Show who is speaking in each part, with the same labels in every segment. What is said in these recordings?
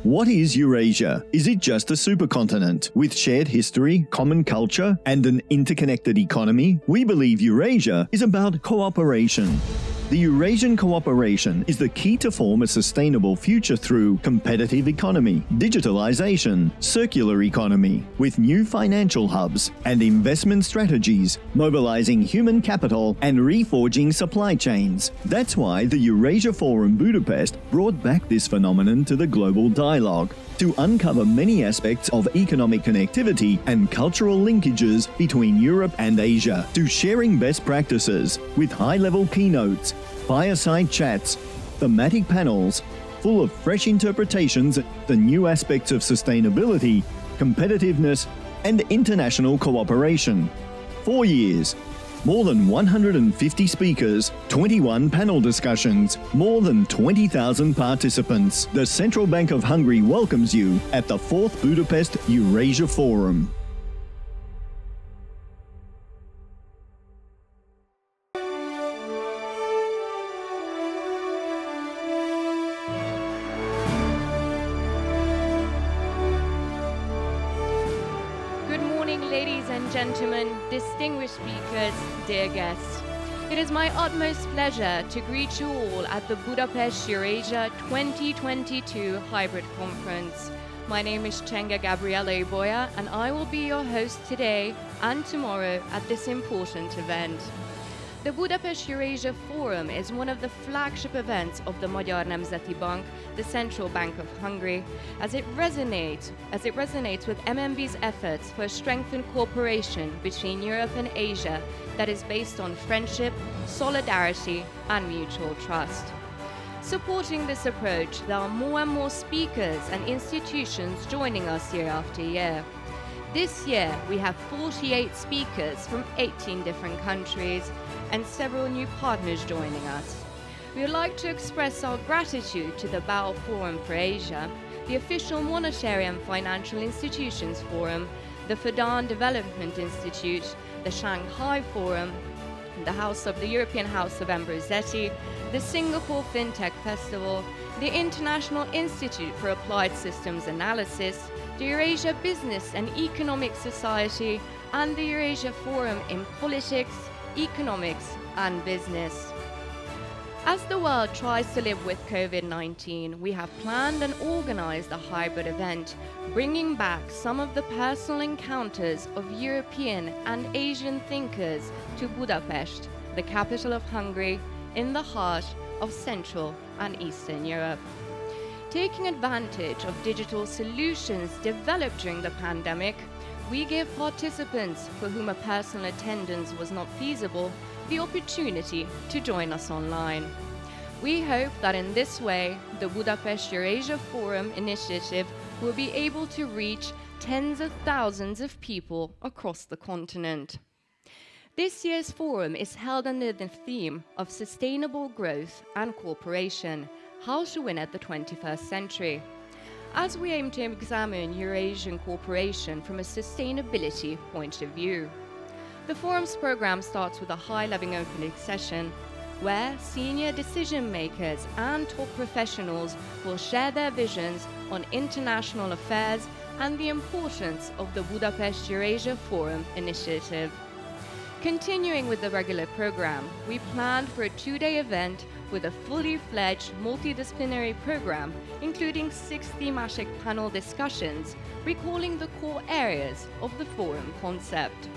Speaker 1: What is Eurasia? Is it just a supercontinent with shared history, common culture, and an interconnected economy? We believe Eurasia is about cooperation. The Eurasian cooperation is the key to form a sustainable future through competitive economy, digitalization, circular economy, with new financial hubs and investment strategies, mobilizing human capital and reforging supply chains. That's why the Eurasia Forum Budapest brought back this phenomenon to the global dialogue, to uncover many aspects of economic connectivity and cultural linkages between Europe and Asia, to sharing best practices with high-level keynotes, fireside chats, thematic panels, full of fresh interpretations, the new aspects of sustainability, competitiveness, and international cooperation. 4 years, more than 150 speakers, 21 panel discussions, more than 20,000 participants. The Central Bank of Hungary welcomes you at the 4th Budapest Eurasia Forum.
Speaker 2: Gentlemen, distinguished speakers, dear guests. It is my utmost pleasure to greet you all at the Budapest Eurasia 2022 Hybrid Conference. My name is Csenga Gabriela Ibolya, and I will be your host today and tomorrow at this important event. The Budapest Eurasia Forum is one of the flagship events of the Magyar Nemzeti Bank, the Central Bank of Hungary, as it resonates with MNB's efforts for strengthened cooperation between Europe and Asia that is based on friendship, solidarity, and mutual trust. Supporting this approach, there are more and more speakers and institutions joining us year after year. This year, we have 48 speakers from 18 different countries and several new partners joining us. We would like to express our gratitude to the BAO Forum for Asia, the official Monetary and Financial Institutions Forum, the Fudan Development Institute, the Shanghai Forum, the European House of Ambrosetti, the Singapore FinTech Festival, the International Institute for Applied Systems Analysis, the Eurasia Business and Economic Society, and the Eurasia Forum in Politics, Economics, and Business. As the world tries to live with COVID-19, we have planned and organized a hybrid event, bringing back some of the personal encounters of European and Asian thinkers to Budapest, the capital of Hungary, in the heart of Central and Eastern Europe. Taking advantage of digital solutions developed during the pandemic, we give participants for whom a personal attendance was not feasible the opportunity to join us online. We hope that in this way, the Budapest Eurasia Forum initiative will be able to reach tens of thousands of people across the continent. This year's forum is held under the theme of sustainable growth and cooperation, how to win at the 21st century. As we aim to examine Eurasian cooperation from a sustainability point of view. The forum's program starts with a high-level opening session where senior decision makers and top professionals will share their visions on international affairs and the importance of the Budapest Eurasia Forum initiative. Continuing with the regular program, we planned for a 2-day event with a fully fledged multidisciplinary program, including 6 thematic panel discussions, recalling the core areas of the forum concept.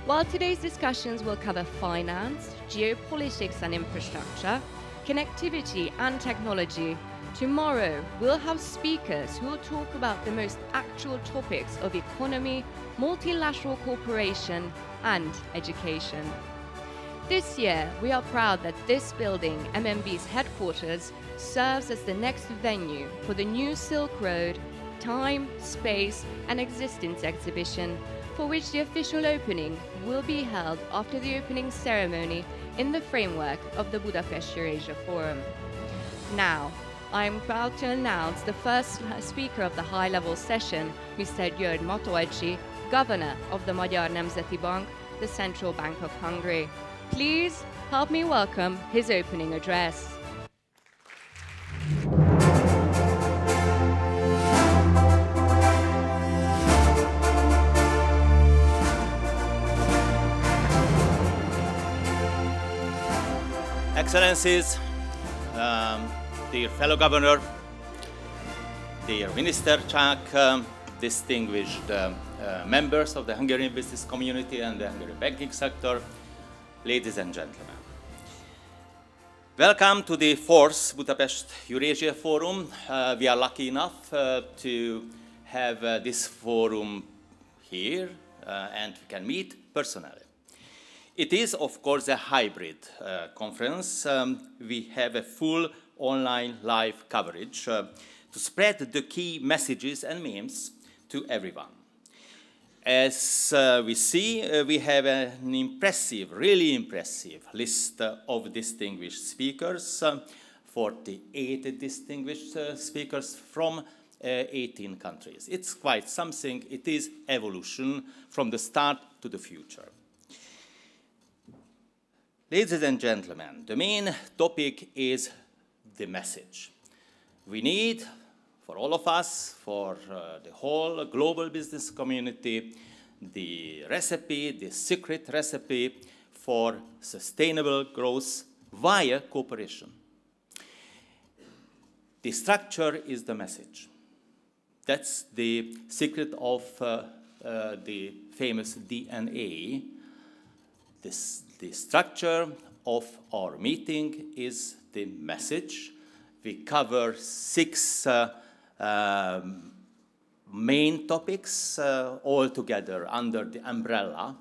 Speaker 2: While today's discussions will cover finance, geopolitics and infrastructure, connectivity and technology, tomorrow we'll have speakers who will talk about the most actual topics of economy, multilateral cooperation, and education. This year, we are proud that this building, MNB's headquarters, serves as the next venue for the new Silk Road, Time, Space, and Existence exhibition, for which the official opening will be held after the opening ceremony in the framework of the Budapest Eurasia Forum. Now, I am proud to announce the first speaker of the high-level session, Mr. György Matolcsy, Governor of the Magyar Nemzeti Bank, the Central Bank of Hungary. Please help me welcome his opening address.
Speaker 3: Excellencies, dear fellow governor, dear Minister CSÁK, distinguished members of the Hungarian business community and the Hungarian banking sector, ladies and gentlemen. Welcome to the 4th Budapest Eurasia Forum. We are lucky enough to have this forum here and we can meet personally. It is, of course, a hybrid conference. We have a full online live coverage to spread the key messages and memes to everyone. As we see, we have an impressive, really impressive list of distinguished speakers, 48 distinguished speakers from 18 countries. It's quite something. It is evolution from the start to the future. Ladies and gentlemen, the main topic is the message. We need, for all of us, for the whole global business community, the recipe, the secret recipe for sustainable growth via cooperation. The structure is the message. That's the secret of the famous DNA. The structure of our meeting is the message. We cover 6 main topics all together under the umbrella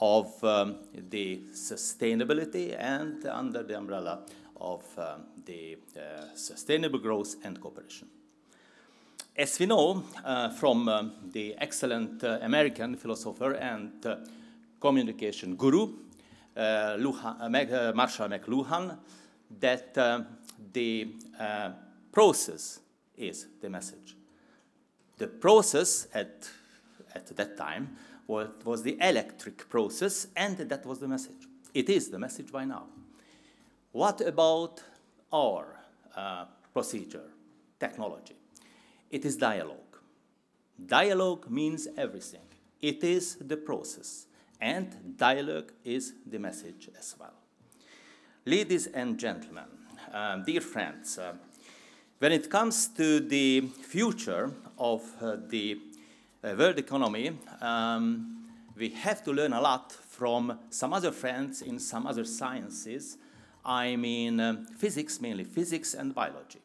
Speaker 3: of the sustainability and under the umbrella of the sustainable growth and cooperation. As we know from the excellent American philosopher and communication guru, Marshall McLuhan, that the process is the message. The process at that time was the electric process, and that was the message. It is the message by now. What about our procedure, technology? It is dialogue. Dialogue means everything. It is the process. And dialogue is the message as well. Ladies and gentlemen, dear friends, when it comes to the future of the world economy, we have to learn a lot from some other friends in some other sciences. I mean physics, mainly physics and biology.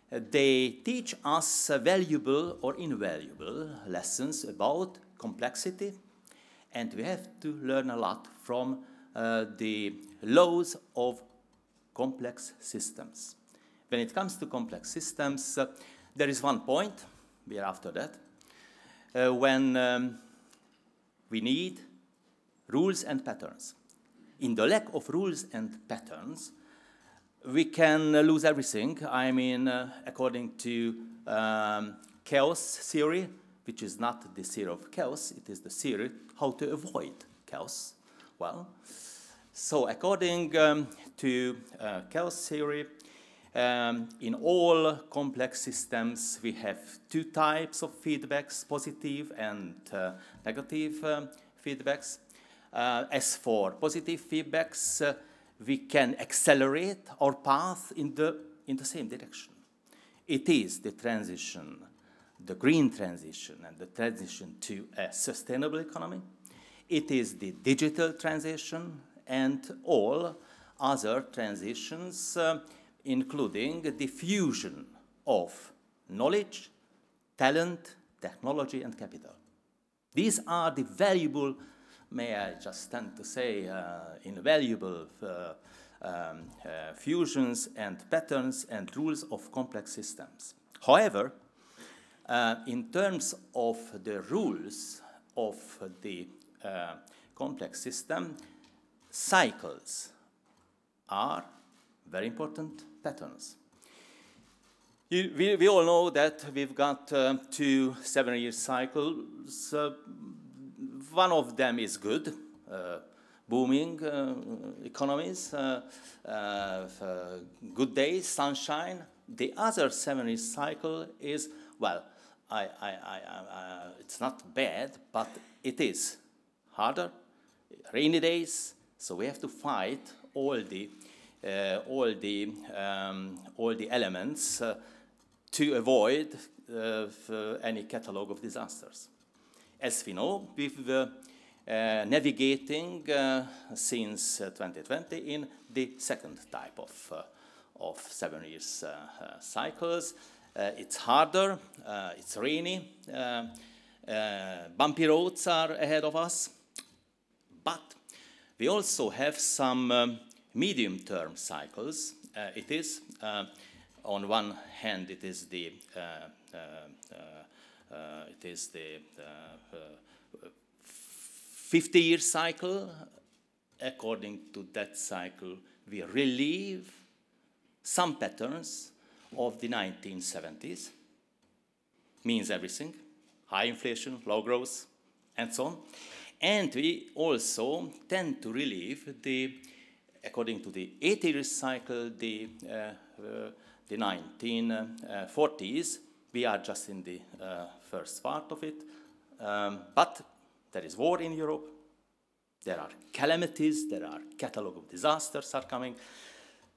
Speaker 3: They teach us valuable or invaluable lessons about complexity, and we have to learn a lot from the laws of complex systems. When it comes to complex systems, there is one point, we are after that, when we need rules and patterns. In the lack of rules and patterns, we can lose everything. I mean, according to chaos theory, which is not the theory of chaos, it is the theory how to avoid chaos. Well, so according to chaos theory, in all complex systems, we have 2 types of feedbacks, positive and negative feedbacks. As for positive feedbacks, we can accelerate our path in the same direction. It is the transition, the green transition and the transition to a sustainable economy. It is the digital transition and all other transitions, including the fusion of knowledge, talent, technology, and capital. These are the valuable, may I just tend to say, invaluable fusions and patterns and rules of complex systems. However, in terms of the rules of the complex system, cycles are very important patterns. We all know that we've got 2 7-year cycles. One of them is good, booming economies, good days, sunshine. The other 7-year cycle is, well, it's not bad, but it is harder, rainy days, so we have to fight all the all the elements to avoid any catalog of disasters. As we know, we've navigating since 2020 in the second type of 7 years cycles. It's harder, it's rainy, bumpy roads are ahead of us, but we also have some medium-term cycles. It is, on one hand, it is the 50-year cycle. According to that cycle, we relieve some patterns of the 1970s. Means everything: high inflation, low growth, and so on. And we also tend to relieve according to the 80-year cycle, the 1940s. We are just in the first part of it, but there is war in Europe, there are calamities, there are catalog of disasters are coming.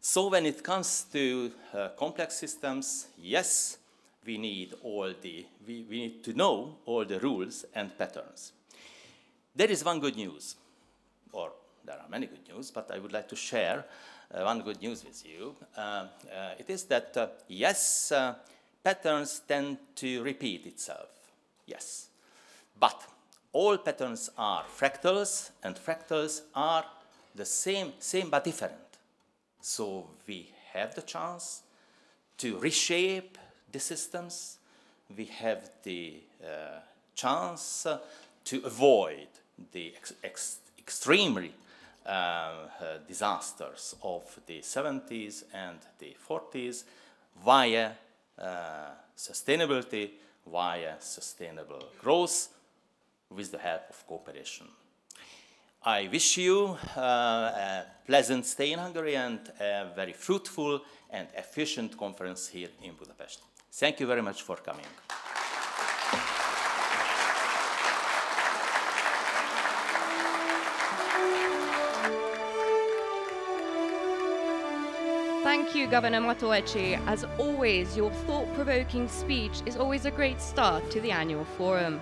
Speaker 3: So when it comes to complex systems, yes, we need we need to know all the rules and patterns. There is one good news, or there are many good news, but I would like to share one good news with you. It is that, yes, patterns tend to repeat itself, yes. But all patterns are fractals, and fractals are the same but different. So we have the chance to reshape the systems. We have the chance to avoid the extremely disasters of the 70s and the 40s via sustainability, via sustainable growth, with the help of cooperation. I wish you a pleasant stay in Hungary and a very fruitful and efficient conference here in Budapest. Thank you very much for coming.
Speaker 2: Thank you, Governor Matolcsy. As always, your thought-provoking speech is always a great start to the annual forum.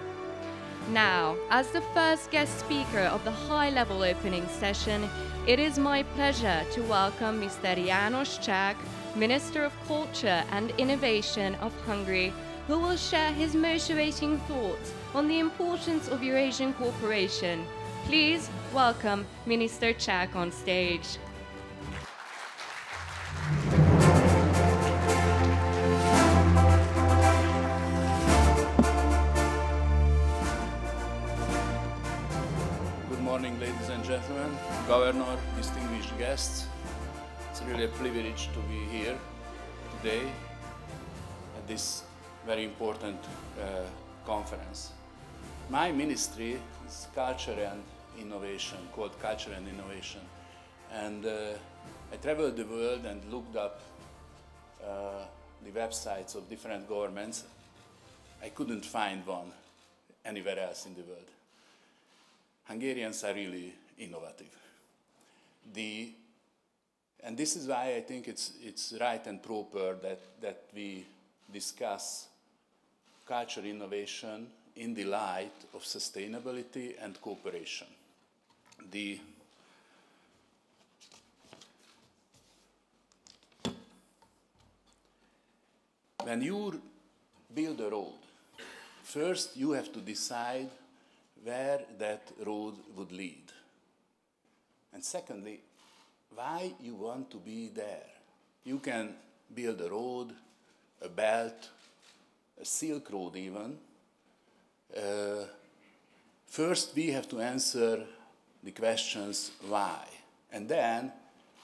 Speaker 2: Now, as the first guest speaker of the high-level opening session, it is my pleasure to welcome Mr. János, Minister of Culture and Innovation of Hungary, who will share his motivating thoughts on the importance of Eurasian cooperation. Please welcome Minister Csák on stage.
Speaker 4: Ladies and gentlemen, Governor, distinguished guests, it's really a privilege to be here today at this very important conference. My ministry is Culture and Innovation, called Culture and Innovation, and I traveled the world and looked up the websites of different governments. I couldn't find one anywhere else in the world. Hungarians are really innovative. And this is why I think it's right and proper that we discuss culture innovation in the light of sustainability and cooperation. When you build a road, first you have to decide where that road would lead. And secondly, why you want to be there. You can build a road, a belt, a Silk Road even. First we have to answer the questions why, and then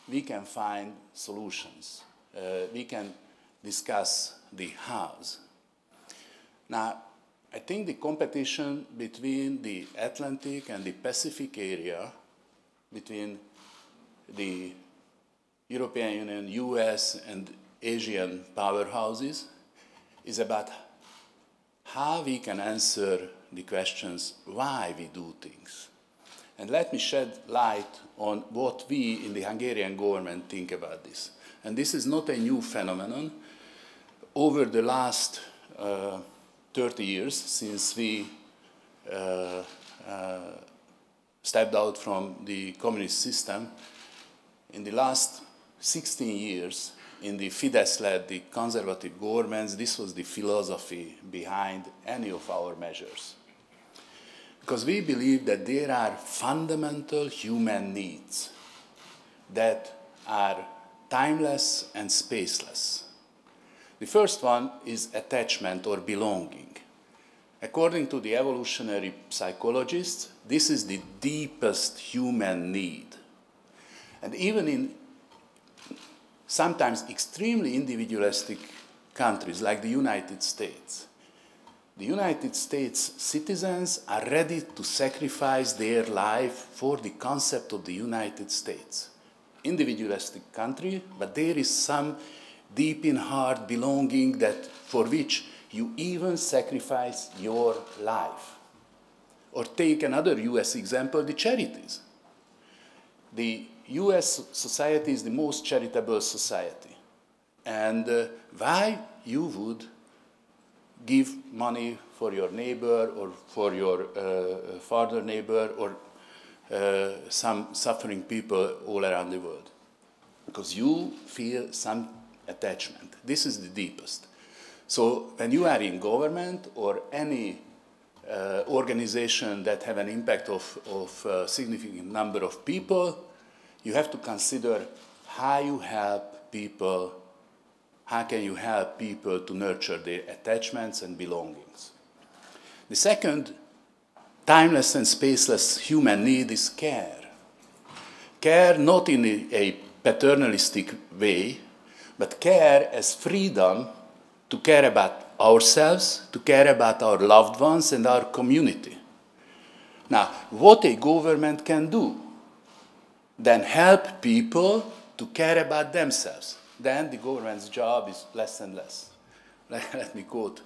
Speaker 4: we can find solutions. We can discuss the hows. Now, I think the competition between the Atlantic and the Pacific area, between the European Union, US, and Asian powerhouses, is about how we can answer the questions why we do things. And let me shed light on what we in the Hungarian government think about this. And this is not a new phenomenon. Over the last 30 years, since we stepped out from the communist system, in the last 16 years, in the Fidesz-led, the conservative governments, this was the philosophy behind any of our measures. Because we believe that there are fundamental human needs that are timeless and spaceless. The first one is attachment or belonging. According to the evolutionary psychologists, this is the deepest human need. And even in sometimes extremely individualistic countries like the United States, the United States citizens are ready to sacrifice their life for the concept of the United States. Individualistic country, but there is some deep in heart belonging that for which you even sacrifice your life. Or take another US example, the charities. The US society is the most charitable society. And why you would give money for your neighbor or for your further neighbor or some suffering people all around the world? Because you feel some attachment. This is the deepest. So when you are in government or any organization that have an impact of a significant number of people, you have to consider how you help people, how can you help people to nurture their attachments and belongings. The second timeless and spaceless human need is care. Care not in a paternalistic way, but care as freedom to care about ourselves, to care about our loved ones and our community. Now, what a government can do, then help people to care about themselves. Then the government's job is less and less. Let me quote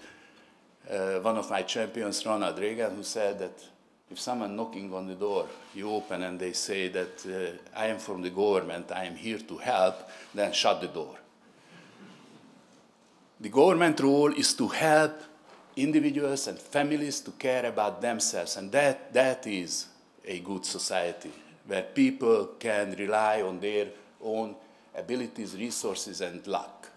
Speaker 4: one of my champions, Ronald Reagan, who said that if someone knocking on the door, you open and they say that I am from the government, I am here to help, then shut the door. The government role is to help individuals and families to care about themselves, and that is a good society, where people can rely on their own abilities, resources, and luck.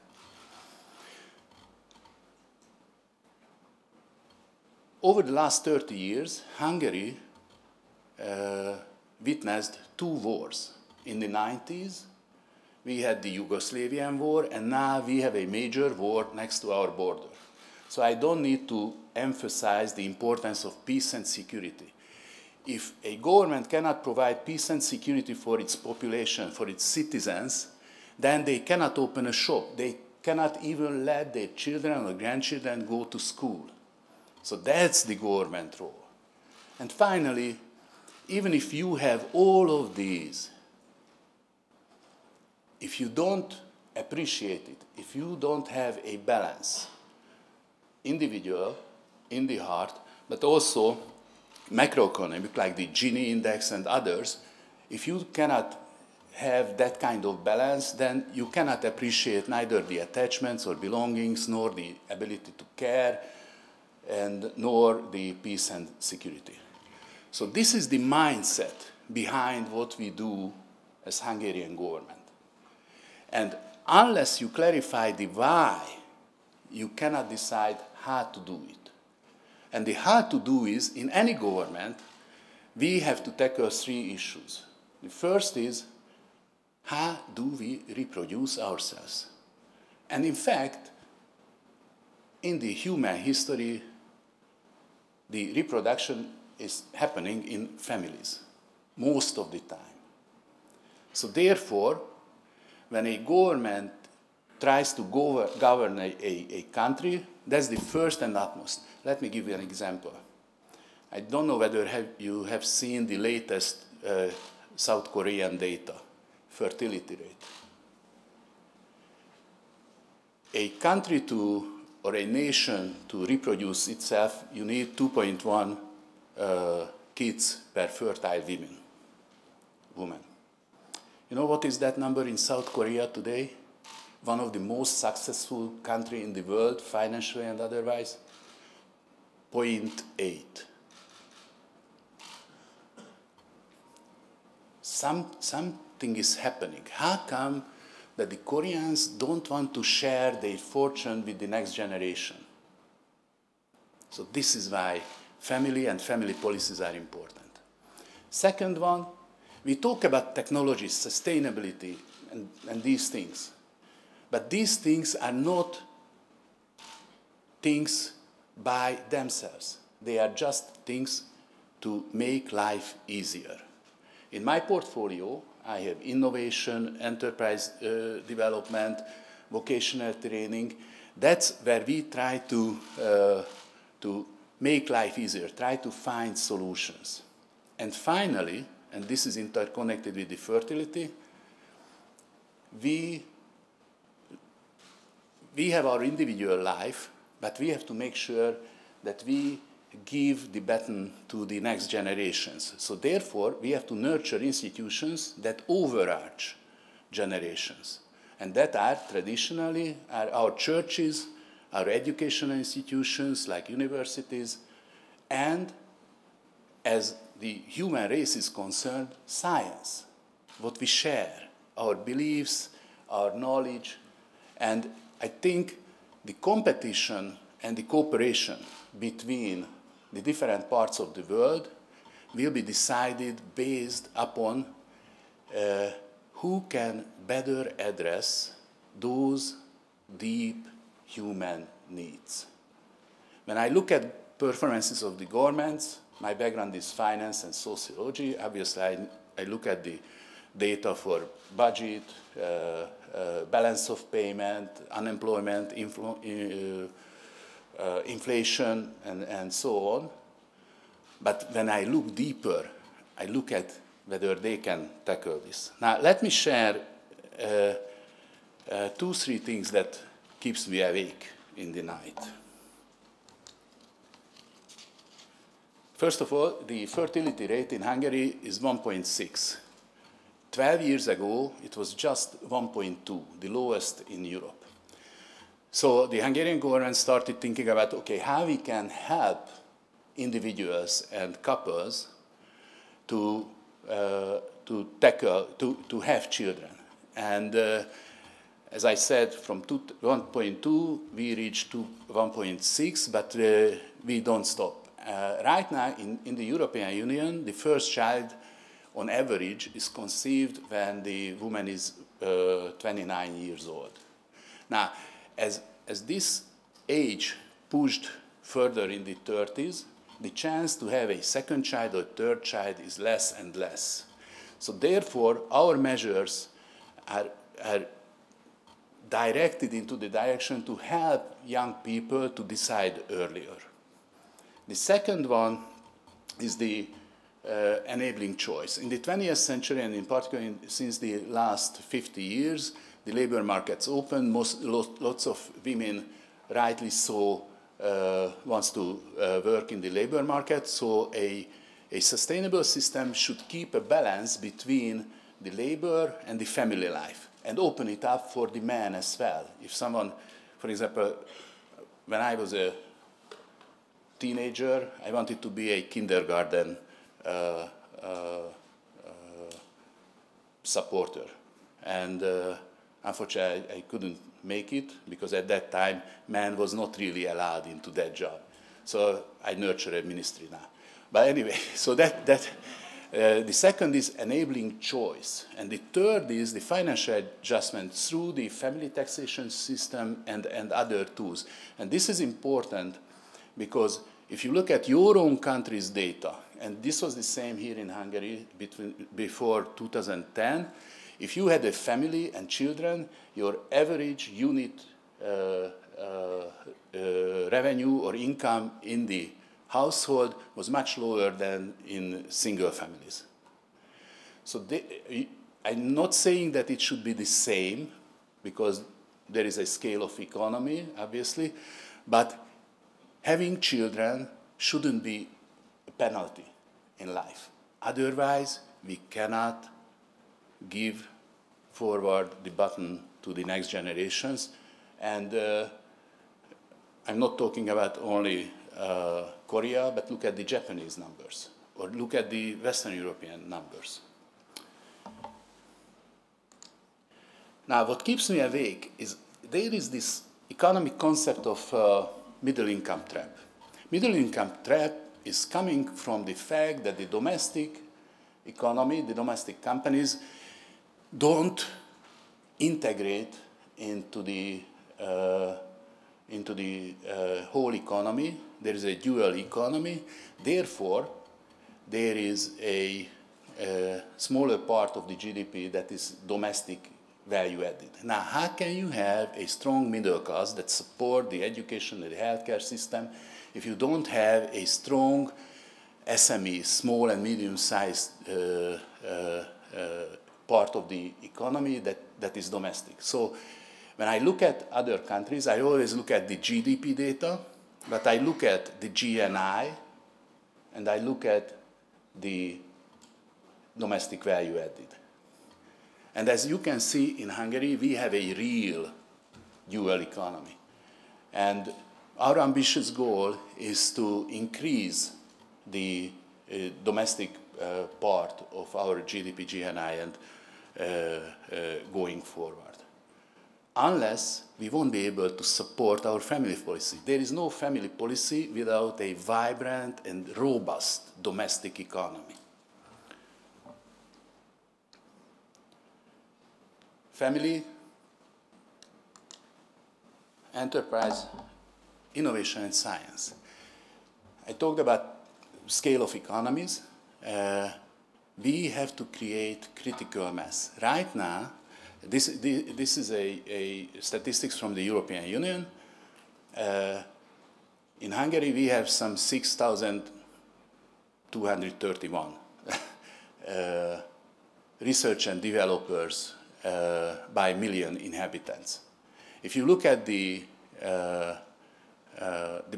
Speaker 4: Over the last 30 years, Hungary witnessed two wars. In the 90s, we had the Yugoslavian war, and now we have a major war next to our border. So I don't need to emphasize the importance of peace and security. If a government cannot provide peace and security for its population, for its citizens, then they cannot open a shop. They cannot even let their children or grandchildren go to school. So that's the government role. And finally, even if you have all of these, if you don't appreciate it, if you don't have a balance, individual, in the heart, but also macroeconomic, like the Gini index and others, if you cannot have that kind of balance, then you cannot appreciate neither the attachments or belongings, nor the ability to care, and nor the peace and security. So this is the mindset behind what we do as Hungarian government. And unless you clarify the why, you cannot decide how to do it. And the how to do is, in any government, we have to tackle three issues. The first is, how do we reproduce ourselves? And in fact, in the human history, the reproduction is happening in families most of the time. So therefore, when a government tries to govern a country, that's the first and utmost. Let me give you an example. I don't know whether you have seen the latest South Korean data, fertility rate. A country or a nation to reproduce itself, you need 2.1 kids per fertile woman. women. You know what is that number in South Korea today? One of the most successful countries in the world, financially and otherwise, 0.8. Something is happening. How come that the Koreans don't want to share their fortune with the next generation? So this is why family and family policies are important. Second one, we talk about technology, sustainability, and these things. But these things are not things by themselves. They are just things to make life easier. In my portfolio, I have innovation, enterprise development, vocational training. That's where we try to make life easier, try to find solutions. And finally, and this is interconnected with the fertility, we have our individual life, but we have to make sure that we give the baton to the next generations. So therefore, we have to nurture institutions that overarch generations. And that are traditionally our churches, our educational institutions like universities, and as the human race is concerned, science, what we share, our beliefs, our knowledge. And I think the competition and the cooperation between the different parts of the world will be decided based upon who can better address those deep human needs. When I look at performances of the governments, my background is finance and sociology. Obviously, I look at the data for budget, balance of payment, unemployment, inflation, and so on. But when I look deeper, I look at whether they can tackle this. Now, let me share 2-3 things that keeps me awake in the night. First of all, the fertility rate in Hungary is 1.6. 12 years ago, it was just 1.2, the lowest in Europe. So the Hungarian government started thinking about, okay, how we can help individuals and couples to have children. And as I said, from 1.2, we reached to 1.6, but we don't stop. Right now, in the European Union, the first child, on average, is conceived when the woman is 29 years old. Now, as this age pushed further in the 30s, the chance to have a second child or third child is less and less. So therefore, our measures are directed into the direction to help young people to decide earlier. The second one is the enabling choice. In the 20th century, and in particular since the last 50 years, the labor markets open. Lots of women, rightly so, wants to work in the labor market. So a sustainable system should keep a balance between the labor and the family life and open it up for the man as well. If someone, for example, when I was a teenager, I wanted to be a kindergarten supporter. And unfortunately, I couldn't make it because at that time, man was not really allowed into that job. So I nurture a ministry now. But anyway, so the second is enabling choice. And the third is the financial adjustment through the family taxation system and other tools. And this is important because if you look at your own country's data, and this was the same here in Hungary before 2010, if you had a family and children, your average unit revenue or income in the household was much lower than in single families. So I'm not saying that it should be the same, because there is a scale of economy, obviously, but having children shouldn't be a penalty in life. Otherwise, we cannot give forward the baton to the next generations. And I'm not talking about only Korea, but look at the Japanese numbers, or look at the Western European numbers. Now, what keeps me awake is there is this economic concept of middle income trap. Middle income trap is coming from the fact that the domestic economy, the domestic companies, don't integrate into the whole economy. There is a dual economy. Therefore, there is a smaller part of the GDP that is domestic value added. Now, how can you have a strong middle class that support the education and the healthcare system if you don't have a strong SME, small and medium-sized part of the economy that is domestic? So when I look at other countries, I always look at the GDP data, but I look at the GNI, and I look at the domestic value added. And as you can see in Hungary, we have a real dual economy. And our ambitious goal is to increase the domestic part of our GDP, GNI, and going forward. Unless we won't be able to support our family policy. There is no family policy without a vibrant and robust domestic economy. Family, enterprise, innovation, and science. I talked about scale of economies. We have to create critical mass. Right now, this is a statistics from the European Union. In Hungary, we have some 6,231 research and developers by million inhabitants. If you look at the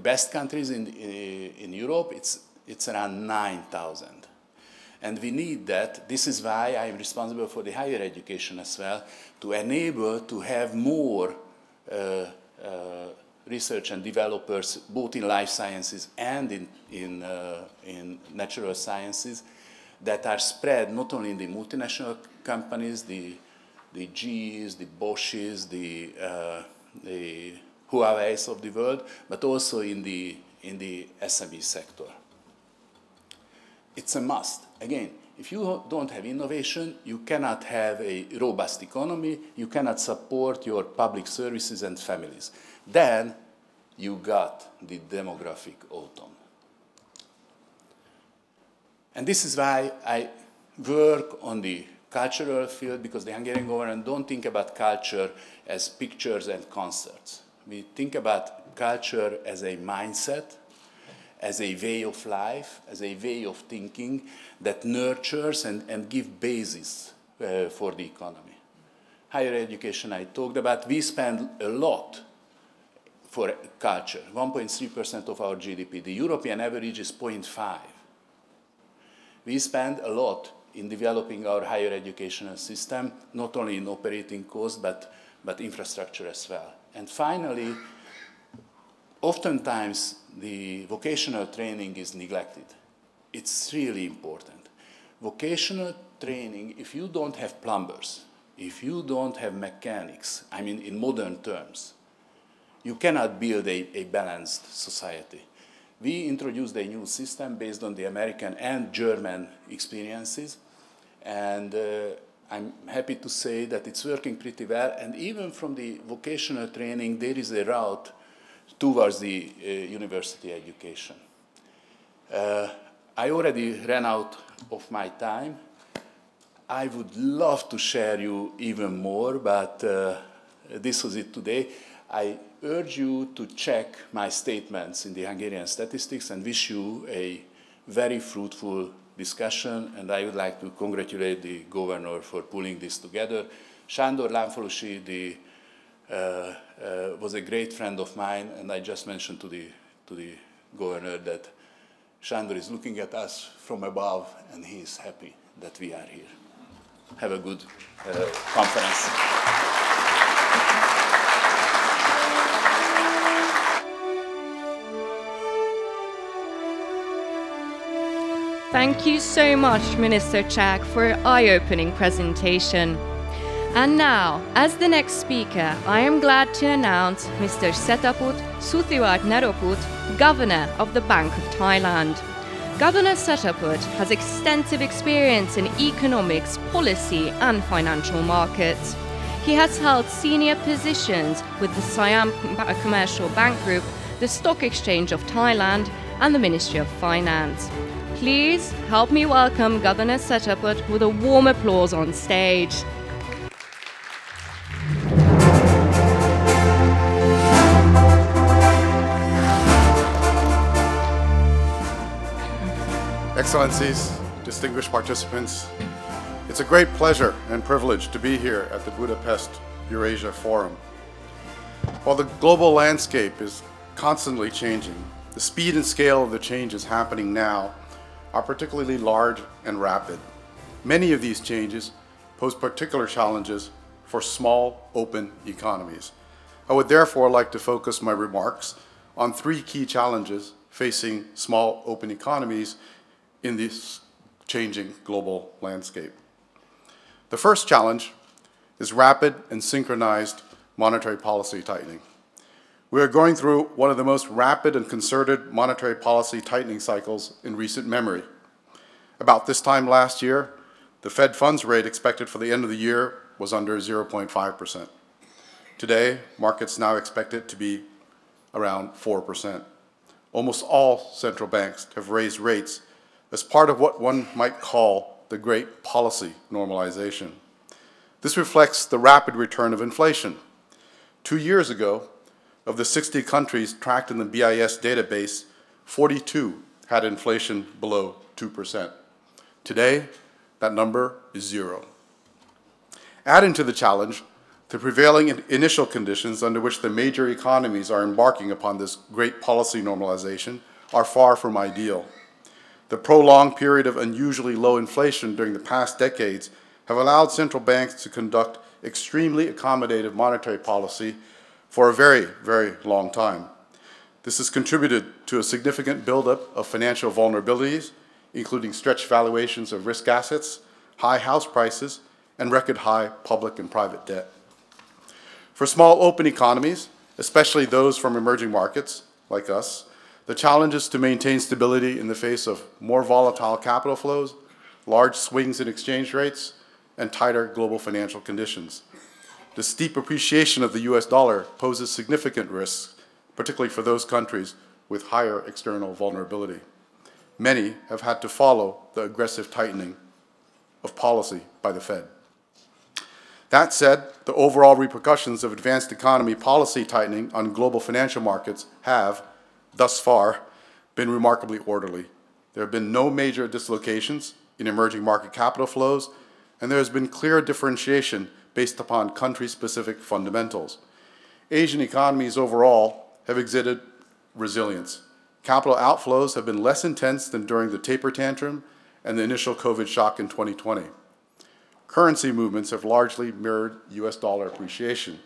Speaker 4: best countries in Europe, it's around 9,000. And we need that. This is why I'm responsible for the higher education as well, to enable to have more research and developers, both in life sciences and in natural sciences, that are spread not only in the multinational companies, the GEs, the Bosches, the Huawei's of the world, but also in the SME sector. It's a must. Again, if you don't have innovation, you cannot have a robust economy, you cannot support your public services and families. Then you got the demographic autumn. And this is why I work on the cultural field, because the Hungarian government don't think about culture as pictures and concerts. We think about culture as a mindset, as a way of life, as a way of thinking that nurtures and gives basis for the economy. Higher education I talked about, we spend a lot for culture, 1.3% of our GDP. The European average is 0.5. We spend a lot in developing our higher educational system, not only in operating costs, but infrastructure as well. And finally, oftentimes the vocational training is neglected. It's really important. Vocational training, if you don't have plumbers, if you don't have mechanics, I mean in modern terms, you cannot build a balanced society. We introduced a new system based on the American and German experiences, and I'm happy to say that it's working pretty well, and even from the vocational training, there is a route towards the university education. I already ran out of my time. I would love to share you even more, but this was it today. I urge you to check my statements in the Hungarian statistics and wish you a very fruitful discussion, and I would like to congratulate the governor for pulling this together. Sándor Lánfalussy was a great friend of mine, and I just mentioned to the governor that Sándor is looking at us from above, and he is happy that we are here. have a good conference.
Speaker 2: Thank you so much, Minister Chairwoman, for an eye-opening presentation. And now, as the next speaker, I am glad to announce Mr. Sethaput SUTHIWARTNARUEPUT, Governor of the Bank of Thailand. Governor Sethaput has extensive experience in economics, policy and financial markets. He has held senior positions with the Siam Commercial Bank Group, the Stock Exchange of Thailand and the Ministry of Finance. Please help me welcome Governor Sethaput with a warm applause on stage.
Speaker 5: Excellencies, distinguished participants, it's a great pleasure and privilege to be here at the Budapest Eurasia Forum. While the global landscape is constantly changing, the speed and scale of the changes happening now are particularly large and rapid. Many of these changes pose particular challenges for small, open economies. I would therefore like to focus my remarks on three key challenges facing small, open economies in this changing global landscape. The first challenge is rapid and synchronized monetary policy tightening. We are going through one of the most rapid and concerted monetary policy tightening cycles in recent memory. About this time last year, the Fed funds rate expected for the end of the year was under 0.5%. Today, markets now expect it to be around 4%. Almost all central banks have raised rates as part of what one might call the great policy normalization. This reflects the rapid return of inflation. 2 years ago, of the 60 countries tracked in the BIS database, 42 had inflation below 2%. Today, that number is 0. Adding to the challenge, the prevailing initial conditions under which the major economies are embarking upon this great policy normalization are far from ideal. The prolonged period of unusually low inflation during the past decades have allowed central banks to conduct extremely accommodative monetary policy for a very, very long time. This has contributed to a significant buildup of financial vulnerabilities, including stretched valuations of risk assets, high house prices, and record high public and private debt. For small open economies, especially those from emerging markets like us, the challenge is to maintain stability in the face of more volatile capital flows, large swings in exchange rates, and tighter global financial conditions. The steep appreciation of the US dollar poses significant risks, particularly for those countries with higher external vulnerability. Many have had to follow the aggressive tightening of policy by the Fed. That said, the overall repercussions of advanced economy policy tightening on global financial markets have, thus far, been remarkably orderly. There have been no major dislocations in emerging market capital flows, and there has been clear differentiation based upon country-specific fundamentals. Asian economies overall have exhibited resilience. Capital outflows have been less intense than during the taper tantrum and the initial COVID shock in 2020. Currency movements have largely mirrored US dollar appreciation.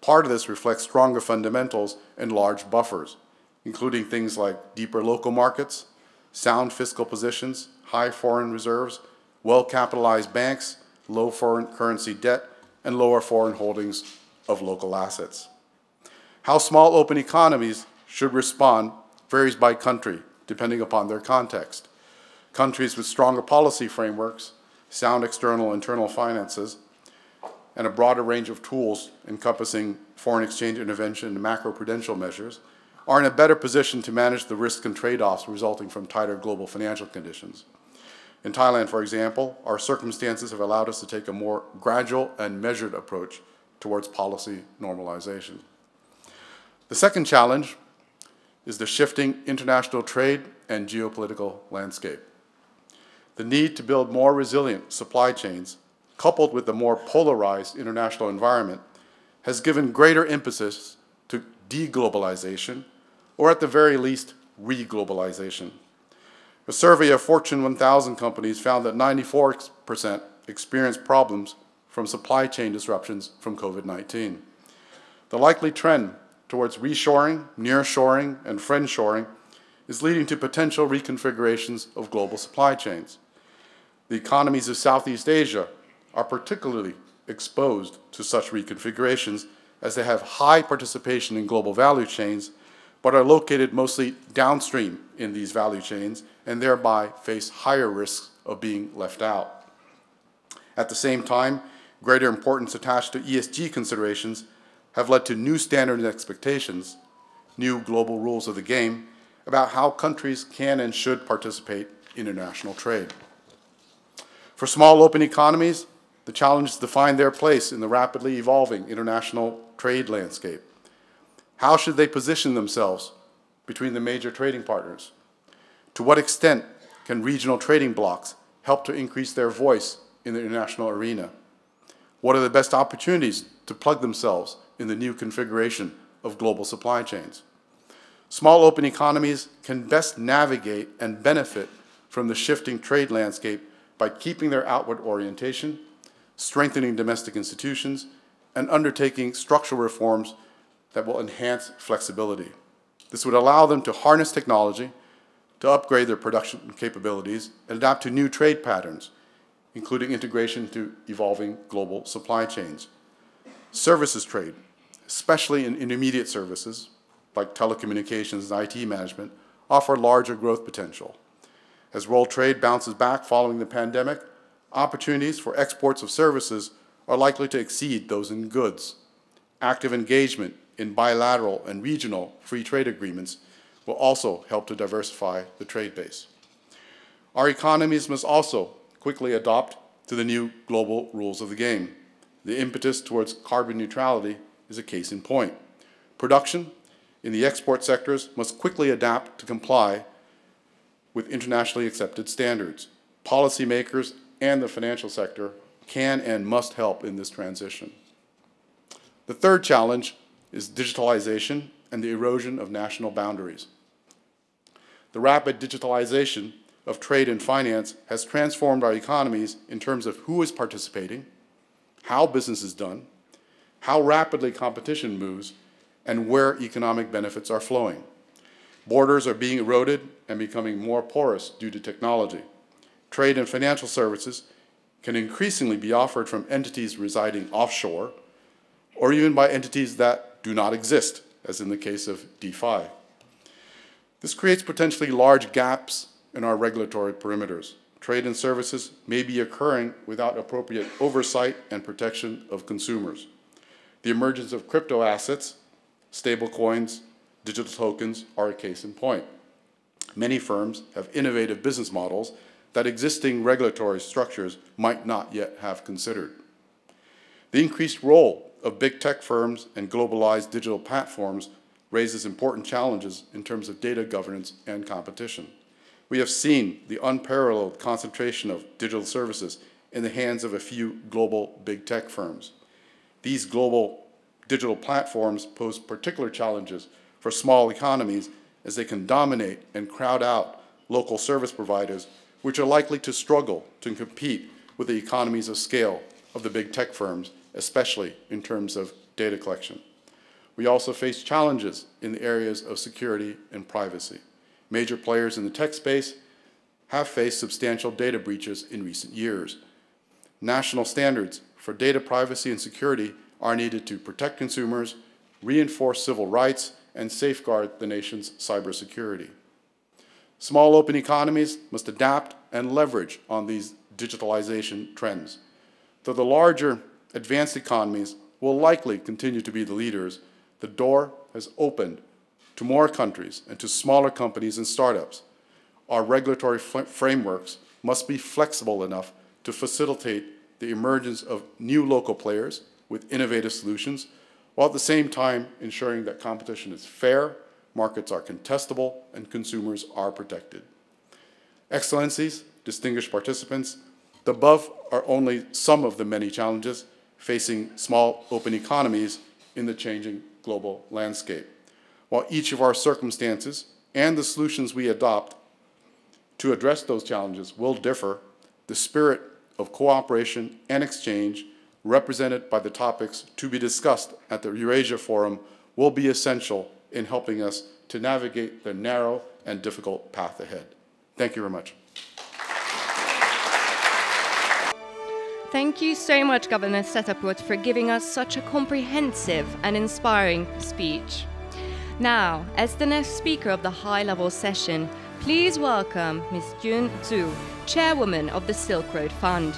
Speaker 5: Part of this reflects stronger fundamentals and large buffers, including things like deeper local markets, sound fiscal positions, high foreign reserves, well-capitalized banks, low foreign currency debt, and lower foreign holdings of local assets. How small open economies should respond varies by country, depending upon their context. Countries with stronger policy frameworks, sound external and internal finances, and a broader range of tools encompassing foreign exchange intervention and macroprudential measures are in a better position to manage the risks and trade-offs resulting from tighter global financial conditions. In Thailand, for example, our circumstances have allowed us to take a more gradual and measured approach towards policy normalization. The second challenge is the shifting international trade and geopolitical landscape. The need to build more resilient supply chains, coupled with the more polarized international environment, has given greater emphasis to deglobalization, or at the very least, reglobalization. A survey of Fortune 1000 companies found that 94% experienced problems from supply chain disruptions from COVID-19. The likely trend towards reshoring, nearshoring, and friendshoring is leading to potential reconfigurations of global supply chains. The economies of Southeast Asia are particularly exposed to such reconfigurations as they have high participation in global value chains, but are located mostly downstream in these value chains and thereby face higher risks of being left out. At the same time, greater importance attached to ESG considerations have led to new standards and expectations, new global rules of the game about how countries can and should participate in international trade. For small open economies, the challenge is to find their place in the rapidly evolving international trade landscape. How should they position themselves between the major trading partners? To what extent can regional trading blocs help to increase their voice in the international arena? What are the best opportunities to plug themselves in the new configuration of global supply chains? Small open economies can best navigate and benefit from the shifting trade landscape by keeping their outward orientation, strengthening domestic institutions, and undertaking structural reforms that will enhance flexibility. This would allow them to harness technology, to upgrade their production capabilities, and adapt to new trade patterns, including integration into evolving global supply chains. Services trade, especially in intermediate services, like telecommunications and IT management, offer larger growth potential. As world trade bounces back following the pandemic, opportunities for exports of services are likely to exceed those in goods. Active engagement in bilateral and regional free trade agreements will also help to diversify the trade base. Our economies must also quickly adopt to the new global rules of the game. The impetus towards carbon neutrality is a case in point. Production in the export sectors must quickly adapt to comply with internationally accepted standards. Policymakers and the financial sector can and must help in this transition. The third challenge is digitalization and the erosion of national boundaries. The rapid digitalization of trade and finance has transformed our economies in terms of who is participating, how business is done, how rapidly competition moves, and where economic benefits are flowing. Borders are being eroded and becoming more porous due to technology. Trade and financial services can increasingly be offered from entities residing offshore, or even by entities that do not exist, as in the case of DeFi. This creates potentially large gaps in our regulatory perimeters. Trade and services may be occurring without appropriate oversight and protection of consumers. The emergence of crypto assets, stablecoins, digital tokens are a case in point. Many firms have innovative business models that existing regulatory structures might not yet have considered. The increased role of big tech firms and globalized digital platforms raises important challenges in terms of data governance and competition. We have seen the unparalleled concentration of digital services in the hands of a few global big tech firms. These global digital platforms pose particular challenges for small economies as they can dominate and crowd out local service providers, which are likely to struggle to compete with the economies of scale of the big tech firms, especially in terms of data collection. We also face challenges in the areas of security and privacy. Major players in the tech space have faced substantial data breaches in recent years. National standards for data privacy and security are needed to protect consumers, reinforce civil rights, and safeguard the nation's cybersecurity. Small open economies must adapt and leverage on these digitalization trends. Though the larger advanced economies will likely continue to be the leaders, the door has opened to more countries and to smaller companies and startups. Our regulatory frameworks must be flexible enough to facilitate the emergence of new local players with innovative solutions, while at the same time ensuring that competition is fair, markets are contestable, and consumers are protected. Excellencies, distinguished participants, the above are only some of the many challenges facing small open economies in the changing global landscape. While each of our circumstances and the solutions we adopt to address those challenges will differ, the spirit of cooperation and exchange represented by the topics to be discussed at the Eurasia Forum will be essential in helping us to navigate the narrow and difficult path ahead. Thank you very much.
Speaker 2: Thank you so much, Governor Sethaput, for giving us such a comprehensive and inspiring speech. Now, as the next speaker of the high-level session, please welcome Ms. Jun Zhu, Chairwoman of the Silk Road Fund.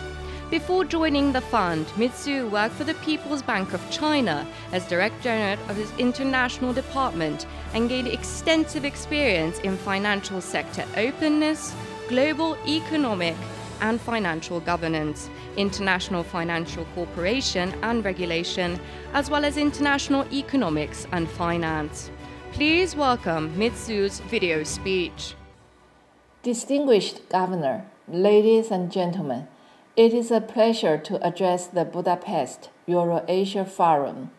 Speaker 2: Before joining the fund, Ms. Zhu worked for the People's Bank of China as Director General of its international department and gained extensive experience in financial sector openness, global economic and financial governance, international financial cooperation and regulation, as well as international economics and finance. Please welcome Ms. Zhu's video speech.
Speaker 6: Distinguished Governor, ladies and gentlemen, it is a pleasure to address the Budapest Eurasia Forum.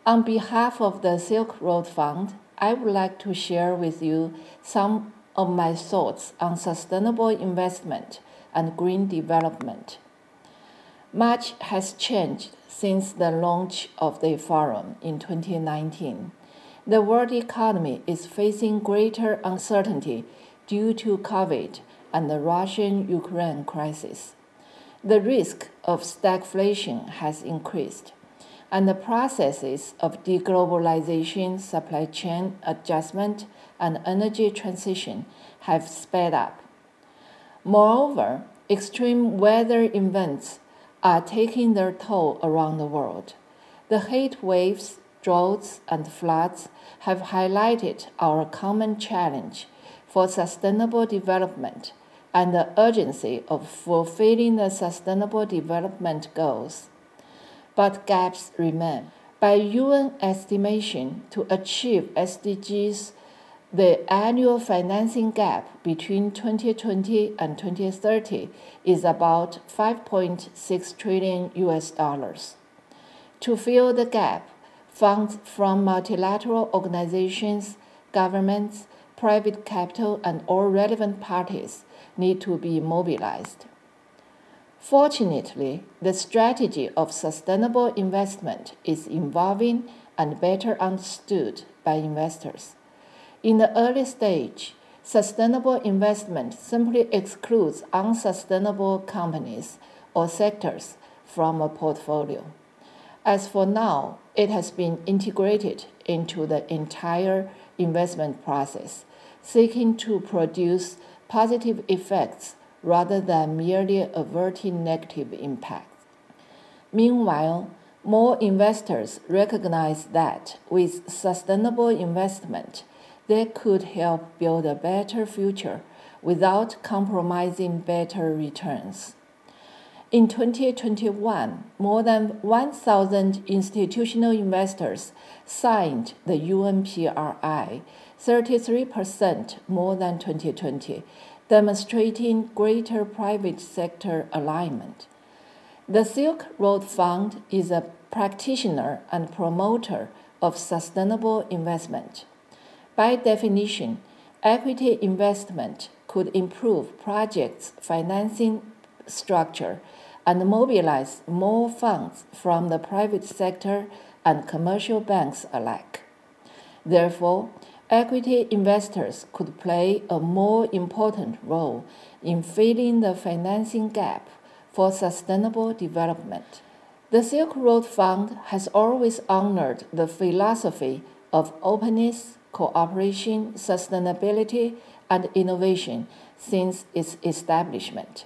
Speaker 6: On behalf of the Silk Road Fund, I would like to share with you some of my thoughts on sustainable investment and green development. Much has changed since the launch of the forum in 2019. The world economy is facing greater uncertainty due to COVID and the Russian-Ukraine crisis. The risk of stagflation has increased, and the processes of deglobalization, supply chain adjustment, and energy transition have sped up. Moreover, extreme weather events are taking their toll around the world. The heat waves, droughts, and floods have highlighted our common challenge for sustainable development and the urgency of fulfilling the Sustainable Development Goals. But gaps remain. By UN estimation, to achieve SDGs, the annual financing gap between 2020 and 2030 is about $5.6 trillion. To fill the gap, funds from multilateral organizations, governments, private capital, and all relevant parties need to be mobilized. Fortunately, the strategy of sustainable investment is evolving and better understood by investors. In the early stage, sustainable investment simply excludes unsustainable companies or sectors from a portfolio. As for now, it has been integrated into the entire investment process, seeking to produce positive effects rather than merely averting negative impacts. Meanwhile, more investors recognize that with sustainable investment, they could help build a better future without compromising better returns. In 2021, more than 1,000 institutional investors signed the UNPRI, 33% more than 2020, demonstrating greater private sector alignment. The Silk Road Fund is a practitioner and promoter of sustainable investment. By definition, equity investment could improve projects' financing structure and mobilize more funds from the private sector and commercial banks alike. Therefore, equity investors could play a more important role in filling the financing gap for sustainable development. The Silk Road Fund has always honored the philosophy of openness, cooperation, sustainability, and innovation since its establishment.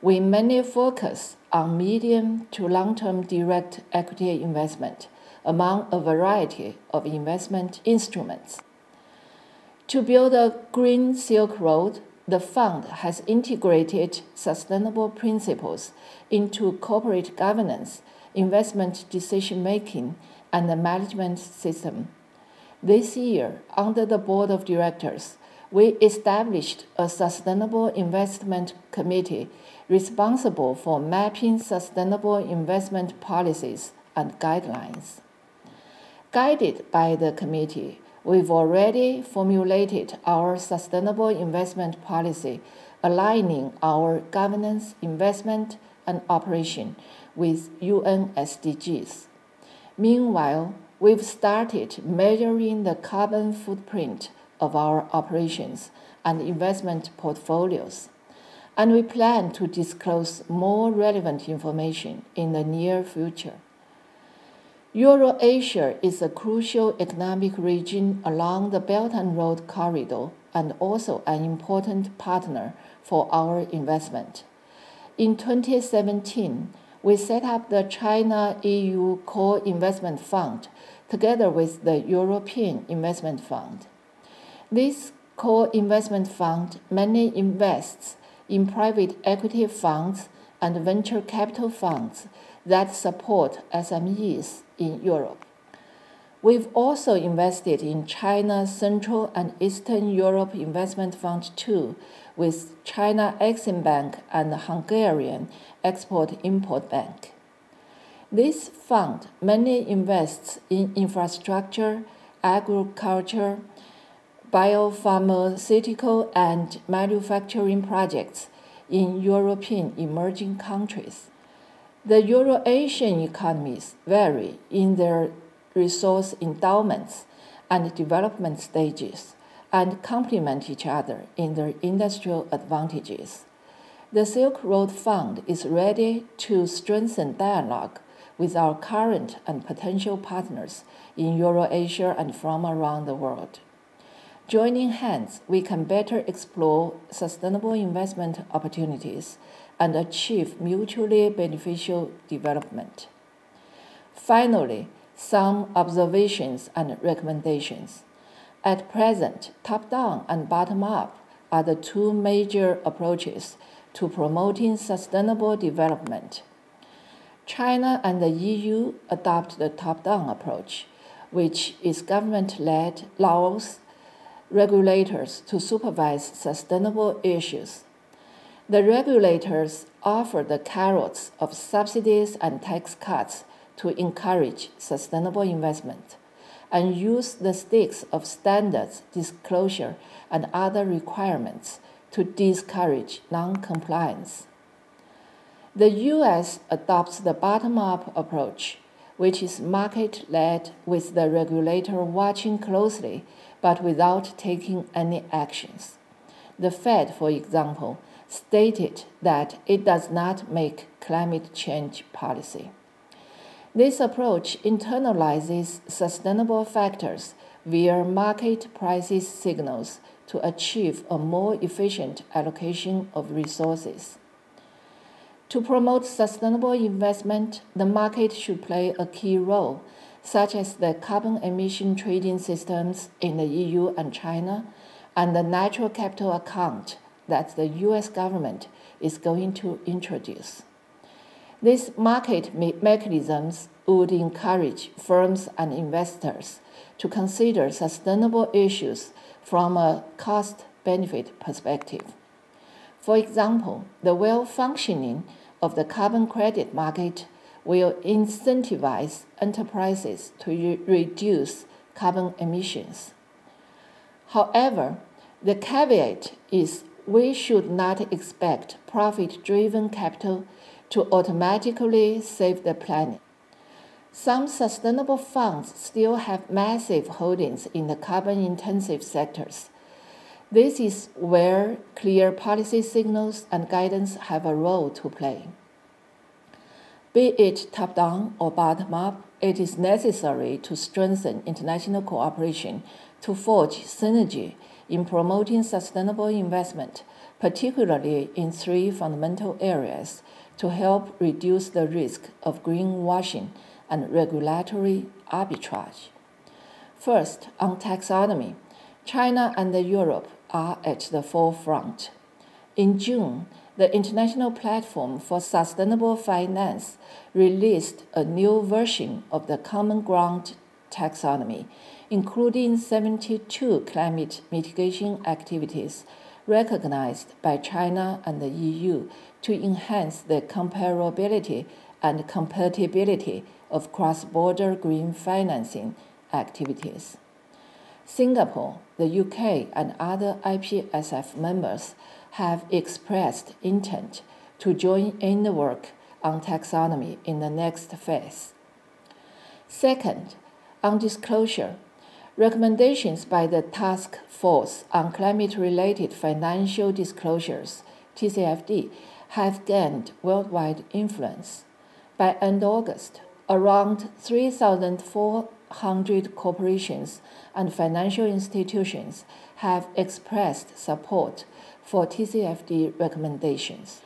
Speaker 6: We mainly focus on medium to long-term direct equity investment among a variety of investment instruments. To build a green Silk Road, the fund has integrated sustainable principles into corporate governance, investment decision-making, and the management system. This year, under the Board of Directors, we established a Sustainable Investment Committee responsible for mapping sustainable investment policies and guidelines. Guided by the committee, we've already formulated our sustainable investment policy, aligning our governance, investment, and operation with UN SDGs. Meanwhile, we've started measuring the carbon footprint of our operations and investment portfolios, and we plan to disclose more relevant information in the near future. Eurasia is a crucial economic region along the Belt and Road Corridor and also an important partner for our investment. In 2017, we set up the China-EU Co-Investment Fund together with the European Investment Fund. This co-investment fund mainly invests in private equity funds and venture capital funds that support SMEs in Europe. We've also invested in China Central and Eastern Europe Investment Fund II with China Exim Bank and Hungarian Export-Import Bank. This fund mainly invests in infrastructure, agriculture, biopharmaceutical and manufacturing projects in European emerging countries. The Eurasian economies vary in their resource endowments and development stages and complement each other in their industrial advantages. The Silk Road Fund is ready to strengthen dialogue with our current and potential partners in Eurasia and from around the world. Joining hands, we can better explore sustainable investment opportunities and achieve mutually beneficial development. Finally, some observations and recommendations. At present, top-down and bottom-up are the two major approaches to promoting sustainable development. China and the EU adopt the top-down approach, which is government-led, allows regulators to supervise sustainable issues. The regulators offer the carrots of subsidies and tax cuts to encourage sustainable investment, and use the sticks of standards, disclosure, and other requirements to discourage non-compliance. The US adopts the bottom-up approach, which is market-led with the regulator watching closely but without taking any actions. The Fed, for example, stated that it does not make climate change policy. This approach internalizes sustainable factors via market prices signals to achieve a more efficient allocation of resources. To promote sustainable investment, the market should play a key role, such as the carbon emission trading systems in the EU and China, and the natural capital account that the US government is going to introduce. These market mechanisms would encourage firms and investors to consider sustainable issues from a cost-benefit perspective. For example, the well-functioning of the carbon credit market will incentivize enterprises to reduce carbon emissions. However, the caveat is we should not expect profit-driven capital to automatically save the planet. Some sustainable funds still have massive holdings in the carbon-intensive sectors. This is where clear policy signals and guidance have a role to play. Be it top-down or bottom-up, it is necessary to strengthen international cooperation to forge synergy in promoting sustainable investment, particularly in three fundamental areas, to help reduce the risk of greenwashing and regulatory arbitrage. First, on taxonomy, China and Europe are at the forefront. In June, the International Platform for Sustainable Finance released a new version of the Common Ground taxonomy, including 72 climate mitigation activities recognized by China and the EU to enhance the comparability and compatibility of cross-border green financing activities. Singapore, the UK, and other IPSF members have expressed intent to join in the work on taxonomy in the next phase. Second, on disclosure, recommendations by the Task Force on Climate-Related Financial Disclosures, TCFD, have gained worldwide influence. By end August, around 3,400 corporations and financial institutions have expressed support for TCFD recommendations.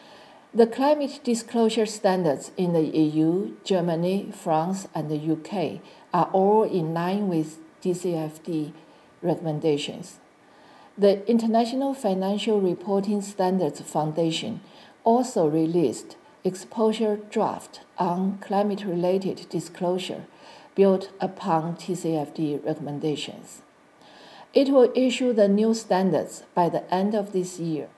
Speaker 6: The climate disclosure standards in the EU, Germany, France, and the UK are all in line with TCFD recommendations. The International Financial Reporting Standards Foundation also released exposure draft on climate-related disclosure built upon TCFD recommendations. It will issue the new standards by the end of this year.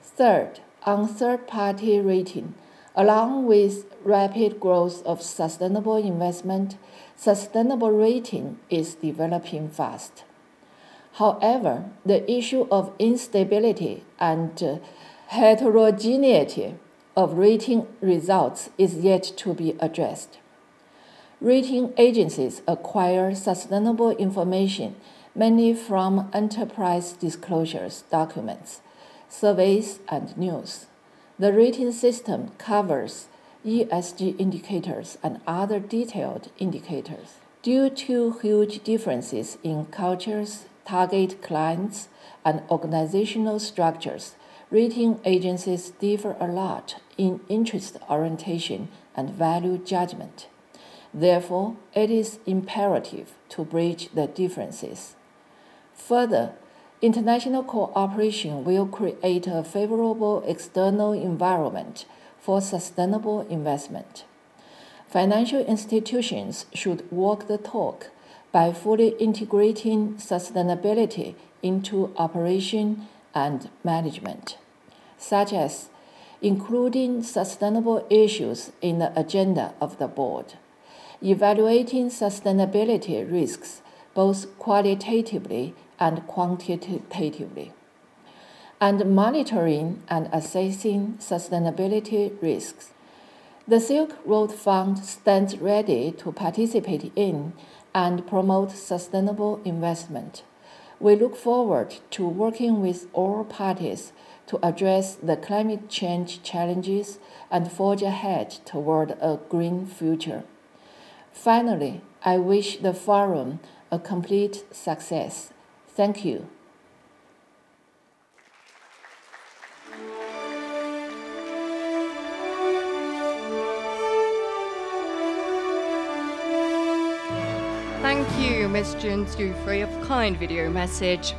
Speaker 6: Third, on third-party rating, along with rapid growth of sustainable investment, sustainable rating is developing fast. However, the issue of instability and heterogeneity of rating results is yet to be addressed. Rating agencies acquire sustainable information mainly from enterprise disclosures documents, surveys, and news. The rating system covers ESG indicators and other detailed indicators. Due to huge differences in cultures, target clients, and organizational structures, rating agencies differ a lot in interest orientation and value judgment. Therefore, it is imperative to bridge the differences. Further, international cooperation will create a favorable external environment for sustainable investment. Financial institutions should walk the talk by fully integrating sustainability into operation and management, such as including sustainable issues in the agenda of the board, evaluating sustainability risks both qualitatively and quantitatively, and monitoring and assessing sustainability risks. The Silk Road Fund stands ready to participate in and promote sustainable investment. We look forward to working with all parties to address the climate change challenges and forge ahead toward a green future. Finally, I wish the forum a complete success. Thank you.
Speaker 2: Thank you, Ms. Junsu, for your kind video message.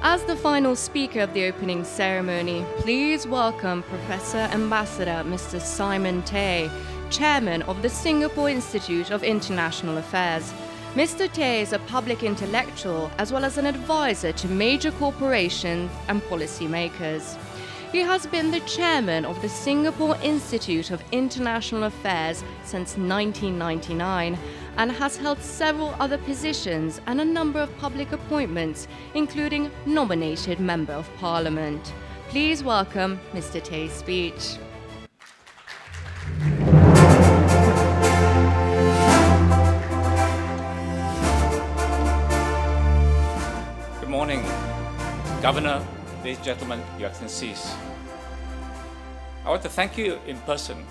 Speaker 2: As the final speaker of the opening ceremony, please welcome Professor Ambassador Mr. Simon Tay, Chairman of the Singapore Institute of International Affairs. Mr. Tay is a public intellectual as well as an advisor to major corporations and policymakers. He has been the chairman of the Singapore Institute of International Affairs since 1999 and has held several other positions and a number of public appointments, including nominated Member of Parliament. Please welcome Mr. Tay's speech.
Speaker 7: Good morning, Governor, ladies and gentlemen, Your Excellencies. I want to thank you in person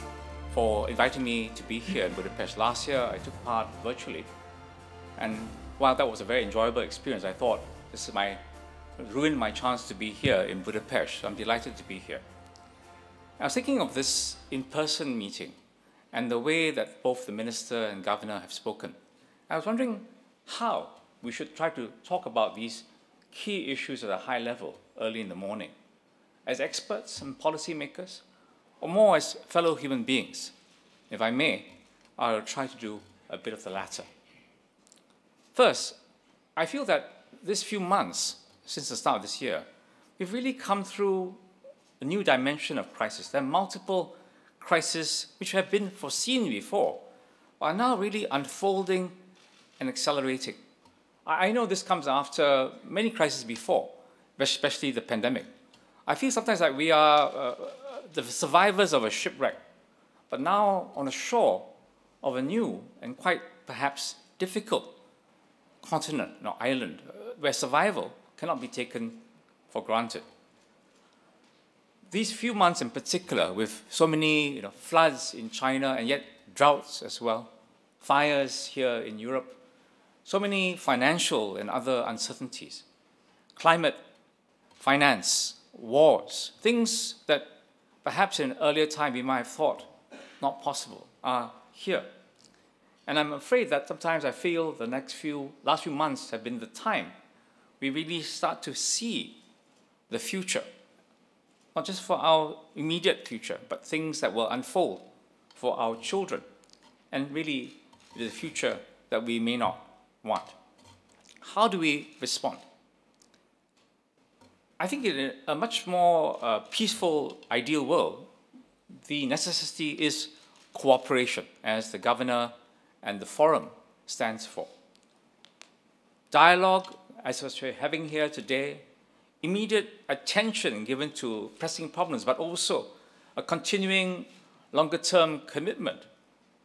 Speaker 7: for inviting me to be here in Budapest. Last year, I took part virtually. And while that was a very enjoyable experience, I thought this ruined my chance to be here in Budapest. So I'm delighted to be here. I was thinking of this in-person meeting and the way that both the Minister and Governor have spoken. I was wondering how we should try to talk about these key issues at a high level early in the morning, as experts and policymakers, or more as fellow human beings. If I may, I'll try to do a bit of the latter. First, I feel that this few months since the start of this year, we've really come through a new dimension of crisis. There are multiple crises which have been foreseen before, are now really unfolding and accelerating. I know this comes after many crises before, especially the pandemic. I feel sometimes like we are the survivors of a shipwreck, but now on the shore of a new and quite perhaps difficult continent, or island, where survival cannot be taken for granted. These few months in particular, with so many floods in China and yet droughts as well, fires here in Europe, so many financial and other uncertainties, climate, finance, wars, things that perhaps in an earlier time we might have thought not possible are here. And I'm afraid that sometimes I feel the last few months have been the time we really start to see the future, not just for our immediate future, but things that will unfold for our children, and really the future that we may not want. How do we respond? I think in a much more peaceful, ideal world, the necessity is cooperation, as the governor and the forum stands for. Dialogue, as we're having here today, immediate attention given to pressing problems, but also a continuing longer-term commitment.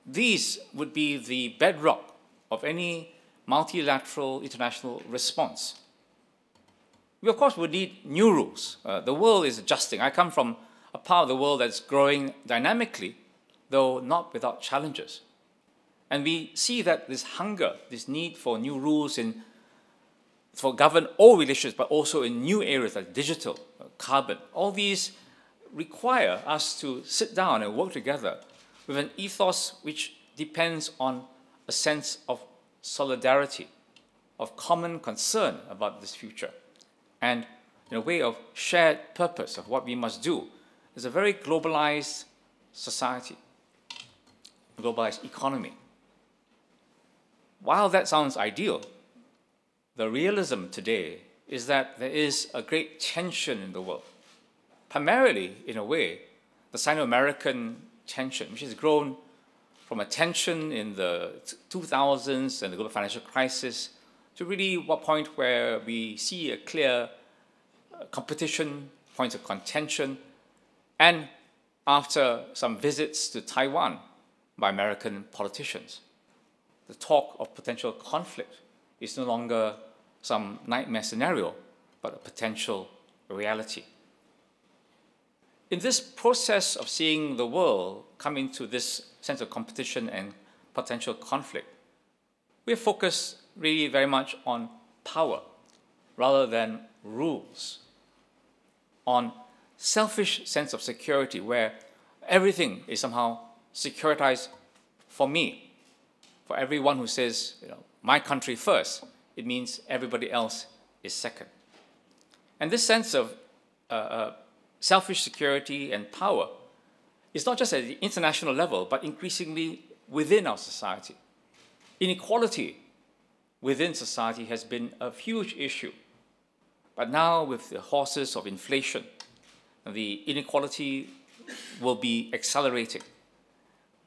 Speaker 7: These would be the bedrock of any multilateral international response. We, of course, would need new rules. The world is adjusting. I come from a part of the world that's growing dynamically, though not without challenges. And we see that this hunger, this need for new rules for govern all relations, but also in new areas like digital, carbon, all these require us to sit down and work together with an ethos which depends on a sense of solidarity, of common concern about this future, and in a way of shared purpose of what we must do. It's a very globalized society, a globalized economy. While that sounds ideal, the realism today is that there is a great tension in the world, primarily, in a way, the Sino-American tension, which has grown from a tension in the 2000s and the global financial crisis to really what point where we see a clear competition, points of contention, and after some visits to Taiwan by American politicians, the talk of potential conflict is no longer some nightmare scenario, but a potential reality. In this process of seeing the world come into this sense of competition and potential conflict, we are focused really very much on power rather than rules, on selfish sense of security where everything is somehow securitized for me. For everyone who says, my country first, it means everybody else is second. And this sense of selfish security and power is not just at the international level, but increasingly within our society. Inequality within society has been a huge issue. But now with the horses of inflation, the inequality will be accelerating.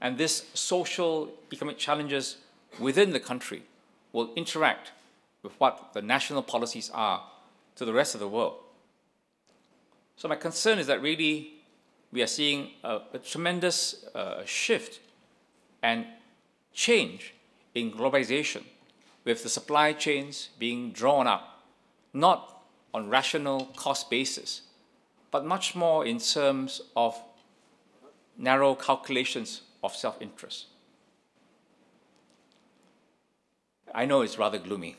Speaker 7: And this social economic challenges within the country will interact with what the national policies are to the rest of the world. So my concern is that really we are seeing a tremendous shift and change in globalization, with the supply chains being drawn up, not on rational cost basis, but much more in terms of narrow calculations of self-interest. I know it's rather gloomy.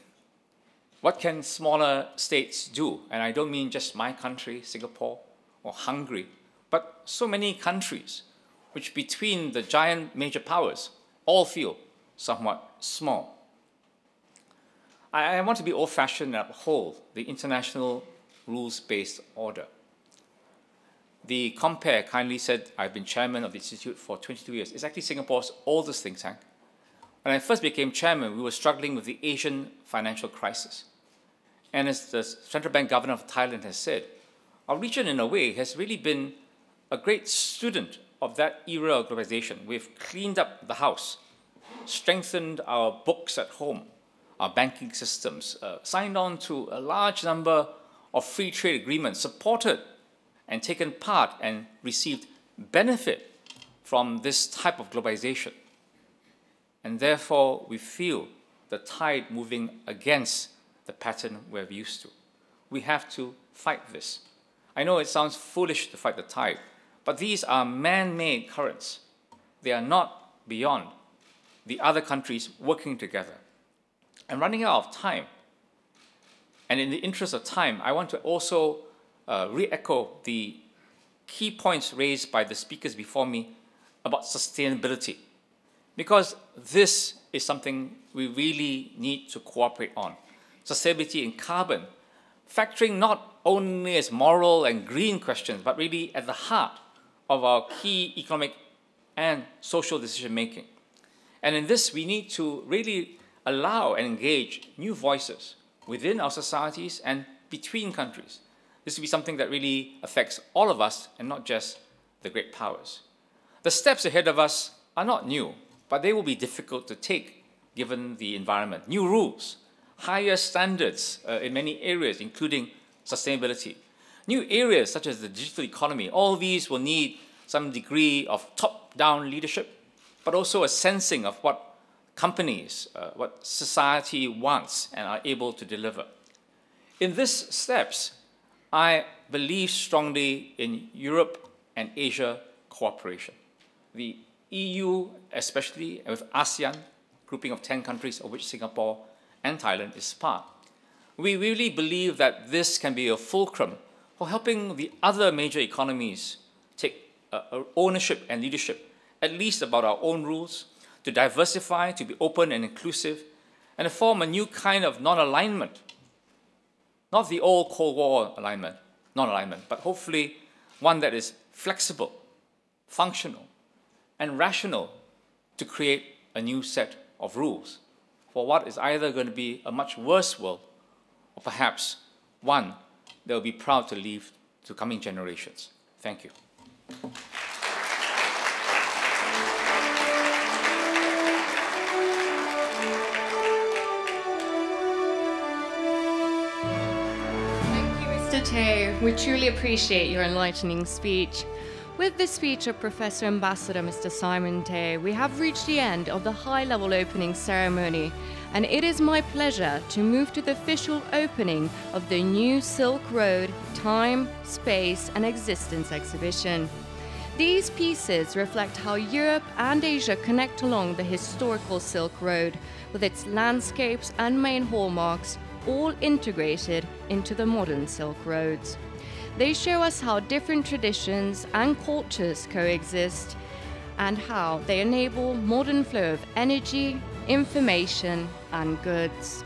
Speaker 7: What can smaller states do? And I don't mean just my country, Singapore, or Hungary, but so many countries which between the giant major powers all feel somewhat small. I want to be old-fashioned and uphold the international rules-based order. The Compare kindly said I've been chairman of the Institute for 22 years. It's actually Singapore's oldest think tank. When I first became chairman, we were struggling with the Asian financial crisis. And as the central bank governor of Thailand has said, our region in a way has really been a great student of that era of globalization. We've cleaned up the house, strengthened our books at home, our banking systems, signed on to a large number of free trade agreements supported and taken part and received benefit from this type of globalization. And therefore, we feel the tide moving against the pattern we're used to. We have to fight this. I know it sounds foolish to fight the tide, but these are man-made currents. They are not beyond the other countries working together. And running out of time, and in the interest of time, I want to also re-echo the key points raised by the speakers before me about sustainability, because this is something we really need to cooperate on. Sustainability in carbon, factoring not only as moral and green questions, but really at the heart of our key economic and social decision-making. And in this, we need to really allow and engage new voices within our societies and between countries. This will be something that really affects all of us and not just the great powers. The steps ahead of us are not new, but they will be difficult to take given the environment. New rules, higher standards in many areas, including sustainability. New areas such as the digital economy, all these will need some degree of top-down leadership, but also a sensing of what companies, what society wants and are able to deliver. In these steps, I believe strongly in Europe and Asia cooperation. The EU, especially with ASEAN, grouping of 10 countries, of which Singapore and Thailand is part. We really believe that this can be a fulcrum for helping the other major economies take ownership and leadership, at least about our own rules, to diversify, to be open and inclusive, and to form a new kind of non-alignment. Not the old Cold War alignment, non-alignment, but hopefully one that is flexible, functional, and rational to create a new set of rules for what is either going to be a much worse world or perhaps one that will be proud to leave to coming generations. Thank you.
Speaker 2: We truly appreciate your enlightening speech. With the speech of Professor Ambassador Mr. Simon Tay, we have reached the end of the high-level opening ceremony, and it is my pleasure to move to the official opening of the new Silk Road Time, Space and Existence exhibition. These pieces reflect how Europe and Asia connect along the historical Silk Road, with its landscapes and main hallmarks all integrated into the modern Silk Roads. They show us how different traditions and cultures coexist and how they enable modern flow of energy, information, and goods.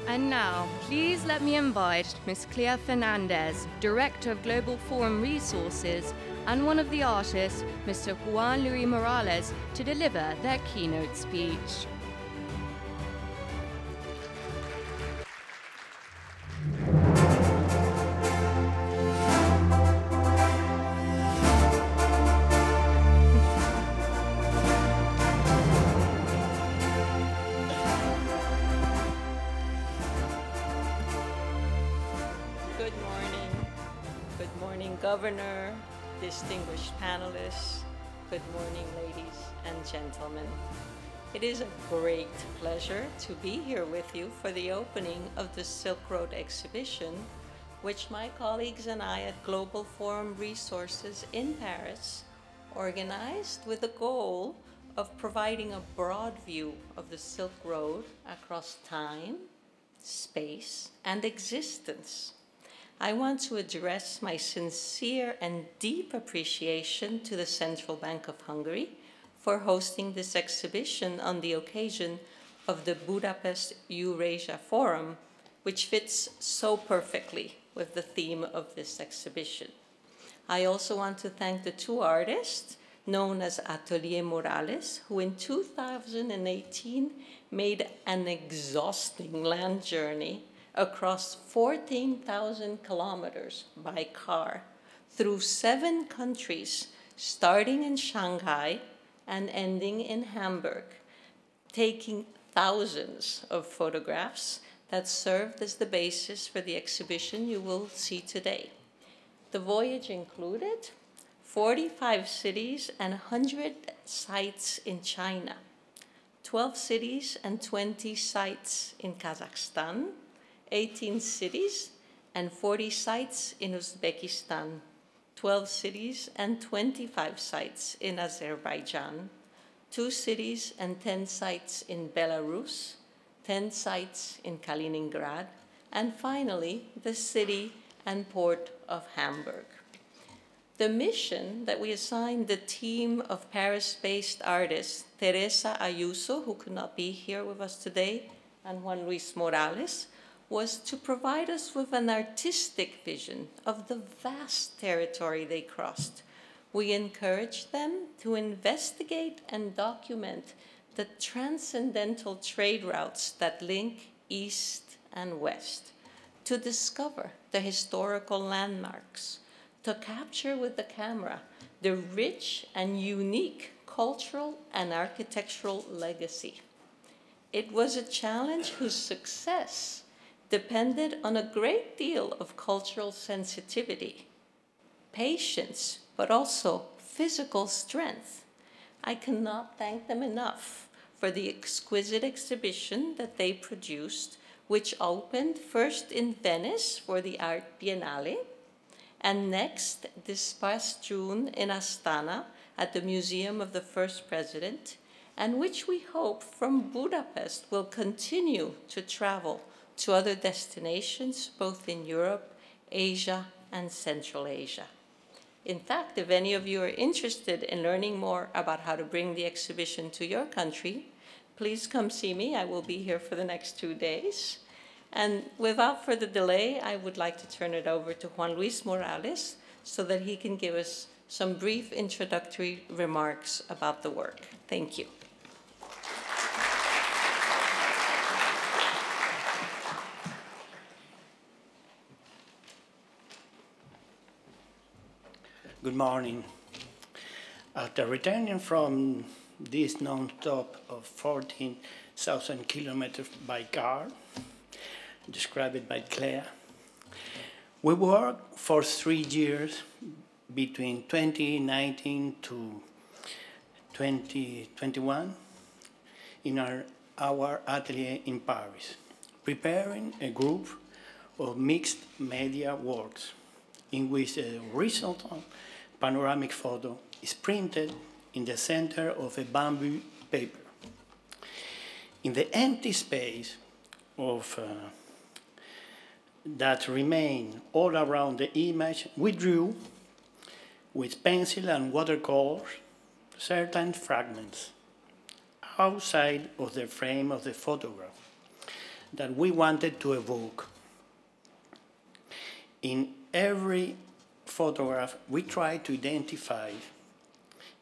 Speaker 2: And now, please let me invite Ms. Clea Fernandez, Director of Global Forum Resources, and one of the artists, Mr. Juan Luis Morales, to deliver their keynote speech.
Speaker 8: Governor, distinguished panelists, good morning, ladies and gentlemen. It is a great pleasure to be here with you for the opening of the Silk Road exhibition, which my colleagues and I at Global Forum Resources in Paris organized with the goal of providing a broad view of the Silk Road across time, space, and existence. I want to address my sincere and deep appreciation to the Central Bank of Hungary for hosting this exhibition on the occasion of the Budapest Eurasia Forum, which fits so perfectly with the theme of this exhibition. I also want to thank the two artists known as Atelier Morales, who in 2018 made an exhausting land journey across 14,000 kilometers by car through 7 countries, starting in Shanghai and ending in Hamburg, taking thousands of photographs that served as the basis for the exhibition you will see today. The voyage included 45 cities and 100 sites in China, 12 cities and 20 sites in Kazakhstan, 18 cities and 40 sites in Uzbekistan, 12 cities and 25 sites in Azerbaijan, 2 cities and 10 sites in Belarus, 10 sites in Kaliningrad, and finally, the city and port of Hamburg. The mission that we assigned the team of Paris-based artists, Teresa Ayuso, who could not be here with us today, and Juan Luis Morales, was to provide us with an artistic vision of the vast territory they crossed. We encouraged them to investigate and document the transcendental trade routes that link East and West, to discover the historical landmarks, to capture with the camera the rich and unique cultural and architectural legacy. It was a challenge whose success depended on a great deal of cultural sensitivity, patience, but also physical strength. I cannot thank them enough for the exquisite exhibition that they produced, which opened first in Venice for the Art Biennale, and next this past June in Astana at the Museum of the First President, and which we hope from Budapest will continue to travel to other destinations, both in Europe, Asia, and Central Asia. In fact, if any of you are interested in learning more about how to bring the exhibition to your country, please come see me. I will be here for the next 2 days. And without further delay, I would like to turn it over to Juan Luis Morales so that he can give us some brief introductory remarks about the work. Thank you.
Speaker 9: Good morning. After returning from this non-stop of 14,000 kilometers by car, described by Clea, we worked for 3 years between 2019 to 2021 in our atelier in Paris, preparing a group of mixed media works in which a horizontal panoramic photo is printed in the center of a bamboo paper. In the empty space of that remain all around the image, we drew with pencil and watercolors certain fragments outside of the frame of the photograph that we wanted to evoke. In every photograph, we try to identify,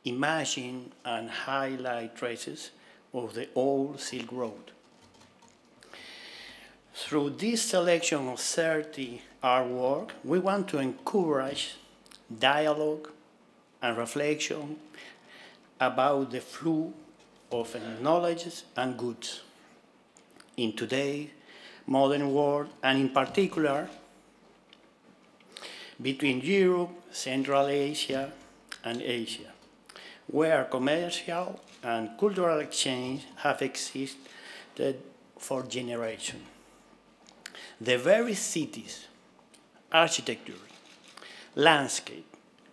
Speaker 9: imagine, and highlight traces of the old Silk Road. Through this selection of 30 artwork, we want to encourage dialogue and reflection about the flow of knowledge and goods in today's modern world, and in particular, between Europe, Central Asia, and Asia, where commercial and cultural exchange have existed for generations. The very cities, architecture, landscape,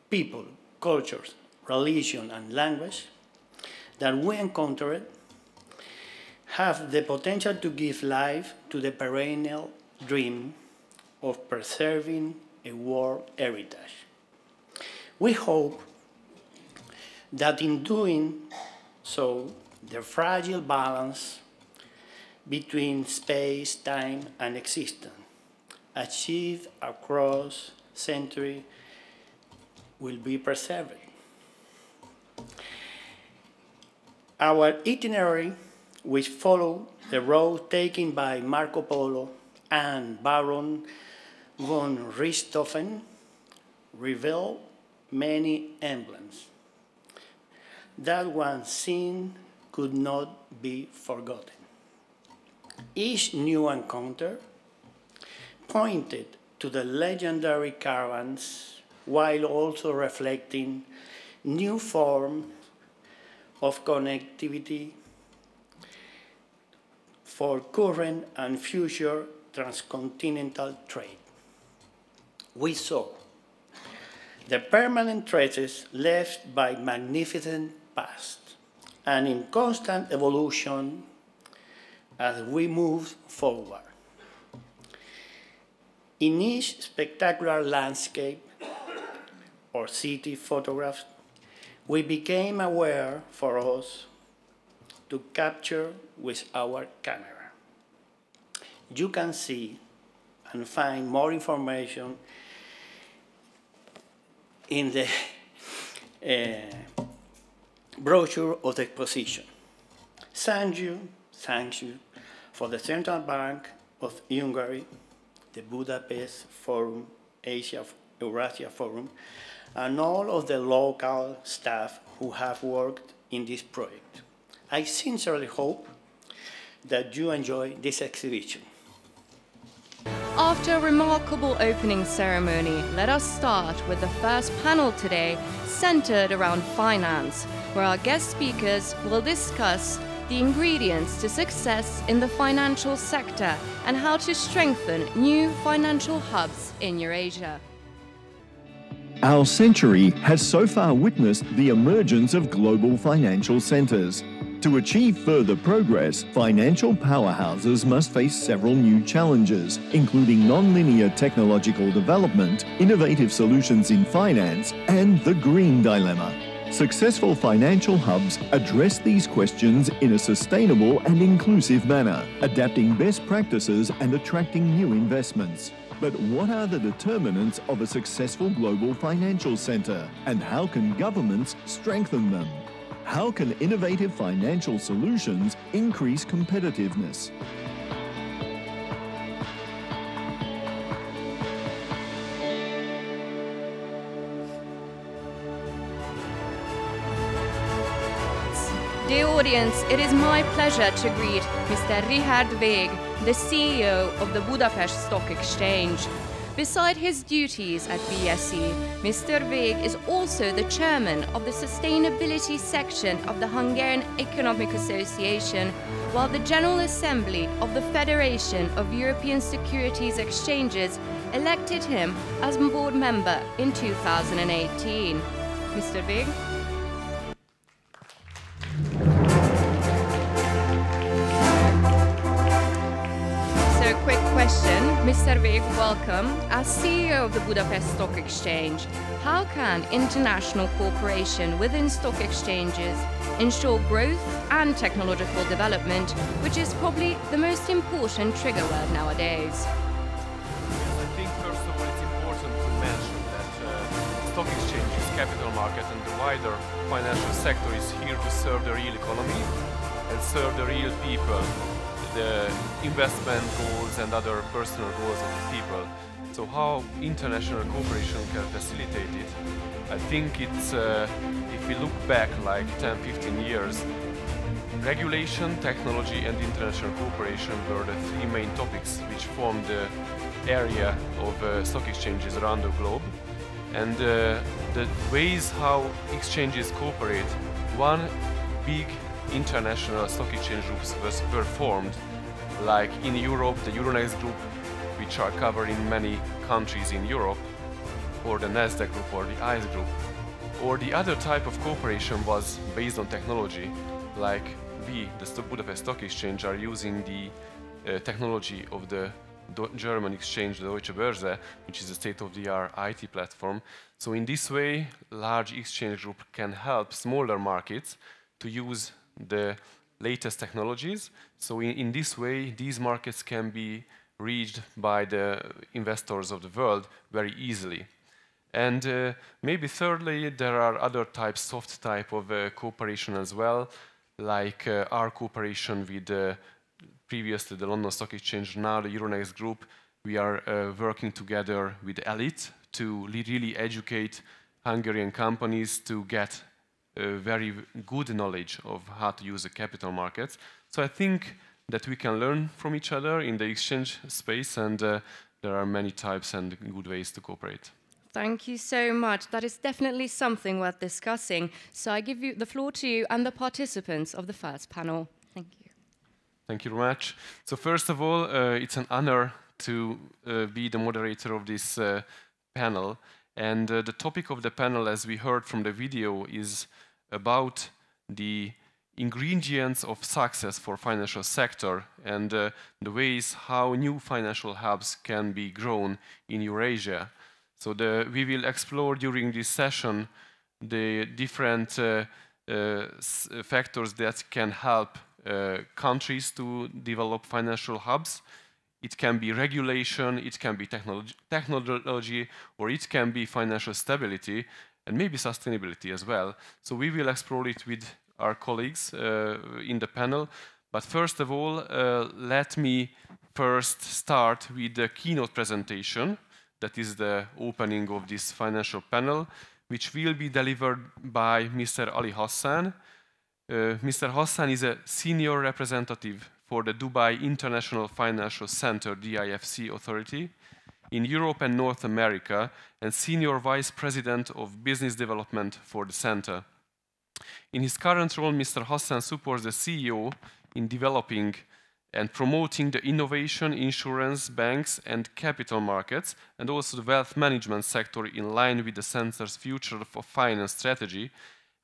Speaker 9: people, cultures, religion, and language that we encountered have the potential to give life to the perennial dream of preserving a world heritage. We hope that in doing so, the fragile balance between space, time, and existence achieved across centuries will be preserved. Our itinerary, which followed the road taken by Marco Polo and Baron von Richthofen, revealed many emblems that once seen could not be forgotten. Each new encounter pointed to the legendary caravans while also reflecting new forms of connectivity for current and future transcontinental trade. We saw the permanent traces left by magnificent past and in constant evolution as we move forward. In each spectacular landscape or city photographed, we became aware for us to capture with our camera. You can see and find more information in the brochure of the exposition. Thank you for the Central Bank of Hungary, the Budapest Forum, Eurasia Forum, and all of the local staff who have worked in this project. I sincerely hope that you enjoy this exhibition.
Speaker 2: After a remarkable opening ceremony, let us start with the first panel today, centered around finance, where our guest speakers will discuss the ingredients to success in the financial sector and how to strengthen new financial hubs in Eurasia.
Speaker 1: Our century has so far witnessed the emergence of global financial centres. To achieve further progress, financial powerhouses must face several new challenges, including non-linear technological development, innovative solutions in finance, and the green dilemma. Successful financial hubs address these questions in a sustainable and inclusive manner, adapting best practices and attracting new investments. But what are the determinants of a successful global financial centre, and how can governments strengthen them? How can innovative financial solutions increase competitiveness?
Speaker 2: Dear audience, it is my pleasure to greet Mr. Richard Weg, the CEO of the Budapest Stock Exchange. Beside his duties at BSE, Mr. Weg is also the chairman of the sustainability section of the Hungarian Economic Association, while the General Assembly of the Federation of European Securities Exchanges elected him as board member in 2018. Mr. Weg? Mr. Weg, welcome. As CEO of the Budapest Stock Exchange, how can international cooperation within stock exchanges ensure growth and technological development, which is probably the most important trigger word nowadays?
Speaker 10: Yes, I think first of all it's important to mention that stock exchanges, capital market and the wider financial sector is here to serve the real economy and serve the real people, the investment goals and other personal goals of the people. So how international cooperation can facilitate it? I think it's, if we look back like 10-15 years, regulation, technology and international cooperation were the three main topics which formed the area of stock exchanges around the globe. and the ways how exchanges cooperate. One big international stock exchange groups were formed, like in Europe, the Euronext group, which are covering many countries in Europe, or the Nasdaq group or the ICE group. Or the other type of cooperation was based on technology, like we, the Budapest Stock Exchange, are using the technology of the German exchange, the Deutsche Börse, which is a state-of-the-art IT platform. So in this way, large exchange group can help smaller markets to use the latest technologies. So in this way, these markets can be reached by the investors of the world very easily. And maybe thirdly, there are other types, soft type of cooperation as well, like our cooperation with previously the London Stock Exchange, now the Euronext Group. We are working together with Elite to really educate Hungarian companies to get very good knowledge of how to use the capital markets. So I think that we can learn from each other in the exchange space, and there are many types and good ways to cooperate.
Speaker 2: Thank you so much. That is definitely something worth discussing. So I give you the floor to you and the participants of the first panel. Thank you.
Speaker 10: Thank you very much. So first of all, it's an honor to be the moderator of this panel. And the topic of the panel, as we heard from the video, is about the ingredients of success for financial sector and the ways how new financial hubs can be grown in Eurasia. So we will explore during this session the different factors that can help countries to develop financial hubs. It can be regulation, it can be technology, or it can be financial stability, and maybe sustainability as well. So we will explore it with our colleagues in the panel. But first of all, let me first start with the keynote presentation. That is the opening of this financial panel, which will be delivered by Mr. Ali Hassan. Mr. Hassan is a senior representative for the Dubai International Financial Center, DIFC authority, in Europe and North America, and senior vice president of business development for the center. In his current role, Mr. Hassan supports the CEO in developing and promoting the innovation, insurance, banks, and capital markets, and also the wealth management sector in line with the center's future for finance strategy,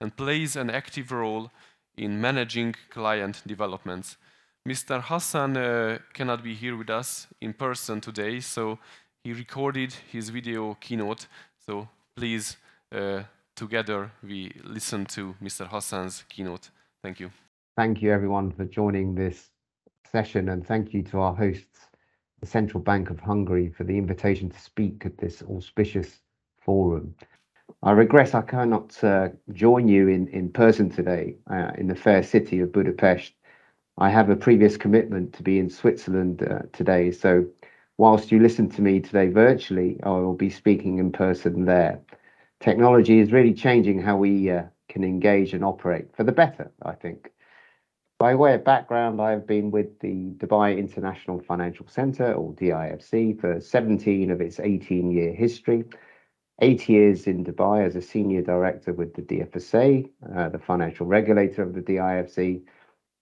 Speaker 10: and plays an active role in managing client developments. Mr. Hassan cannot be here with us in person today, so he recorded his video keynote. So please, together we listen to Mr. Hassan's keynote. Thank you.
Speaker 11: Thank you everyone for joining this session, and thank you to our hosts, the Central Bank of Hungary, for the invitation to speak at this auspicious forum. I regret I cannot join you in person today in the fair city of Budapest. I have a previous commitment to be in Switzerland today, so whilst you listen to me today virtually, I will be speaking in person there. Technology is really changing how we can engage and operate for the better, I think. By way of background, I have been with the Dubai International Financial Center, or DIFC, for 17 of its 18-year history. 8 years in Dubai as a senior director with the DFSA, the financial regulator of the DIFC,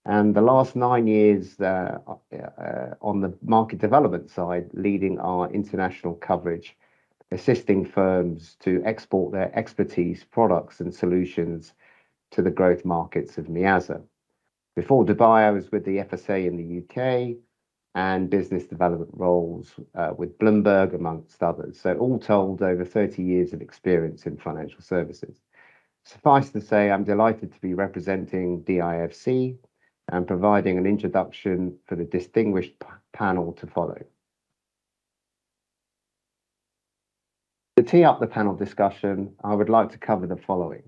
Speaker 11: and the last 9 years on the market development side, leading our international coverage, assisting firms to export their expertise, products and solutions to the growth markets of MEASA. Before Dubai, I was with the FSA in the UK and business development roles with Bloomberg, amongst others. So all told, over 30 years of experience in financial services. Suffice to say, I'm delighted to be representing DIFC and providing an introduction for the distinguished panel to follow. To tee up the panel discussion, I would like to cover the following.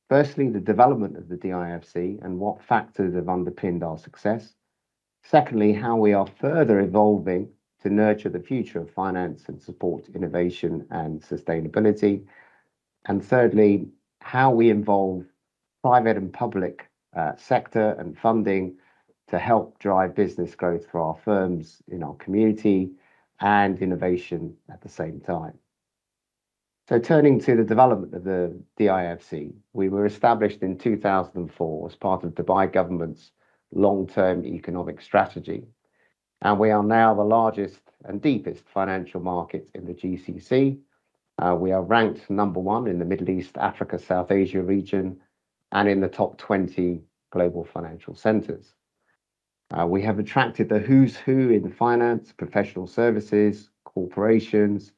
Speaker 11: Firstly, the development of the DIFC and what factors have underpinned our success. Secondly, how we are further evolving to nurture the future of finance and support innovation and sustainability. And thirdly, how we involve private and public sector and funding to help drive business growth for our firms in our community and innovation at the same time. So turning to the development of the DIFC, we were established in 2004 as part of Dubai government's long-term economic strategy. And we are now the largest and deepest financial market in the GCC. We are ranked #1 in the Middle East, Africa, South Asia region, and in the top 20 global financial centers. We have attracted the who's who in finance, professional services, corporations,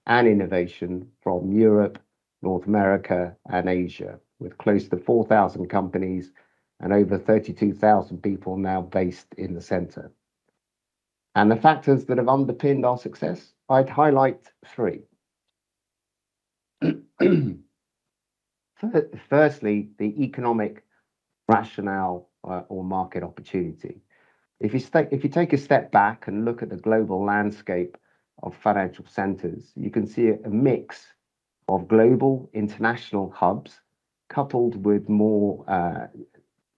Speaker 11: and innovation from Europe, North America, and Asia, with close to 4,000 companies and over 32,000 people now based in the center. And the factors that have underpinned our success, I'd highlight 3. Firstly, the economic rationale or market opportunity. If you take a step back and look at the global landscape of financial centers, you can see a mix of global international hubs coupled with more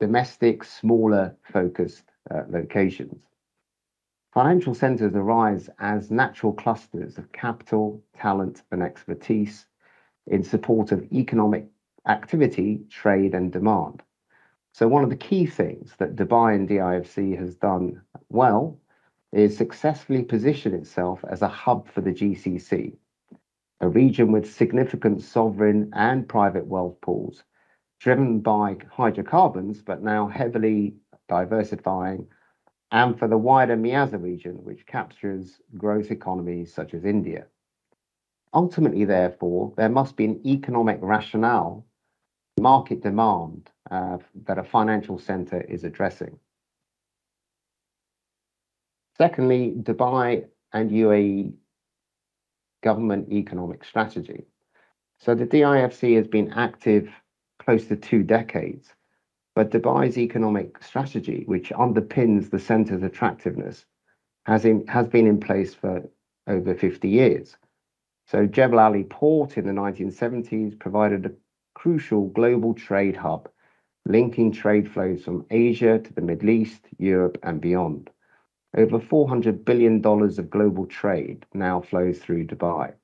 Speaker 11: domestic, smaller focused locations. Financial centers arise as natural clusters of capital, talent, and expertise in support of economic activity, trade, and demand. So one of the key things that Dubai and DIFC has done well is successfully position itself as a hub for the GCC, a region with significant sovereign and private wealth pools, driven by hydrocarbons, but now heavily diversifying, and for the wider Miaza region, which captures growth economies such as India. Ultimately, therefore, there must be an economic rationale, market demand that a financial center is addressing. Secondly, Dubai and UAE government economic strategy. So the DIFC has been active close to 2 decades, but Dubai's economic strategy, which underpins the center's attractiveness, has been in place for over 50 years. So Jebel Ali Port in the 1970s provided a crucial global trade hub, linking trade flows from Asia to the Middle East, Europe, and beyond. Over $400 billion of global trade now flows through Dubai.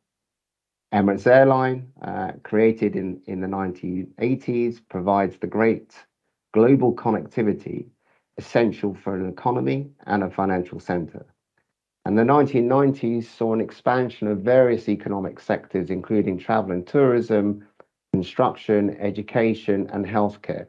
Speaker 11: Emirates Airline, created in the 1980s, provides the great global connectivity essential for an economy and a financial center. And the 1990s saw an expansion of various economic sectors, including travel and tourism, construction, education, and healthcare,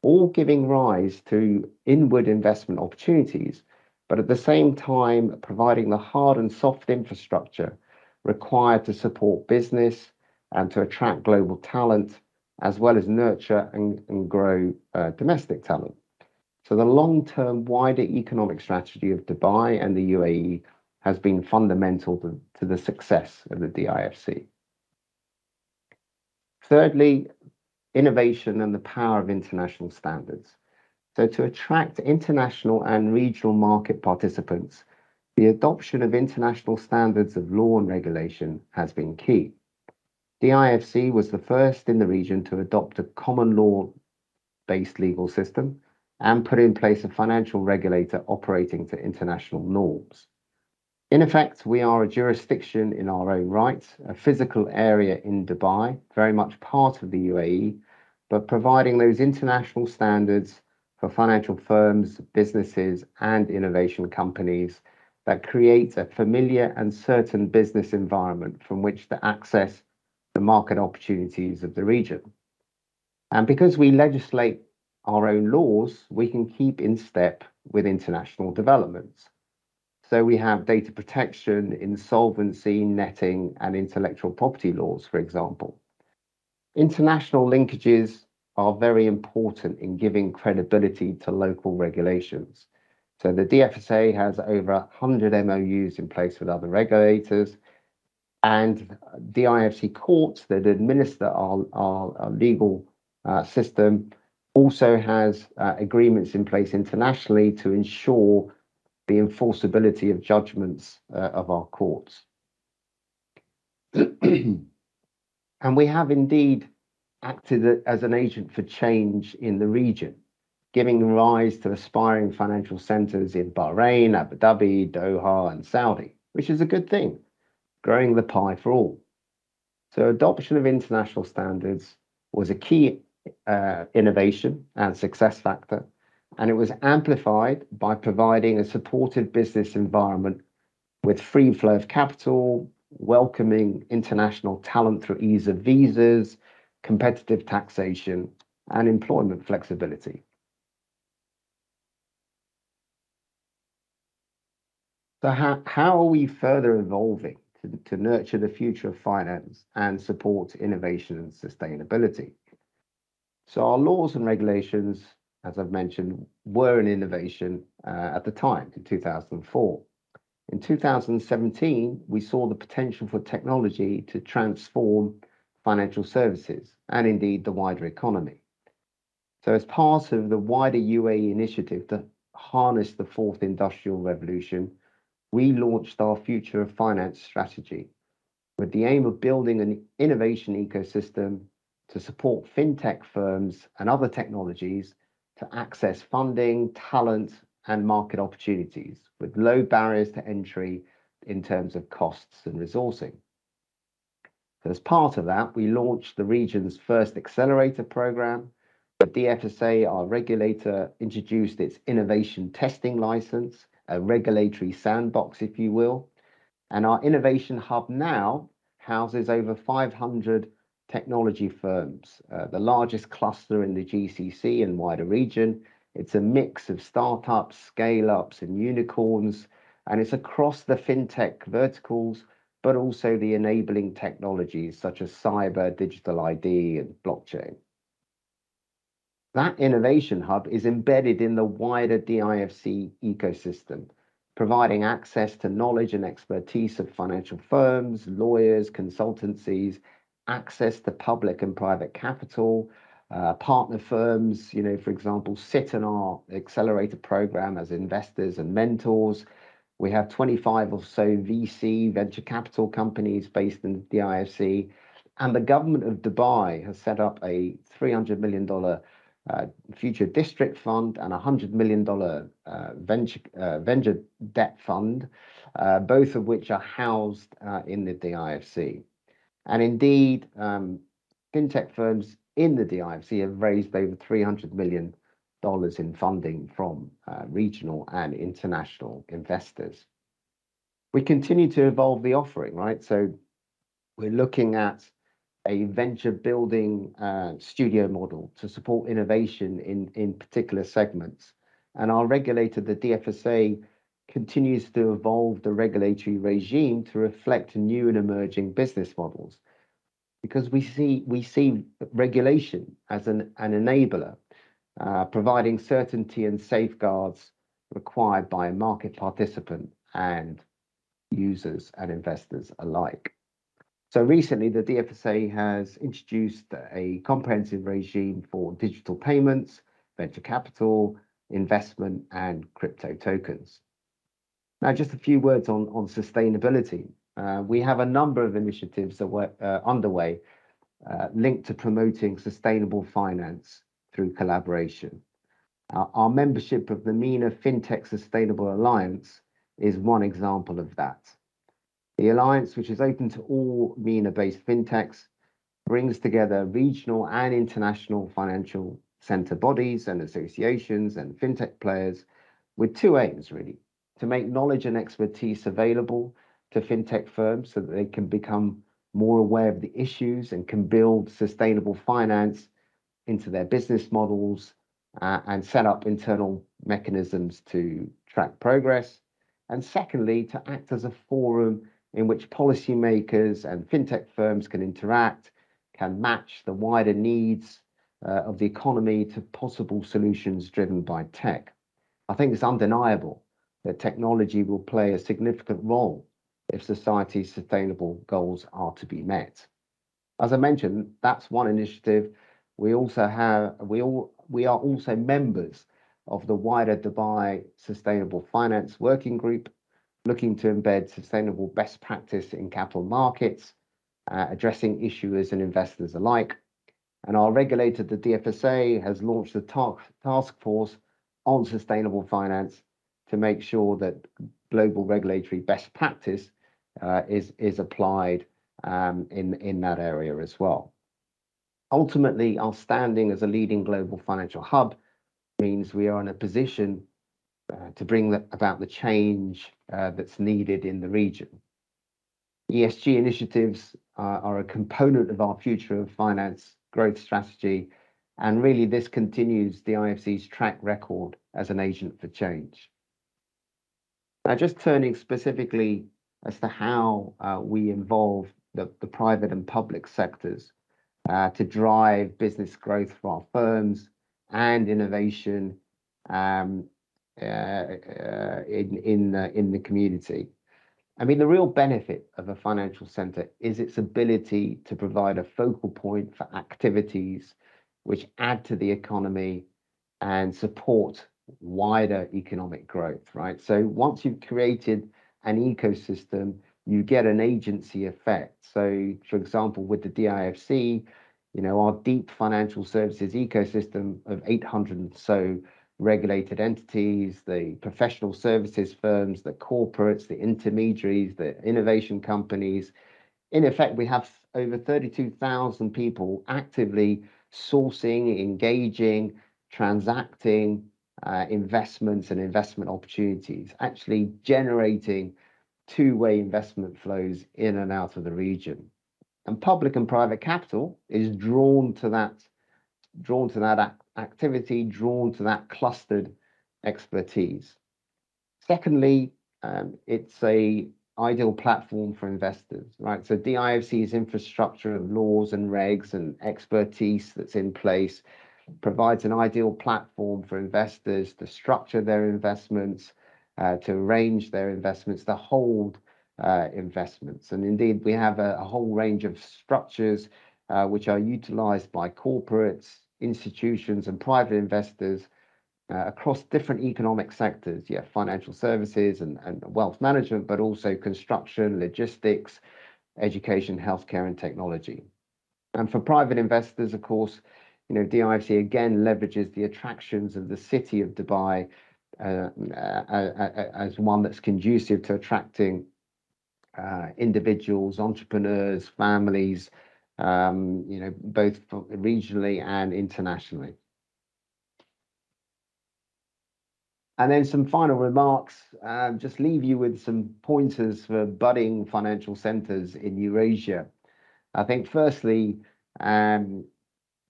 Speaker 11: all giving rise to inward investment opportunities, but at the same time providing the hard and soft infrastructure required to support business and to attract global talent, as well as nurture and grow domestic talent. So the long-term wider economic strategy of Dubai and the UAE has been fundamental to the success of the DIFC. Thirdly, innovation and the power of international standards. So to attract international and regional market participants, the adoption of international standards of law and regulation has been key. DIFC was the first in the region to adopt a common law-based legal system and put in place a financial regulator operating to international norms. In effect, we are a jurisdiction in our own right, a physical area in Dubai, very much part of the UAE, but providing those international standards for financial firms, businesses, and innovation companies that create a familiar and certain business environment from which to access the market opportunities of the region. And because we legislate our own laws, we can keep in step with international developments. So we have data protection, insolvency, netting, and intellectual property laws, for example. International linkages are very important in giving credibility to local regulations. So the DFSA has over 100 MOUs in place with other regulators, and DIFC courts that administer our legal system also has agreements in place internationally to ensure the enforceability of judgments of our courts. And we have indeed acted as an agent for change in the region, giving rise to aspiring financial centers in Bahrain, Abu Dhabi, Doha, and Saudi, which is a good thing, growing the pie for all. So adoption of international standards was a key innovation and success factor, and it was amplified by providing a supportive business environment with free flow of capital, welcoming international talent through ease of visas, competitive taxation, and employment flexibility. So how are we further evolving to nurture the future of finance and support innovation and sustainability? So our laws and regulations, as I've mentioned, were an innovation at the time in 2004. In 2017, we saw the potential for technology to transform financial services and indeed the wider economy. So as part of the wider UAE initiative to harness the fourth industrial revolution, we launched our Future of Finance strategy with the aim of building an innovation ecosystem to support fintech firms and other technologies to access funding, talent, and market opportunities with low barriers to entry in terms of costs and resourcing. So as part of that, we launched the region's first accelerator program. The DFSA, our regulator, introduced its innovation testing license, a regulatory sandbox, if you will. And our innovation hub now houses over 500 technology firms, the largest cluster in the GCC and wider region. It's a mix of startups, scale-ups, and unicorns, and it's across the fintech verticals, but also the enabling technologies such as cyber, digital ID, and blockchain. That innovation hub is embedded in the wider DIFC ecosystem, providing access to knowledge and expertise of financial firms, lawyers, consultancies, access to public and private capital, partner firms, for example, sit in our accelerator program as investors and mentors. We have 25 or so VC, venture capital companies based in the DIFC, and the government of Dubai has set up a $300 million future district fund and $100 million venture debt fund, both of which are housed in the DIFC. And indeed, fintech firms in the DIFC have raised over $300 million in funding from regional and international investors. We continue to evolve the offering, right? So we're looking at a venture building studio model to support innovation in particular segments. And our regulator, the DFSA, continues to evolve the regulatory regime to reflect new and emerging business models, because we see regulation as an enabler, providing certainty and safeguards required by market participants and users and investors alike. So recently, the DFSA has introduced a comprehensive regime for digital payments, venture capital, investment, and crypto tokens. Now, just a few words on sustainability. We have a number of initiatives that were underway linked to promoting sustainable finance through collaboration. Our membership of the MENA FinTech Sustainable Alliance is one example of that. The alliance, which is open to all MENA-based fintechs, brings together regional and international financial center bodies and associations and fintech players with two aims, really: to make knowledge and expertise available to fintech firms so that they can become more aware of the issues and can build sustainable finance into their business models and set up internal mechanisms to track progress. And secondly, to act as a forum in which policymakers and fintech firms can interact, can match the wider needs of the economy to possible solutions driven by tech. I think it's undeniable that technology will play a significant role if society's sustainable goals are to be met. As I mentioned, that's one initiative. We are also members of the wider Dubai Sustainable Finance Working Group, looking to embed sustainable best practice in capital markets, addressing issuers and investors alike. And our regulator, the DFSA, has launched a task force on sustainable finance to make sure that global regulatory best practice is applied in that area as well. Ultimately, our standing as a leading global financial hub means we are in a position to bring about the change that's needed in the region. ESG initiatives are a component of our future of finance growth strategy, and really this continues the IFC's track record as an agent for change. Now, just turning specifically as to how we involve the private and public sectors to drive business growth for our firms and innovation in the community. I mean, the real benefit of a financial centre is its ability to provide a focal point for activities which add to the economy and support wider economic growth, right? So once you've created an ecosystem, you get an agency effect. So, for example, with the DIFC, you know, our deep financial services ecosystem of 800 or so regulated entities, the professional services firms, the corporates, the intermediaries, the innovation companies. In effect, we have over 32,000 people actively sourcing, engaging, transacting investments and investment opportunities, actually generating two-way investment flows in and out of the region. And public and private capital is drawn to that activity, drawn to that clustered expertise. Secondly, it's an ideal platform for investors, right? So DIFC's infrastructure of laws and regs and expertise that's in place provides an ideal platform for investors to structure their investments, to arrange their investments, to hold investments. And indeed, we have a whole range of structures which are utilized by corporates, institutions and private investors across different economic sectors. Yeah, financial services and wealth management, but also construction, logistics, education, healthcare and technology. And for private investors, of course, you know, DIFC again leverages the attractions of the city of Dubai as one that's conducive to attracting individuals, entrepreneurs, families, you know, both regionally and internationally. And then some final remarks, just leave you with some pointers for budding financial centres in Eurasia. I think firstly,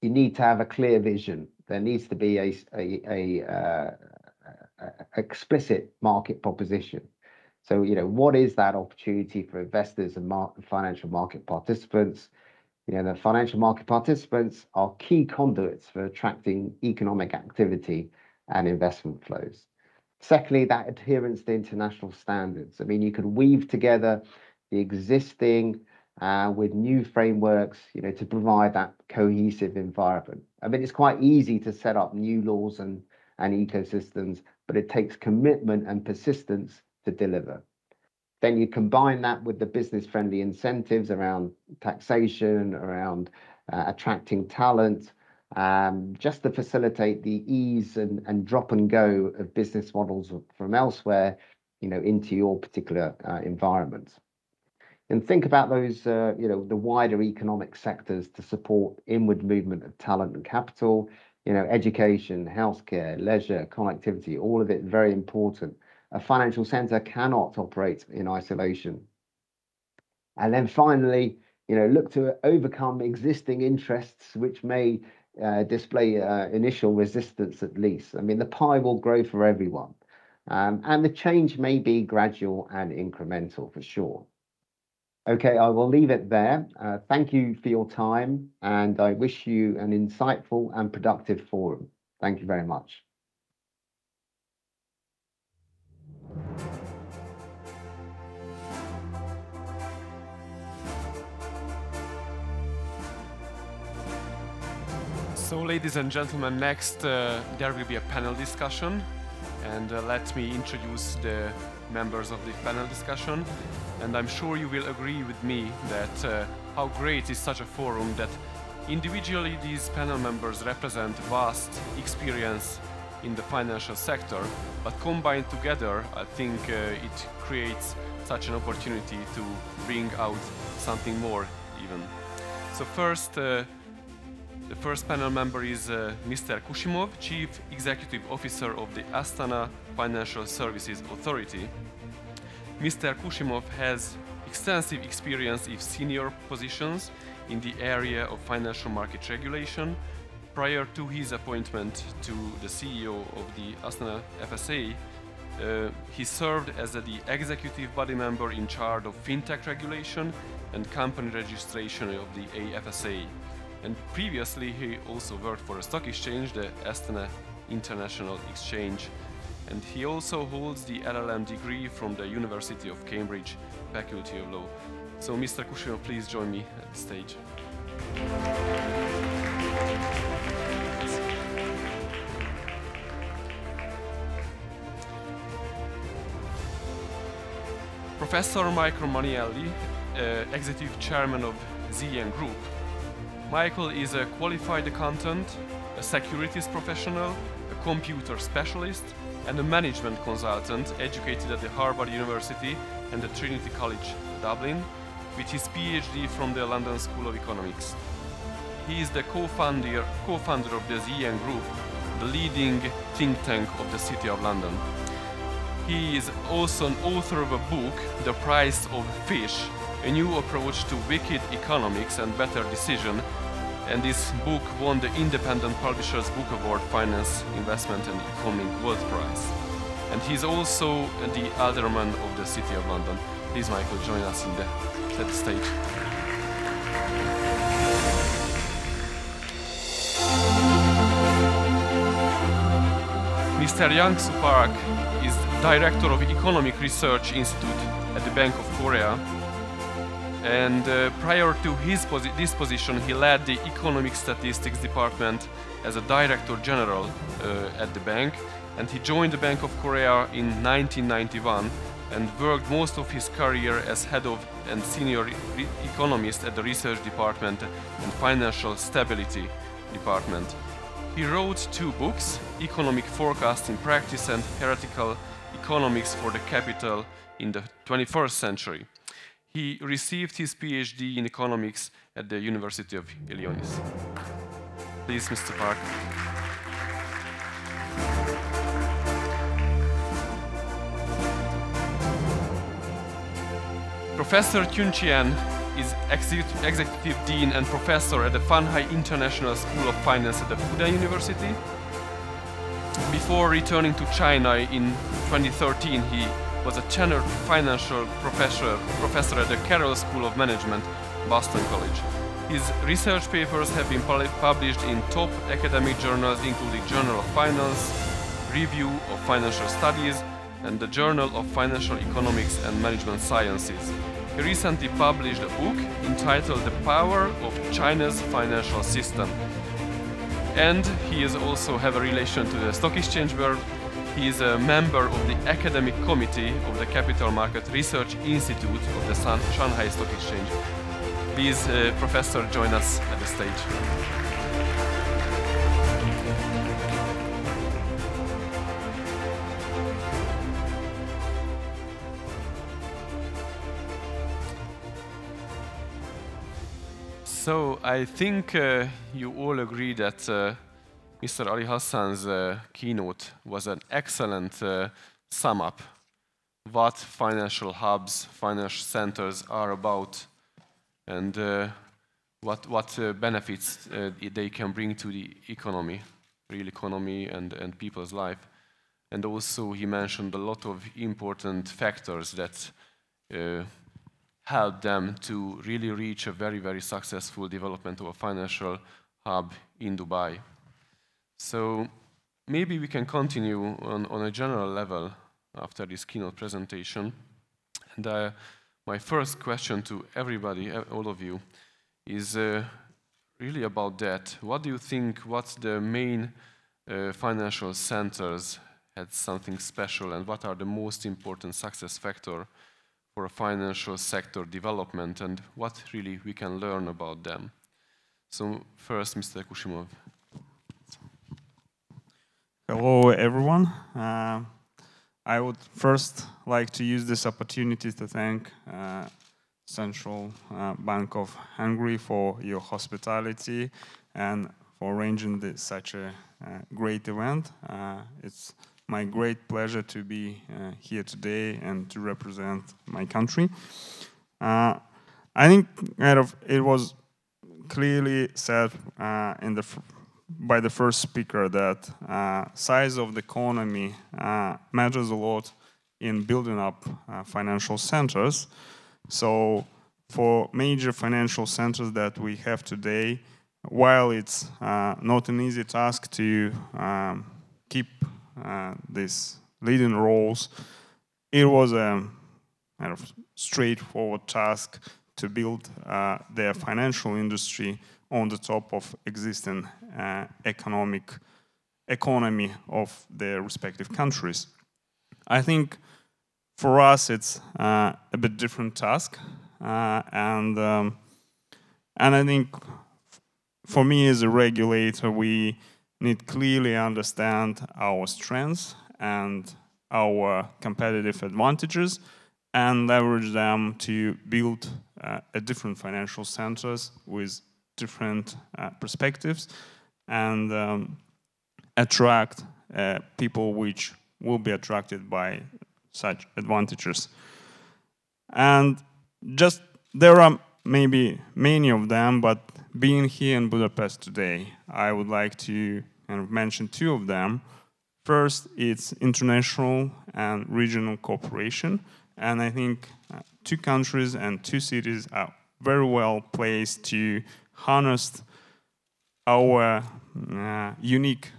Speaker 11: you need to have a clear vision. There needs to be a explicit market proposition. So, you know, what is that opportunity for investors and financial market participants? You know, the financial market participants are key conduits for attracting economic activity and investment flows. Secondly, that adherence to international standards. I mean, you could weave together the existing with new frameworks, you know, to provide that cohesive environment. I mean, it's quite easy to set up new laws and ecosystems, but it takes commitment and persistence to deliver. Then you combine that with the business-friendly incentives around taxation, around attracting talent, just to facilitate the ease and drop and go of business models from elsewhere, you know, into your particular environment. And think about those, you know, the wider economic sectors to support inward movement of talent and capital, you know, education, healthcare, leisure, connectivity, all of it very important. A financial centre cannot operate in isolation. And then finally, you know, look to overcome existing interests which may display initial resistance at least. I mean, the pie will grow for everyone. And the change may be gradual and incremental for sure. Okay, I will leave it there. Thank you for your time, and I wish you an insightful and productive forum. Thank you very much.
Speaker 10: So, ladies and gentlemen, next there will be a panel discussion, and let me introduce the members of the panel discussion. And I'm sure you will agree with me that how great is such a forum, that individually these panel members represent vast experience in the financial sector, but combined together, I think it creates such an opportunity to bring out something more even. So first, the first panel member is Mr. KUSHIMOV, Chief Executive Officer of the Astana Financial Services Authority. Mr. KUSHIMOV has extensive experience in senior positions in the area of financial market regulation. Prior to his appointment to the CEO of the Astana FSA, he served as the executive body member in charge of fintech regulation and company registration of the AFSA. And previously he also worked for a stock exchange, the Astana International Exchange. And he also holds the LLM degree from the University of Cambridge, Faculty of Law. So Mr. KUSHIMOV, please join me at the stage. Professor Michael MAINELLI, Executive Chairman of ZN Group. Michael is a qualified accountant, a securities professional, a computer specialist, and a management consultant educated at the Harvard University and the Trinity College, Dublin, with his PhD from the London School of Economics. He is the co-founder of the ZN Group, the leading think tank of the City of London. He is also an author of a book, The Price of Fish, a new approach to wicked economics and better decision, and this book won the Independent Publishers Book Award Finance, Investment and Economic World Prize. And he's also the alderman of the City of London. Please, Michael, join us at the stage. Mr. Young-Soo Park is Director of Economic Research Institute at the Bank of Korea. And prior to this position, he led the Economic Statistics Department as a Director General at the bank. And he joined the Bank of Korea in 1991 and worked most of his career as head of and senior economist at the Research Department and Financial Stability Department. He wrote 2 books, Economic Forecasting Practice and Heretical Economics for the Capital in the 21st Century. He received his PhD in economics at the University of Illinois. Please, Mr. Park. Professor Kyun Chien is Executive Dean and Professor at the Fanhai International School of Finance at the Fudan University. Before returning to China in 2013, he was a tenured financial professor at the Carroll School of Management, Boston College. His research papers have been published in top academic journals, including Journal of Finance, Review of Financial Studies, and the Journal of Financial Economics and Management Sciences. He recently published a book entitled The Power of China's Financial System. And he is also have a relation to the stock exchange, where he is a member of the academic committee of the Capital Market Research Institute of the Shanghai Stock Exchange. Please, Professor, join us at the stage. So I think you all agree that Mr. Ali Hassan's keynote was an excellent sum up what financial hubs, financial centers are about, and what benefits they can bring to the economy, real economy and people's life. And also he mentioned a lot of important factors that help them to really reach a very, very successful development of a financial hub in Dubai. So maybe we can continue on a general level after this keynote presentation. And my first question to everybody, all of you, is really about that. What do you think, what's the main financial centers had something special, and what are the most important success factors for a financial sector development, and what really we can learn about them? So first, Mr. KUSHIMOV.
Speaker 12: Hello, everyone. I would first like to use this opportunity to thank Central Bank of Hungary for your hospitality and for arranging such a great event. It's my great pleasure to be here today and to represent my country. I think it was clearly said by the first speaker that size of the economy matters a lot in building up financial centers. So for major financial centers that we have today, while it's not an easy task to keep these leading roles, it was a kind of straightforward task to build their financial industry on the top of existing economy of their respective countries. I think for us it's a bit different task, and I think for me as a regulator, we need clearly understand our strengths and our competitive advantages and leverage them to build different financial centers with different perspectives and attract people which will be attracted by such advantages. And just there are maybe many of them, but being here in Budapest today, I would like to kind of mention two of them. First, it's international and regional cooperation, and I think two countries and two cities are very well placed to harness our unique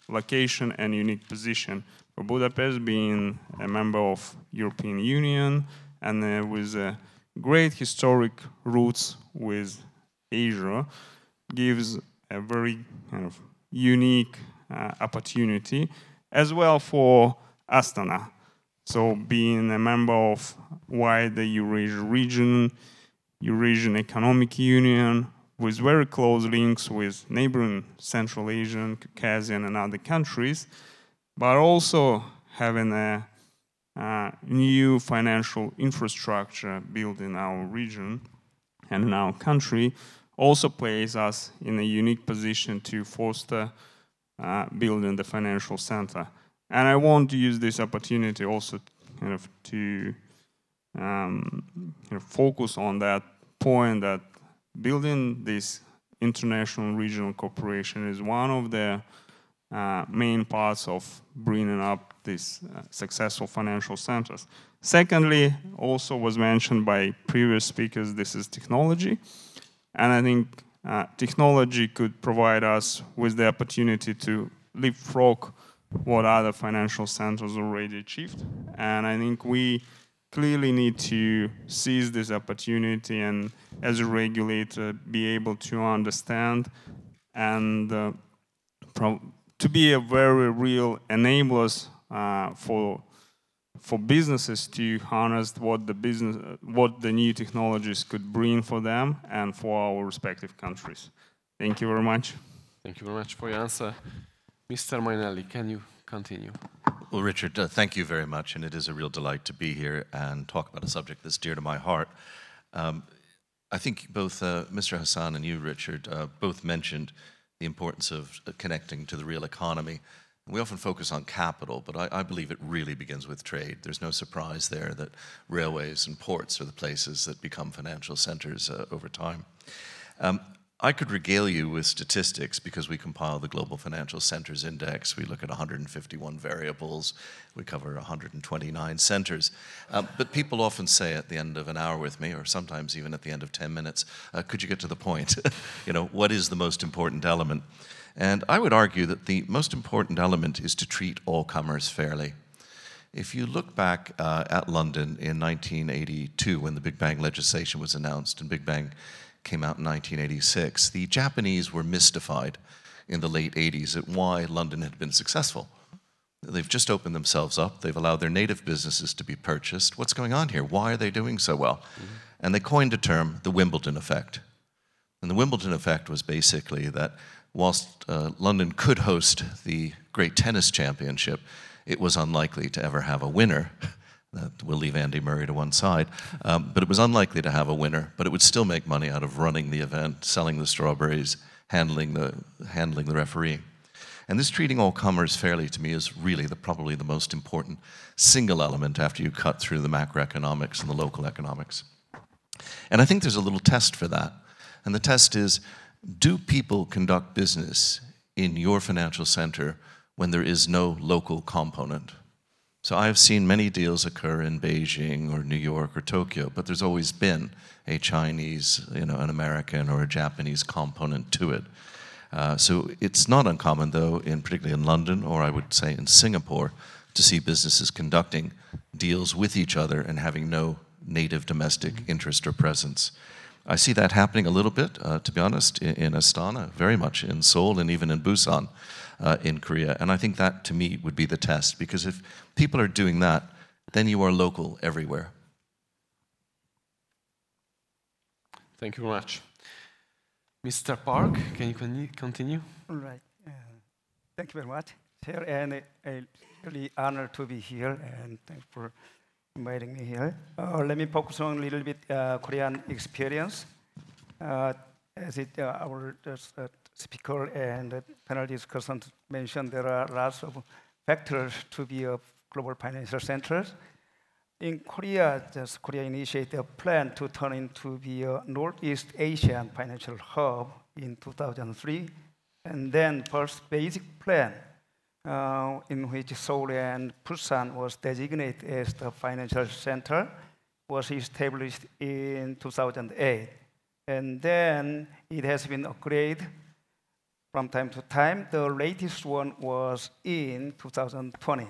Speaker 12: location and unique position. For Budapest being a member of European Union and with great historic roots with Asia, gives a very kind of unique opportunity, as well for Astana. So being a member of wider Eurasia region, Eurasian Economic Union, with very close links with neighboring Central Asian, Caucasian and other countries, but also having a new financial infrastructure built in our region and in our country, also places us in a unique position to foster building the financial center. And I want to use this opportunity also kind of to focus on that point that building this international regional cooperation is one of the main parts of bringing up these successful financial centers. Secondly, also was mentioned by previous speakers, this is technology. And I think technology could provide us with the opportunity to leapfrog what other financial centers already achieved. And I think we clearly need to seize this opportunity and, as a regulator, be able to understand and to be a very real enablers for businesses to harness what the new technologies could bring for them and for our respective countries. Thank you very much.
Speaker 10: Thank you very much for your answer. Mr. MAINELLI, can you continue?
Speaker 13: Well, Richard, thank you very much, and it is a real delight to be here and talk about a subject that's dear to my heart. I think both Mr. Hassan and you, Richard, both mentioned the importance of connecting to the real economy. We often focus on capital, but I believe it really begins with trade. There's no surprise there that railways and ports are the places that become financial centers over time. I could regale you with statistics because we compile the Global Financial Centers Index. We look at 151 variables. We cover 129 centers. But people often say at the end of an hour with me, or sometimes even at the end of 10 minutes, could you get to the point? You know, what is the most important element? And I would argue that the most important element is to treat all comers fairly. If you look back at London in 1982, when the Big Bang legislation was announced, and Big Bang came out in 1986, the Japanese were mystified in the late 80s at why London had been successful. They've just opened themselves up. They've allowed their native businesses to be purchased. What's going on here? Why are they doing so well? And they coined a term, the Wimbledon effect. And the Wimbledon effect was basically that whilst London could host the great tennis championship, it was unlikely to ever have a winner. We'll leave Andy Murray to one side, but it was unlikely to have a winner, but it would still make money out of running the event, selling the strawberries, handling the referee. And this treating all comers fairly, to me, is really probably the most important single element after you cut through the macroeconomics and the local economics. And I think there's a little test for that. And the test is, do people conduct business in your financial center when there is no local component? So I have seen many deals occur in Beijing or New York or Tokyo, but there's always been a Chinese, an American or a Japanese component to it. So it's not uncommon, though, particularly in London, or I would say in Singapore, to see businesses conducting deals with each other and having no native domestic interest or presence. I see that happening a little bit, to be honest, in Astana, very much in Seoul, and even in Busan in Korea. And I think that, to me, would be the test, because if people are doing that, then you are local everywhere.
Speaker 10: Thank you very much. Mr. Park, can you continue?
Speaker 14: All right. Thank you very much, Chair, and I'm really honored to be here, and thanks for inviting me here. Let me focus on a little bit Korean experience. As our speaker and panel discussants mentioned, there are lots of factors to be a global financial center. In Korea, Korea initiated a plan to turn into be a Northeast Asian financial hub in 2003. And then first basic plan in which Seoul and Busan was designated as the financial center was established in 2008. And then it has been upgraded from time to time. The latest one was in 2020.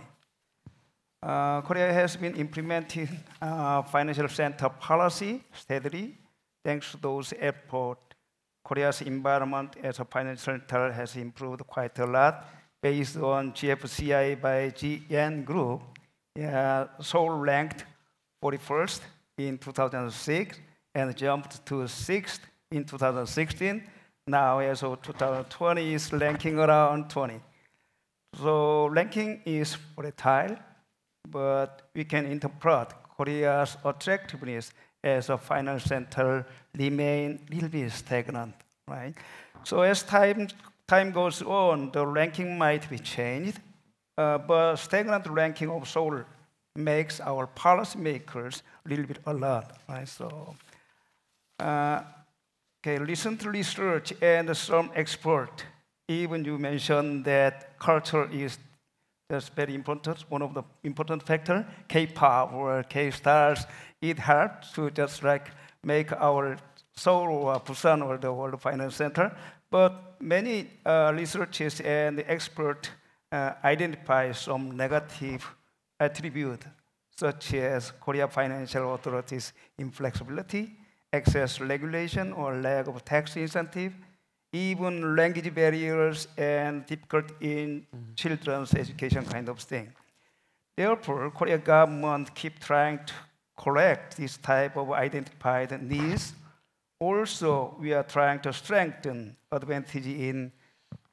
Speaker 14: Korea has been implementing financial center policy steadily. Thanks to those efforts, Korea's environment as a financial center has improved quite a lot. Based on GFCI by GN Group, Seoul ranked 41st in 2006 and jumped to 6th in 2016. Now, as of 2020, is ranking around 20. So ranking is volatile, but we can interpret Korea's attractiveness as a financial center remain a little bit stagnant, right? So as time goes on, the ranking might be changed, but stagnant ranking of Seoul makes our policymakers a little bit alert, right? So, recent research and some experts, even you mentioned that culture is that's very important, one of the important factors. K-pop or K-stars, it helps to just like make our Seoul or Busan or the World Finance Center. But many researchers and experts identify some negative attributes, such as Korea financial authorities' inflexibility, excess regulation or lack of tax incentive, even language barriers and difficult in children's education kind of thing. Therefore, Korea government keep trying to correct this type of identified needs. Also, we are trying to strengthen advantage in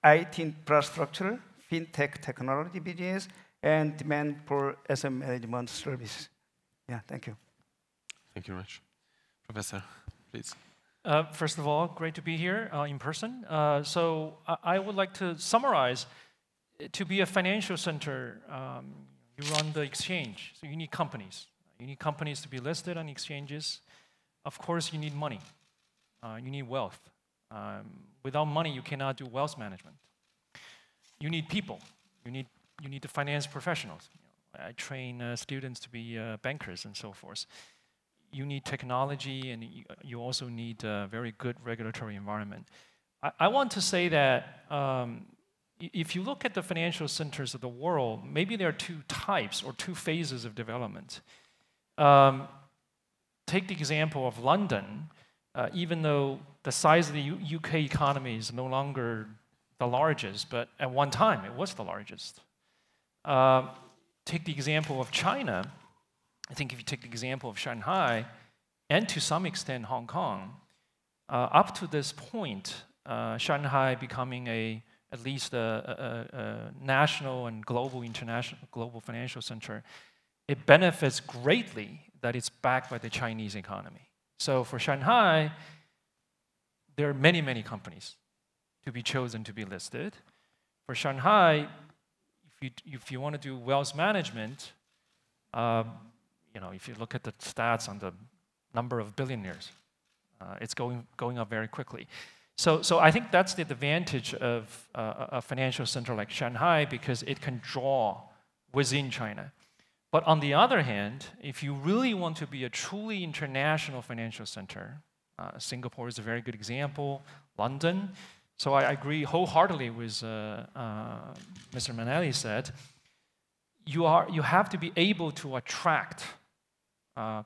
Speaker 14: IT infrastructure, fintech technology business, and demand for asset management services. Yeah, thank you.
Speaker 10: Thank you very much. Professor, please.
Speaker 15: First of all, great to be here in person. So I would like to summarize, to be a financial center, you run the exchange, so you need companies. You need companies to be listed on exchanges. Of course, you need money. You need wealth. Without money, you cannot do wealth management. You need people. You need to finance professionals. I train students to be bankers and so forth. You need technology, and you also need a very good regulatory environment. I want to say that if you look at the financial centers of the world, maybe there are two types or two phases of development. Take the example of London. Even though the size of the UK economy is no longer the largest, but at one time it was the largest. Take the example of China. I think if you take the example of Shanghai, and to some extent Hong Kong, up to this point, Shanghai becoming at least a national and global financial center, it benefits greatly that it's backed by the Chinese economy. So for Shanghai, there are many, many companies to be chosen to be listed. For Shanghai, if you want to do wealth management, if you look at the stats on the number of billionaires, it's going up very quickly. So I think that's the advantage of a financial center like Shanghai, because it can draw within China. But on the other hand, if you really want to be a truly international financial center, Singapore is a very good example, London. So I agree wholeheartedly with Mr. MAINELLI said. You have to be able to attract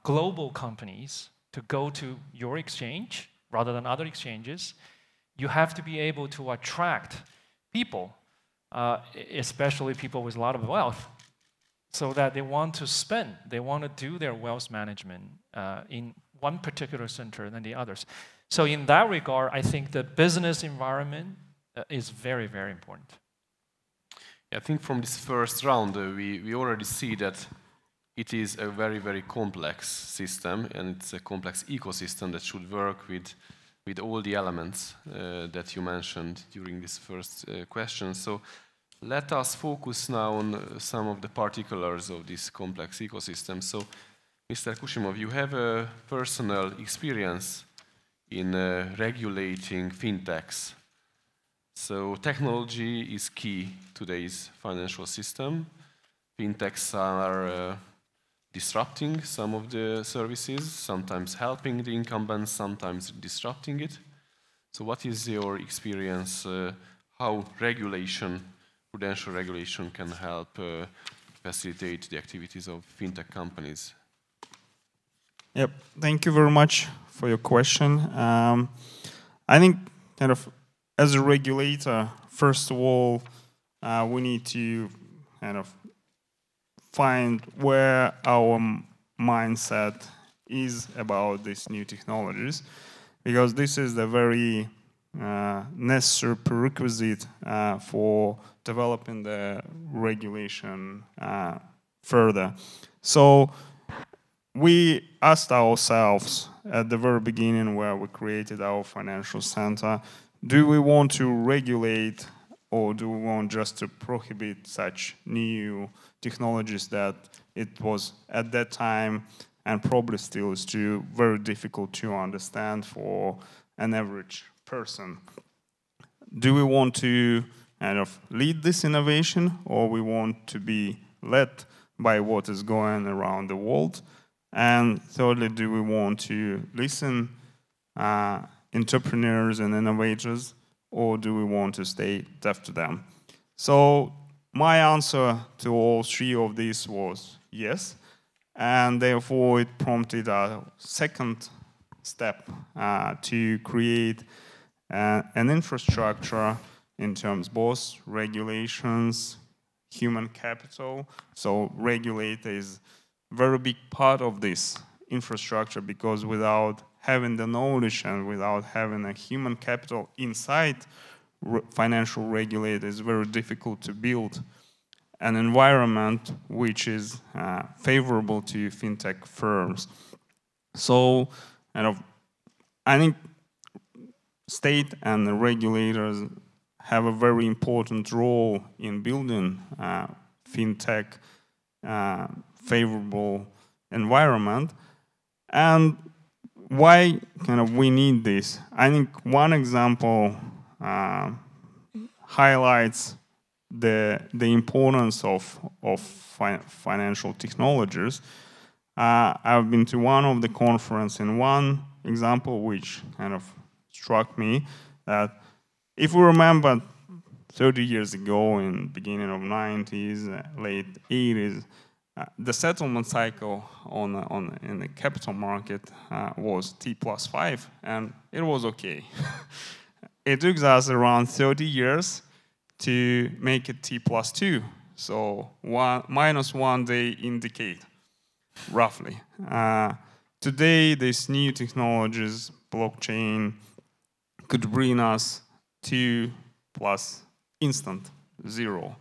Speaker 15: global companies to go to your exchange rather than other exchanges. You have to be able to attract people, especially people with a lot of wealth, so that they want to spend, they want to do their wealth management in one particular center than the others. So in that regard, I think the business environment is very, very important.
Speaker 10: I think from this first round, we already see that it is a very, very complex system, and it's a complex ecosystem that should work with all the elements that you mentioned during this first question. So let us focus now on some of the particulars of this complex ecosystem. So, Mr. KUSHIMOV, you have a personal experience in regulating fintechs. So technology is key to today's financial system. Fintechs are disrupting some of the services, sometimes helping the incumbents, sometimes disrupting it. So what is your experience, how prudential regulation can help facilitate the activities of fintech companies?
Speaker 12: Yep, thank you very much for your question. I think kind of as a regulator, first of all, we need to kind of find where our mindset is about these new technologies, because this is the very necessary prerequisite for developing the regulation further. So we asked ourselves at the very beginning where we created our financial center, do we want to regulate or do we want just to prohibit such new technologies that it was at that time and probably still is too very difficult to understand for an average person? Do we want to kind of lead this innovation, or we want to be led by what is going around the world? And thirdly, do we want to listen entrepreneurs and innovators, or do we want to stay deaf to them? So my answer to all three of these was yes, and therefore it prompted a second step to create an infrastructure in terms both regulations, human capital. So regulator is a very big part of this infrastructure, because without having the knowledge and without having a human capital inside financial regulator, it's very difficult to build an environment which is favorable to fintech firms. So I think state and the regulators have a very important role in building fintech favorable environment. And why we need this? I think one example highlights the importance of financial technologies. I've been to one of the conference, and one example which kind of struck me, that if we remember 30 years ago, in the beginning of 90s, late 80s, the settlement cycle in the capital market was T+5, and it was okay. It took us around 30 years to make it T+2, so minus 1 day in decade, roughly. Today, these new technologies, blockchain, could bring us 2 plus instant 0.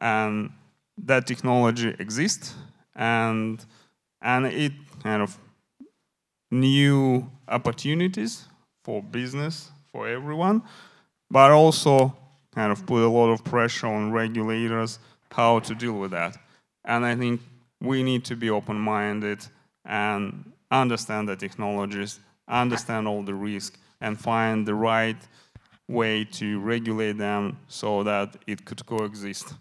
Speaker 12: And that technology exists, and it kind of new opportunities for business, for everyone, but also kind of put a lot of pressure on regulators how to deal with that. And I think we need to be open-minded and understand the technologies, understand all the risks, and find the right way to regulate them so that it could coexist.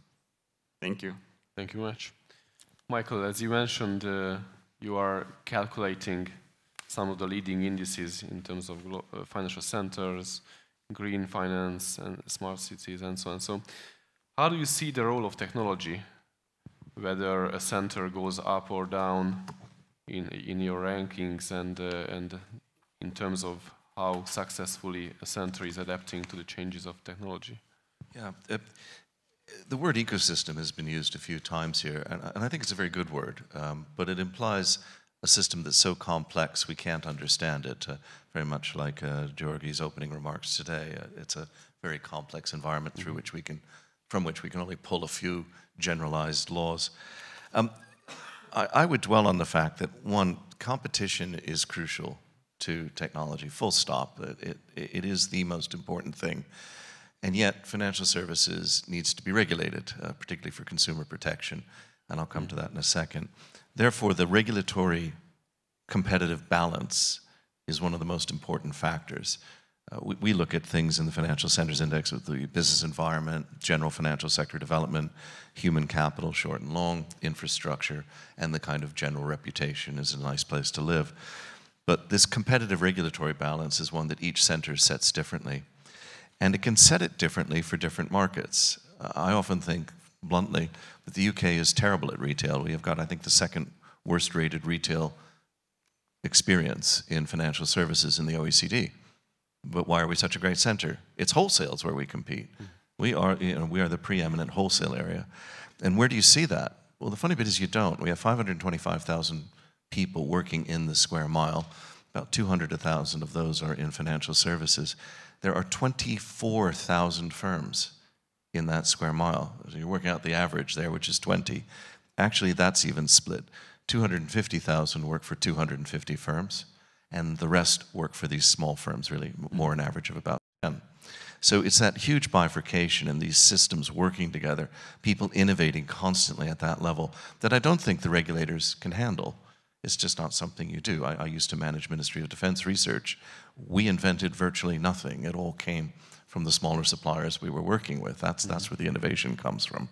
Speaker 12: Thank you.
Speaker 10: Thank you much. Michael, as you mentioned, you are calculating some of the leading indices in terms of financial centers, green finance, and smart cities, and so on. So how do you see the role of technology, whether a center goes up or down in your rankings, and in terms of how successfully a center is adapting to the changes of technology?
Speaker 13: Yeah, the word ecosystem has been used a few times here, and I think it's a very good word, but it implies a system that's so complex we can't understand it, very much like György's opening remarks today. It's a very complex environment through which we can, from which we can only pull a few generalized laws. I would dwell on the fact that, one, competition is crucial to technology, full stop. It is the most important thing. And yet, financial services needs to be regulated, particularly for consumer protection, and I'll come to that in a second. Therefore, the regulatory competitive balance is one of the most important factors. We look at things in the Financial Centers Index with the business environment, general financial sector development, human capital, short and long, infrastructure, and the kind of general reputation is a nice place to live. But this competitive regulatory balance is one that each center sets differently. And it can set it differently for different markets. I often think, bluntly, that the UK is terrible at retail. We have got, I think, the second worst rated retail experience in financial services in the OECD. But why are we such a great center? It's wholesales where we compete. We are the preeminent wholesale area. And where do you see that? Well, the funny bit is you don't. We have 525,000 people working in the square mile. About 200,000 of those are in financial services. There are 24,000 firms in that square mile. So you're working out the average there, which is 20. Actually, that's even split. 250,000 work for 250 firms, and the rest work for these small firms, really more an average of about 10. So it's that huge bifurcation in these systems working together, people innovating constantly at that level, that I don't think the regulators can handle. It's just not something you do. I used to manage Ministry of Defense research. We invented virtually nothing. It all came from the smaller suppliers we were working with. That's where the innovation comes from.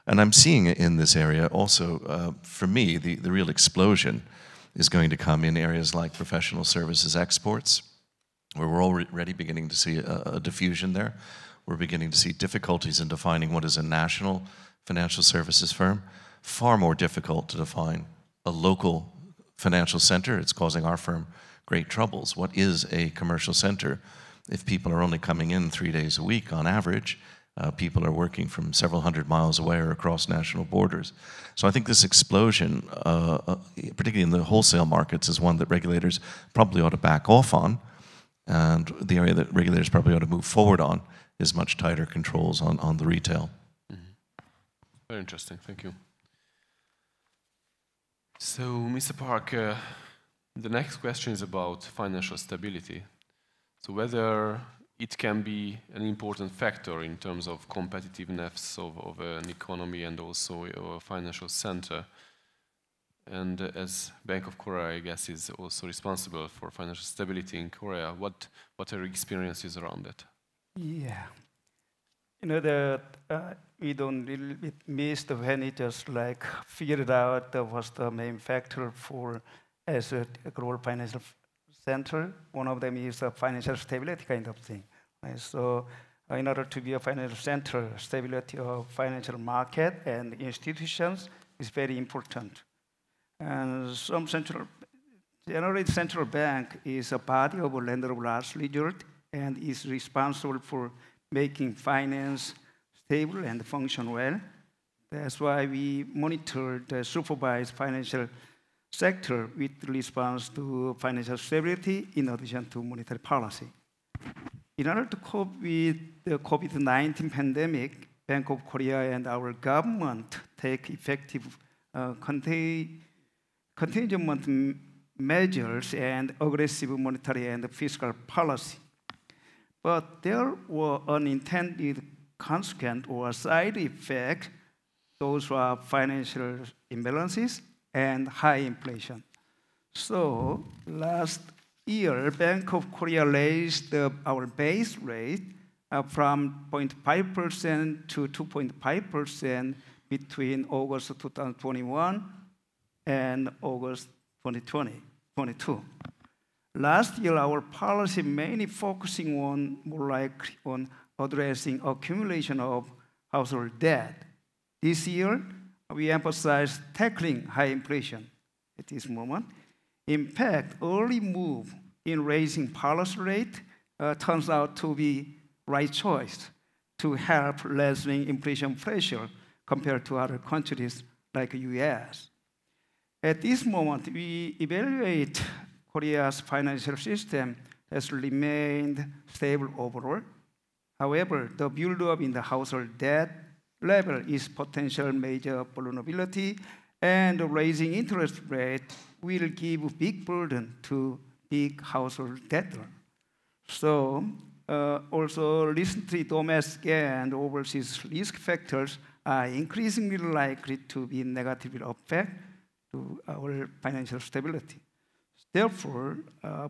Speaker 13: And I'm seeing in this area also, for me, the real explosion is going to come in areas like professional services exports, where we're already beginning to see a diffusion there. We're beginning to see difficulties in defining what is a national financial services firm. Far more difficult to define a local financial center. It's causing our firm great troubles. What is a commercial center? If people are only coming in 3 days a week on average, people are working from several hundred miles away or across national borders. So I think this explosion, particularly in the wholesale markets, is one that regulators probably ought to back off on. And the area that regulators probably ought to move forward on is much tighter controls on the retail.
Speaker 10: Very interesting, thank you. So, Mr. Park, the next question is about financial stability. So whether it can be an important factor in terms of competitiveness of an economy and also a financial center. And as Bank of Korea, I guess, is also responsible for financial stability in Korea, what are your experiences around that?
Speaker 14: Yeah. You know, that we don't really miss when it just like figured out what's the main factor for as a global financial center. One of them is a financial stability kind of thing. Right? So in order to be a financial center, stability of financial market and institutions is very important. And generally central bank is a body of a lender of last resort and is responsible for making finance stable and function well. That's why we monitor the supervised financial sector with response to financial stability in addition to monetary policy. In order to cope with the COVID-19 pandemic, Bank of Korea and our government take effective containment measures and aggressive monetary and fiscal policy. But there were unintended consequences or side effects. Those were financial imbalances and high inflation. So last year, Bank of Korea raised our base rate from 0.5% to 2.5% between August 2021 and August 2022. Last year, our policy mainly focusing on on addressing accumulation of household debt. This year, we emphasize tackling high inflation at this moment. In fact, early move in raising policy rate turns out to be right choice to help lessening inflation pressure compared to other countries like the US. At this moment, we evaluate Korea's financial system has remained stable overall. However, the buildup in the household debt level is potential major vulnerability, and raising interest rate will give big burden to big household debtor. So, also recently domestic and overseas risk factors are increasingly likely to be negatively affect to our financial stability. Therefore,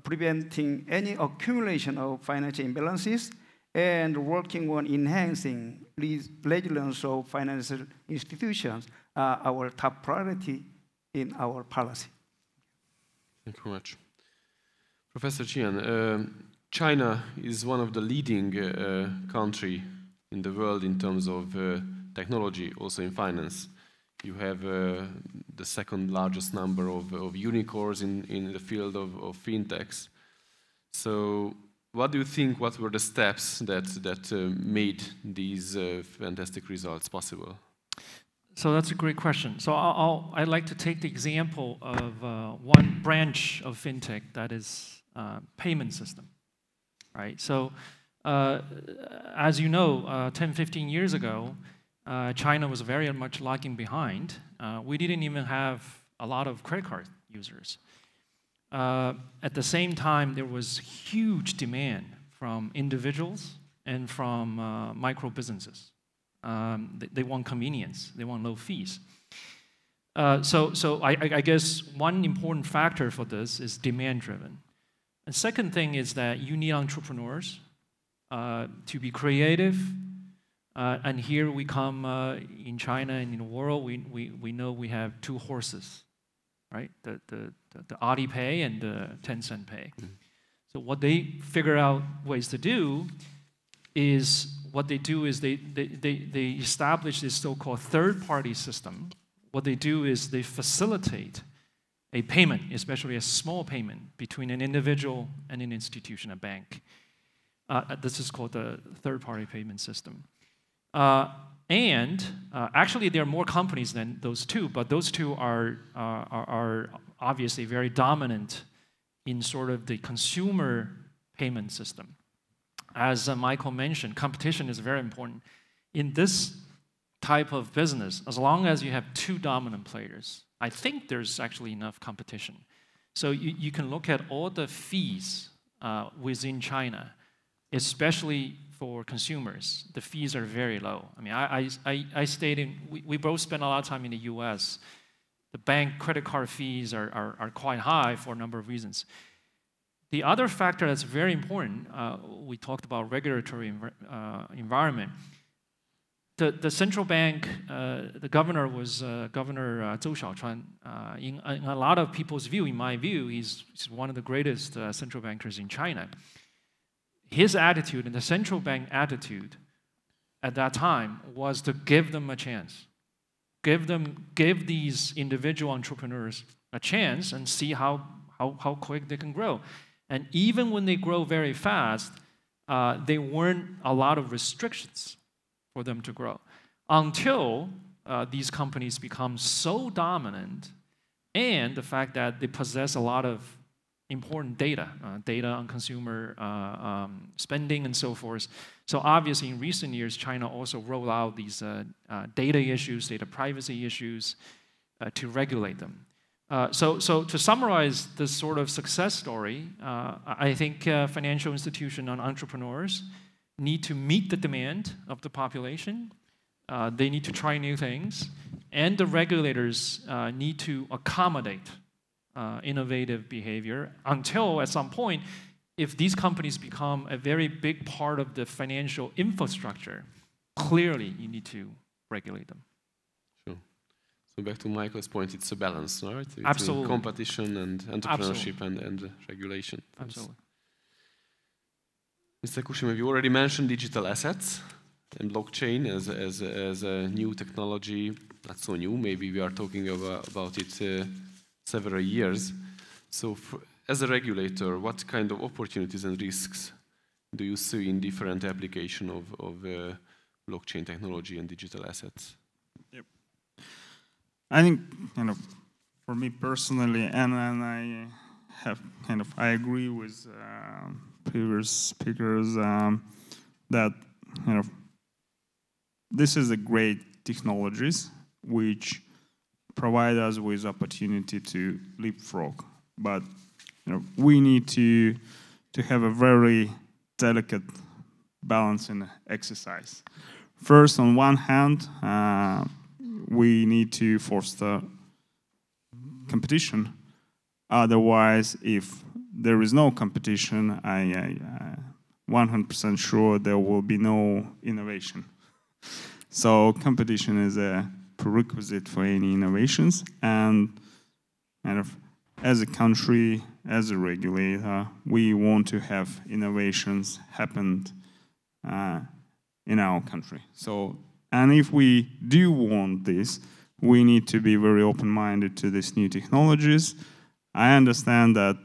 Speaker 14: preventing any accumulation of financial imbalances and working on enhancing resilience of financial institutions are our top priority in our policy.
Speaker 10: Thank you very much. Professor Jian, China is one of the leading countries in the world in terms of technology, also in finance. You have the second largest number of unicorns in the field of fintechs. So what do you think, what were the steps that made these fantastic results possible?
Speaker 15: So that's a great question. So I'd like to take the example of one branch of fintech, that is payment system, right? So as you know, 10, 15 years ago, China was very much lagging behind. We didn't even have a lot of credit card users. At the same time, there was huge demand from individuals and from micro businesses. They want convenience, they want low fees. So I guess one important factor for this is demand-driven. And second thing is that you need entrepreneurs to be creative. And here we come in China and in the world, we know we have two horses, right? The Alipay and the Tencent Pay. Mm-hmm. So what they figure out ways to do is, they establish this so-called third-party system. What they do is they facilitate a payment, especially a small payment, between an individual and an institution, a bank. This is called the third-party payment system. Actually, there are more companies than those two, but those two are obviously very dominant in sort of the consumer payment system. As Michael mentioned, competition is very important. In this type of business, as long as you have two dominant players, I think there's actually enough competition. So you can look at all the fees within China, especially for consumers. The fees are very low. I mean, I stayed in, we both spent a lot of time in the US. The bank credit card fees are quite high for a number of reasons. The other factor that's very important, we talked about regulatory environment. The central bank, the governor was Governor Zhou Xiaochuan. In a lot of people's view, in my view, he's one of the greatest central bankers in China. His attitude and the central bank attitude at that time was to give them a chance. Give these individual entrepreneurs a chance and see how quick they can grow. And even when they grow very fast, there weren't a lot of restrictions for them to grow until these companies become so dominant, and the fact that they possess a lot of important data, data on consumer spending and so forth. So obviously in recent years, China also rolled out these data issues, data privacy issues to regulate them. So to summarize this sort of success story, I think financial institutions and entrepreneurs need to meet the demand of the population. They need to try new things, and the regulators need to accommodate innovative behavior until at some point, if these companies become a very big part of the financial infrastructure, clearly you need to regulate them.
Speaker 10: Sure. So back to Michael's point, it's a balance, right? Between
Speaker 15: Absolutely.
Speaker 10: competition and entrepreneurship and regulation.
Speaker 15: Absolutely.
Speaker 10: Mr. KUSHIMOV, you already mentioned digital assets and blockchain as a new technology, not so new, maybe we are talking about it several years. So as a regulator, what kind of opportunities and risks do you see in different application of blockchain technology and digital assets?
Speaker 12: Yep. I think, for me personally, and I have I agree with previous speakers that this is a great technologies which provide us with opportunity to leapfrog, but we need to have a very delicate balancing exercise. First, on one hand, we need to foster competition. Otherwise, if there is no competition, I'm 100% sure there will be no innovation. So competition is a prerequisite for any innovations, and as a country, as a regulator, we want to have innovations happen in our country. So, and if we do want this, we need to be very open-minded to these new technologies. I understand that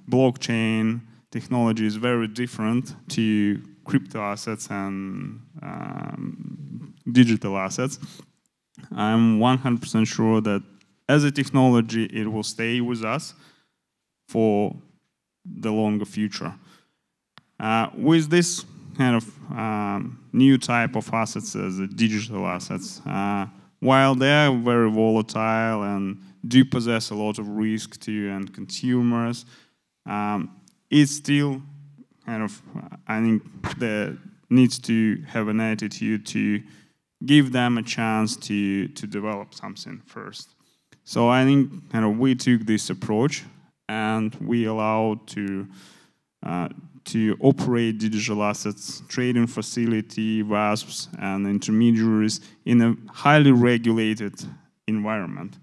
Speaker 12: blockchain technology is very different to crypto assets and digital assets. I'm 100% sure that as a technology, it will stay with us for the longer future. With this new type of assets as digital assets, while they are very volatile and do possess a lot of risk to end consumers, it's still I think there needs to have an attitude to give them a chance to develop something first. So I think we took this approach, and we allowed to operate digital assets trading facility, VASPs, and intermediaries in a highly regulated environment.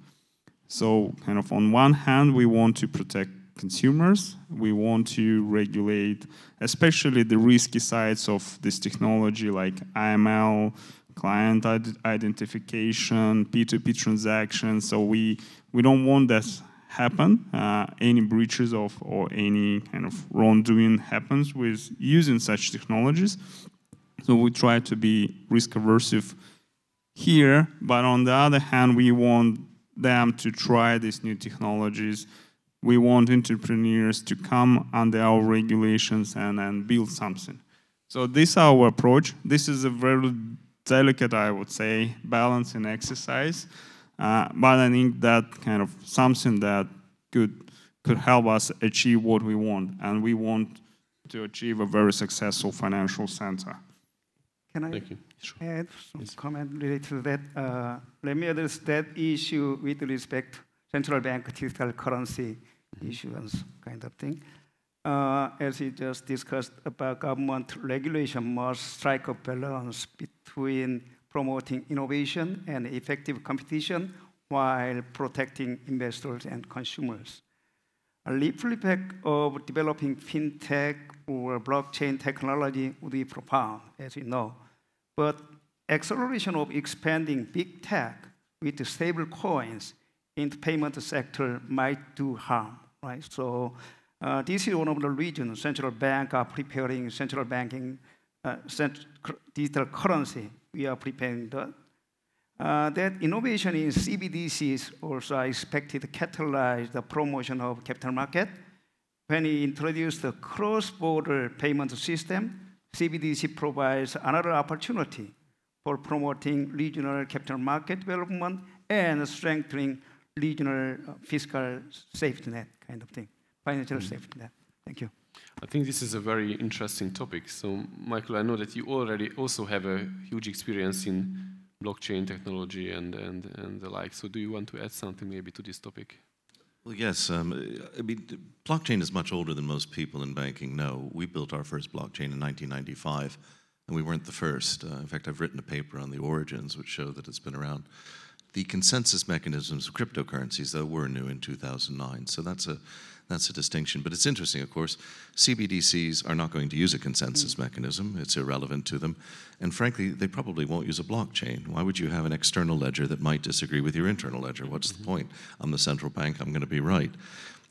Speaker 12: So on one hand, we want to protect consumers. We want to regulate especially the risky sides of this technology like AML, client identification, P2P transactions. So we don't want that happen, any breaches of or any wrongdoing happens with using such technologies. So we try to be risk aversive here, but on the other hand, we want them to try these new technologies. We want entrepreneurs to come under our regulations and build something. So this is our approach. This is a very delicate, I would say, balancing exercise. But I think that something that could help us achieve what we want, and we want to achieve a very successful financial center.
Speaker 14: Can I add some comment related to that? Let me address that issue with respect to central bank digital currency issuance kind of thing. As we just discussed about government regulation must strike a balance between promoting innovation and effective competition while protecting investors and consumers. A ripple effect of developing fintech or blockchain technology would be profound, as we know. But acceleration of expanding big tech with stable coins in the payment sector might do harm, right? So this is one of the reasons central banks are preparing central banking digital currency. We are preparing that. That innovation in CBDCs also are expected to catalyze the promotion of capital market when he introduced the cross-border payment system, CBDC provides another opportunity for promoting regional capital market development and strengthening regional fiscal safety net kind of thing, financial safety net. Thank you.
Speaker 10: I think this is a very interesting topic. So, Michael, I know that you already also have a huge experience in blockchain technology and the like. So do you want to add something maybe to this topic?
Speaker 13: Well, yes. I mean, blockchain is much older than most people in banking know. We built our first blockchain in 1995, and we weren't the first. In fact, I've written a paper on the origins, which show that it's been around. The consensus mechanisms of cryptocurrencies, though, were new in 2009. So that's a distinction. But it's interesting, of course. CBDCs are not going to use a consensus mechanism. It's irrelevant to them. And frankly, they probably won't use a blockchain. Why would you have an external ledger that might disagree with your internal ledger? What's the point? I'm the central bank. I'm going to be right.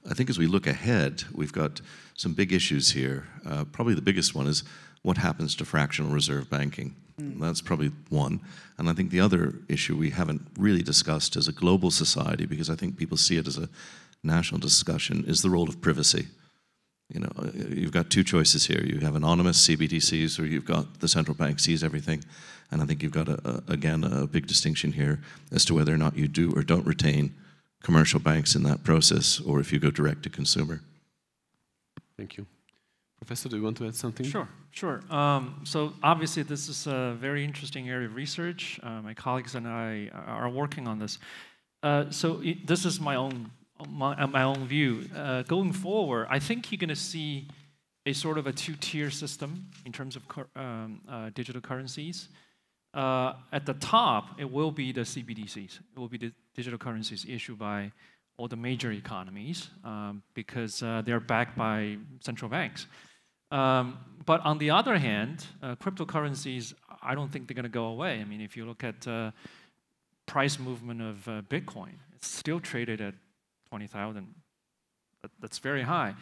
Speaker 13: I think as we look ahead, we've got some big issues here. Probably the biggest one is what happens to fractional reserve banking. That's probably one. And I think the other issue we haven't really discussed as a global society, because I think people see it as a national discussion, is the role of privacy. You know, you've got two choices here. You have anonymous CBDCs, or you've got the central bank sees everything. And I think you've got, again, a big distinction here as to whether or not you do or don't retain commercial banks in that process, or if you go direct to consumer.
Speaker 10: Thank you. Professor, do you want to add something?
Speaker 15: Sure. So obviously this is a very interesting area of research. My colleagues and I are working on this. This is my own view. Going forward, I think you're going to see a sort of a two-tier system in terms of digital currencies. At the top, it will be the CBDCs. It will be the digital currencies issued by all the major economies because they're backed by central banks. But on the other hand, cryptocurrencies, I don't think they're going to go away. I mean, if you look at price movement of Bitcoin, it's still traded at 20,000. That's very high.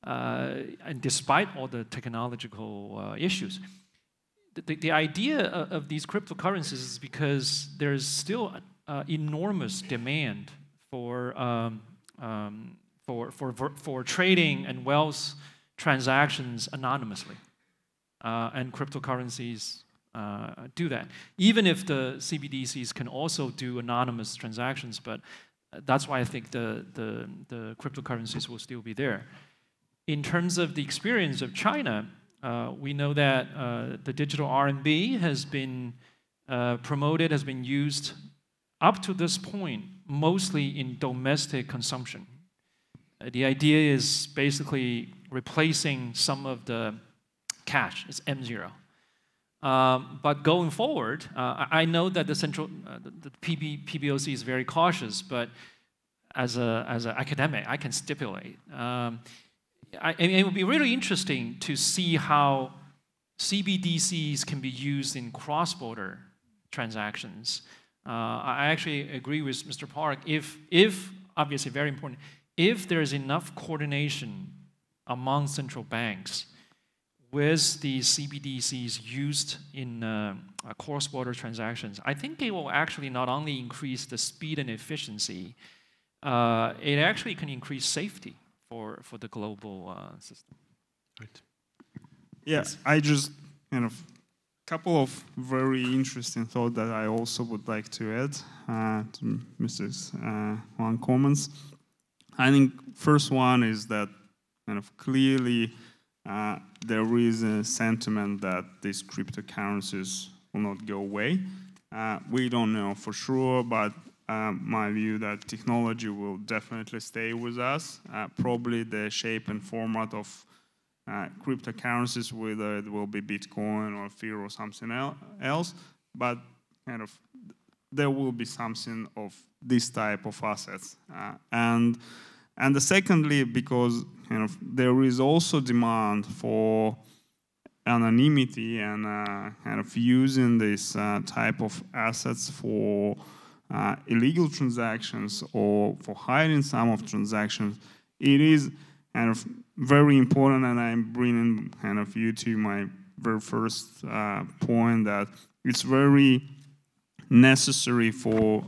Speaker 15: And despite all the technological issues, the idea of these cryptocurrencies is because there's still enormous demand for trading and wealth transactions anonymously, and cryptocurrencies do that. Even if the CBDCs can also do anonymous transactions, but that's why I think the cryptocurrencies will still be there. In terms of the experience of China, we know that the digital RMB has been promoted, has been used up to this point mostly in domestic consumption. The idea is basically replacing some of the cash. It's M0. But going forward, I know that the PBOC is very cautious, but as an academic, I can stipulate. It would be really interesting to see how CBDCs can be used in cross-border transactions. I actually agree with Mr. Park. If obviously very important, if there is enough coordination among central banks with the CBDCs used in cross-border transactions, I think it will actually not only increase the speed and efficiency, it actually can increase safety for the global system.
Speaker 12: Right. Yes, I just kind of couple of very interesting thoughts that I also would like to add to Mr. Juan comments. I think first one is that kind of clearly there is a sentiment that these cryptocurrencies will not go away. We don't know for sure, but my view that technology will definitely stay with us. Probably the shape and format of cryptocurrencies, whether it will be Bitcoin or Ether or something else, but kind of there will be something of this type of assets. And secondly, because kind of there is also demand for anonymity and kind of using this type of assets for illegal transactions or for hiding some of transactions, it is kind of very important, and I'm bringing kind of you to my very first point that it's very necessary for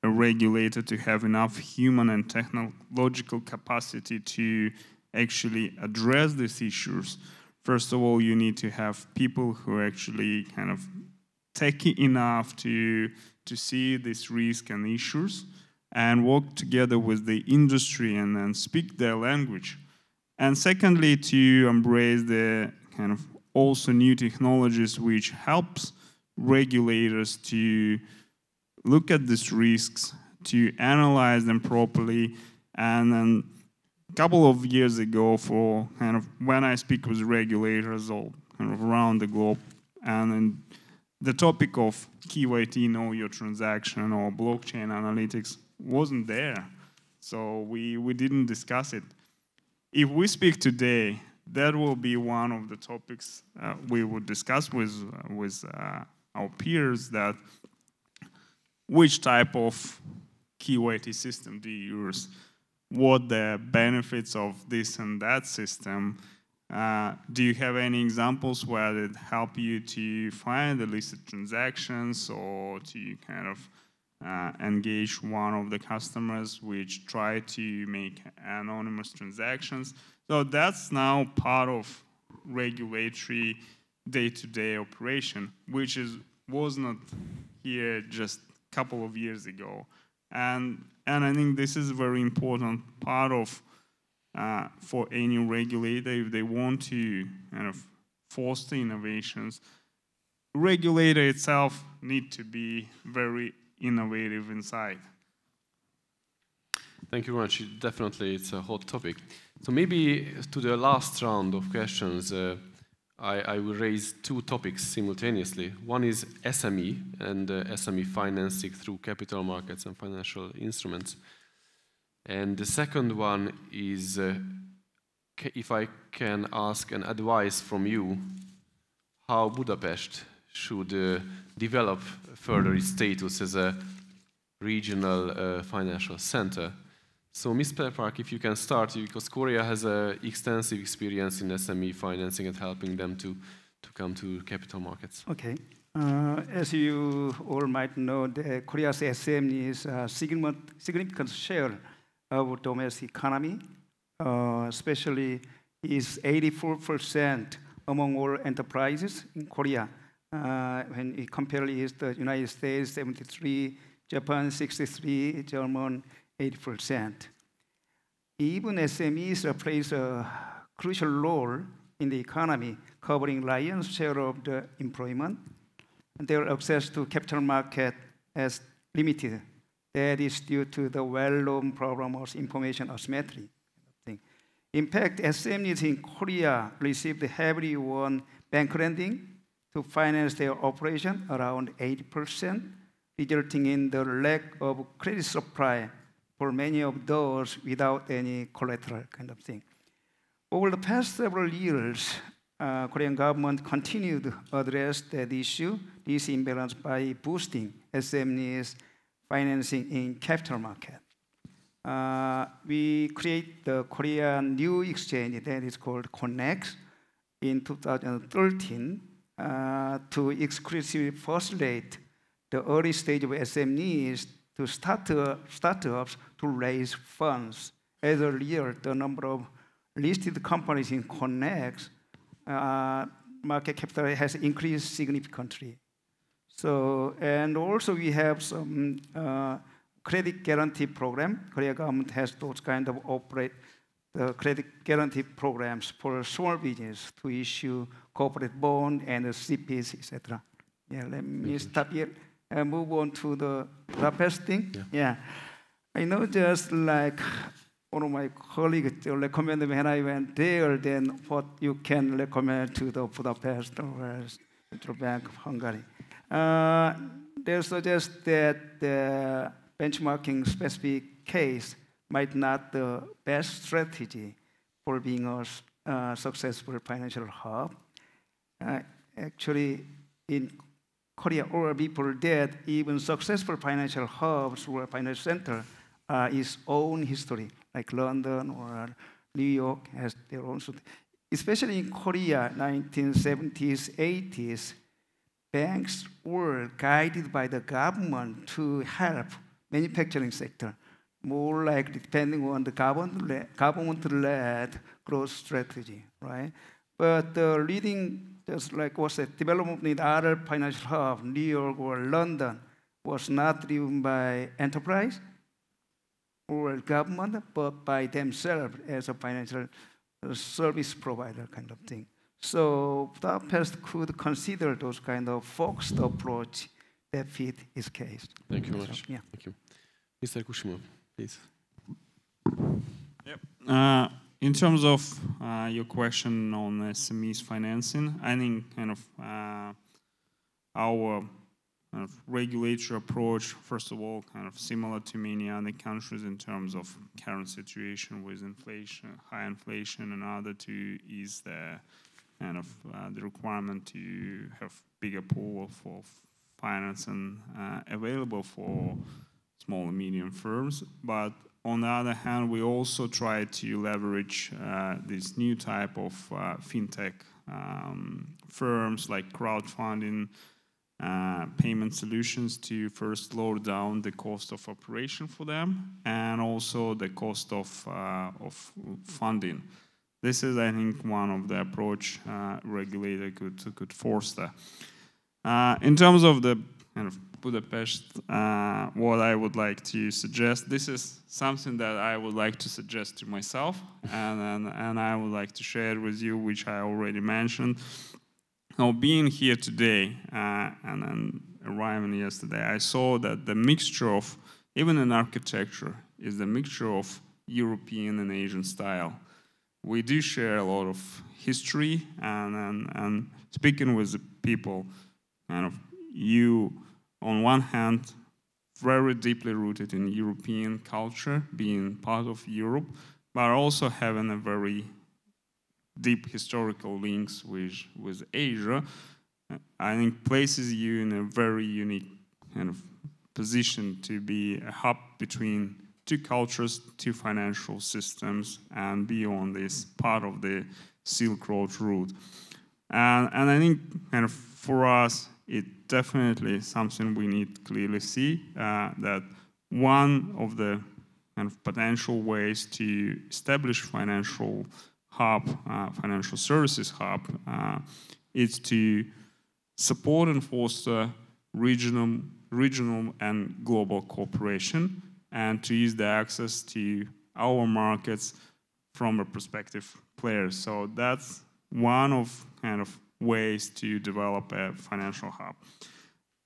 Speaker 12: a regulator to have enough human and technological capacity to actually address these issues, first of all, you need to have people who are actually kind of techy enough to see this risk and issues and work together with the industry and then speak their language. And secondly, to embrace the kind of also new technologies which helps regulators to look at these risks, to analyze them properly. And then a couple of years ago, for kind of when I speak with regulators all kind of around the globe, and then the topic of KYT, know your transaction, or blockchain analytics wasn't there. So we didn't discuss it. If we speak today, that will be one of the topics we would discuss with our peers, that which type of KYT system do you use, what the benefits of this and that system. Do you have any examples where it help you to find illicit transactions, or to kind of engage one of the customers which try to make anonymous transactions? So that's now part of regulatory day-to-day operation, which was not here just a couple of years ago. And I think this is a very important part of for any regulator if they want to kind of foster innovations. Regulator itself need to be very innovative inside.
Speaker 10: Thank you very much. Definitely, it's a hot topic. So maybe to the last round of questions, I will raise two topics simultaneously. One is SME and SME financing through capital markets and financial instruments. And the second one is, if I can ask an advice from you, how Budapest should develop further its status as a regional financial center. So, Ms. Park, if you can start, because Korea has extensive experience in SME financing and helping them to come to capital markets.
Speaker 14: Okay. As you all might know, Korea's SME is a significant share of domestic economy, especially is 84% among all enterprises in Korea. When you compare it with the United States, 73, Japan, 63, German, 80%. Even SMEs plays a crucial role in the economy, covering lion's share of the employment. And their access to capital market is limited. That is due to the well-known problem of information asymmetry. In fact, SMEs in Korea received heavily on bank lending to finance their operation, around 80%, resulting in the lack of credit supply for many of those without any collateral kind of thing. Over the past several years, Korean government continued to address that issue, this imbalance, by boosting SMEs financing in capital market. We create the Korean new exchange that is called CONNEX in 2013 to exclusively facilitate the early stage of SMEs to startups to raise funds. As a result, the number of listed companies in CONNEX market capital has increased significantly. So, and also we have some credit guarantee program. Korea government has those kind of operate the credit guarantee programs for small business to issue corporate bond and CPs, etc. Yeah, let me stop here and move on to the Budapest thing. Yeah. I know just like one of my colleagues recommended when I went there, then what you can recommend to the Budapest or Central Bank of Hungary. They suggest that the benchmarking specific case might not the best strategy for being a successful financial hub. Actually, in Korea, or before that, even successful financial hubs or financial center its own history, like London or New York has their own. Especially in Korea, 1970s, 80s, banks were guided by the government to help manufacturing sector more like depending on the government-led growth strategy, right? But leading, just like was said, development in other financial hubs, New York or London, was not driven by enterprise or government, but by themselves as a financial service provider kind of thing. So Budapest could consider those kind of focused approach that fit its case.
Speaker 16: Thank you very much.
Speaker 14: Yeah.
Speaker 16: Thank you. Mr. KUSHIMOV, please.
Speaker 12: Yep. In terms of your question on SMEs financing, I think kind of our kind of regulatory approach, first of all, kind of similar to many other countries in terms of current situation with inflation, high inflation, and other to ease the kind of the requirement to have bigger pool for financing available for small and medium firms. But on the other hand, we also try to leverage this new type of fintech firms like crowdfunding, payment solutions to first lower down the cost of operation for them and also the cost of funding. This is, I think, one of the approach regulator could foster. In terms of the kind of Budapest, what I would like to suggest, this is something that I would like to suggest to myself, and I would like to share it with you, which I already mentioned. Now, being here today and then arriving yesterday, I saw that the mixture of, even in architecture, is the mixture of European and Asian style. We do share a lot of history, and speaking with the people, kind of you, on one hand, very deeply rooted in European culture, being part of Europe, but also having a very deep historical links with Asia, I think places you in a very unique kind of position to be a hub between two cultures, two financial systems, and be on this part of the Silk Road route. And I think kind of for us, it definitely is something we need to clearly see, that one of the kind of potential ways to establish financial hub, financial services hub, is to support and foster regional and global cooperation, and to use the access to our markets from a prospective players. So that's one of kind of ways to develop a financial hub.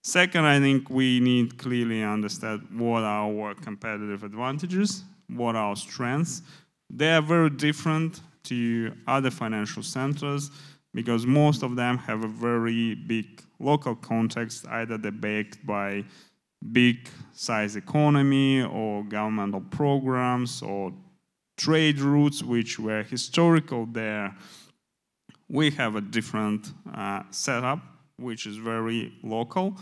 Speaker 12: Second, I think we need clearly understand what are our competitive advantages, what are our strengths. They are very different to other financial centers because most of them have a very big local context, either they're backed by big size economy or governmental programs or trade routes which were historical there. We have a different setup which is very local,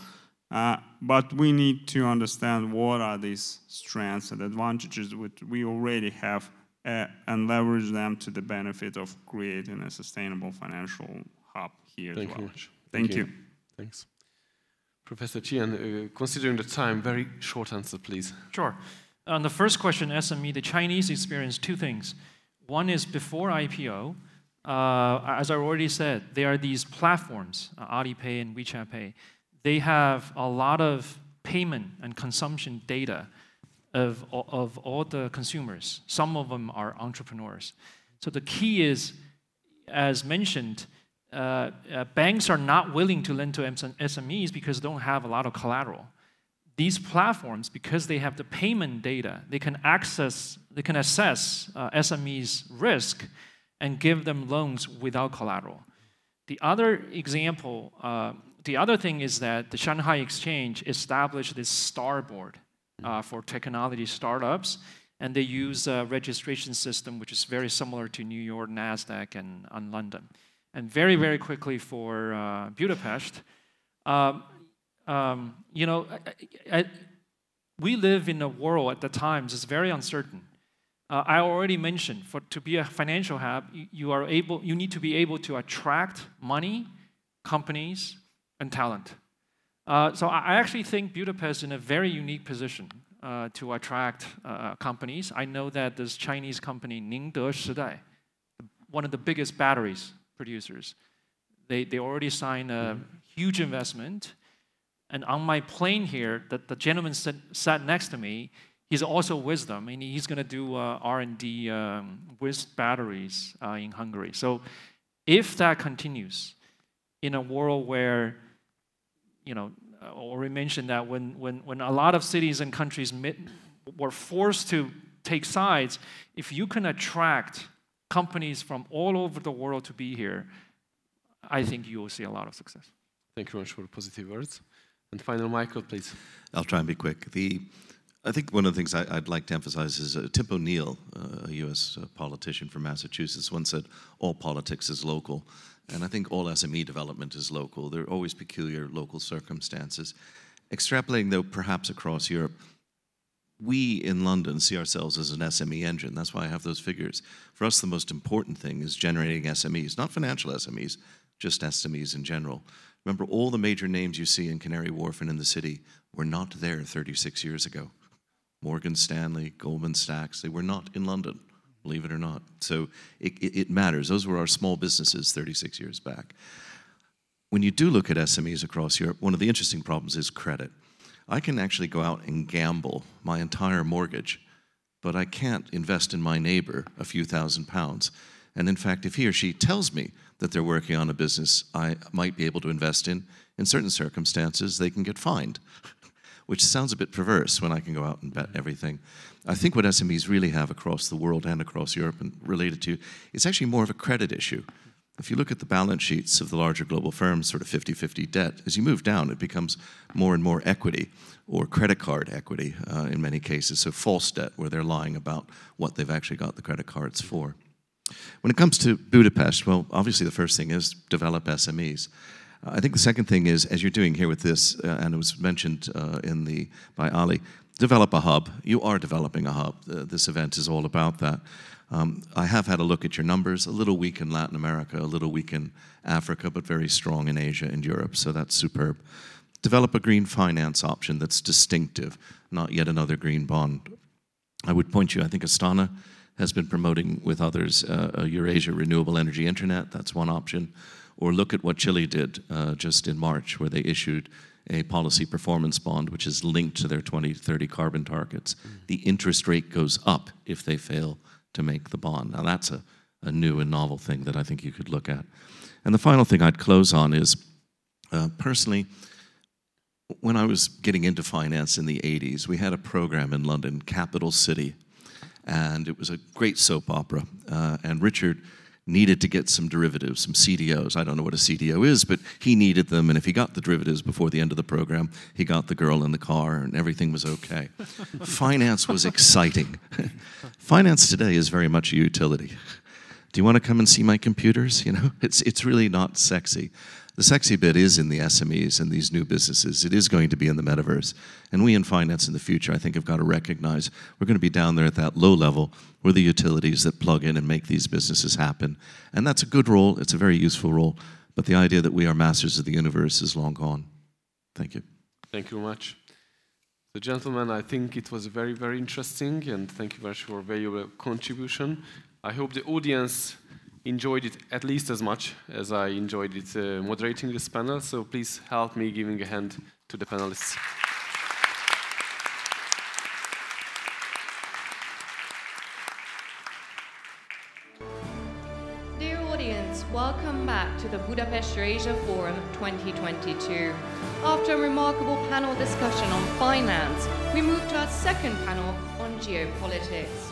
Speaker 12: but we need to understand what are these strengths and advantages which we already have and leverage them to the benefit of creating a sustainable financial hub here as well.
Speaker 16: Thank you very much.
Speaker 12: Thank you.
Speaker 16: Thanks. Professor Jian, considering the time, very short answer, please.
Speaker 15: Sure. On the first question, SME, the Chinese experienced two things. One is before IPO, as I already said, there are these platforms, Alipay and WeChat Pay. They have a lot of payment and consumption data of all the consumers. Some of them are entrepreneurs. So the key is, as mentioned, banks are not willing to lend to SMEs because they don't have a lot of collateral. These platforms, because they have the payment data, they can assess SMEs' risk and give them loans without collateral. The other example, the other thing is that the Shanghai Exchange established this Star Board for technology startups, and they use a registration system which is very similar to New York, NASDAQ, and London. And very, very quickly for Budapest, you know, we live in a world at the times it's very uncertain. I already mentioned, to be a financial hub, you need to be able to attract money, companies, and talent. So I actually think Budapest is in a very unique position. to attract companies. I know that this Chinese company, Ningde Shidai, one of the biggest batteries producers, they already signed a huge investment. And on my plane here, the gentleman sat next to me. He's also with them, and he's going to do R&D with batteries in Hungary. So if that continues in a world where, you know, Ori mentioned that when a lot of cities and countries were forced to take sides, if you can attract companies from all over the world to be here, I think you will see a lot of success.
Speaker 16: Thank you very much for the positive words. And final, Michael, please.
Speaker 13: I'll try and be quick. I think one of the things I'd like to emphasize is Tip O'Neill, a U.S. politician from Massachusetts, once said, all politics is local. And I think all SME development is local. There are always peculiar local circumstances. Extrapolating, though, perhaps across Europe, we in London see ourselves as an SME engine. That's why I have those figures. For us, the most important thing is generating SMEs, not financial SMEs, just SMEs in general. Remember, all the major names you see in Canary Wharf and in the city were not there 36 years ago. Morgan Stanley, Goldman Sachs, they were not in London, believe it or not. So it matters. Those were our small businesses 36 years back. When you do look at SMEs across Europe, one of the interesting problems is credit. I can actually go out and gamble my entire mortgage, but I can't invest in my neighbor a few £1,000s. And in fact, if he or she tells me that they're working on a business I might be able to invest in certain circumstances, they can get fined, which sounds a bit perverse when I can go out and bet everything. I think what SMEs really have across the world and across Europe and related to, it's actually more of a credit issue. If you look at the balance sheets of the larger global firms, sort of 50-50 debt, as you move down, it becomes more and more equity or credit card equity in many cases, so false debt where they're lying about what they've actually got the credit cards for. When it comes to Budapest, well, obviously the first thing is develop SMEs. I think the second thing is, as you're doing here with this, and it was mentioned by Ali, develop a hub. You are developing a hub. This event is all about that. I have had a look at your numbers, a little weak in Latin America, a little weak in Africa, but very strong in Asia and Europe, so that's superb. Develop a green finance option that's distinctive, not yet another green bond. I would point you, I think Astana has been promoting with others a Eurasia Renewable Energy Internet, that's one option. Or look at what Chile did just in March, where they issued a policy performance bond, which is linked to their 2030 carbon targets. The interest rate goes up if they fail to make the bond. Now that's a new and novel thing that I think you could look at. And the final thing I'd close on is, personally, when I was getting into finance in the 80s, we had a program in London, Capital City, and it was a great soap opera. And Richard needed to get some derivatives, some CDOs. I don't know what a CDO is, but he needed them, and if he got the derivatives before the end of the program, he got the girl in the car, and everything was okay. Finance was exciting. Finance today is very much a utility. Do you want to come and see my computers? You know, it's really not sexy. The sexy bit is in the SMEs and these new businesses. It is going to be in the metaverse. And we in finance in the future, I think, have got to recognize we're going to be down there at that low level. We're the utilities that plug in and make these businesses happen. And that's a good role. It's a very useful role. But the idea that we are masters of the universe is long gone. Thank you.
Speaker 16: Thank you very much. So, gentlemen, I think it was very, very interesting. And thank you very much for your valuable contribution. I hope the audience enjoyed it at least as much as I enjoyed it moderating this panel. So please help me giving a hand to the panelists.
Speaker 2: Dear audience, welcome back to the Budapest Eurasia Forum 2022. After a remarkable panel discussion on finance, we move to our second panel on geopolitics.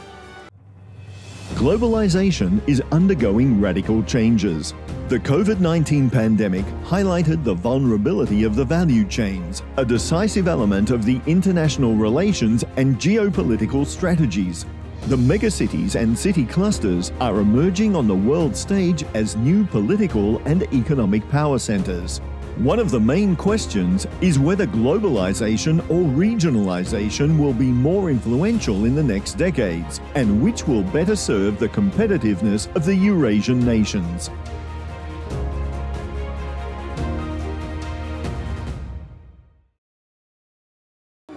Speaker 1: Globalization is undergoing radical changes. The COVID-19 pandemic highlighted the vulnerability of the value chains, a decisive element of the international relations and geopolitical strategies. The megacities and city clusters are emerging on the world stage as new political and economic power centers. One of the main questions is whether globalization or regionalization will be more influential in the next decades, and which will better serve the competitiveness of the Eurasian nations.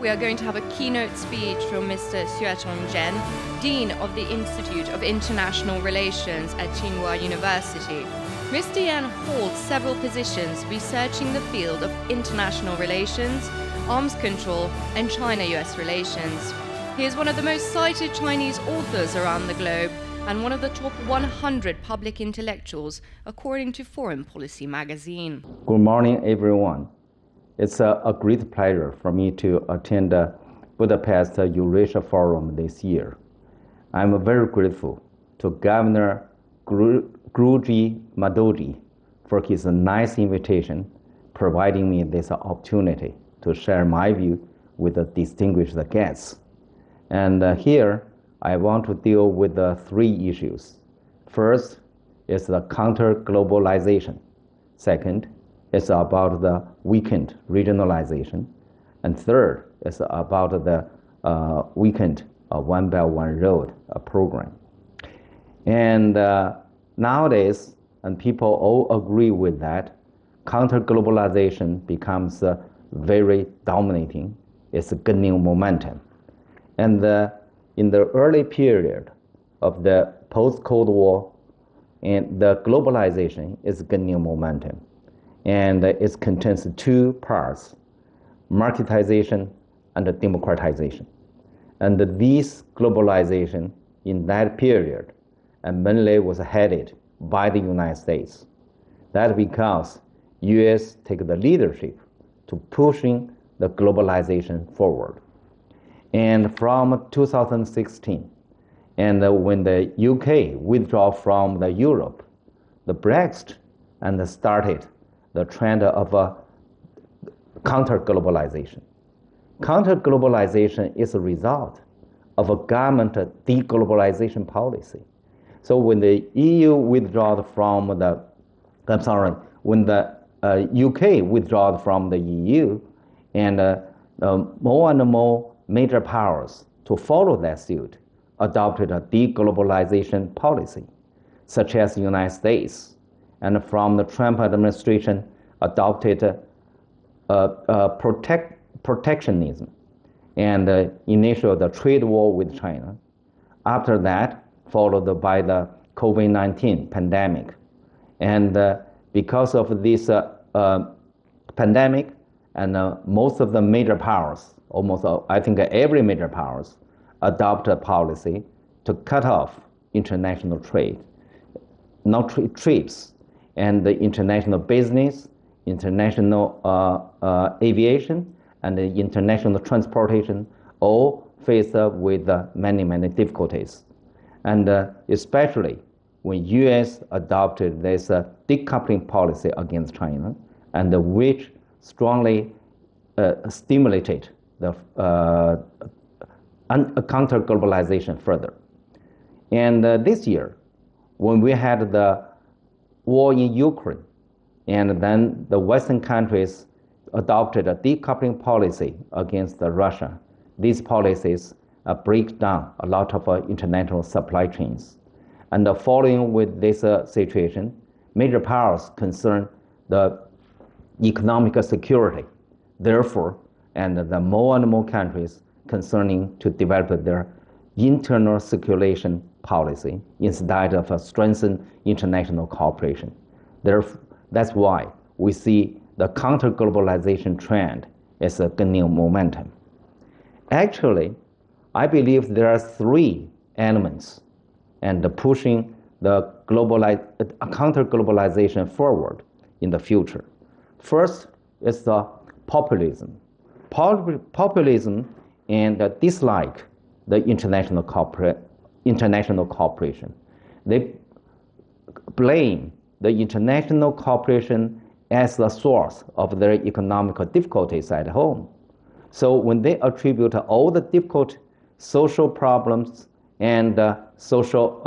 Speaker 2: we are going to have a keynote speech from Mr. Xuetong Zhen, Dean of the Institute of International Relations at Tsinghua University. Mr. Yan holds several positions researching the field of international relations, arms control, and China-US relations. He is one of the most cited Chinese authors around the globe and one of the top 100 public intellectuals, according to Foreign Policy magazine.
Speaker 17: Good morning, everyone. It's a great pleasure for me to attend the Budapest Eurasia Forum this year. I'm very grateful to Governor György Matolcsy for his nice invitation, providing me this opportunity to share my view with the distinguished guests. And here, I want to deal with the three issues. First is the counter-globalization. Second is about the weakened regionalization. And third is about the weakened One Belt, One Road program. And nowadays, and people all agree with that, counter-globalization becomes very dominating. It's gaining momentum. And in the early period of the post-Cold War, and the globalization is gaining momentum. And it contains two parts, marketization and democratization. And this globalization in that period and mainly was headed by the United States. That's because US take the leadership to pushing the globalization forward. And from 2016, and when the UK withdraw from the Europe, the Brexit, and started the trend of counter-globalization. Counter-globalization is a result of a government deglobalization policy. So when the EU withdrew from when the UK withdrew from the EU, and more and more major powers to follow that suit adopted a deglobalization policy, such as the United States, and from the Trump administration adopted protectionism and initiated the trade war with China. After that, followed by the COVID-19 pandemic. And because of this pandemic, and most of the major powers, almost I think every major powers, adopt a policy to cut off international trade, not trips, and the international business, international aviation, and the international transportation all faced with many, many difficulties. And especially when US adopted this decoupling policy against China, and which strongly stimulated the counter-globalization further. And this year, when we had the war in Ukraine, and then the Western countries adopted a decoupling policy against Russia, these policies break down a lot of international supply chains. And following with this situation, major powers concern the economic security. Therefore, and the more and more countries concerning to develop their internal circulation policy instead of strengthen international cooperation. Therefore, that's why we see the counter-globalization trend is gaining momentum. Actually, I believe there are three elements and pushing the counter-globalization forward in the future. First is the populism. Populism and dislike the international cooperation. They blame the international cooperation as the source of their economic difficulties at home. So when they attribute all the difficult social problems and social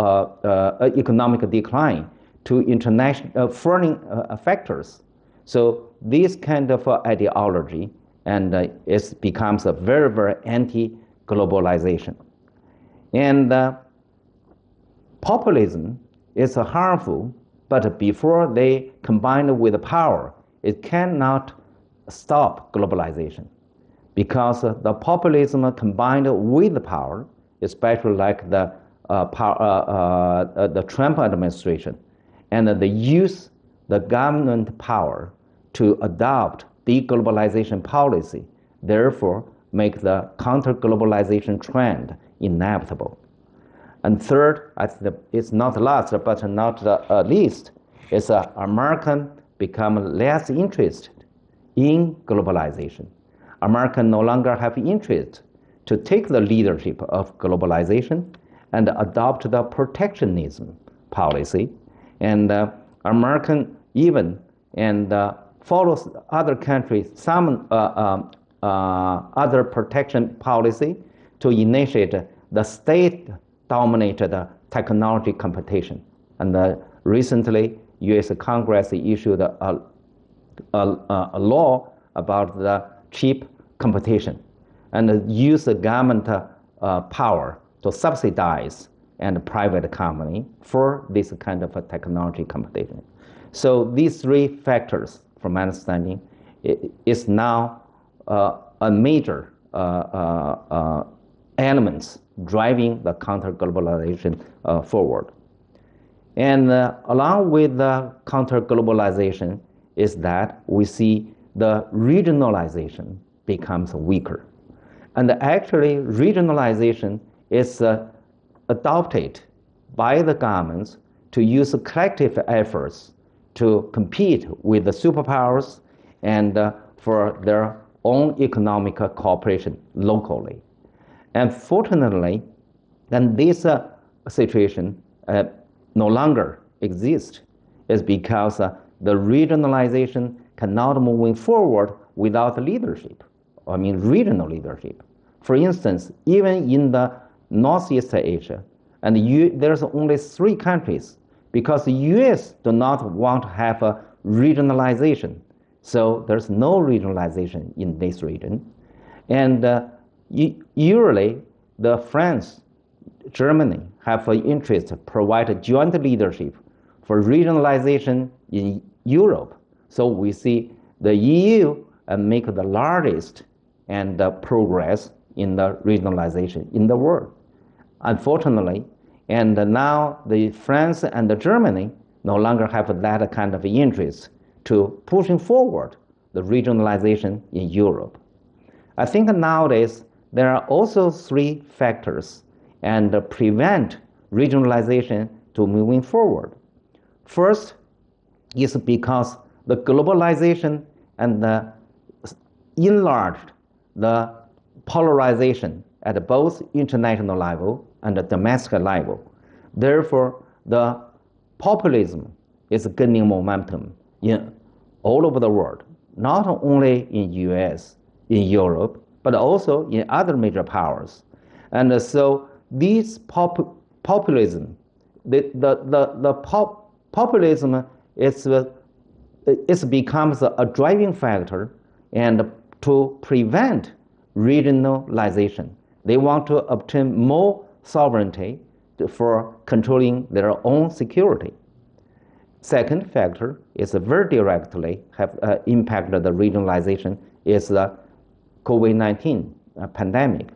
Speaker 17: economic decline to international foreign factors, so this kind of ideology and it becomes a very, very anti-globalization. And populism is harmful, but before they combine with power, it cannot stop globalization. because the populism combined with the power, especially like the Trump administration, and they use the government power to adopt deglobalization policy, therefore make the counter-globalization trend inevitable. And third, it's not last but not least, is American become less interested in globalization. American no longer have interest to take the leadership of globalization and adopt the protectionism policy. And American even follows other countries, some other protection policy to initiate the state-dominated technology competition. And recently, U.S. Congress issued a law about the cheap competition and use the government power to subsidize and private company for this kind of a technology competition. So these three factors, from my understanding, is now a major elements driving the counter-globalization forward. And along with the counter-globalization is that we see the regionalization becomes weaker. And actually, regionalization is adopted by the governments to use collective efforts to compete with the superpowers and for their own economic cooperation locally. And fortunately, then this situation no longer exists, is because the regionalization cannot move forward without leadership, I mean regional leadership. For instance, even in the Northeast Asia, and there's only 3 countries, because the US do not want to have a regionalization. So there's no regionalization in this region. And usually, the France, Germany have an interest to provide joint leadership for regionalization in Europe. So we see the EU make the largest and progress in the regionalization in the world. Unfortunately, and now the France and the Germany no longer have that kind of interest to pushing forward the regionalization in Europe. I think nowadays there are also 3 factors and prevent regionalization to moving forward. First is because the globalization and the enlarged the polarization at both international level and the domestic level. Therefore, the populism is gaining momentum in all over the world, not only in US, in Europe, but also in other major powers. And so this populism, populism becomes a driving factor and to prevent regionalization. They want to obtain more sovereignty for controlling their own security. Second factor is very directly have impacted the regionalization is the COVID-19 pandemic.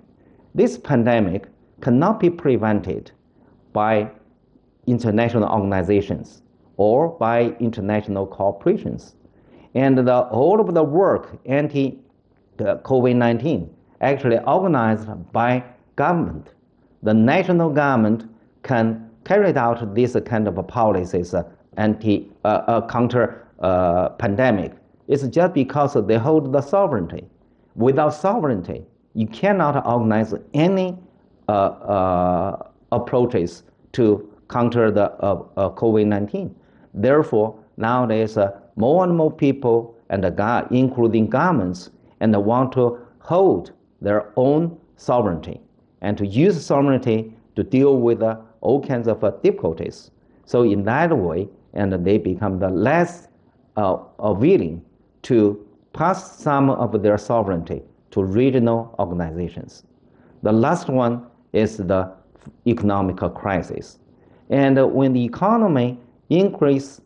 Speaker 17: This pandemic cannot be prevented by international organizations or by international corporations. And all of the work anti-COVID-19 actually organized by government. The national government can carry out this kind of policies counter pandemic. It's just because they hold the sovereignty. Without sovereignty, you cannot organize any approaches to counter the COVID-19. Therefore, nowadays more and more people, and including governments, and want to hold their own sovereignty and to use sovereignty to deal with all kinds of difficulties. So in that way, and they become the less willing to pass some of their sovereignty to regional organizations. The last one is the economic crisis. And when the economy increases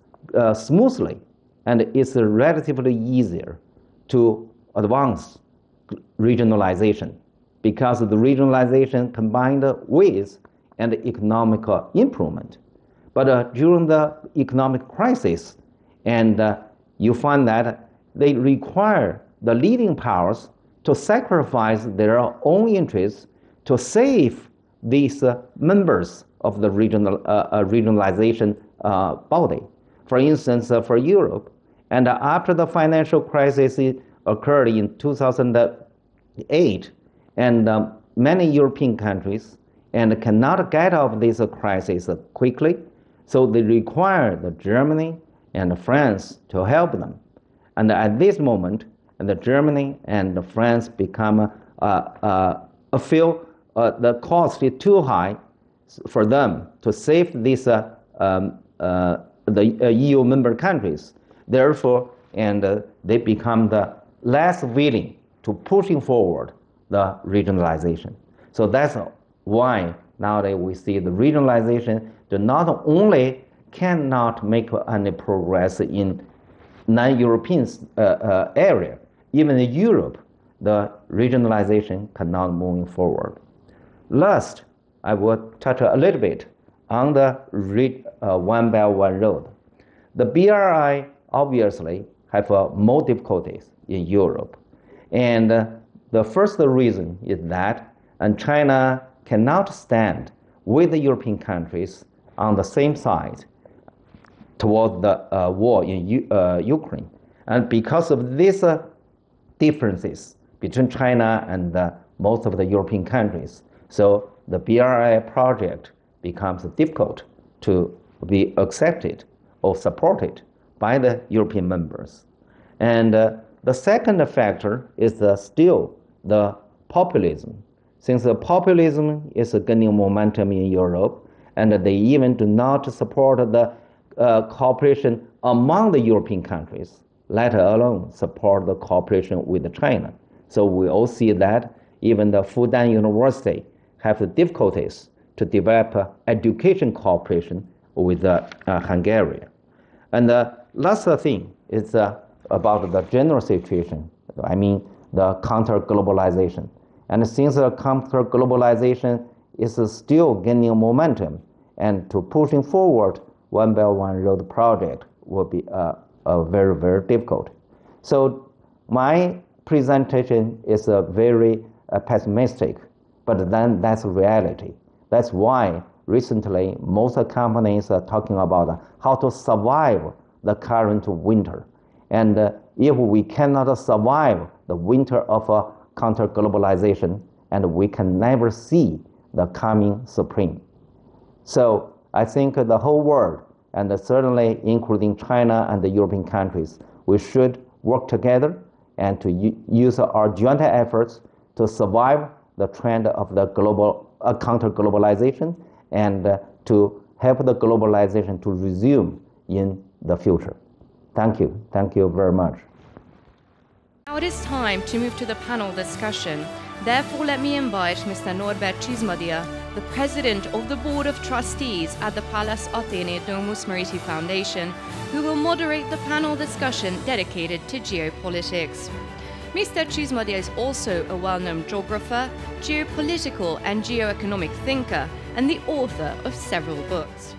Speaker 17: smoothly, and it's relatively easier to advance regionalization, because the regionalization combined with and economic improvement. But during the economic crisis, and you find that they require the leading powers to sacrifice their own interests to save these members of the regionalization body. For instance, for Europe, and after the financial crisis occurred in 2008, and many European countries and cannot get out of this crisis quickly, so they require the Germany and France to help them. And at this moment, the Germany and France become feel the cost is too high for them to save these the EU member countries. Therefore, and they become the less willing to pushing forward the regionalization. So that's why nowadays we see the regionalization do not only cannot make any progress in non-European area, even in Europe, the regionalization cannot move forward. Last, I will touch a little bit on the One Belt One Road. The BRI obviously have more difficulties in Europe, and the first reason is that China cannot stand with the European countries on the same side toward the war in Ukraine. And because of these differences between China and most of the European countries, so the BRI project becomes difficult to be accepted or supported by the European members. And the second factor is still the populism. Since the populism is gaining momentum in Europe, and they even do not support the cooperation among the European countries, let alone support the cooperation with China. So we all see that even the Fudan University have the difficulties to develop education cooperation with Hungary. And the last thing is about the general situation, I mean the counter-globalization. And since the counter-globalization is still gaining momentum, and to pushing forward One Belt One Road project will be very, very difficult. So my presentation is very pessimistic, but then that's reality. That's why recently most companies are talking about how to survive the current winter. And if we cannot survive the winter of counter-globalization, and we can never see the coming spring. So I think the whole world, and certainly including China and the European countries, we should work together and to use our joint efforts to survive the trend of the global counter-globalization and to help the globalization to resume in the future. Thank you. Thank you very much.
Speaker 2: Now it is time to move to the panel discussion. Therefore, let me invite Mr. Norbert Csizmadia, the President of the Board of Trustees at the Pallas Athéné Domus Meriti Foundation, who will moderate the panel discussion dedicated to geopolitics. Mr. Csizmadia is also a well-known geographer, geopolitical and geoeconomic thinker, and the author of several books.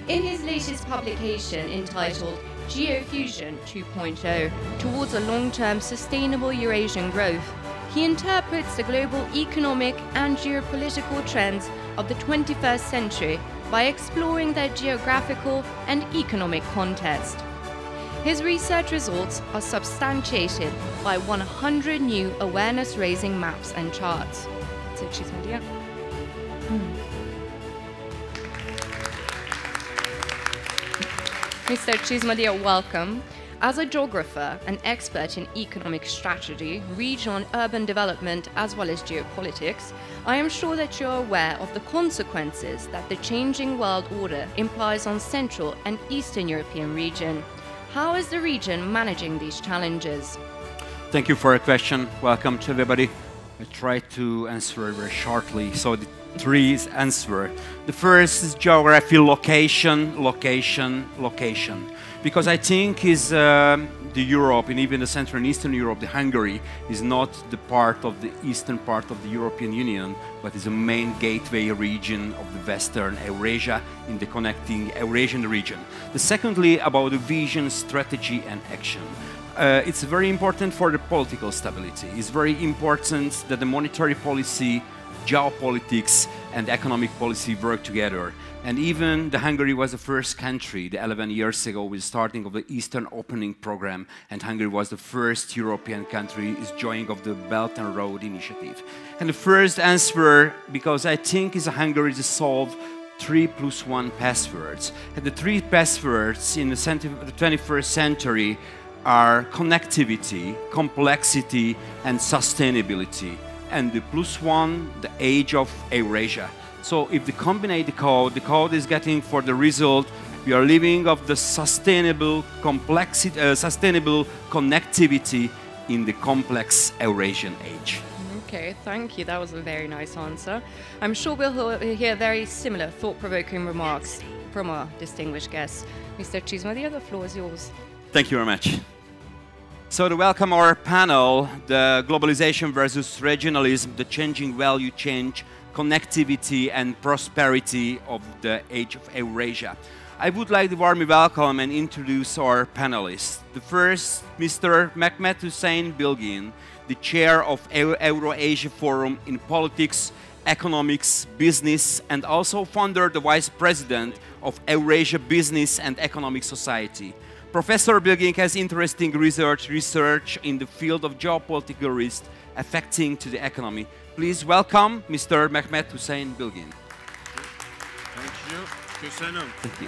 Speaker 2: In his latest publication entitled Geofusion 2.0, Towards a Long-Term Sustainable Eurasian Growth, he interprets the global economic and geopolitical trends of the 21st century by exploring their geographical and economic context. His research results are substantiated by 100 new awareness-raising maps and charts. So, Csizmadia. Mr. Csizmadia, welcome. As a geographer, an expert in economic strategy, regional and urban development, as well as geopolitics, I am sure that you are aware of the consequences that the changing world order implies on Central and Eastern European region. How is the region managing these challenges?
Speaker 18: Thank you for a question. Welcome to everybody. I try to answer very shortly. So three answers. The first is geography, location, location, location. Because I think is the Europe, and even the Central and Eastern Europe, the Hungary, is not the part of the eastern part of the European Union, but is a main gateway region of the Western Eurasia in the connecting Eurasian region. The secondly, about the vision, strategy, and action. It's very important for the political stability. It's very important that the monetary policy, geopolitics, and economic policy work together. And even the Hungary was the first country, 11 years ago, with the starting of the Eastern Opening Program, and Hungary was the first European country is joining of the Belt and Road Initiative. And the first answer, because I think is Hungary to solve 3+1 passwords. And the three passwords in the 21st century are connectivity, complexity, and sustainability. And the +1, the age of Eurasia. So if they combine the code is getting for the result, we are living of the sustainable complexity, sustainable connectivity in the complex Eurasian age.
Speaker 2: Okay, thank you. That was a very nice answer. I'm sure we'll hear very similar thought-provoking remarks from our distinguished guests. Mr. Csizmadia, the floor is yours.
Speaker 18: Thank you very much. So to welcome our panel, the globalization versus regionalism, the changing value change, connectivity and prosperity of the age of Eurasia. I would like to warmly welcome and introduce our panelists. The first, Mr. Mehmet Hüseyin Bilgin, the chair of Eurasia Forum in Politics, Economics, Business, and also founder, the vice president of Eurasia Business and Economic Society. Professor Bilgin has interesting research in the field of geopolitical risk affecting to the economy. Please welcome Mr. Mehmet Hüseyin Bilgin.
Speaker 19: Thank you.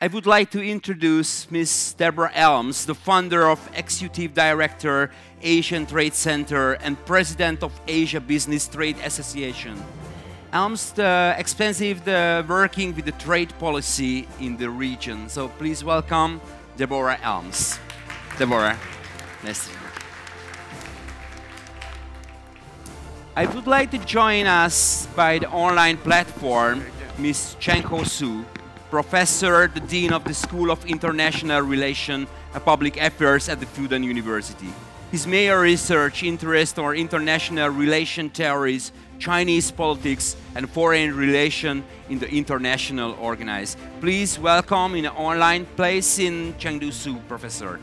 Speaker 18: I would like to introduce Ms. Deborah Elms, the founder of Executive Director, Asian Trade Center, and President of Asia Business Trade Association. Elms, expensive working with the trade policy in the region. So please welcome Deborah Elms. Deborah, nice to meet you. I would like to join us by the online platform, Ms. Chenko Su, Professor, the Dean of the School of International Relations and Public Affairs at the Fudan University. His major research interests are international relation theories, Chinese politics, and foreign relations in the international organized. Please welcome in an online place in Chengdu Su, Professor.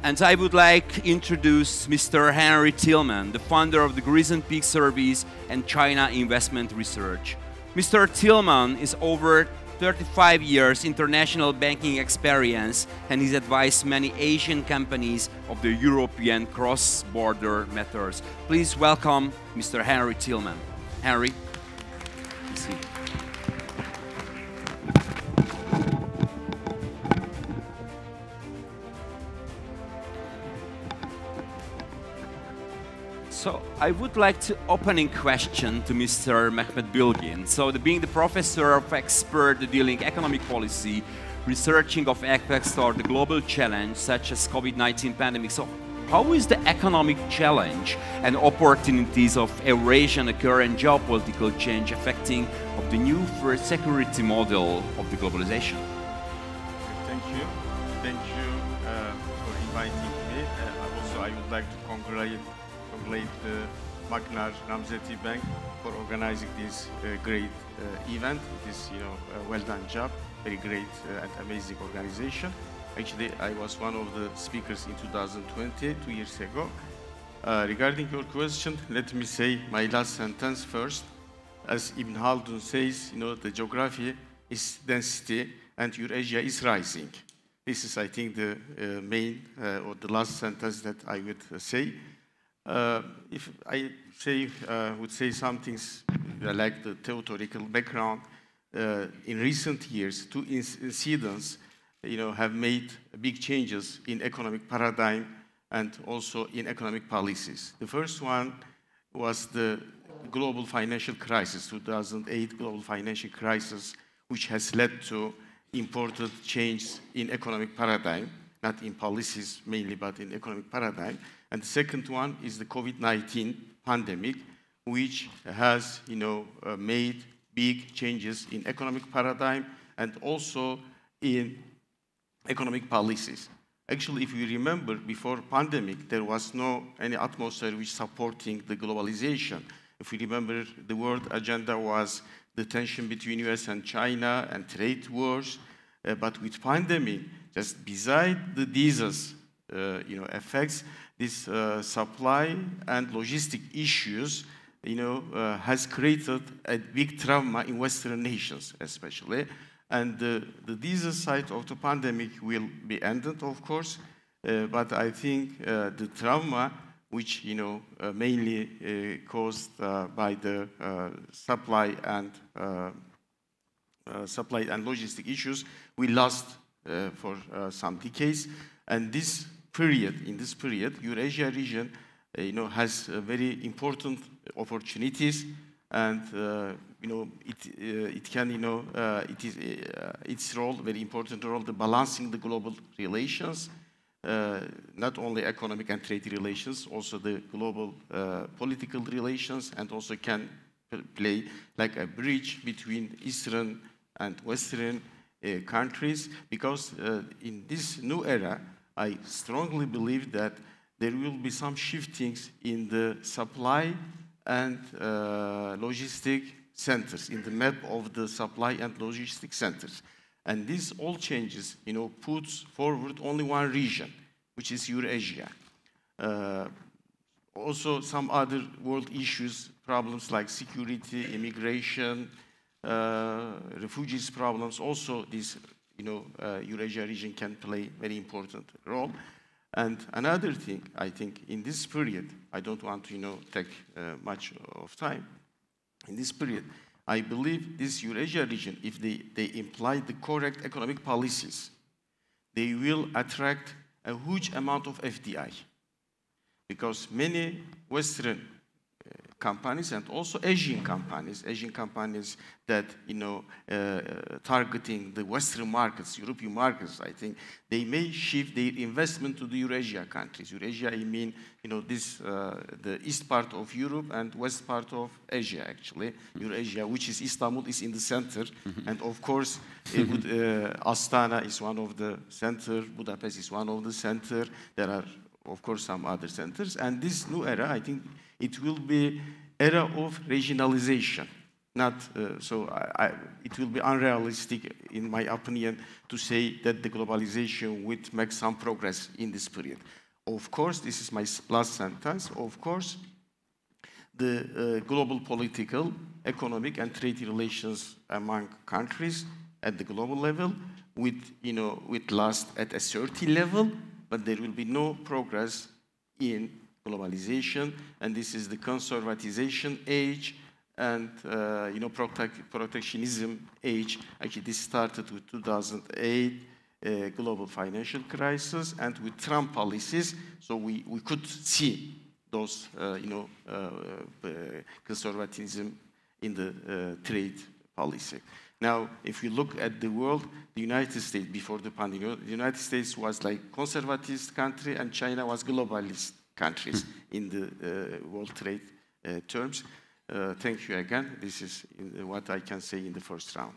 Speaker 18: And I would like to introduce Mr. Henry Tillman, the founder of the Grisant Peak Service and China Investment Research. Mr. Tillman is over 35 years international banking experience, and he's advised many Asian companies of the European cross-border matters. Please welcome Mr. Henry Tillman. Henry, please. So I would like to opening question to Mr. Mehmet Bilgin. So being the professor of expert dealing economic policy, researching of aspects or the global challenge such as COVID-19 pandemic. So how is the economic challenge and opportunities of Eurasian current geopolitical change affecting of the new first security model of the globalization?
Speaker 19: Thank you. Thank you for inviting me. Also, I would like to congratulate the Nemzeti Bank for organizing this great event. It is, a well done job, very great and amazing organization. Actually, I was one of the speakers in 2020, 2 years ago. Regarding your question, let me say my last sentence first. As Ibn Khaldun says, the geography is density and Eurasia is rising. This is, I think, the main or the last sentence that I would say. If I would say some things like the theoretical background, in recent years, two incidents, have made big changes in economic paradigm and also in economic policies. The first one was the global financial crisis, 2008 global financial crisis, which has led to important change in economic paradigm. not in policies mainly, but in economic paradigm. And the second one is the COVID-19 pandemic, which has, made big changes in economic paradigm and also in economic policies. Actually, if you remember, before pandemic, there was no any atmosphere which supporting the globalization. If we remember, the world agenda was the tension between US and China and trade wars. But with pandemic, just beside the disease, effects, this supply and logistic issues, has created a big trauma in Western nations, especially. And the disease side of the pandemic will be ended, of course. But I think the trauma, which mainly caused by the supply and logistic issues, we lost for some decades. And in this period, Eurasia region, has very important opportunities, and it can, it is its role, very important role, the balancing the global relations, not only economic and trade relations, also the global political relations, and also can play like a bridge between Eastern and Western countries, because in this new era, I strongly believe that there will be some shiftings in the supply and logistic centers, in the map of the supply and logistic centers. And this all changes, puts forward only one region, which is Eurasia. Also some other world issues, problems like security, immigration, refugees problems, also this, Eurasia region can play very important role. And another thing, I think, in this period, I don't want to, take much of time. In this period, I believe this Eurasia region, if they imply the correct economic policies, they will attract a huge amount of FDI. Because many Western companies and also Asian companies that, targeting the Western markets, European markets, I think, they may shift their investment to the Eurasia countries. Eurasia, I mean, this, the east part of Europe and west part of Asia, actually. Eurasia, which is Istanbul, is in the center. And of course, Astana is one of the center, Budapest is one of the center. There are, of course, some other centers. And this new era, I think, it will be era of regionalization. Not it will be unrealistic, in my opinion, to say that the globalization would make some progress in this period. Of course, this is my last sentence. Of course, the global political, economic, and trade relations among countries at the global level would last at a certain level, but there will be no progress in globalization, and this is the conservatization age and protectionism age. Actually, this started with 2008 global financial crisis and with Trump policies. So we could see those conservatism in the trade policy. Now, if you look at the world, the United States before the pandemic, the United States was like conservative country and China was globalist countries in the world trade terms. Thank you again. This is what I can say in the first round.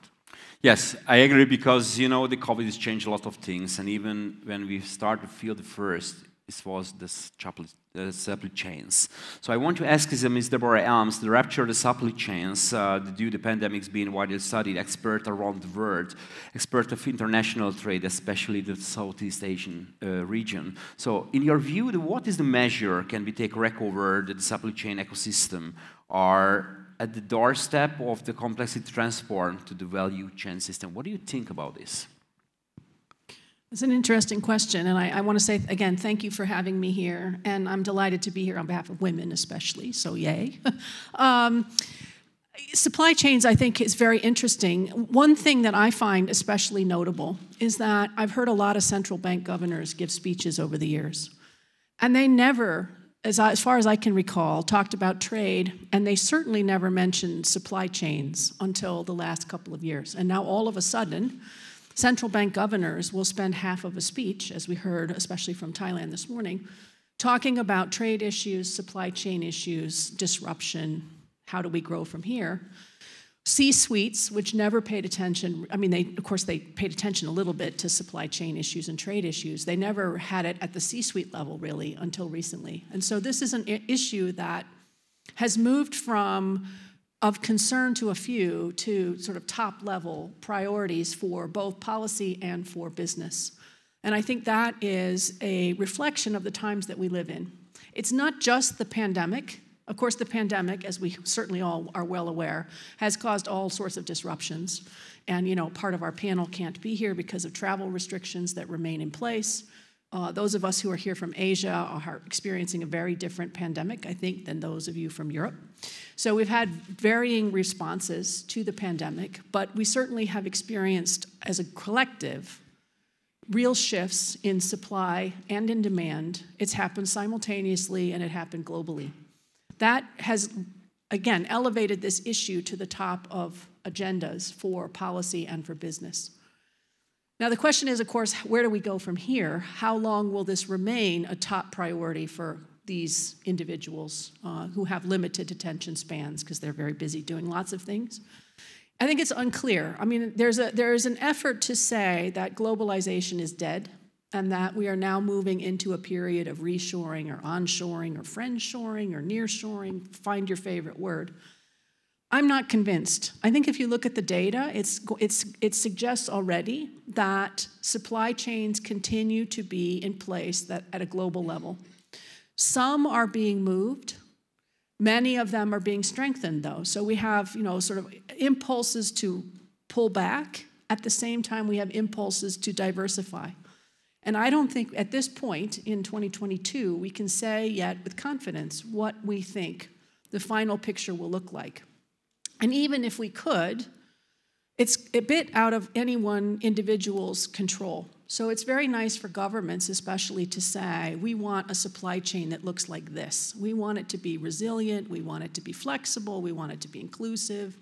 Speaker 18: Yes, I agree, because, the COVID has changed a lot of things. And even when we started to feel the first, it was the supply chains. So I want to ask Ms. Deborah Elms, the rupture of the supply chains due to the pandemics being widely studied, expert around the world, expert of international trade, especially the Southeast Asian region. So in your view, what is the measure can we take recover that the supply chain ecosystem are at the doorstep of the complexity transform to the value chain system? What do you think about this?
Speaker 20: It's an interesting question, and I want to say, again, thank you for having me here, and I'm delighted to be here on behalf of women especially, so yay. Supply chains, I think, is very interesting. One thing that I find especially notable is that I've heard a lot of central bank governors give speeches over the years, and they never, as far as I can recall, talked about trade, and they certainly never mentioned supply chains until the last couple of years. And now all of a sudden, central bank governors will spend half of a speech, as we heard, especially from Thailand this morning, talking about trade issues, supply chain issues, disruption, how do we grow from here? C-suites, which never paid attention, I mean, of course, they paid attention a little bit to supply chain issues and trade issues. They never had it at the C-suite level, really, until recently. And so this is an issue that has moved from of concern to a few to sort of top-level priorities for both policy and for business. And I think that is a reflection of the times that we live in. It's not just the pandemic. Of course, the pandemic, as we certainly all are well aware, has caused all sorts of disruptions. And, you know, part of our panel can't be here because of travel restrictions that remain in place. Those of us who are here from Asia are experiencing a very different pandemic, I think, than those of you from Europe. So we've had varying responses to the pandemic, but we certainly have experienced, as a collective, real shifts in supply and in demand. It's happened simultaneously, and it happened globally. That has, again, elevated this issue to the top of agendas for policy and for business. Now, the question is, of course, where do we go from here? How long will this remain a top priority for these individuals who have limited attention spans because they're very busy doing lots of things? I think it's unclear. I mean, there is an effort to say that globalization is dead and that we are now moving into a period of reshoring or onshoring or friendshoring or nearshoring, find your favorite word. I'm not convinced. I think if you look at the data, it suggests already that supply chains continue to be in place at a global level. Some are being moved. Many of them are being strengthened, though. So we have, you know, sort of impulses to pull back. At the same time, we have impulses to diversify. And I don't think at this point in 2022, we can say yet with confidence what we think the final picture will look like. And even if we could, it's a bit out of any one individual's control. So it's very nice for governments, especially, to say, we want a supply chain that looks like this. We want it to be resilient. We want it to be flexible. We want it to be inclusive.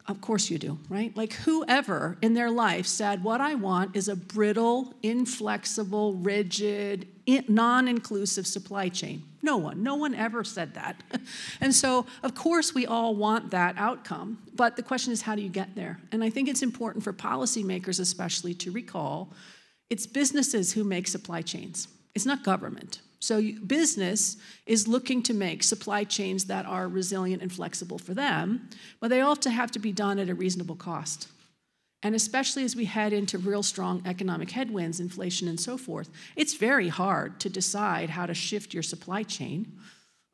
Speaker 20: Of course you do, right? Like, whoever in their life said, what I want is a brittle, inflexible, rigid, non-inclusive supply chain? No one ever said that. And so, of course, we all want that outcome. But the question is, how do you get there? And I think it's important for policymakers especially to recall it's businesses who make supply chains. It's not government. So business is looking to make supply chains that are resilient and flexible for them, but they also have to be done at a reasonable cost. And especially as we head into real strong economic headwinds, inflation and so forth, it's very hard to decide how to shift your supply chain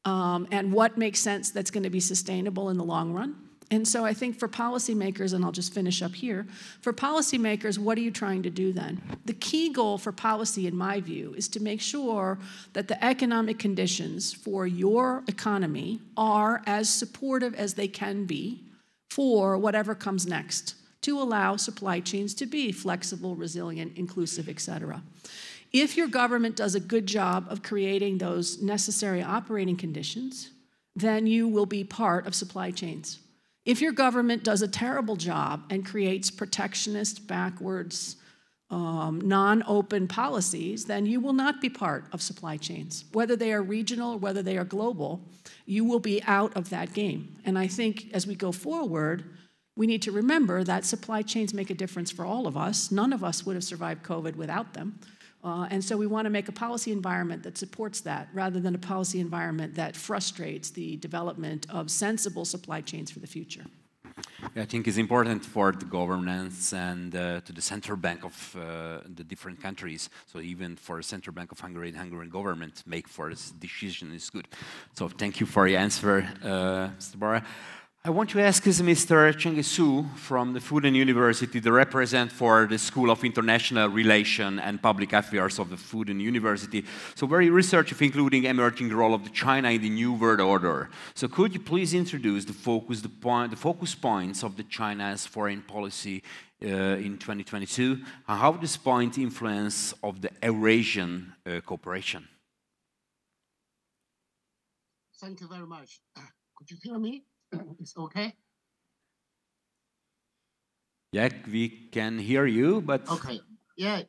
Speaker 20: and what makes sense that's going to be sustainable in the long run. And so I think for policymakers, and I'll just finish up here, for policymakers, what are you trying to do then? The key goal for policy, in my view, is to make sure that the economic conditions for your economy are as supportive as they can be for whatever comes next, to allow supply chains to be flexible, resilient, inclusive, et cetera. If your government does a good job of creating those necessary operating conditions, then you will be part of supply chains. If your government does a terrible job and creates protectionist, backwards, non-open policies, then you will not be part of supply chains. Whether they are regional or whether they are global, you will be out of that game. And I think as we go forward, we need to remember that supply chains make a difference for all of us. None of us would have survived COVID without them. And so we want to make a policy environment that supports that rather than a policy environment that frustrates the development of sensible supply chains for the future.
Speaker 18: I think it's important for the governance and to the central bank of the different countries. So even for the central bank of Hungary, the Hungarian government make for this decision is good. So thank you for your answer, Mr. Barra. I want to ask Mr. Cheng Su from the Fudan University, the representative for the School of International Relations and Public Affairs of the Fudan University. So very research including emerging role of China in the New World Order. So could you please introduce the focus points of the China's foreign policy in 2022, and how this point influence of the Eurasian cooperation?
Speaker 21: Thank you very much. Could you hear me? It's okay?
Speaker 18: Yeah, we can hear you, but...
Speaker 21: Okay, yeah,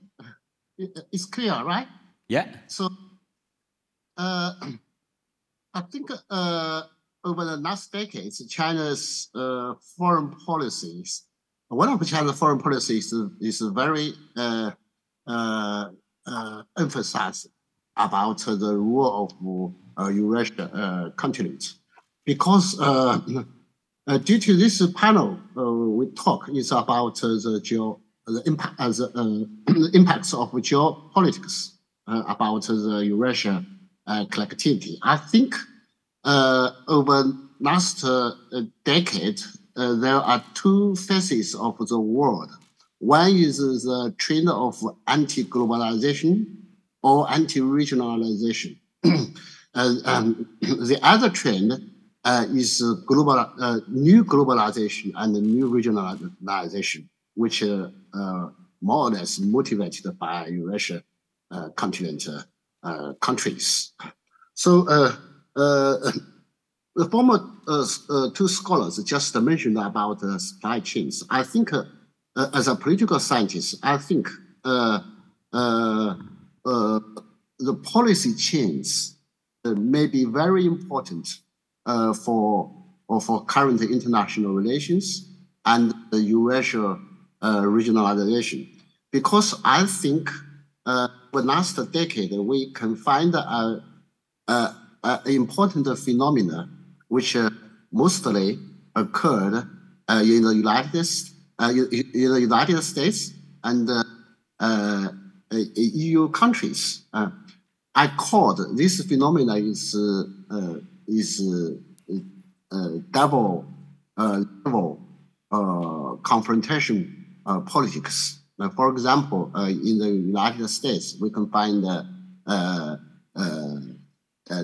Speaker 21: it's clear, right?
Speaker 18: Yeah.
Speaker 21: So, I think over the last decades, China's foreign policies, one of China's foreign policies is very emphasized about the role of Eurasia continent. Because due to this panel, we talk is about the impacts of geopolitics about the Eurasia collectivity. I think over last decade, there are two phases of the world. One is the trend of anti-globalization or anti-regionalization. The other trend is new globalization and new regionalization, which more or less motivated by Eurasia continent countries. So the former two scholars just mentioned about supply chains. I think as a political scientist, I think the policy change may be very important for current international relations and the Eurasia regionalization. Because I think the last decade we can find an important phenomena which mostly occurred in the United States and EU countries. I called this phenomena is double level confrontation politics. For example, in the United States, we can find a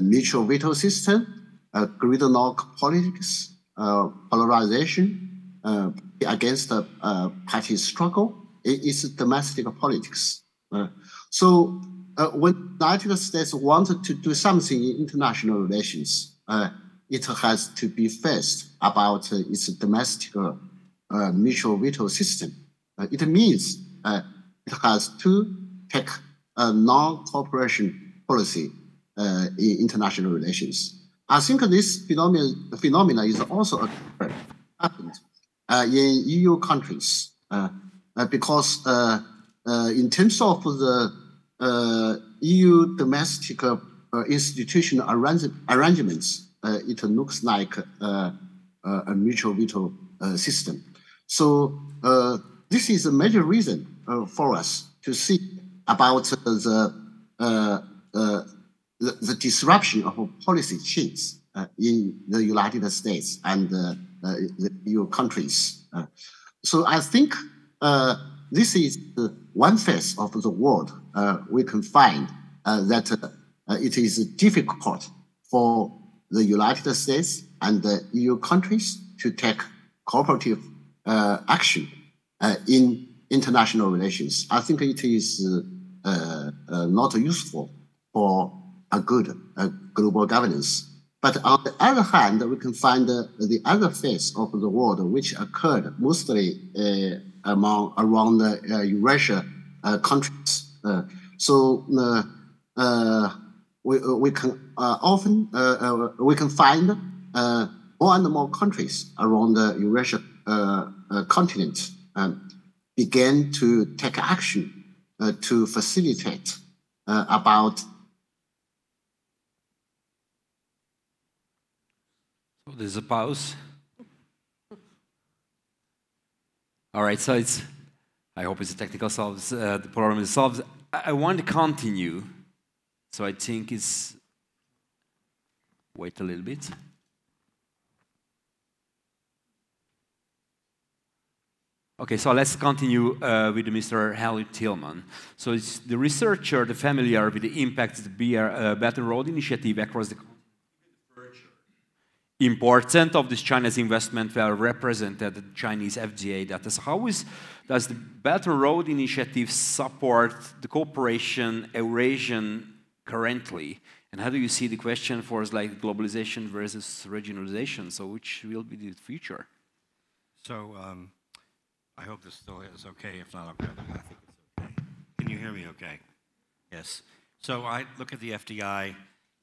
Speaker 21: mutual veto system, gridlock politics, polarization against party struggle. It's domestic politics. So when the United States wanted to do something in international relations, it has to be first about its domestic mutual veto system. It means it has to take a non-cooperation policy in international relations. I think this phenomena is also happened in EU countries because in terms of the EU domestic institutional arrangements, it looks like a mutual veto system. So this is a major reason for us to see about the disruption of policy change in the United States and the EU countries. So I think this is one phase of the world we can find that it is difficult for the United States and the EU countries to take cooperative action in international relations. I think it is not useful for a good global governance. But on the other hand, we can find the other phase of the world, which occurred mostly around the Eurasia countries. So we can often we can find more and more countries around the Eurasia continent began to take action to facilitate about.
Speaker 18: So there's a pause. All right, so it's. I hope it's a technical solves. The problem is solved. I want to continue, so I think it's. Wait a little bit. Okay, so let's continue with Mr. Harry Tillman. So it's the researcher, the familiar with the impacts of the Belt and Road Initiative across the importance of this China's investment well represented the Chinese FTA data. So how does the Belt and Road Initiative support the cooperation Eurasian currently? And how do you see the question for like globalization versus regionalization? So which will be the future?
Speaker 3: So I hope this still is okay. If not, I think it's okay. Can you hear me okay? Yes. So I look at the FDI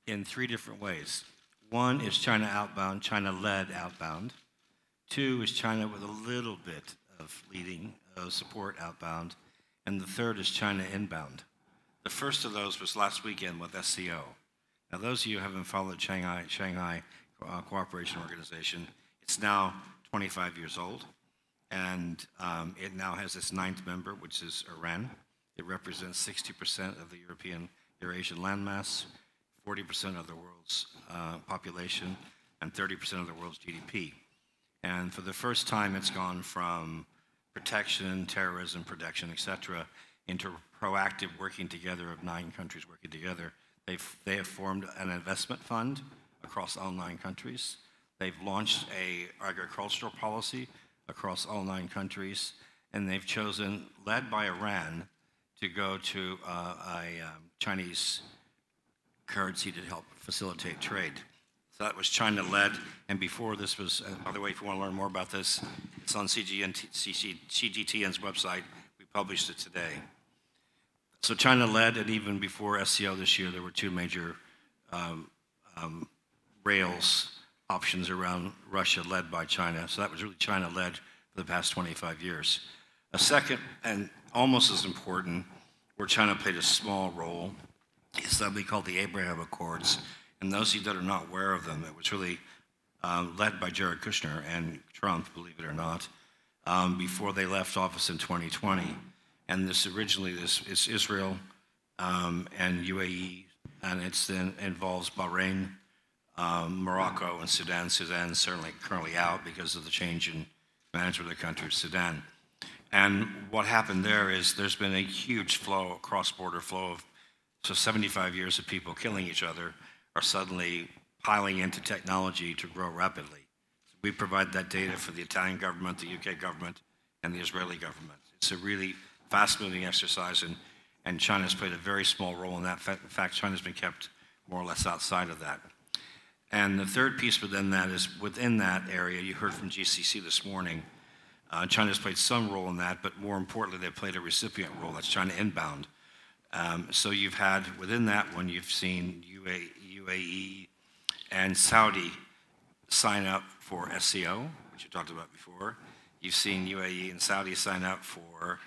Speaker 3: in 3 different ways. 1 is China outbound, China-led outbound. 2 is China with a little bit of leading support outbound. And the 3rd is China inbound. The first of those was last weekend with SCO. Now, those of you who haven't followed Shanghai Cooperation Organization, it's now 25 years old. And it now has its 9th member, which is Iran. It represents 60% of the European Eurasian landmass, 40% of the world's population, and 30% of the world's GDP. And for the first time, it's gone from protection, terrorism protection, etc., into proactive working together of 9 countries working together. They have formed an investment fund across all 9 countries. They've launched an agricultural policy across all 9 countries, and they've chosen, led by Iran, to go to a Chinese currency to help facilitate trade. So that was China-led, and before this was, by the way, if you want to learn more about this, it's on CGTN's website. We published it today. So China-led, and even before SCO this year, there were 2 major rails options around Russia led by China. So that was really China-led for the past 25 years. A second, and almost as important, where China played a small role, is something called the Abraham Accords. And those of you that are not aware of them, it was really led by Jared Kushner and Trump, believe it or not, before they left office in 2020. And this originally, is Israel and UAE, and it then involves Bahrain, Morocco, and Sudan. Sudan is certainly currently out because of the change in management of the country of Sudan. And what happened there is there's been a huge flow, cross-border flow of, so 75 years of people killing each other are suddenly piling into technology to grow rapidly. So we provide that data for the Italian government, the UK government, and the Israeli government. It's a really fast-moving exercise, and China's played a very small role in that. In fact, China's been kept more or less outside of that. And the third piece within that is, within that area, you heard from GCC this morning, China's played some role in that, but more importantly, they played a recipient role. That's China inbound. So you've had, within that one, you've seen UAE and Saudi sign up for SCO, which you talked about before. You've seen UAE and Saudi sign up for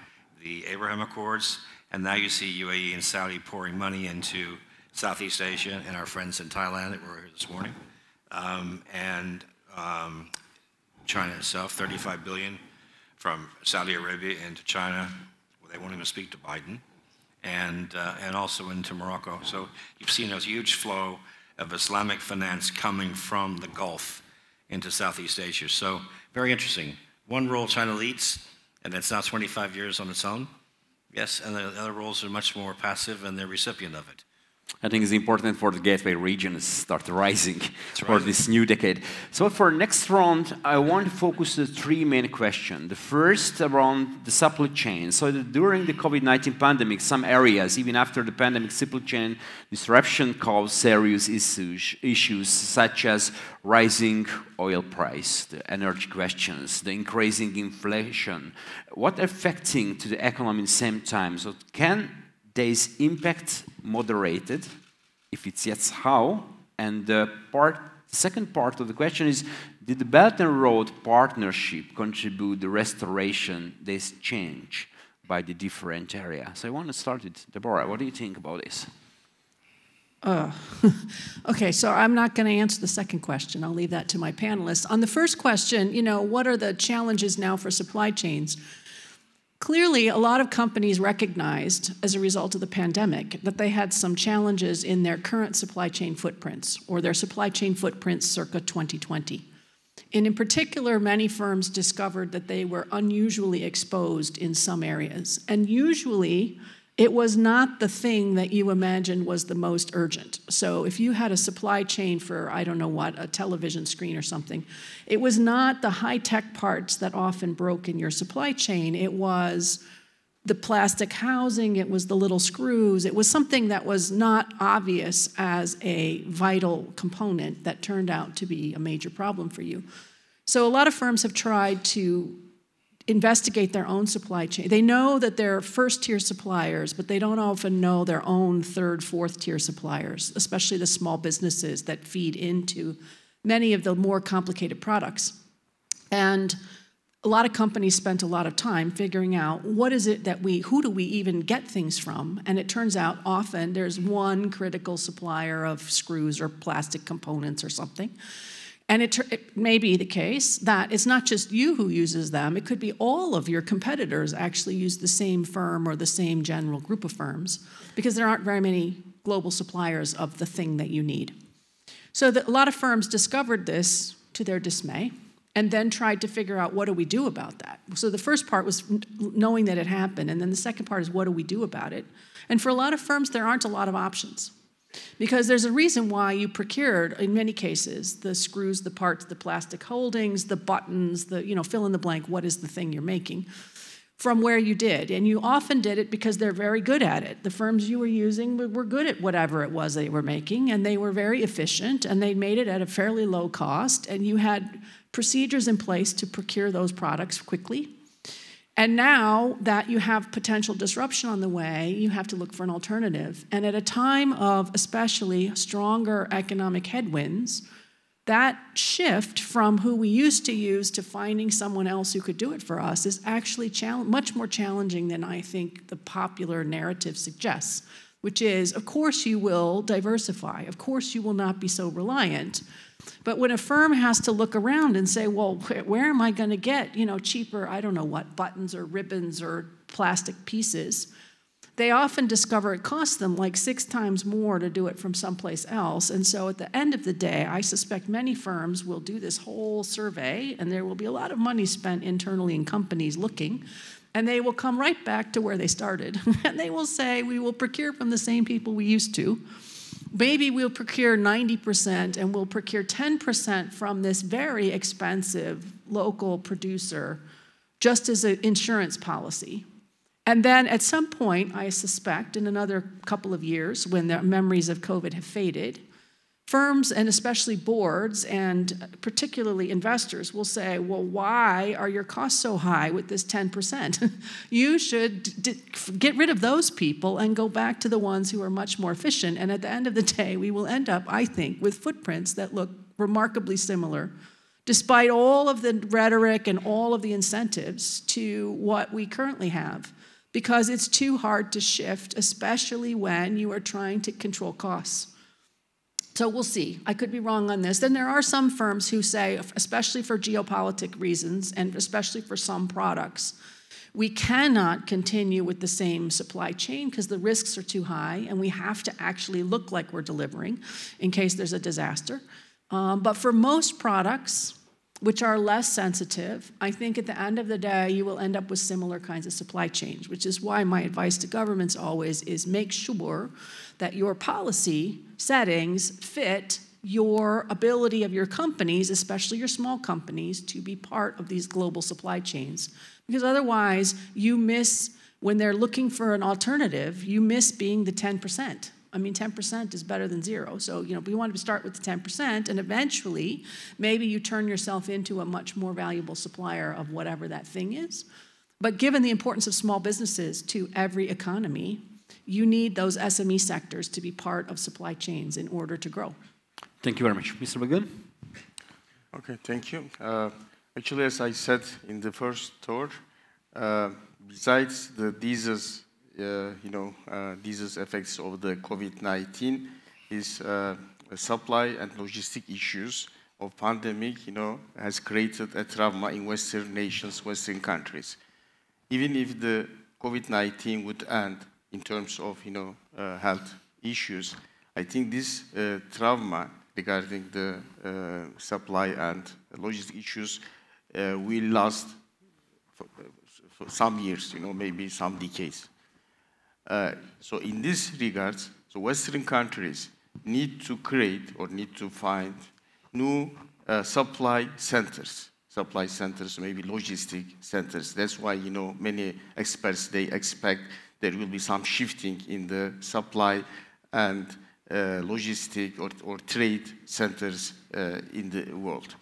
Speaker 3: the Abraham Accords, and now you see UAE and Saudi pouring money into Southeast Asia and our friends in Thailand that were here this morning. China itself, 35 billion from Saudi Arabia into China. Well, they won't even speak to Biden. And also into Morocco. So you've seen a huge flow of Islamic finance coming from the Gulf into Southeast Asia. So very interesting. One role China leads, and it's now 25 years on its own. Yes, and the other roles are much more passive, and they're recipient of it.
Speaker 18: I think it's important for the gateway regions to start rising for this new decade. So for next round, I want to focus on 3 main questions. The first around the supply chain. So during the COVID-19 pandemic, some areas, even after the pandemic, supply chain disruption caused serious issues such as rising oil price, the energy questions, the increasing inflation. What affecting to the economy at the same time? So can this impact moderated? If it's yes, how? And the second part of the question is, did the Belt and Road Partnership contribute the restoration, this change by the different areas? So I want to start with Deborah. What do you think about this?
Speaker 20: Okay, so I'm not going to answer the second question. I'll leave that to my panelists. On the first question, you know, what are the challenges now for supply chains? Clearly, a lot of companies recognized, as a result of the pandemic, that they had some challenges in their current supply chain footprints, or their supply chain footprints circa 2020. And in particular, many firms discovered that they were unusually exposed in some areas. And usually, it was not the thing that you imagined was the most urgent. So if you had a supply chain for, I don't know what, a television screen or something, it was not the high-tech parts that often broke in your supply chain. It was the plastic housing, it was the little screws, it was something that was not obvious as a vital component that turned out to be a major problem for you. So a lot of firms have tried to investigate their own supply chain. They know that they're first-tier suppliers, but they don't often know their own third, fourth-tier suppliers, especially the small businesses that feed into many of the more complicated products. And a lot of companies spent a lot of time figuring out what is it that who do we even get things from? And it turns out often there's one critical supplier of screws or plastic components or something. And it may be the case that it's not just you who uses them, it could be all of your competitors actually use the same firm or the same general group of firms, because there aren't very many global suppliers of the thing that you need. So a lot of firms discovered this to their dismay, and then tried to figure out, what do we do about that? So the first part was knowing that it happened, and then the second part is, what do we do about it? And for a lot of firms, there aren't a lot of options. Because there's a reason why you procured, in many cases, the screws, the parts, the plastic holdings, the buttons, the, fill in the blank, what is the thing you're making, from where you did. And you often did it because they're very good at it. The firms you were using were good at whatever it was they were making, and they were very efficient, and they made it at a fairly low cost, and you had procedures in place to procure those products quickly. And now that you have potential disruption on the way, you have to look for an alternative. And at a time of especially stronger economic headwinds, that shift from who we used to use to finding someone else who could do it for us is actually much more challenging than I think the popular narrative suggests, which is, of course you will diversify, of course you will not be so reliant. But when a firm has to look around and say, well, where am I going to get, cheaper, I don't know what, buttons or ribbons or plastic pieces, they often discover it costs them like 6 times more to do it from someplace else. And so at the end of the day, I suspect many firms will do this whole survey, and there will be a lot of money spent internally in companies looking, and they will come right back to where they started. And they will say, we will procure from the same people we used to. Maybe we'll procure 90% and we'll procure 10% from this very expensive local producer, just as an insurance policy. And then at some point, I suspect, in another couple of years, when the memories of COVID have faded, firms and especially boards and particularly investors will say, well, why are your costs so high with this 10%? You should get rid of those people and go back to the ones who are much more efficient. And at the end of the day, we will end up, I think, with footprints that look remarkably similar, despite all of the rhetoric and all of the incentives to what we currently have, because it's too hard to shift, especially when you are trying to control costs. So we'll see. I could be wrong on this. Then there are some firms who say, especially for geopolitical reasons and especially for some products, we cannot continue with the same supply chain because the risks are too high and we have to actually look like we're delivering in case there's a disaster. But for most products, which are less sensitive, I think at the end of the day, you will end up with similar kinds of supply chains, which is why my advice to governments always is make sure that your policy settings fit your ability of your companies, especially your small companies, to be part of these global supply chains. Because otherwise, you miss, when they're looking for an alternative, you miss being the 10%. I mean, 10% is better than 0. So, we want to start with the 10%, and eventually, maybe you turn yourself into a much more valuable supplier of whatever that thing is. But given the importance of small businesses to every economy, you need those SME sectors to be part of supply chains in order to grow.
Speaker 18: Thank you very much. Mr. McGill?
Speaker 19: Okay, thank you. Actually, as I said in the first tour, besides the disease, disease effects of the COVID-19 is supply and logistic issues of pandemic, has created a trauma in Western nations, Western countries. Even if the COVID-19 would end in terms of, health issues, I think this trauma regarding the supply and logistic issues will last for some years, maybe some decades. So in this regards, so Western countries need to create or need to find new supply centers, maybe logistic centers. That's why, many experts, they expect there will be some shifting in the supply and logistic or trade centers in the world.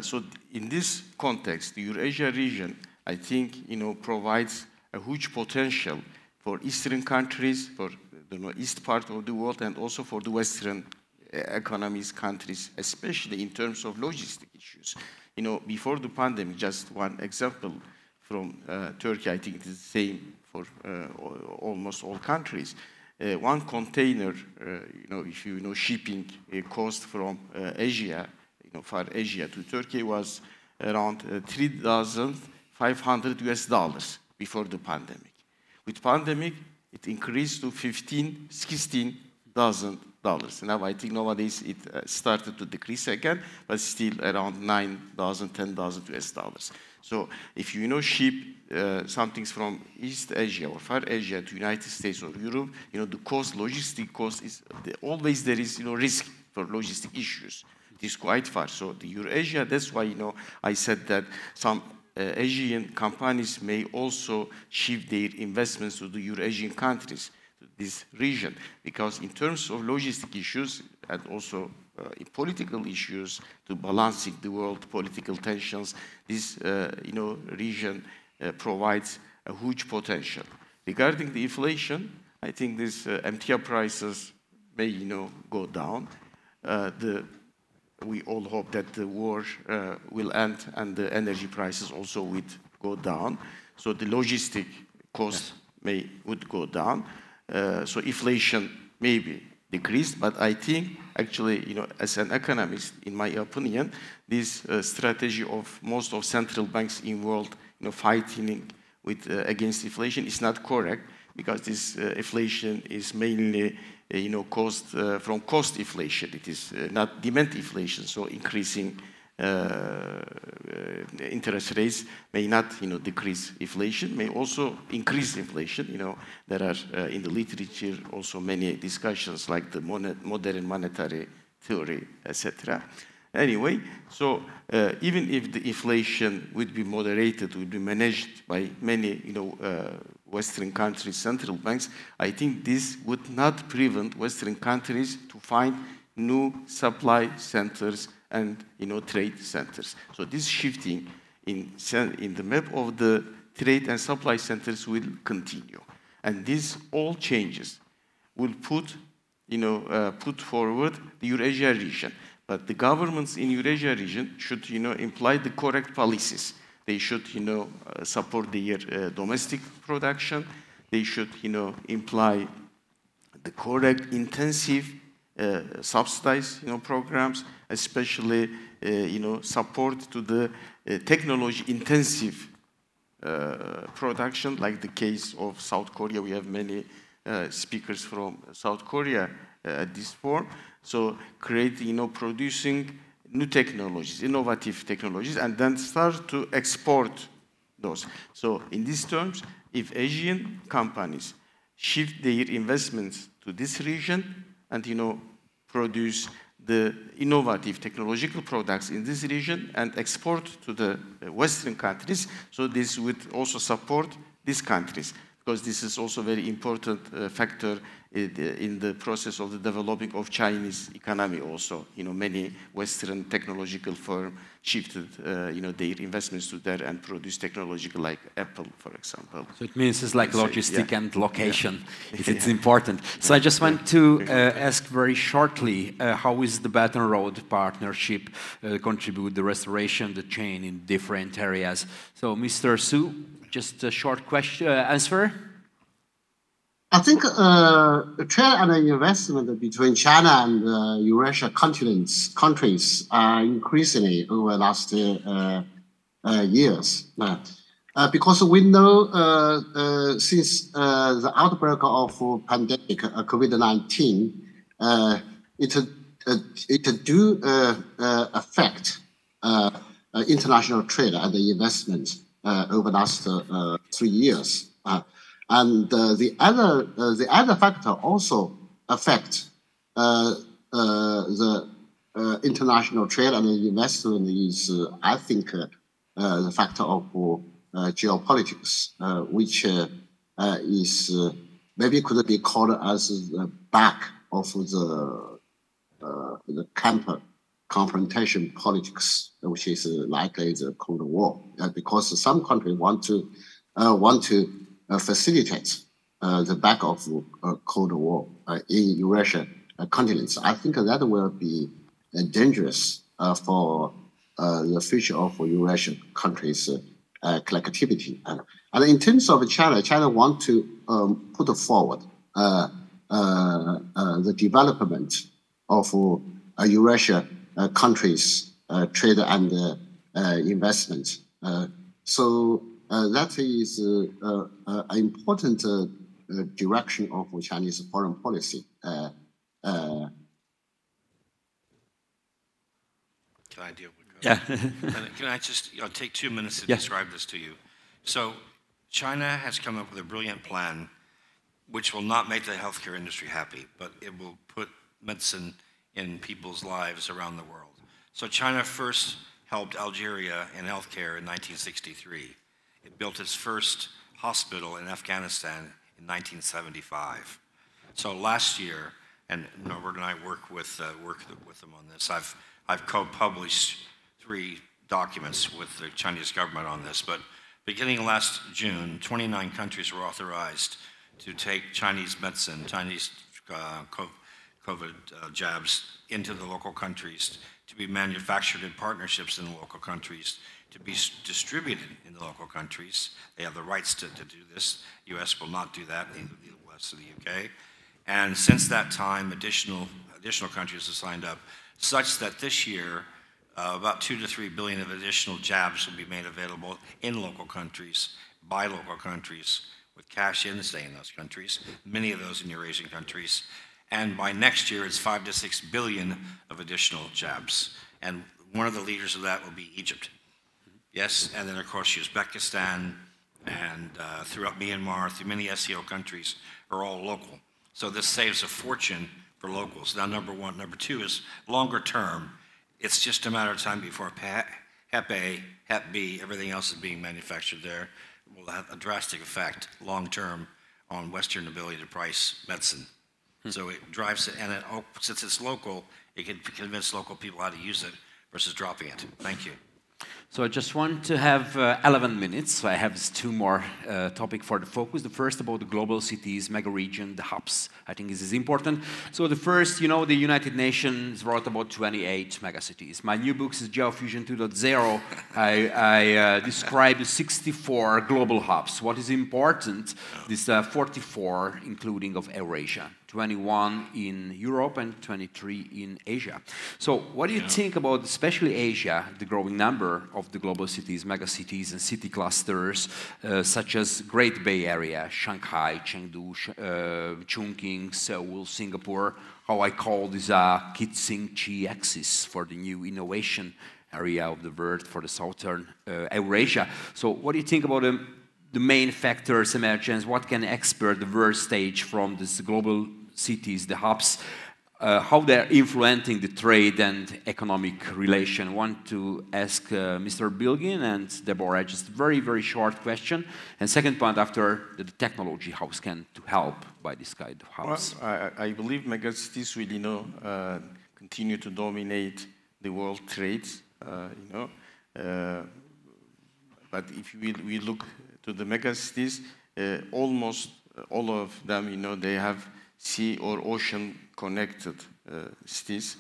Speaker 19: So in this context, the Eurasia region,
Speaker 4: I think, provides a huge potential for Eastern countries, for the East part of the world, and also for the Western economies, countries, especially in terms of logistic issues. Before the pandemic, just one example from Turkey, I think it is the same for almost all countries. One container, if you shipping cost from Asia, Far Asia to Turkey was around $3,500 US before the pandemic. With pandemic, it increased to $16,000. Now I think nowadays it started to decrease again, but still around $9,000, $10,000 US. So if you ship something from East Asia or Far Asia to United States or Europe, the cost, logistic cost is always there is risk for logistic issues. It is quite far. So the Eurasia, that's why I said that some Asian companies may also shift their investments to the Eurasian countries, to this region, because in terms of logistic issues and also in political issues, to balancing the world political tensions, this region provides a huge potential. Regarding the inflation, I think these MTR prices may go down. We all hope that the war will end and the energy prices also would go down. So the logistic cost would go down. So inflation may be decreased, but I think actually, as an economist, in my opinion, this strategy of most of central banks in world, fighting with against inflation is not correct, because this inflation is mainly caused from cost inflation. It is not demand inflation, so increasing interest rates may not decrease inflation, may also increase inflation. There are in the literature also many discussions like the modern monetary theory, etc. Anyway, so even if the inflation would be moderated, would be managed by many Western countries' central banks, I think this would not prevent Western countries to find new supply centers and trade centers. So this shifting in the map of the trade and supply centers will continue, and these all changes will put forward the Eurasia region. But the governments in Eurasia region should imply the correct policies. They should support their domestic production. They should imply the correct intensive subsidized programs, especially support to the technology intensive production, like the case of South Korea. We have many speakers from South Korea at this forum. So create, producing new technologies, innovative technologies, and then start to export those. So in these terms, if Asian companies shift their investments to this region and, produce the innovative technological products in this region and export to the Western countries, so this would also support these countries, because this is also a very important factor in the process of the developing of Chinese economy also. Many Western technological firms shifted, their investments to there and produce technological like Apple, for example.
Speaker 18: So it means it's like logistic and location. Yeah. It's important. So I just want to ask very shortly, how is the Belt and Road partnership contribute the restoration, the chain in different areas? So Mr. Su, just a short question, answer.
Speaker 21: I think trade and investment between China and Eurasia countries are increasingly over the last years. Because we know since the outbreak of pandemic COVID-19, it do affect international trade and investment over the last 3 years. And the other factor also affect the international trade and investment is, I think, the factor of geopolitics, which is maybe could be called as the back of the camp confrontation politics, which is likely the Cold War, because some countries want to facilitate the back of Cold War in Eurasia continents. I think that will be dangerous for the future of Eurasian countries' collectivity. And in terms of China, China wants to put forward the development of Eurasia countries' trade and investment. So that is an important direction of Chinese foreign policy.
Speaker 3: Can I deal with
Speaker 18: Yeah.
Speaker 3: Can I just take 2 minutes to describe this to you? So China has come up with a brilliant plan which will not make the healthcare industry happy, but it will put medicine in people's lives around the world. So China first helped Algeria in healthcare in 1963. It built its first hospital in Afghanistan in 1975. So last year, and Norbert and I work with them on this. I've co-published 3 documents with the Chinese government on this, but beginning last June, 29 countries were authorized to take Chinese medicine, Chinese COVID jabs into the local countries, to be manufactured in partnerships in the local countries, to be distributed in the local countries. They have the rights to do this. The US will not do that, neither the US or the UK. And since that time, additional countries have signed up, such that this year, about 2 to 3 billion of additional jabs will be made available in local countries, by local countries, with cash in staying in those countries, many of those in Eurasian countries. And by next year, it's 5 to 6 billion of additional jabs. And one of the leaders of that will be Egypt. Yes, and then of course Uzbekistan and throughout Myanmar, through many SEO countries are all local. So this saves a fortune for locals. Now, number one. Number two is longer term. It's just a matter of time before Hep A, Hep B, everything else is being manufactured there. It will have a drastic effect long term on Western ability to price medicine. So it drives it, and since it's local, it can convince local people how to use it versus dropping it. Thank you.
Speaker 18: So I just want to have 11 minutes. So I have 2 more topics for the focus. The first about the global cities, mega region, the hubs. I think this is important. So the first, you know, the United Nations wrote about 28 megacities. My new book is Geofusion 2.0. I describe the 64 global hubs. What is important is 44, including of Eurasia. 21 in Europe and 23 in Asia. So what do you think about, especially Asia, the growing number of the global cities, megacities and city clusters, such as Great Bay Area, Shanghai, Chengdu, Chongqing, Seoul, Singapore, how I call this Kitsing-Chi axis for the new innovation area of the world for the southern Eurasia. So what do you think about the main factors, emergence, what can expert the world stage from this global cities, the hubs, how they're influencing the trade and economic relation? I want to ask Mr. Bilgin and Deborah just a very, very short question. And second point after, the technology, how can to help by this kind of hubs?
Speaker 4: Well, I believe megacities will, you know, continue to dominate the world trade, you know. But if we look to the megacities, almost all of them, you know, they have sea or ocean connected cities.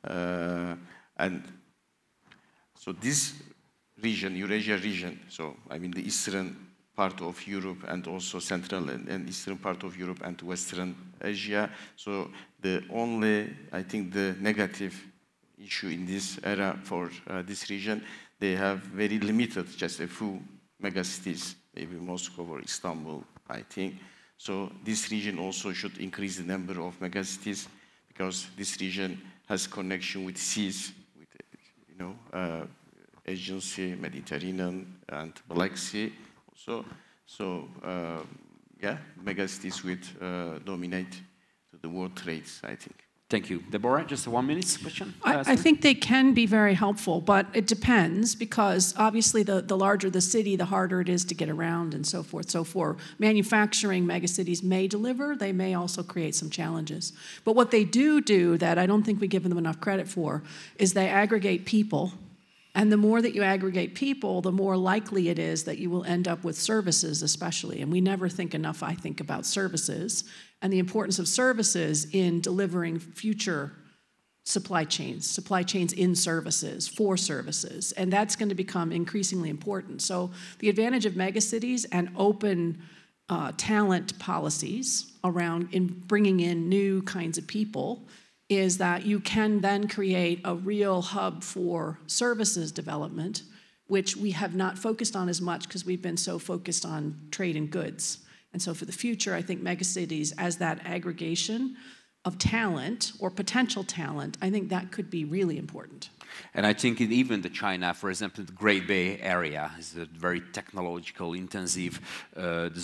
Speaker 4: And so this region, Eurasia region, so I mean the eastern part of Europe and also central and eastern part of Europe and Western Asia. So the only, I think the negative issue in this era for this region, they have very limited, just a few megacities, maybe Moscow or Istanbul, I think. So this region also should increase the number of megacities because this region has connection with seas, with, you know, Aegean Sea, Mediterranean, and Black Sea. So yeah, megacities would dominate the world trades, I think.
Speaker 18: Thank you. Deborah, just a 1 minute question.
Speaker 20: I think they can be very helpful, but it depends because obviously the larger the city, the harder it is to get around and so forth. So for manufacturing, megacities may deliver. They may also create some challenges. But what they do that I don't think we give them enough credit for is they aggregate people. And the more that you aggregate people, the more likely it is that you will end up with services especially. And we never think enough, I think, about services and the importance of services in delivering future supply chains in services, for services. And that's going to become increasingly important. So the advantage of megacities and open talent policies around bringing in new kinds of people is that you can then create a real hub for services development, which we have not focused on as much because we've been so focused on trade and goods. And so for the future, I think megacities as that aggregation of talent or potential talent, I think that could be really important.
Speaker 18: And I think in even the China, for example, the Great Bay Area is a very technological intensive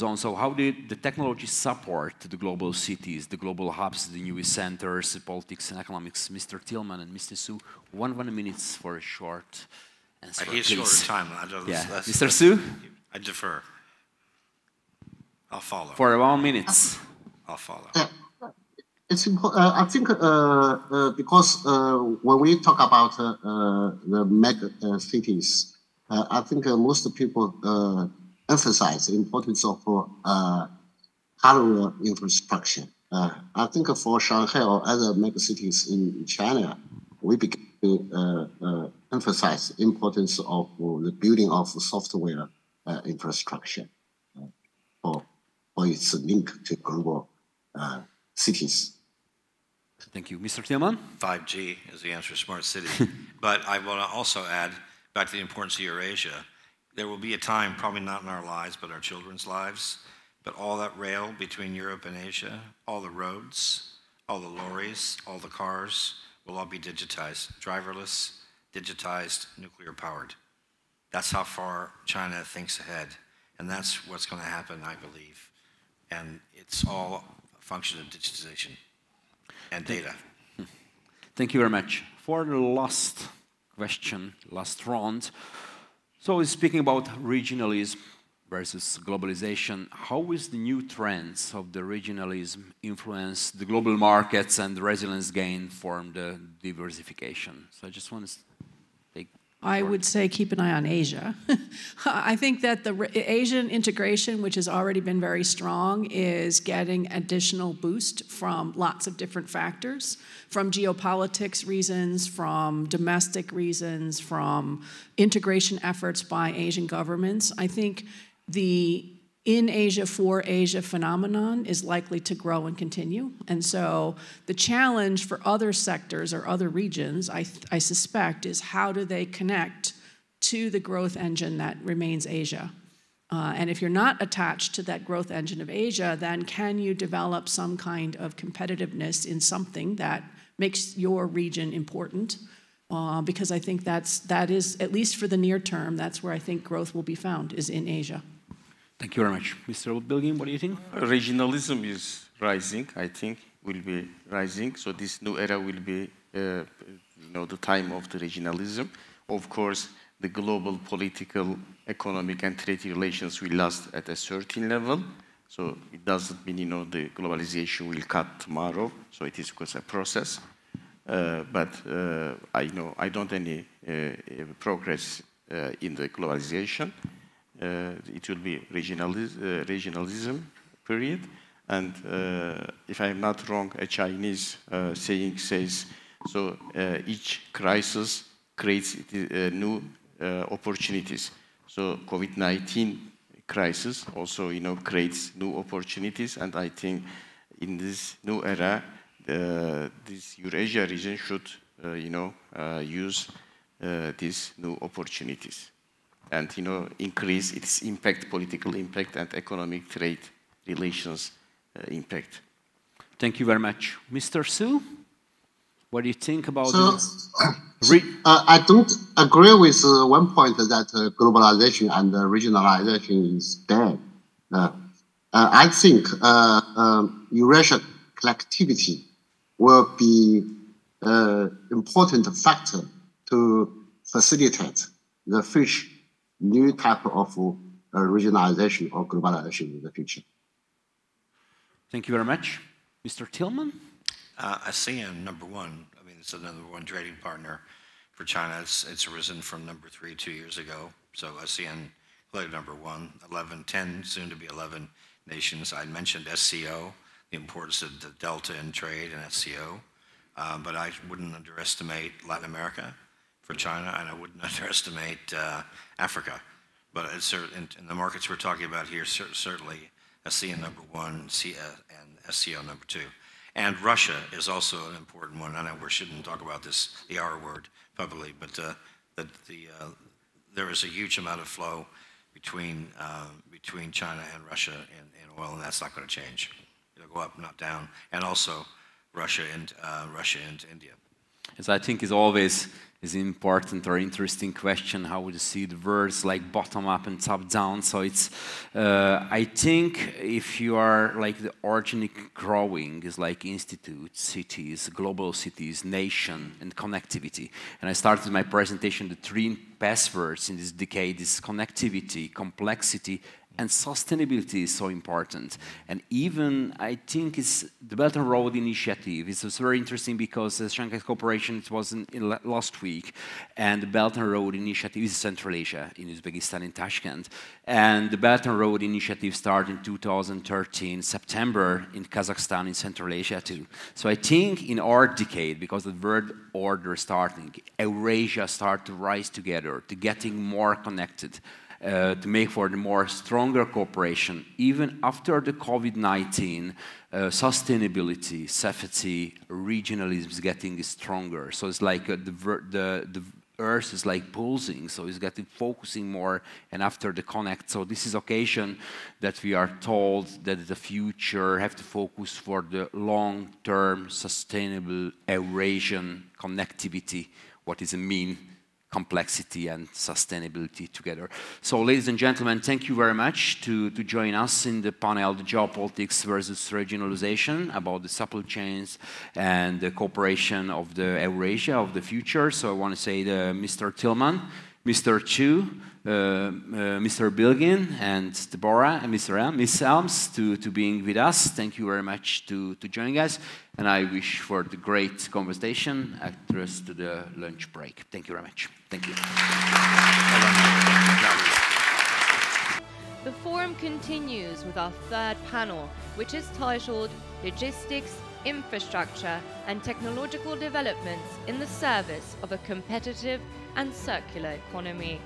Speaker 18: zone. So how did the technology support the global cities, the global hubs, the newest centers, politics and economics? Mr. Tillman and Mr. Su, one minute for a short answer,
Speaker 3: He's short of time.
Speaker 18: Mr. Su?
Speaker 3: I defer. I'll follow.
Speaker 18: For 1 minute.
Speaker 3: I'll follow.
Speaker 21: It's important. I think because when we talk about the mega cities, I think most people emphasize the importance of hardware infrastructure. I think for Shanghai or other mega cities in China, we begin to emphasize the importance of the building of software infrastructure for its link to global cities.
Speaker 18: Thank you. Mr. Tillman?
Speaker 3: 5G is the answer, smart city. But I want to also add, back to the importance of Eurasia, there will be a time, probably not in our lives, but our children's lives, but all that rail between Europe and Asia, all the roads, all the lorries, all the cars, will all be digitized, driverless, digitized, nuclear-powered. That's how far China thinks ahead. And that's what's going to happen, I believe. And it's all a function of digitization and data.
Speaker 18: Thank you very much. For the last question, last round, so speaking about regionalism versus globalization, how is the new trends of the regionalism influence the global markets and the resilience gain from the diversification? So I just want to take...
Speaker 20: I would say keep an eye on Asia. I think that the Asian integration, which has already been very strong, is getting additional boost from lots of different factors, from geopolitics reasons, from domestic reasons, from integration efforts by Asian governments. I think the in Asia, for Asia phenomenon is likely to grow and continue. And so the challenge for other sectors or other regions, I suspect, is how do they connect to the growth engine that remains Asia? And if you're not attached to that growth engine of Asia, then can you develop some kind of competitiveness in something that makes your region important? Because I think that is, at least for the near term, that's where I think growth will be found, is in Asia.
Speaker 18: Thank you very much. Mr. Bilgin, what do you think?
Speaker 4: Regionalism is rising, I think, will be rising. So this new era will be, the time of the regionalism. Of course, the global political, economic, and trade relations will last at a certain level. So it doesn't mean, the globalization will cut tomorrow. So it is, of course, a process. But I don't any progress in the globalization. It will be regionalism, period. And if I'm not wrong, a Chinese saying says, so each crisis creates new opportunities. So COVID-19 crisis also, creates new opportunities. And I think in this new era, this Eurasia region should, use these new opportunities. And increase its impact, political impact, and economic trade relations impact.
Speaker 18: Thank you very much. Mr. Su, what do you think about
Speaker 21: I don't agree with one point that globalization and regionalization is dead. I think Eurasia collectivity will be an important factor to facilitate the new type of regionalization or globalization in the future.
Speaker 18: Thank you very much. Mr. Tillman?
Speaker 3: ASEAN, number one. I mean, it's the number one trading partner for China. It's risen from number 3 2 years ago. So ASEAN, clearly number one. 10, soon to be 11 nations. I mentioned SCO, the importance of the delta in trade and SCO. But I wouldn't underestimate Latin America for China, and I wouldn't underestimate Africa. But it's in the markets we're talking about here, certainly ASEAN number one and SCO number 2. And Russia is also an important one. I know we shouldn't talk about this, the R word, publicly, but there is a huge amount of flow between China and Russia in oil, and that's not going to change. It'll go up, not down. And also Russia and India.
Speaker 18: As I think is always is an important or interesting question, how would you see the words like bottom up and top down? So it's, I think if you are like the organic growing is like institutes, cities, global cities, nation, and connectivity. And I started my presentation, the 3 passwords in this decade is connectivity, complexity, and sustainability is so important. And even, I think it's the Belt and Road Initiative. It's very interesting because the Shanghai Cooperation, it was in last week, and the Belt and Road Initiative is Central Asia, in Uzbekistan, in Tashkent. And the Belt and Road Initiative started in 2013, September, in Kazakhstan, in Central Asia too. So I think in our decade, because the world order starting, Eurasia start to rise together, to getting more connected, to make for the more stronger cooperation, even after the COVID-19, sustainability, safety, regionalism is getting stronger. So it's like the Earth is like pulsing, so it's getting focusing more, and after the connect. So this is occasion that we are told that the future have to focus for the long-term sustainable Eurasian connectivity, what is a mean complexity and sustainability together. So ladies and gentlemen, thank you very much to join us in the panel, the Geopolitics versus Regionalization, about the supply chains and the cooperation of the Eurasia of the future. So I want to say to Mr. Tillman, Mr. Chu, Mr. Bilgin, and Deborah, and Miss Elms to being with us. Thank you very much to joining us. And I wish for the great conversation after us to the lunch break. Thank you very much. Thank you.
Speaker 2: The forum continues with our third panel, which is titled Logistics, Infrastructure and Technological Developments in the Service of a Competitive and Circular Economy.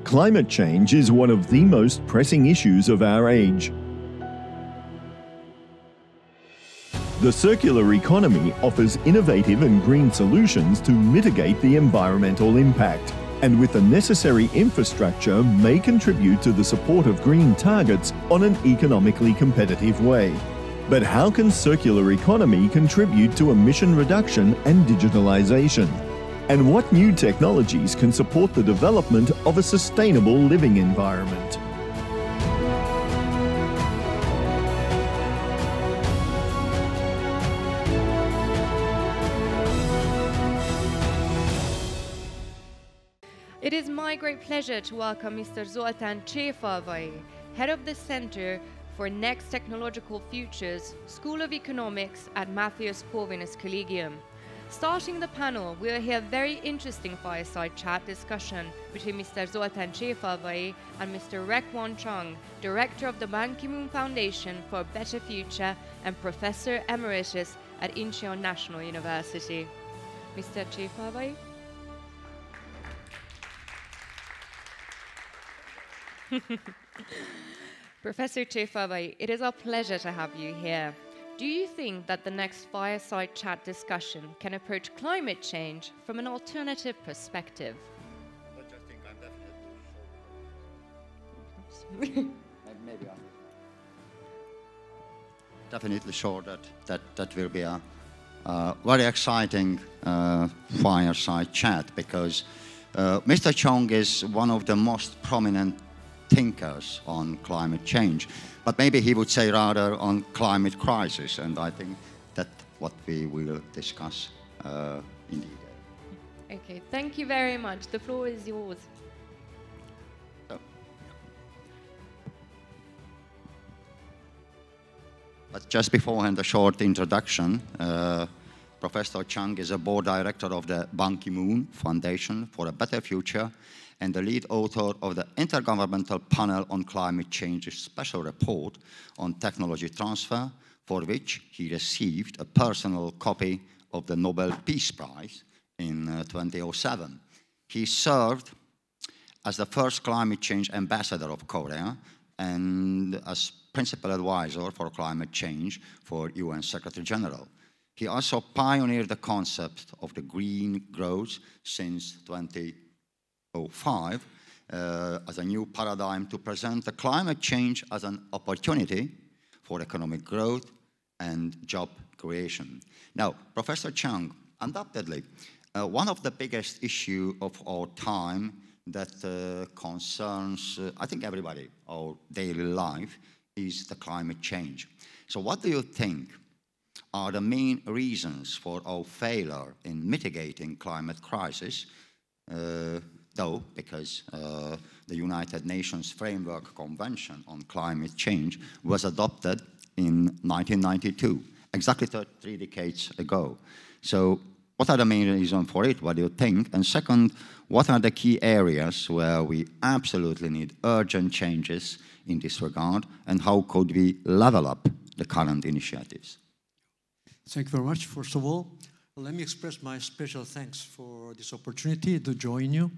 Speaker 1: Climate change is one of the most pressing issues of our age. The circular economy offers innovative and green solutions to mitigate the environmental impact, and with the necessary infrastructure may contribute to the support of green targets on an economically competitive way. But how can circular economy contribute to emission reduction and digitalization? And what new technologies can support the development of a sustainable living environment?
Speaker 2: It is my great pleasure to welcome Mr. Zoltán Cséfalvai, head of the Center for Next Technological Futures, School of Economics at Matthias Corvinus Collegium. Starting the panel, we'll hear a very interesting fireside chat discussion between Mr. Zoltán Cséfalvai and Mr. Juan Chung, Director of the Ban Ki-moon Foundation for a Better Future and Professor Emeritus at Incheon National University. Mr. Cséfalvai? Professor Cséfalvai, it is our pleasure to have you here. Do you think that the next fireside chat discussion can approach climate change from an alternative perspective?
Speaker 5: I just think I'm definitely sure that will be a very exciting fireside chat, because Mr. Chung is one of the most prominent thinkers on climate change, but maybe he would say rather on climate crisis, and I think that what we will discuss in detail.
Speaker 2: Okay, thank you very much. The floor is yours.
Speaker 5: But just beforehand, a short introduction. Professor Chung is a board director of the Ban Ki-moon Foundation for a Better Future and the lead author of the Intergovernmental Panel on Climate Change's special report on technology transfer, for which he received a personal copy of the Nobel Peace Prize in 2007. He served as the first climate change ambassador of Korea and as principal advisor for climate change for UN Secretary General. He also pioneered the concept of the green growth since 2005 as a new paradigm to present the climate change as an opportunity for economic growth and job creation. Now, Professor Chung, undoubtedly, one of the biggest issues of our time that concerns, I think, everybody, our daily life, is the climate change. So what do you think are the main reasons for our failure in mitigating climate crisis, though, because the United Nations Framework Convention on Climate Change was adopted in 1992, exactly 3 decades ago. So what are the main reasons for it? What do you think? And second, what are the key areas where we absolutely need urgent changes in this regard, and how could we level up the current initiatives?
Speaker 6: Thank you very much. First of all, let me express my special thanks for this opportunity to join you.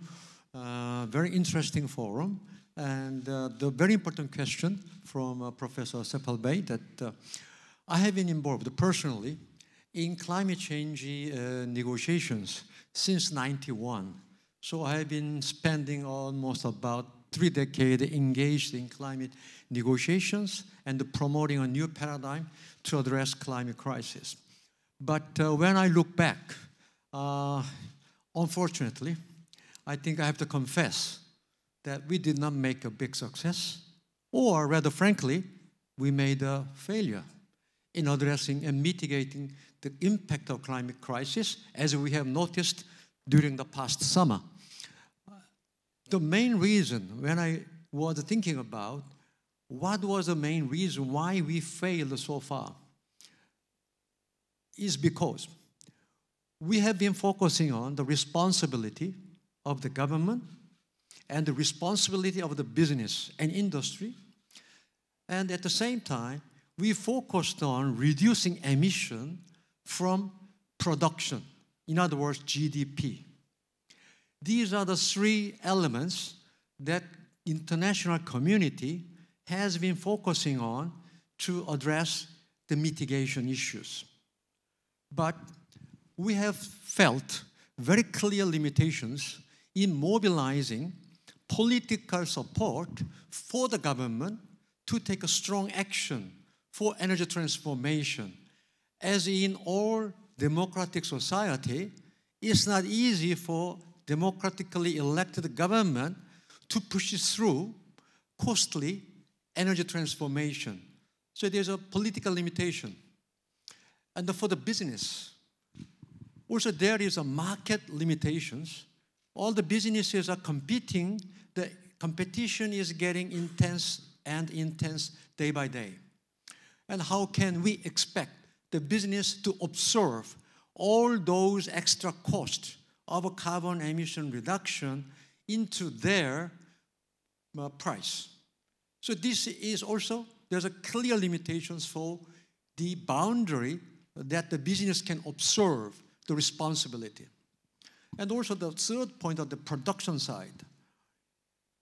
Speaker 6: Very interesting forum, and the very important question from Professor Sepalbey that I have been involved personally in climate change negotiations since '91. So I have been spending almost about 3 decades engaged in climate negotiations and promoting a new paradigm to address climate crisis. But when I look back, unfortunately, I think I have to confess that we did not make a big success, or rather frankly, we made a failure in addressing and mitigating the impact of climate crisis, as we have noticed during the past summer. The main reason, when I was thinking about what was the main reason why we failed so far, is because we have been focusing on the responsibility of the government and the responsibility of the business and industry. And at the same time, we focused on reducing emission from production, in other words, GDP. These are the 3 elements that international community has been focusing on to address the mitigation issues. But we have felt very clear limitations in mobilizing political support for the government to take a strong action for energy transformation. As in all democratic society, it's not easy for democratically elected government to push through costly energy transformation. So there's a political limitation. And for the business, also there is a market limitations. All the businesses are competing. The competition is getting intense and intense day by day. And how can we expect the business to absorb all those extra costs of carbon emission reduction into their price? So this is also, there's a clear limitations for the boundary that the business can observe the responsibility. And also the third point of the production side.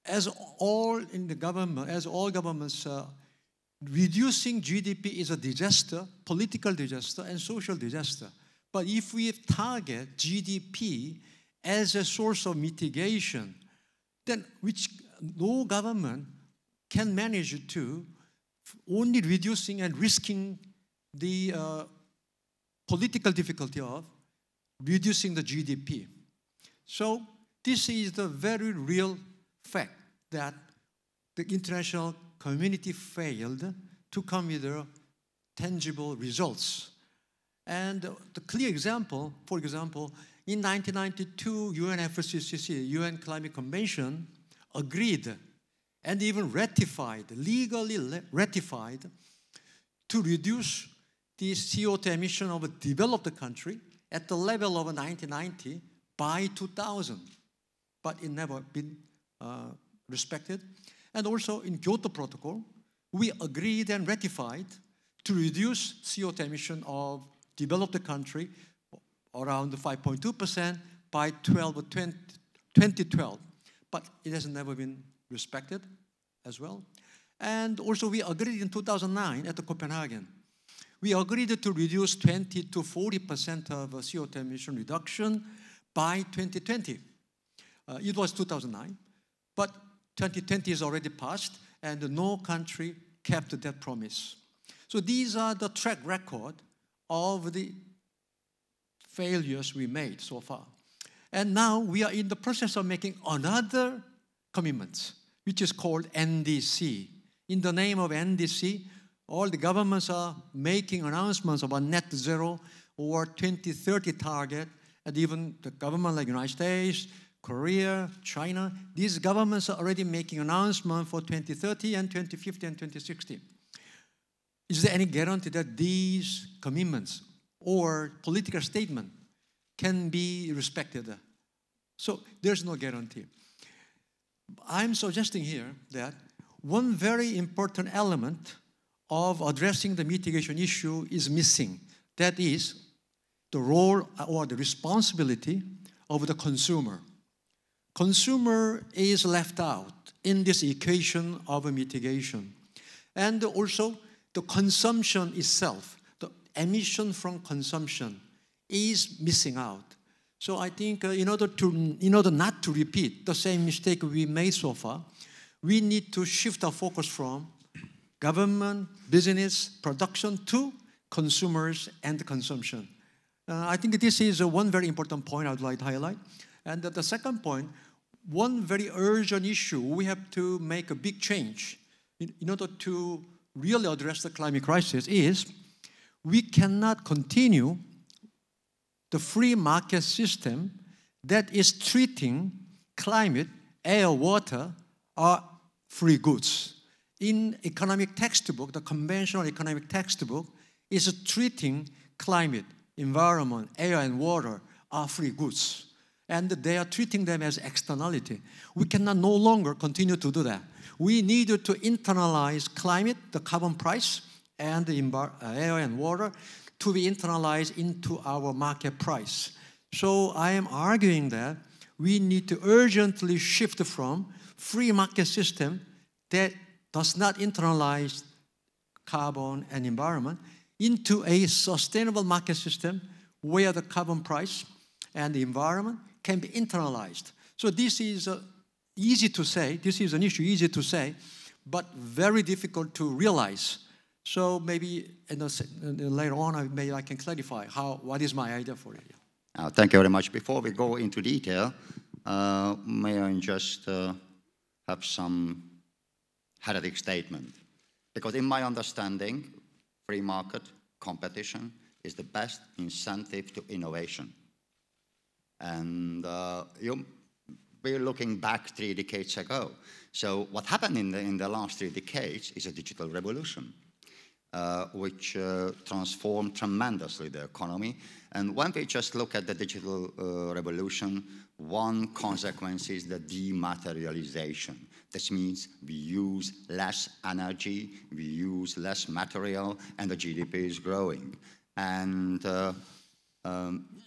Speaker 6: As all in the government, as all governments, reducing GDP is a disaster, political disaster and social disaster. But if we target GDP as a source of mitigation, then which no government can manage to only reducing and risking the political difficulty of reducing the GDP. So this is the very real fact that the international community failed to come with tangible results. And the clear example, for example, in 1992, UNFCCC, UN Climate Convention, agreed and even ratified, legally ratified, to reduce the CO2 emission of a developed country at the level of 1990 by 2000. But it never been respected. And also in Kyoto Protocol, we agreed and ratified to reduce CO2 emission of developed country around 5.2% by 2012. But it has never been respected as well. And also we agreed in 2009 at the Copenhagen. We agreed to reduce 20 to 40% of CO2 emission reduction by 2020. It was 2009, but 2020 is already passed, and no country kept that promise. So these are the track record of the failures we made so far. And now we are in the process of making another commitment, which is called NDC. In the name of NDC, all the governments are making announcements about net zero or 2030 target, and even the government like United States, Korea, China, these governments are already making announcements for 2030 and 2050 and 2060. Is there any guarantee that these commitments or political statement can be respected? So there's no guarantee. I'm suggesting here that one very important element of addressing the mitigation issue is missing. That is the role or the responsibility of the consumer. Consumer is left out in this equation of mitigation. And also the consumption itself, the emission from consumption is missing out. So I think in order not to repeat the same mistake we made so far, we need to shift our focus from government, business, production to consumers and consumption. I think this is one very important point I would like to highlight. And the second point, one very urgent issue, we have to make a big change in order to really address the climate crisis is we cannot continue the free market system that is treating climate, air, water are free goods. In economic textbook, the conventional economic textbook is treating climate, environment, air, and water are free goods. And they are treating them as externality. We cannot no longer continue to do that. We need to internalize climate, the carbon price, and the air and water to be internalized into our market price. So I am arguing that we need to urgently shift from free market system that does not internalize carbon and environment into a sustainable market system where the carbon price and the environment can be internalized. So this is easy to say, this is an issue easy to say, but very difficult to realize. So maybe later on, maybe I can clarify what is my idea for it.
Speaker 5: Thank you very much. Before we go into detail, may I just have some heretic statement? Because in my understanding, free market competition is the best incentive to innovation. And we're looking back 3 decades ago. So what happened in the last 3 decades is a digital revolution, which transformed tremendously the economy. And when we just look at the digital revolution, one consequence is the dematerialization. This means we use less energy, we use less material, and the GDP is growing. And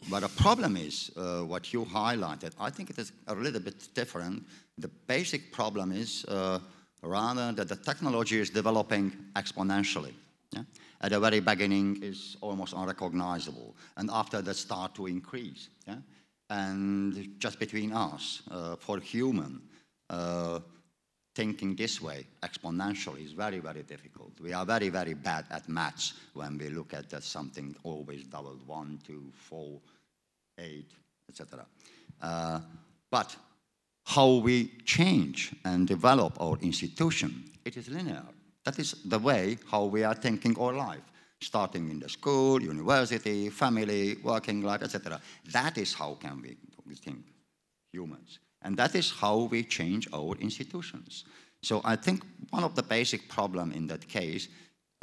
Speaker 5: but the problem is, what you highlighted, I think it is a little bit different. The basic problem is rather that the technology is developing exponentially. Yeah? At the very beginning, is almost unrecognizable, and after that start to increase. Yeah? And just between us, for human, thinking this way, exponentially, is very, very difficult. We are very, very bad at maths when we look at that something always doubled, 1, 2, 4, 8, etc. But how we change and develop our institution, it is linear. That is the way how we are thinking our life. starting in the school, university, family, working life, etc. That is how can we think humans. And that is how we change our institutions. So I think one of the basic problems in that case,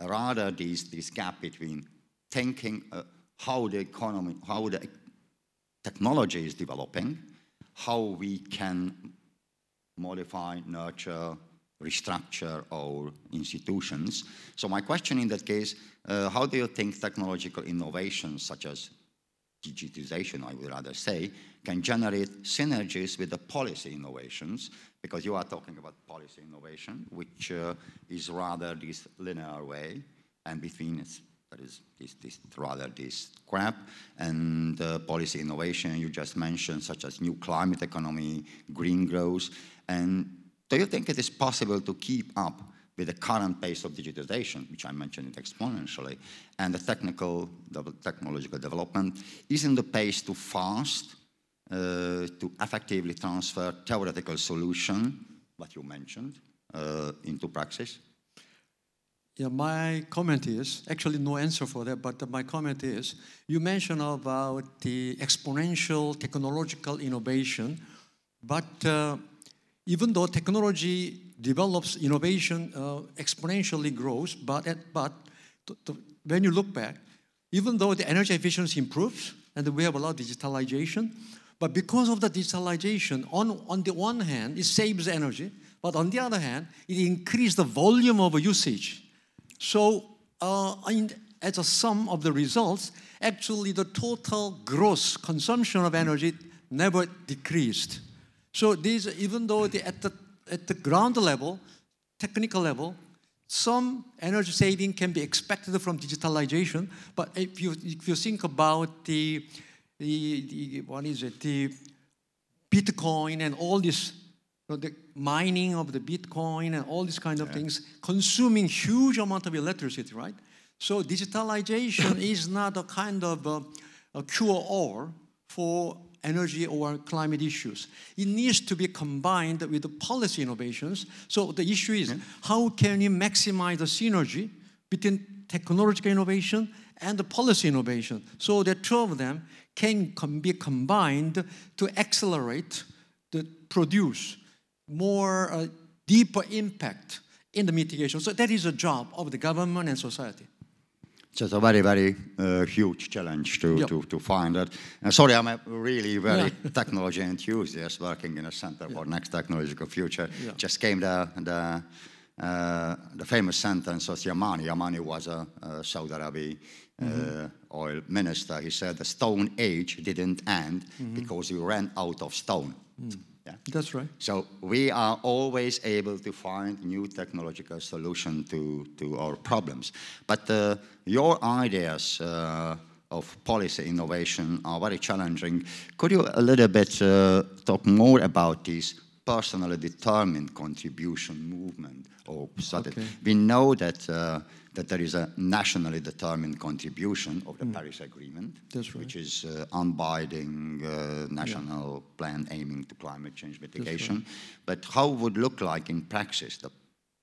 Speaker 5: rather this gap between thinking how the economy, how the technology is developing, how we can modify, nurture, restructure our institutions. So my question in that case, how do you think technological innovations such as digitization, I would rather say, can generate synergies with the policy innovations? Because you are talking about policy innovation, which is rather this linear way, and between it, there is this gap, and policy innovation you just mentioned, such as new climate economy, green growth. And do you think it is possible to keep up with the current pace of digitization, which I mentioned exponentially, and the technological development? Isn't the pace too fast to effectively transfer theoretical solution, what you mentioned, into praxis?
Speaker 6: Yeah, my comment is, actually no answer for that, but my comment is, you mentioned about the exponential technological innovation, but even though technology develops, innovation exponentially grows, but when you look back, even though the energy efficiency improves, and we have a lot of digitalization, but because of the digitalization, on the one hand, it saves energy, but on the other hand, it increases the volume of usage. So as a sum of the results, actually the total gross consumption of energy never decreased. So these, even though at the ground level, technical level, some energy saving can be expected from digitalization, but if you think about the Bitcoin and all this, the mining of the Bitcoin and all these kind of things, consuming huge amount of electricity, right? So digitalization is not a kind of a cure-all for energy or climate issues. It needs to be combined with the policy innovations. So the issue is, how can you maximize the synergy between technological innovation and the policy innovation, so the two of them can be combined to accelerate, to produce more deeper impact in the mitigation. So that is a job of the government and society.
Speaker 5: So it's a very, very huge challenge to find that. Sorry, I'm a really very technology enthusiast working in a Center for Next Technological Future. Just came the famous sentence of Yamani. Yamani was a Saudi Arabian oil minister. He said the Stone Age didn't end because we ran out of stone. Yeah.
Speaker 6: That's right.
Speaker 5: So we are always able to find new technological solution to our problems. But your ideas of policy innovation are very challenging. Could you a little bit talk more about this personally determined contribution movement? Or we know that that there is a nationally determined contribution of the Paris Agreement, which is unbinding national plan aiming to climate change mitigation. But how would look like in practice the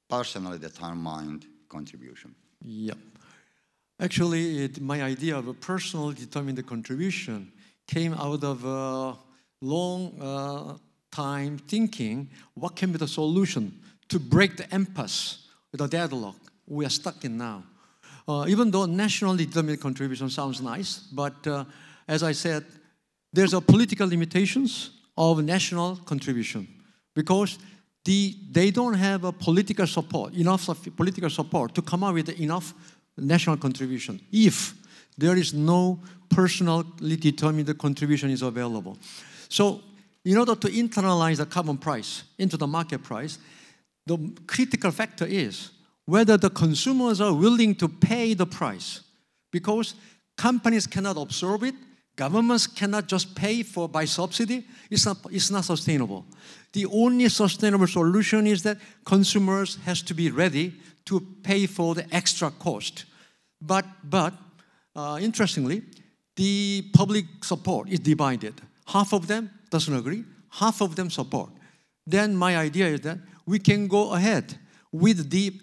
Speaker 5: personally determined contribution?
Speaker 6: Yeah. Actually, my idea of a personally determined contribution came out of a long time thinking, what can be the solution to break the impasse, the deadlock we are stuck in now. Even though nationally determined contribution sounds nice, but as I said, there's a political limitations of national contribution because they don't have a political support, enough political support to come up with enough national contribution if there is no personally determined contribution is available. So in order to internalize the carbon price into the market price, the critical factor is whether the consumers are willing to pay the price, because companies cannot absorb it, governments cannot just pay for by subsidy. It's not sustainable. The only sustainable solution is that consumers has to be ready to pay for the extra cost. But interestingly, the public support is divided. Half of them doesn't agree, half of them support. Then my idea is that we can go ahead with the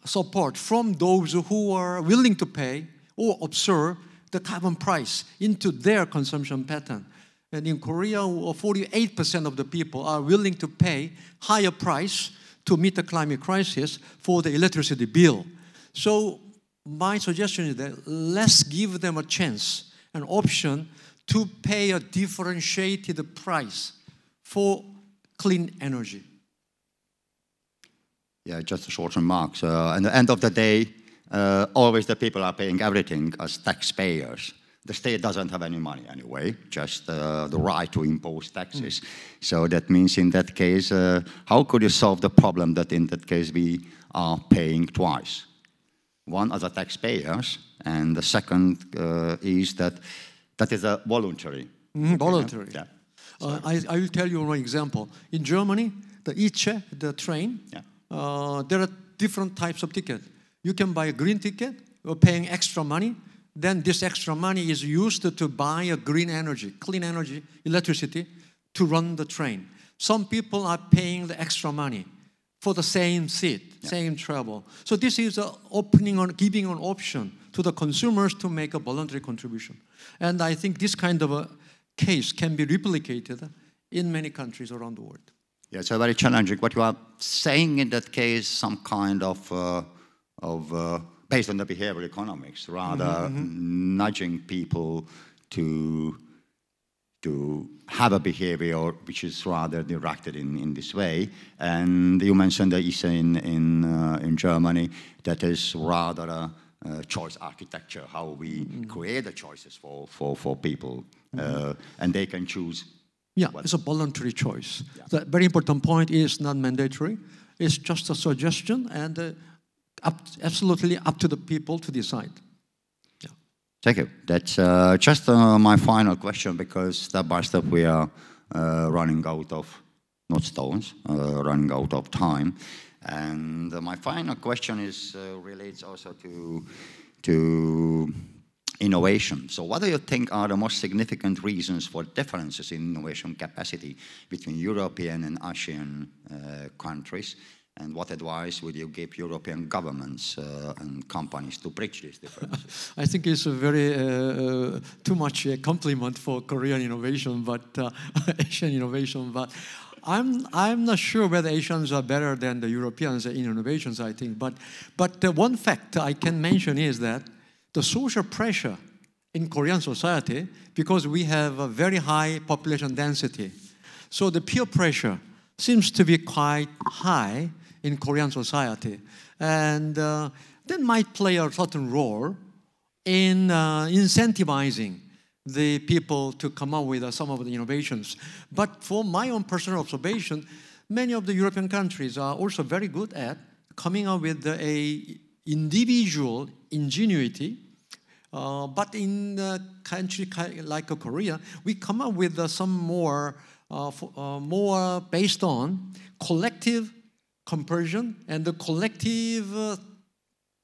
Speaker 6: support from those who are willing to pay or observe the carbon price into their consumption pattern. And in Korea, 48% of the people are willing to pay higher price to meet the climate crisis for the electricity bill. So my suggestion is that let's give them a chance, an option to pay a differentiated price for clean energy.
Speaker 5: Yeah, just a short remark. At the end of the day, always the people are paying everything as taxpayers. The state doesn't have any money anyway, just the right to impose taxes. So that means in that case, how could you solve the problem that in that case we are paying twice? One as a taxpayers, and the second is that is a voluntary.
Speaker 6: Voluntary.
Speaker 5: Yeah.
Speaker 6: I will tell you one example. In Germany, the ICE, the train, there are different types of tickets. You can buy a green ticket, you're paying extra money. Then this extra money is used to buy a green energy, clean energy, electricity, to run the train. Some people are paying the extra money for the same seat, same travel. So this is giving an option to the consumers to make a voluntary contribution. And I think this kind of a case can be replicated in many countries around the world.
Speaker 5: Yeah, it's very challenging. What you are saying in that case, some kind of based on the behavioral economics, rather nudging people to have a behavior which is rather directed in this way. And you mentioned the ICE in Germany, that is rather a choice architecture, how we create the choices for people, and they can choose.
Speaker 6: Yeah, it's a voluntary choice. The very important point is not mandatory. It's just a suggestion and absolutely up to the people to decide. Yeah.
Speaker 5: Thank you. That's just my final question, because step by step we are running out of, not stones, running out of time. And my final question is relates also to innovation. So what do you think are the most significant reasons for differences in innovation capacity between European and Asian countries? And what advice would you give European governments and companies to bridge these differences?
Speaker 6: I think it's a very too much a compliment for Korean innovation, but Asian innovation. But I'm not sure whether Asians are better than the Europeans in innovations, I think. But one fact I can mention is that the social pressure in Korean society, because we have a very high population density, so the peer pressure seems to be quite high in Korean society. And that might play a certain role in incentivizing the people to come up with some of the innovations. But for my own personal observation, many of the European countries are also very good at coming up with a individual ingenuity. But in a country like Korea, we come up with some more based on collective comparison and the collective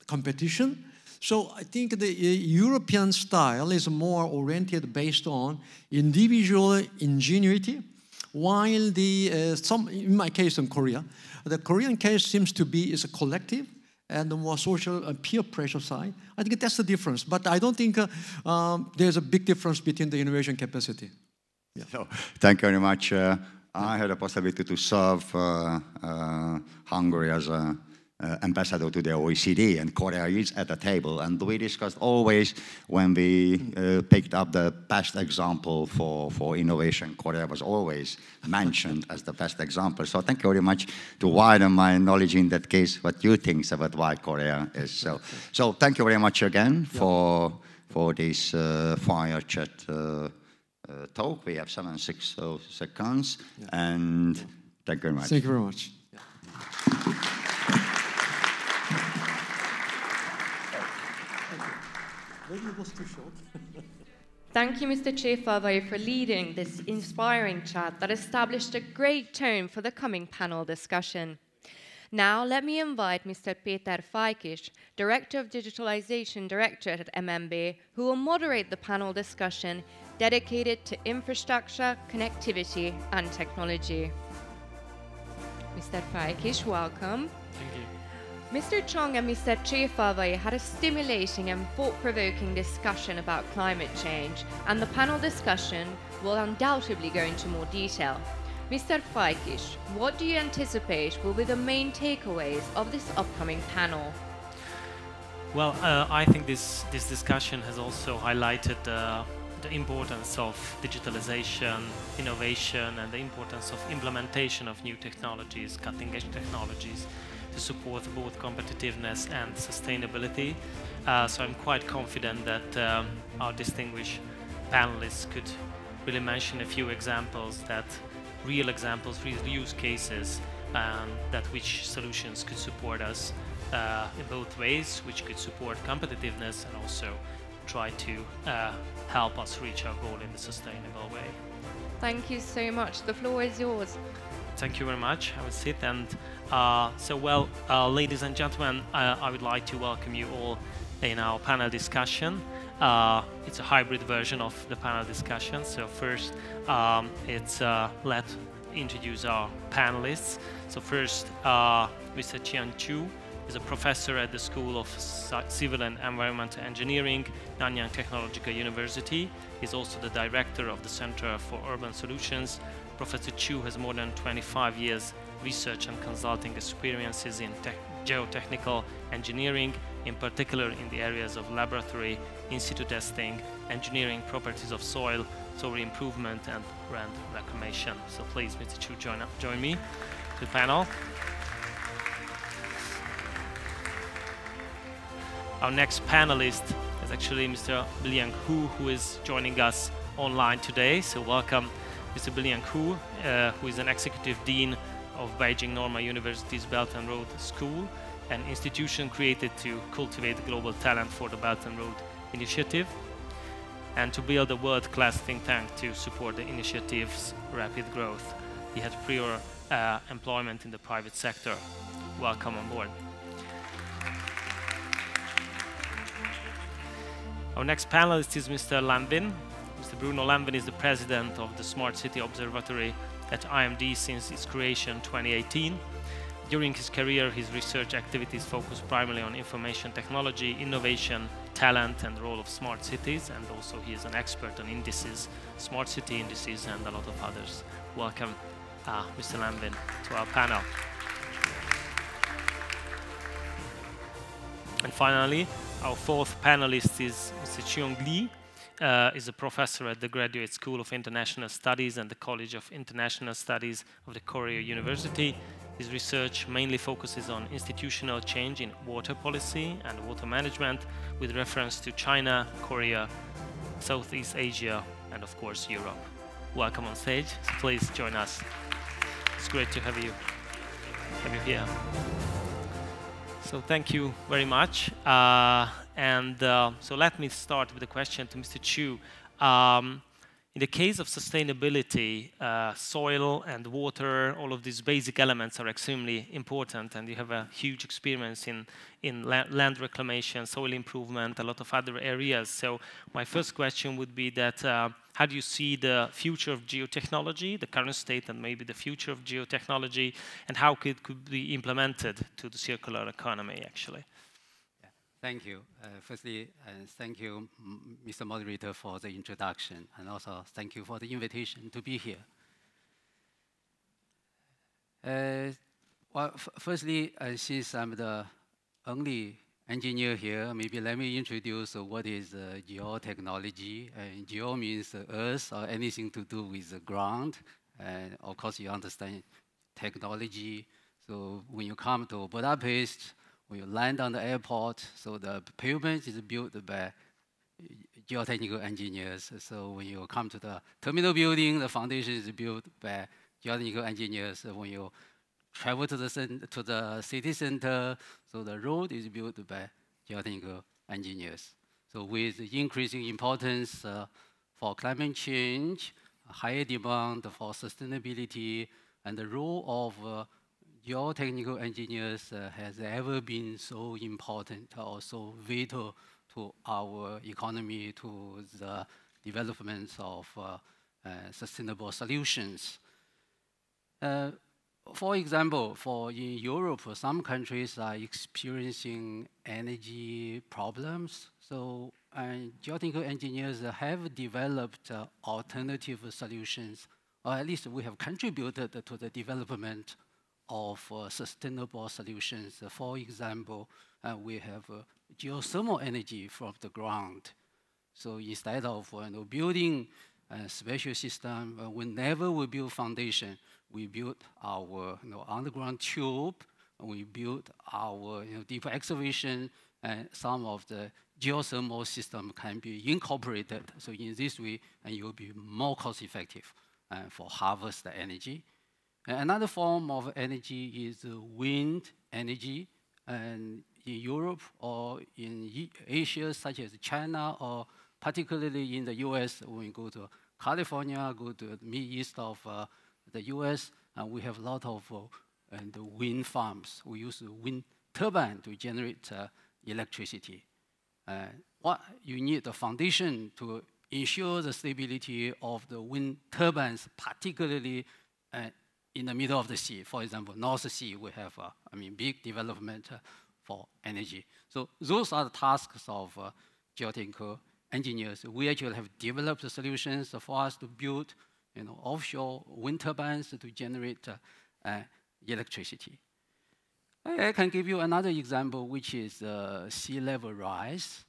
Speaker 6: competition. So I think the European style is more oriented based on individual ingenuity, while in my case in Korea, the Korean case seems to be is a collective and the more social peer pressure side. I think that's the difference. But I don't think there's a big difference between the innovation capacity.
Speaker 5: Yeah. So, thank you very much. I had a possibility to serve Hungary as an ambassador to the OECD, and Korea is at the table. And we discussed always when we picked up the best example for innovation, Korea was always mentioned as the best example. So thank you very much to widen my knowledge in that case, what you think about why Korea is so. So thank you very much again for this fire chat talk. We have 7 seconds, and thank you very much.
Speaker 6: Thank you very much. Maybe it was too short.
Speaker 2: Thank you, Mr. Chairwoman, for leading this inspiring chat that established a great tone for the coming panel discussion. Now, let me invite Mr. Péter Fajkis, Director of Digitalization Directorate at MNB, who will moderate the panel discussion dedicated to infrastructure, connectivity, and technology. Mr. Fajkis, welcome.
Speaker 15: Thank you.
Speaker 2: Mr. Chong and Mr. Chefavai had a stimulating and thought-provoking discussion about climate change, and the panel discussion will undoubtedly go into more detail. Mr. Faikish, what do you anticipate will be the main takeaways of this upcoming panel?
Speaker 7: Well, I think this discussion has also highlighted the importance of digitalization, innovation, and the importance of implementation of new technologies, cutting-edge technologies, to support both competitiveness and sustainability. So I'm quite confident that our distinguished panelists could really mention a few examples, real use cases, that which solutions could support us in both ways, which could support competitiveness and also try to help us reach our goal in a sustainable way.
Speaker 2: Thank you so much. The floor is yours.
Speaker 7: Thank you very much. I will sit and ladies and gentlemen, I would like to welcome you all in our panel discussion. It's a hybrid version of the panel discussion. So first, let's introduce our panelists. So first, Mr. Qian Chu is a professor at the School of Civil and Environmental Engineering, Nanyang Technological University. He's also the director of the Center for Urban Solutions. Professor Chu has more than 25 years research and consulting experiences in geotechnical engineering, in particular in the areas of laboratory, in-situ testing, engineering properties of soil improvement, and land reclamation. So please, Mr. Chu, join me to the panel. Our next panelist is actually Mr. Biliang Hu, who is joining us online today. So welcome, Mr. Biliang Hu, who is an executive dean of Beijing Normal University's Belt and Road School, an institution created to cultivate global talent for the Belt and Road Initiative and to build a world-class think tank to support the initiative's rapid growth. He had prior employment in the private sector. Welcome on board. Our next panelist is Mr. Lanvin. Mr. Bruno Lanvin is the president of the Smart City Observatory at IMD since its creation in 2018. During his career, his research activities focused primarily on information technology, innovation, talent, and the role of smart cities, and also he is an expert on indices, smart city indices, and a lot of others. Welcome, Mr. Lanvin, to our panel. And finally, our fourth panelist is Mr. Cheong Lee. Is a professor at the Graduate School of International Studies and the College of International Studies of the Korea University. His research mainly focuses on institutional change in water policy and water management with reference to China, Korea, Southeast Asia, and of course Europe. Welcome on stage. So please join us. It's great to have you here. So thank you very much. So let me start with a question to Mr. Chu. In the case of sustainability, soil and water, all of these basic elements are extremely important, and you have a huge experience in land reclamation, soil improvement, a lot of other areas. So my first question would be that how do you see the future of geotechnology, the current state and maybe the future of geotechnology, and how it could be implemented to the circular economy, actually?
Speaker 22: Thank you. Firstly, thank you, Mr. Moderator, for the introduction, and also thank you for the invitation to be here. Well, firstly, since I'm the only engineer here, maybe let me introduce what is geotechnology. Geo means earth or anything to do with the ground. And of course, you understand technology. So when you come to Budapest, when you land on the airport, so the pavement is built by geotechnical engineers. So when you come to the terminal building, the foundation is built by geotechnical engineers. When you travel to the city center, so the road is built by geotechnical engineers. So with increasing importance for climate change, higher demand for sustainability, and the role of geotechnical engineers has ever been so important or so vital to our economy, to the development of sustainable solutions. for example, in Europe, some countries are experiencing energy problems. So geotechnical engineers have developed alternative solutions, or at least we have contributed to the development of sustainable solutions. For example, we have geothermal energy from the ground. So instead of building a special system, whenever we build foundation, we build our underground tube, we build our deep excavation, and some of the geothermal system can be incorporated. So in this way, you will be more cost effective for harvest the energy. Another form of energy is wind energy. And in Europe or in Asia, such as China, or particularly in the US, when we go to California, go to the Mid-East of the US, we have a lot of wind farms. We use wind turbine to generate electricity. What you need the foundation to ensure the stability of the wind turbines, particularly in the middle of the sea. For example, North Sea, we have big development for energy. So those are the tasks of geotechnical engineers. We actually have developed the solutions for us to build offshore wind turbines to generate electricity. I can give you another example, which is sea level rise.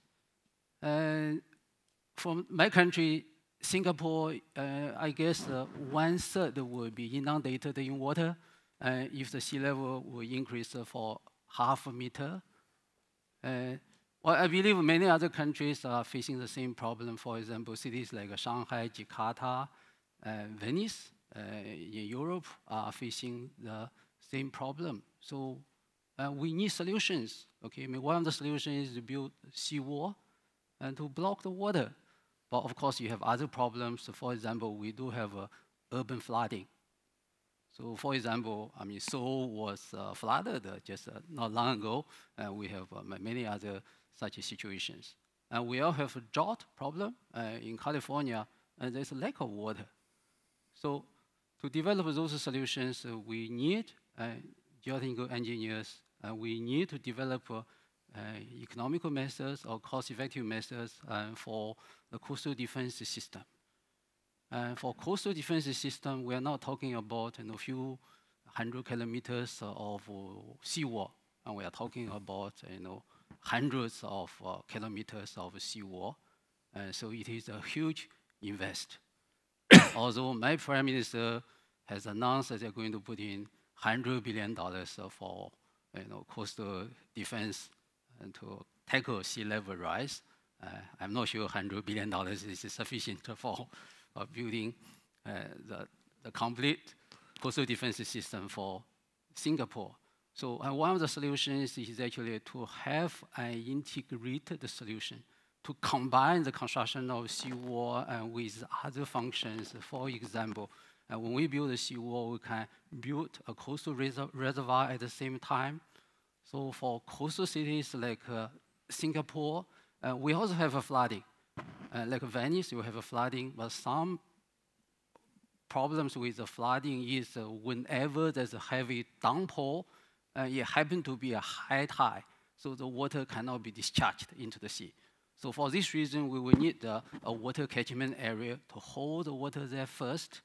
Speaker 22: From my country, Singapore, I guess 1/3 will be inundated in water if the sea level will increase for half a meter. Well, I believe many other countries are facing the same problem. For example, cities like Shanghai, Jakarta, Venice in Europe are facing the same problem. So we need solutions. Okay, one of the solutions is to build seawall and to block the water. But of course, you have other problems. For example, we do have urban flooding. So for example, Seoul was flooded just not long ago. We have many other such situations. And we all have a drought problem in California, and there's a lack of water. So to develop those solutions, we need geotechnical engineers. We need to develop economical methods or cost-effective methods for the coastal defense system. For coastal defense system, we are not talking about a few 100 kilometers of seawall, and we are talking about hundreds of kilometers of seawall. So it is a huge invest. Although my prime minister has announced that they're going to put in $100 billion for coastal defense and to tackle sea level rise, I'm not sure $100 billion is sufficient for building the complete coastal defense system for Singapore. So one of the solutions is actually to have an integrated solution to combine the construction of seawall with other functions. For example, when we build a seawall, we can build a coastal reservoir at the same time. So for coastal cities like Singapore, we also have a flooding. Like Venice, you have a flooding, but some problems with the flooding is whenever there's a heavy downpour, it happens to be a high tide, so the water cannot be discharged into the sea. So for this reason, we will need a water catchment area to hold the water there first.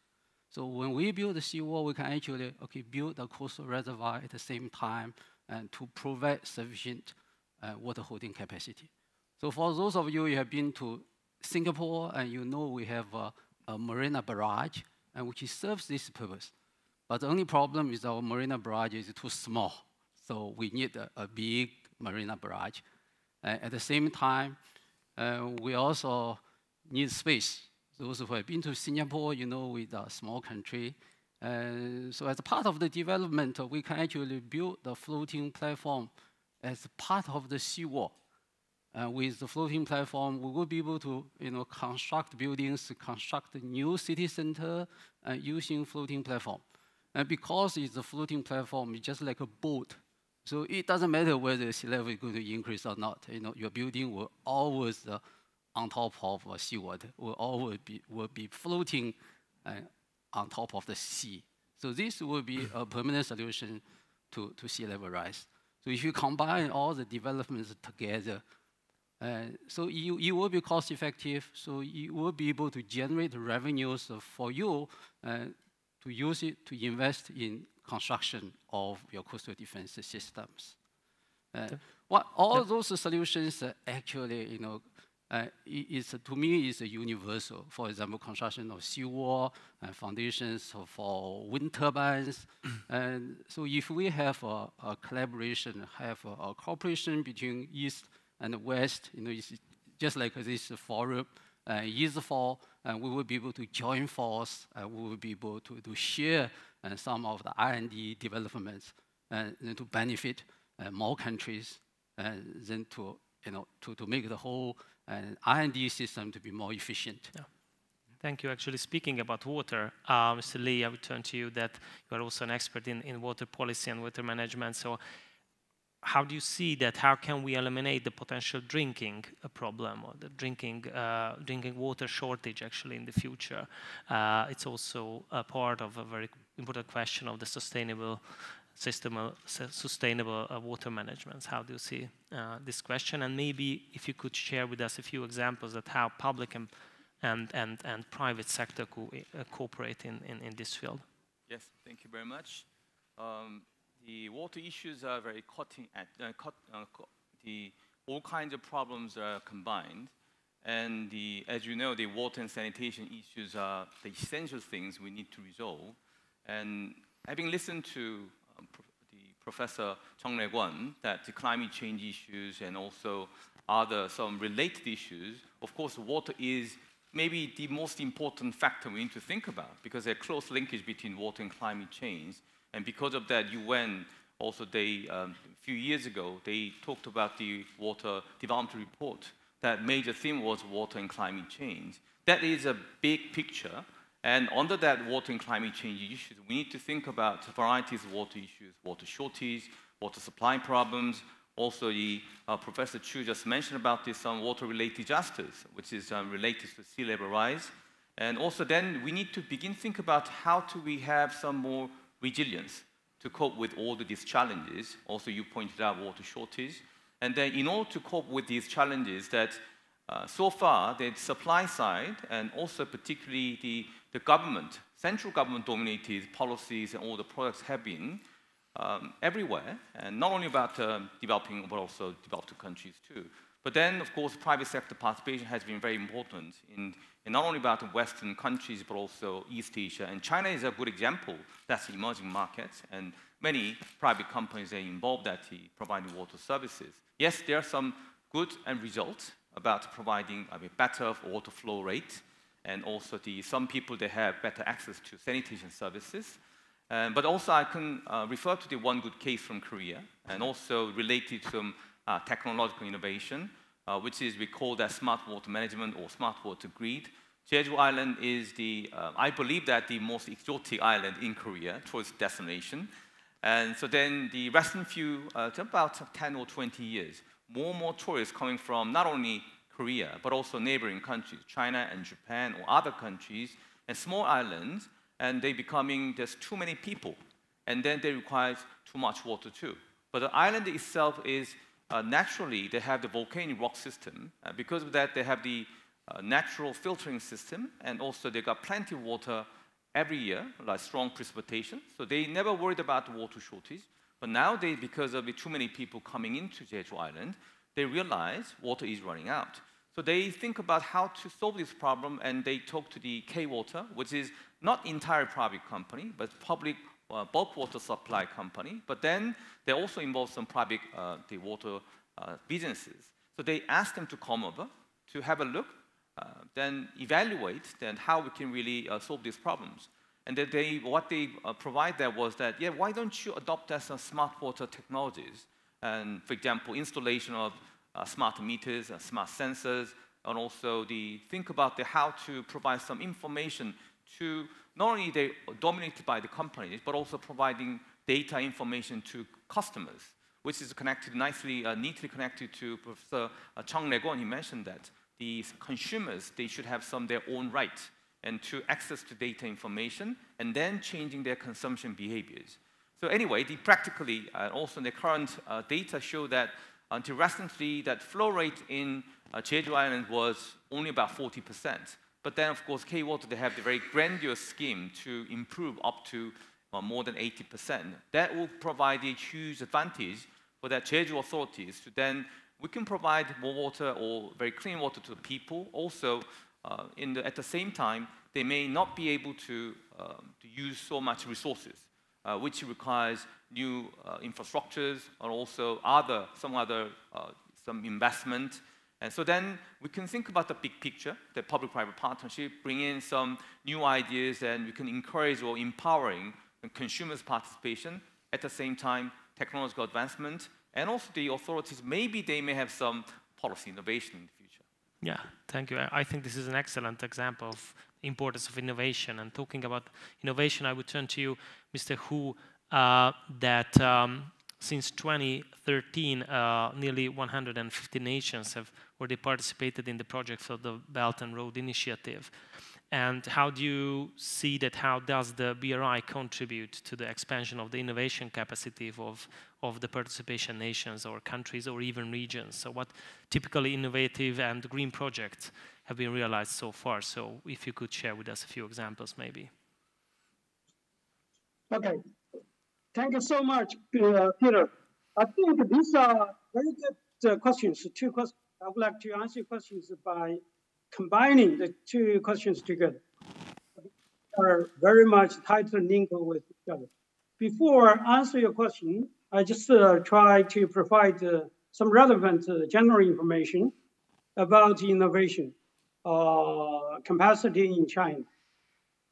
Speaker 22: So when we build the seawall, we can actually build a coastal reservoir at the same time and to provide sufficient water holding capacity. So for those of you who have been to Singapore, and you know we have a marina barrage, which serves this purpose. But the only problem is our marina barrage is too small. So we need a big marina barrage. At the same time, we also need space. Those who have been to Singapore, you know, with a small country. So as a part of the development, we can actually build the floating platform as part of the seawall. With the floating platform, we will be able to construct buildings, construct a new city center using floating platform. And because it's a floating platform, it's just like a boat. So it doesn't matter whether the sea level is going to increase or not. Your building will always on top of seawater, will always be floating on top of the sea. So this will be a permanent solution to sea level rise. So if you combine all the developments together, so you will be cost effective, so you will be able to generate revenues for you to use it to invest in construction of your coastal defense systems. All those solutions actually, to me, is universal. For example, construction of seawall, foundations for wind turbines. And so if we have a collaboration, have a cooperation between East and West, it's just like this forum, useful, and we will be able to join force, we will be able to share some of the R&D developments and to benefit more countries, then to make the whole R&D system to be more efficient.
Speaker 7: Yeah. Thank you. Actually, speaking about water, Mr. Lee, I would turn to you that you are also an expert in water policy and water management. So how do you see that? How can we eliminate the potential drinking problem or the drinking water shortage actually in the future? It's also a part of a very important question of the sustainable water management. How do you see this question? And maybe if you could share with us a few examples of how public and private sector cooperate in this field.
Speaker 8: Yes, thank you very much. The water issues are very all kinds of problems are combined. And as you know, the water and sanitation issues are the essential things we need to resolve. And having listened to Professor Juan, that the climate change issues and also some related issues, of course, water is maybe the most important factor we need to think about because there's a close linkage between water and climate change. And because of that, UN also, a few years ago, they talked about the water development report. That major theme was water and climate change. That is a big picture. And under that water and climate change issues, we need to think about varieties of water issues, water shortage, water supply problems. Also, Professor Chu just mentioned about this water-related disasters, which is related to sea level rise. And also then we need to begin to think about how do we have some more resilience to cope with all of these challenges. Also, you pointed out water shortage. And then in order to cope with these challenges that so far, the supply side and also particularly the government, central government dominated policies and all the products have been everywhere, and not only about developing, but also developed countries too. But then, of course, private sector participation has been very important in not only about the Western countries, but also East Asia. And China is a good example. That's the emerging markets, and many private companies are involved at providing water services. Yes, there are some good results about providing a better water flow rate, and also some people, they have better access to sanitation services. But also I can refer to the one good case from Korea, and also related to technological innovation, which is we call that smart water management or smart water grid. Jeju Island is I believe that the most exotic island in Korea towards destination. And so then the recent few, about 10 or 20 years, more and more tourists coming from not only Korea, but also neighboring countries, China and Japan or other countries, and small islands, and they becoming, there's too many people, and then they require too much water too. But the island itself is naturally, they have the volcanic rock system. Because of that, they have the natural filtering system, and also they got plenty of water every year, like strong precipitation. So they never worried about the water shortage. But now, because of too many people coming into Jeju Island, they realize water is running out. So they think about how to solve this problem, and they talk to the K-Water, which is not entire private company, but public bulk water supply company. But then they also involve some private the water businesses. So they asked them to come over to have a look, then evaluate then how we can really solve these problems. And that what they provide there was that, yeah, why don't you adopt some smart water technologies? And for example, installation of smart meters, smart sensors, and also think about how to provide some information to not only they're dominated by the companies, but also providing data information to customers, which is connected nicely, neatly connected to Professor Chung Legon. He mentioned that the consumers, they should have their own right and to access to data information, and then changing their consumption behaviors. So anyway, practically, also the current data show that until recently, that flow rate in Jeju Island was only about 40%. But then, of course, K-Water, they have the very grandiose scheme to improve up to more than 80%. That will provide a huge advantage for the Jeju authorities to then, we can provide more water or very clean water to the people. Also, at the same time, they may not be able to use so much resources, which requires new infrastructures or also some investment. And so then we can think about the big picture, the public-private partnership, bring in some new ideas, and we can encourage or empowering consumers' participation. At the same time, technological advancement, and also the authorities, maybe they may have some policy innovation in the future.
Speaker 7: Yeah, thank you. I think this is an excellent example of importance of innovation. And talking about innovation, I would turn to you, Mr. Hu, since 2013, nearly 150 nations have already participated in the projects of the Belt and Road Initiative. And how do you see that? How does the BRI contribute to the expansion of the innovation capacity of the participation nations or countries or even regions? So what typically innovative and green projects have been realized so far? So if you could share with us a few examples, maybe.
Speaker 9: Okay. Thank you so much, Peter. I think these are very good questions, two questions. I would like to answer your questions by combining the two questions together. They are very much tightly linked with each other. Before I answer your question, I just try to provide some relevant general information about innovation capacity in China.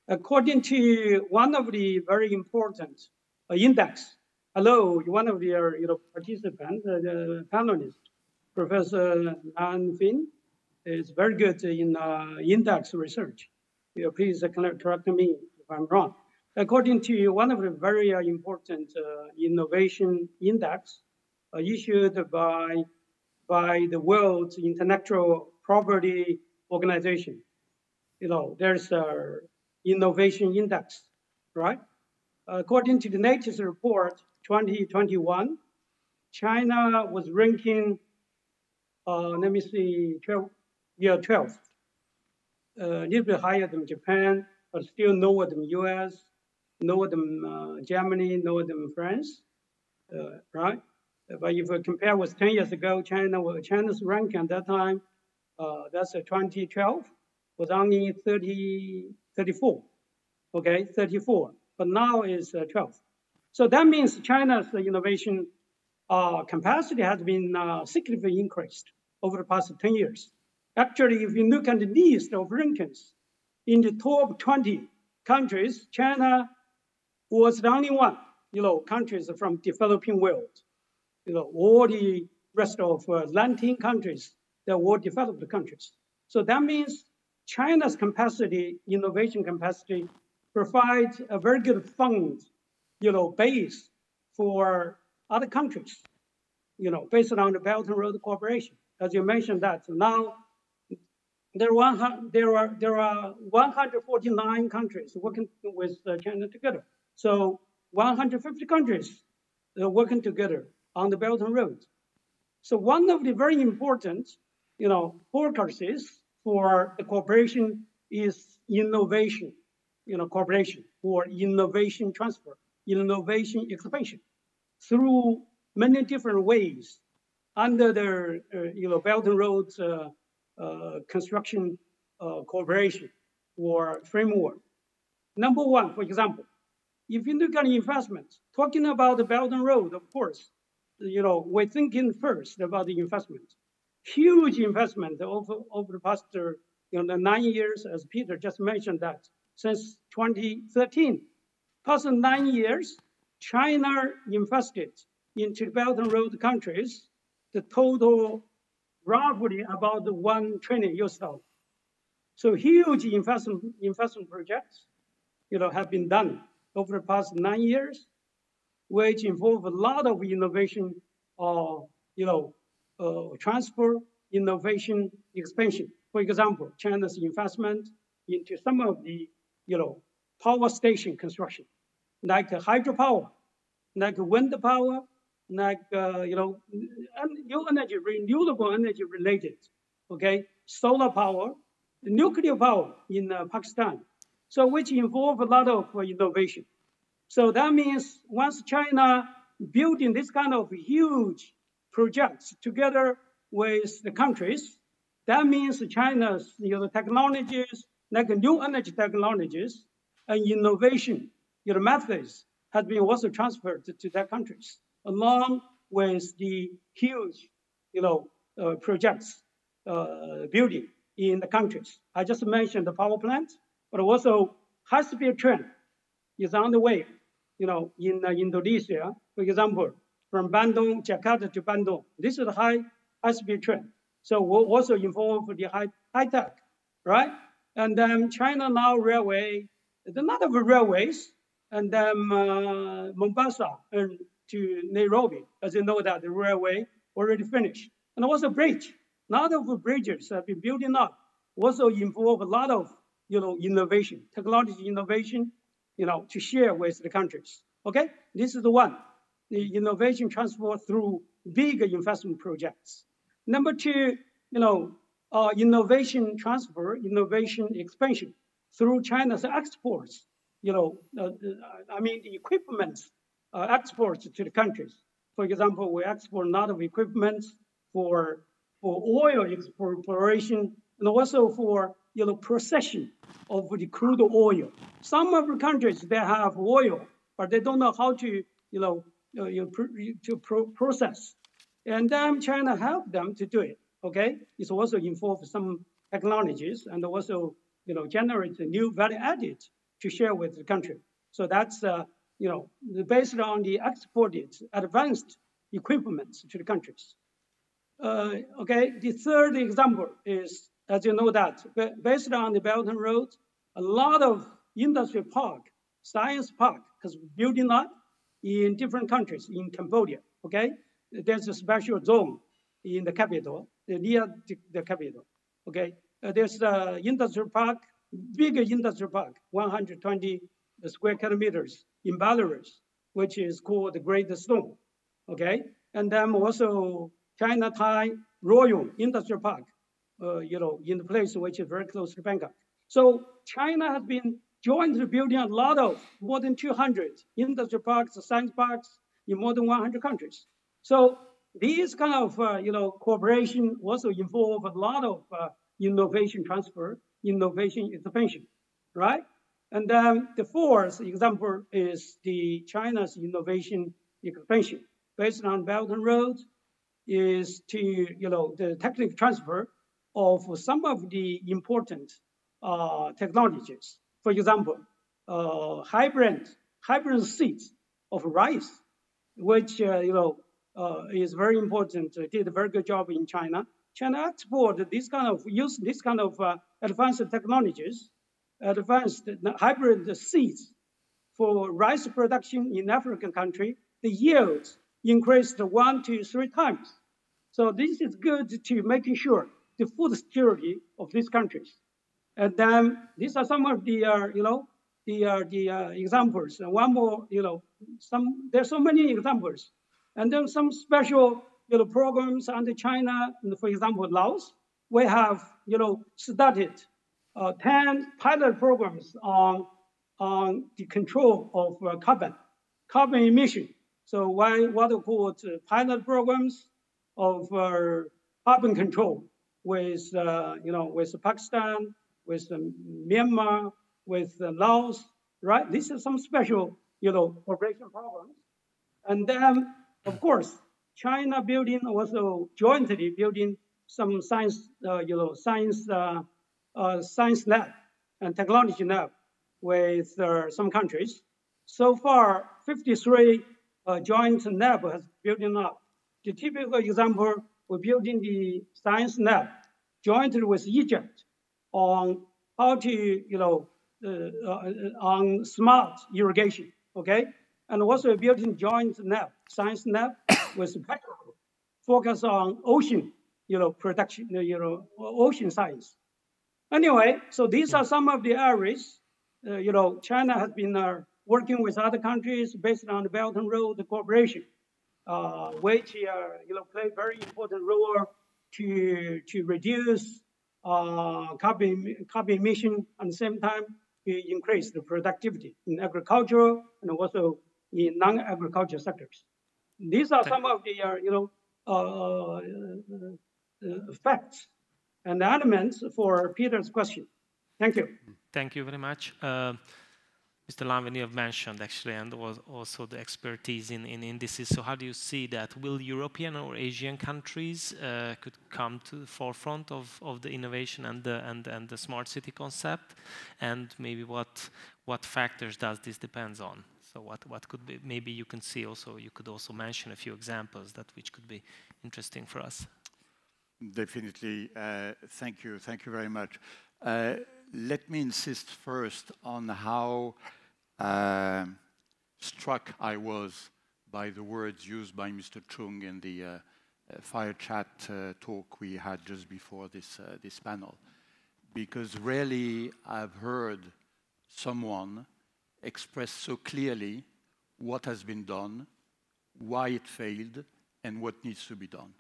Speaker 9: According to one of the very important index, hello, one of the participants, the panelist, Professor Nan Fin, is very good in index research. Please correct me if I'm wrong. According to one of the very important innovation index issued by the World Intellectual Property Organization, there's an innovation index, right? According to the latest report, 2021, China was ranking, let me see, 12th. A little bit higher than Japan, but still lower than US, lower than Germany, lower than France, right? But if we compare with 10 years ago, China's rank at that time, that's 2012, was only 34, okay, 34. But now is 12. So that means China's innovation capacity has been significantly increased over the past 10 years. Actually, if you look at the list of rankings, in the top 20 countries, China was the only one, countries from developing world. All the rest of 19 countries, they're all developed countries. So that means China's capacity, innovation capacity, provides a very good fund, base for other countries, based on the Belt and Road Cooperation. As you mentioned that, now there are 149 countries working with China together. So 150 countries working together on the Belt and Road. So one of the very important, focuses for the cooperation is innovation, cooperation for innovation transfer, innovation expansion through many different ways under the Belt and Road construction cooperation or framework. Number one, for example, if you look at investment, talking about the Belt and Road, of course, we're thinking first about the investment. Huge investment over the past 9 years, as Peter just mentioned that, since 2013. Past 9 years, China invested into the Belt and Road countries, the total roughly about $1 trillion US. So huge investment projects, have been done over the past 9 years, which involve a lot of innovation, transfer, innovation, expansion. For example, China's investment into some of the, power station construction, like hydropower, like wind power, like, new energy, renewable energy related, okay? Solar power, nuclear power in Pakistan. So which involve a lot of innovation. So that means once China building this kind of huge projects together with the countries, that means China's technologies, like new energy technologies and innovation methods has been also transferred to their countries, along with the huge projects building in the countries. I just mentioned the power plant, but also high-speed train is on the way, in Indonesia, for example, from Bandung, Jakarta to Bandung. This is a high-speed train. So we'll also involve the high-tech, right? And then China now railway, there's a lot of railways, and then Mombasa and to Nairobi, as you know that the railway already finished. And also bridge, a lot of bridges have been building up, also involve a lot of innovation, technology innovation, to share with the countries. Okay, this is the one, the innovation transfer through big investment projects. Number two, innovation transfer, innovation expansion through China's exports. The equipment exports to the countries. For example, we export a lot of equipment for oil exploration and also for processing of the crude oil. Some of the countries, they have oil, but they don't know how to process. And then China helped them to do it. Okay, it's also involved some technologies and also generate a new value added to share with the country. So that's based on the exported advanced equipment to the countries. Okay, the third example is, as you know that, based on the Belt and Road, a lot of industry park, science park, is building up in different countries in Cambodia. Okay, there's a special zone in the capital, near the capital. Okay, there's the industrial park, bigger industrial park, 120 square kilometers in Belarus, which is called the Great Stone. Okay, and then also China-Thai Royal Industrial Park, in the place which is very close to Bangkok. So China has been jointly building a lot of more than 200 industrial parks, science parks in more than 100 countries. So these kind of cooperation also involve a lot of innovation transfer, innovation expansion, right? And then the fourth example is the China's innovation expansion based on Belt and Road is to the technical transfer of some of the important technologies. For example, hybrid seeds of rice, which is very important. Did a very good job in China. China export this kind of advanced technologies, advanced hybrid seeds for rice production in African country. The yields increased 1 to 3 times. So this is good to making sure the food security of these countries. And then these are some of the examples. And one more, there's so many examples. And then some special programs under China, for example, Laos, we have started 10 pilot programs on the control of carbon emission. So what are called pilot programs of carbon control with with Pakistan, with Myanmar, with Laos, right? These are some special cooperation programs. And then, of course, China building also jointly building some science lab and technology lab with some countries. So far, 53 joint lab has building up. The typical example, we're building the science lab jointly with Egypt on how to, on smart irrigation, okay? And also building joint lab, science lab with Petroleum, focus on ocean, production, ocean science. Anyway, so these are some of the areas. China has been working with other countries based on the Belt and Road Cooperation, which play very important role to reduce carbon emission, at the same time to increase the productivity in agriculture and also in non-agriculture sectors. These are some of the facts and elements for Peter's question. Thank you.
Speaker 7: Thank you very much. Mr. Lamvin, you have mentioned actually, and also the expertise in indices. So how do you see that? Will European or Asian countries could come to the forefront of the innovation and the smart city concept? And maybe what factors does this depend on? So what could be, maybe you can see also, you could also mention a few examples which could be interesting for us.
Speaker 10: Definitely, thank you very much. Let me insist first on how struck I was by the words used by Mr. Chung in the fire chat talk we had just before this panel. Because rarely I've heard someone express so clearly what has been done, why it failed, and what needs to be done.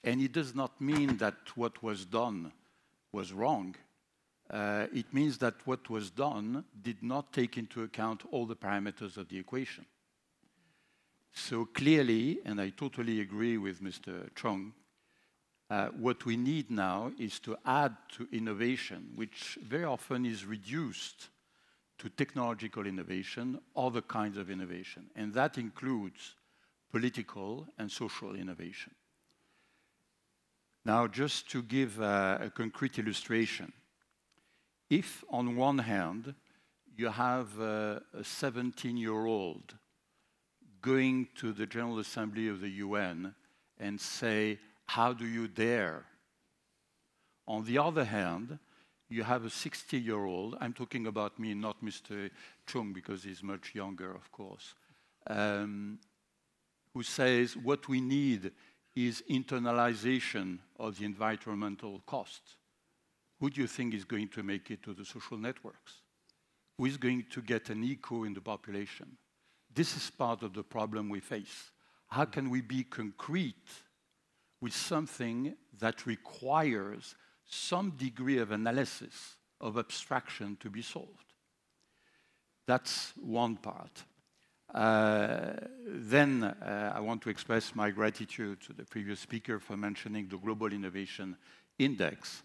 Speaker 10: And it does not mean that what was done was wrong. It means that what was done did not take into account all the parameters of the equation. So clearly, and I totally agree with Mr. Chung, what we need now is to add to innovation, which very often is reduced to technological innovation, other kinds of innovation. And that includes political and social innovation. Now, just to give a concrete illustration, if on one hand you have a 17-year-old going to the General Assembly of the UN and say, how do you dare? On the other hand, you have a 60-year-old, I'm talking about me, not Mr. Chung, because he's much younger, of course, who says what we need is internalization of the environmental costs. Who do you think is going to make it to the social networks? Who is going to get an echo in the population? This is part of the problem we face. How can we be concrete with something that requires some degree of analysis, of abstraction to be solved? That's one part. Then I want to express my gratitude to the previous speaker for mentioning the Global Innovation Index.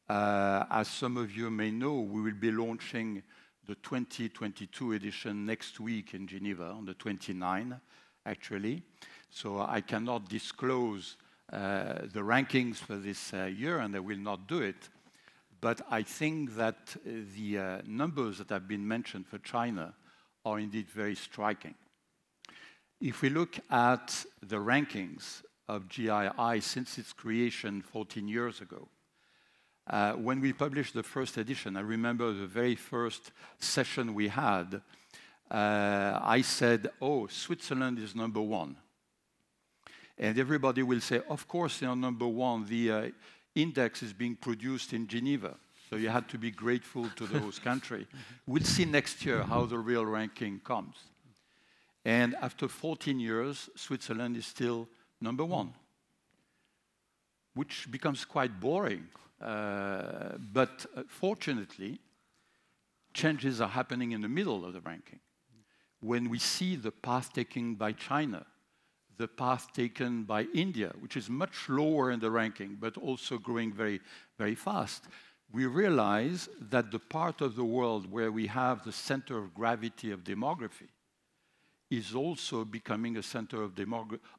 Speaker 10: As some of you may know, we will be launching the 2022 edition next week in Geneva, on the 29th, actually. So I cannot disclose the rankings for this year, and I will not do it. But I think that the numbers that have been mentioned for China are indeed very striking. If we look at the rankings of GII since its creation 14 years ago, when we published the first edition, I remember the very first session we had, I said, oh, Switzerland is #1. And everybody will say, of course they are #1. The index is being produced in Geneva. So you had to be grateful to the host country. We'll see next year how the real ranking comes. And after 14 years, Switzerland is still #1, which becomes quite boring. But fortunately, changes are happening in the middle of the ranking. When we see the path taken by China, the path taken by India, which is much lower in the ranking, but also growing very, very fast, we realize that the part of the world where we have the center of gravity of demography is also becoming a center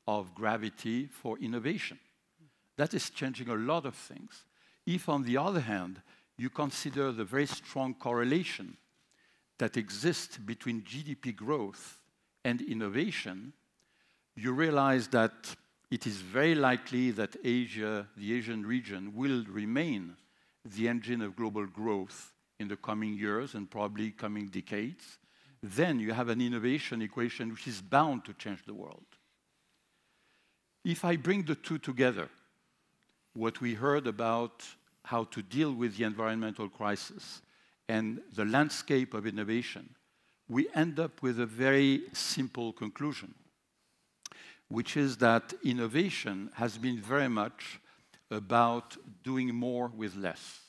Speaker 10: of gravity for innovation. That is changing a lot of things. If, on the other hand, you consider the very strong correlation that exists between GDP growth and innovation, you realize that it is very likely that Asia, the Asian region, will remain the engine of global growth in the coming years and probably coming decades. Then you have an innovation equation which is bound to change the world. If I bring the two together, what we heard about how to deal with the environmental crisis and the landscape of innovation, we end up with a very simple conclusion, which is that innovation has been very much about doing more with less.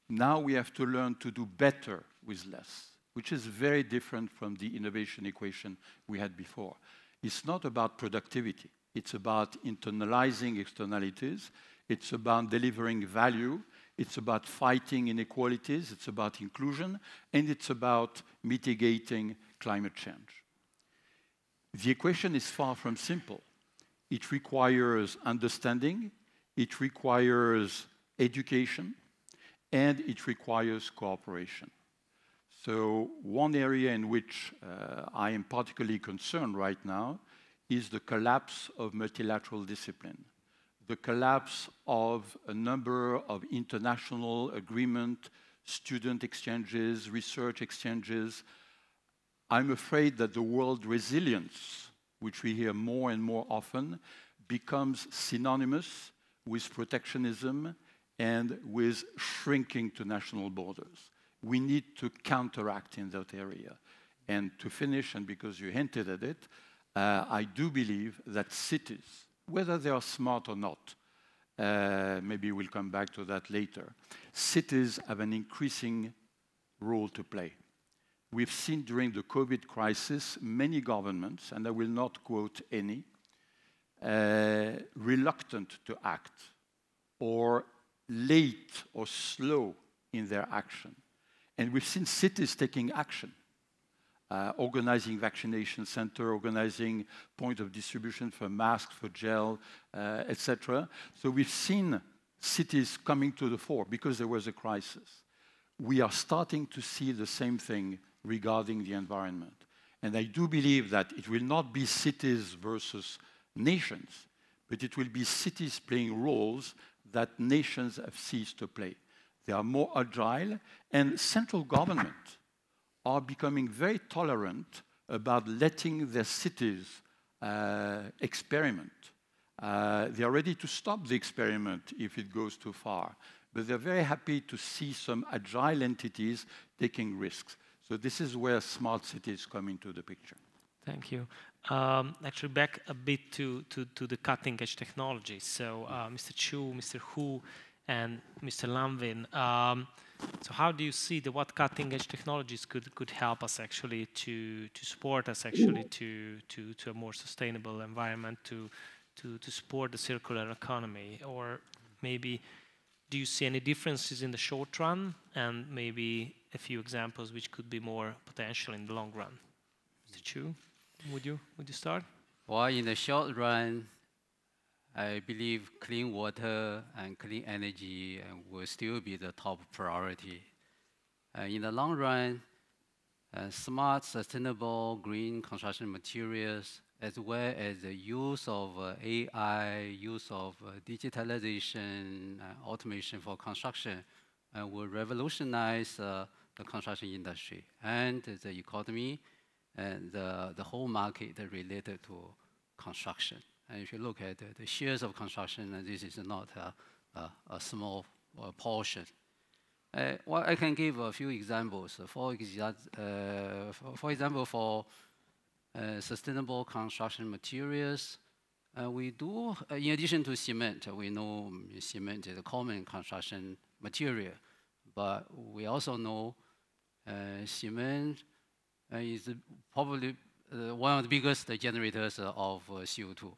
Speaker 10: Now we have to learn to do better with less, which is very different from the innovation equation we had before. It's not about productivity. It's about internalizing externalities. It's about delivering value. It's about fighting inequalities. It's about inclusion. And it's about mitigating climate change. The equation is far from simple. It requires understanding. It requires education. And it requires cooperation. So one area in which I am particularly concerned right now is the collapse of multilateral discipline, the collapse of a number of international agreements, student exchanges, research exchanges. I'm afraid that the world resilience, which we hear more and more often, becomes synonymous with protectionism and with shrinking to national borders. We need to counteract in that area. And to finish, and because you hinted at it, I do believe that cities, whether they are smart or not, maybe we'll come back to that later, cities have an increasing role to play. We've seen during the COVID crisis many governments, and I will not quote any, reluctant to act or late or slow in their action. And we've seen cities taking action, organizing vaccination center, organizing point of distribution for masks, for gel, etc. So we've seen cities coming to the fore because there was a crisis. We are starting to see the same thing regarding the environment. And I do believe that it will not be cities versus nations, but it will be cities playing roles that nations have ceased to play. They are more agile, and central government are becoming very tolerant about letting their cities experiment. They are ready to stop the experiment if it goes too far, but they're very happy to see some agile entities taking risks. So this is where smart cities come into the picture.
Speaker 7: Thank you. Actually, back a bit to the cutting-edge technologies. So, Mr. Chu, Mr. Hu, and Mr. Lanvin. So, how do you see what cutting-edge technologies could help us actually to support us actually to a more sustainable environment, to support the circular economy, or maybe do you see any differences in the short run, and maybe a few examples which could be more potential in the long run? Mr. Chu? Would you start?
Speaker 22: Well, in the short run, I believe clean water and clean energy will still be the top priority. In the long run, smart, sustainable, green construction materials, as well as the use of AI, use of digitalization, automation for construction, will revolutionize the construction industry and the economy and the whole market related to construction. And if you look at the shares of construction, this is not a small portion. Well, I can give a few examples. For example, for sustainable construction materials, we do, in addition to cement, we know cement is a common construction material, but we also know cement is probably one of the biggest generators of CO2.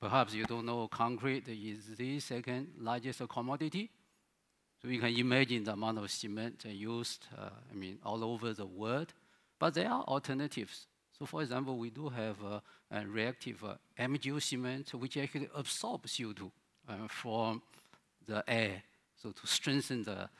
Speaker 22: Perhaps you don't know concrete is the second largest commodity. So you can imagine the amount of cement used, all over the world. But there are alternatives. So for example, we do have a reactive MGO cement, which actually absorbs CO2 from the air, so to strengthen the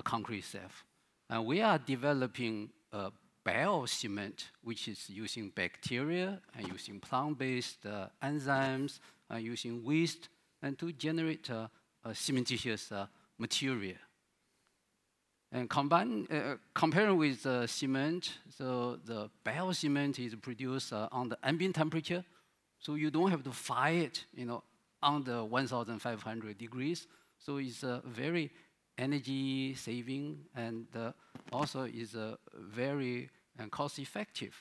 Speaker 22: concrete itself. And we are developing a biocement, which is using bacteria and using plant-based enzymes, using waste, and to generate a cementitious material. And comparing with cement, so the biocement is produced on the ambient temperature, so you don't have to fire it, under 1,500 degrees. So it's very energy saving and also is very cost-effective.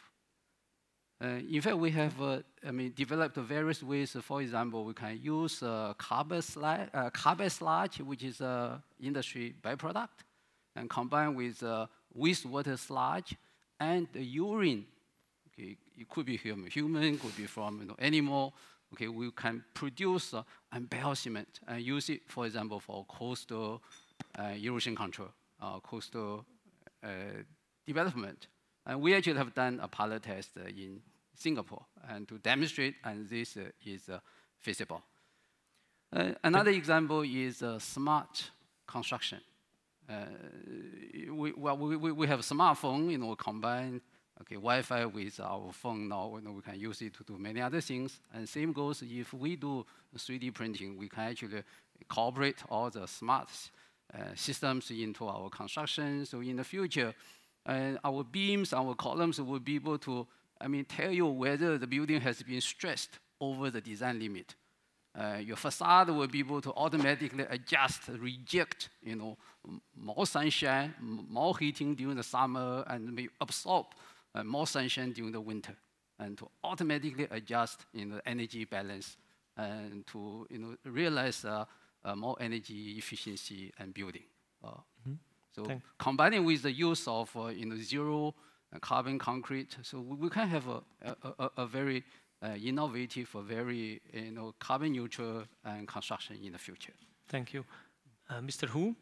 Speaker 22: In fact, we have developed various ways. For example, we can use carbon sludge, which is an industry byproduct, and combine with wastewater sludge and the urine. Okay, it could be human, could be from animal. Okay, we can produce embalmment and use it, for example, for coastal erosion control, coastal development. And we actually have done a pilot test in Singapore and to demonstrate, and this is feasible. Another example is smart construction. We have a smartphone, combine Wi-Fi with our phone now. We can use it to do many other things. And same goes if we do 3D printing, we can actually incorporate all the smart systems into our construction. So in the future, our beams, our columns will be able to, tell you whether the building has been stressed over the design limit. Your facade will be able to automatically adjust, reject, more sunshine, more heating during the summer, and may absorb more sunshine during the winter, and to automatically adjust the energy balance and to realize more energy efficiency and building. So combining with the use of zero carbon concrete, so we can have a very innovative, very carbon neutral construction in the future.
Speaker 7: Thank you. Mr. Hu,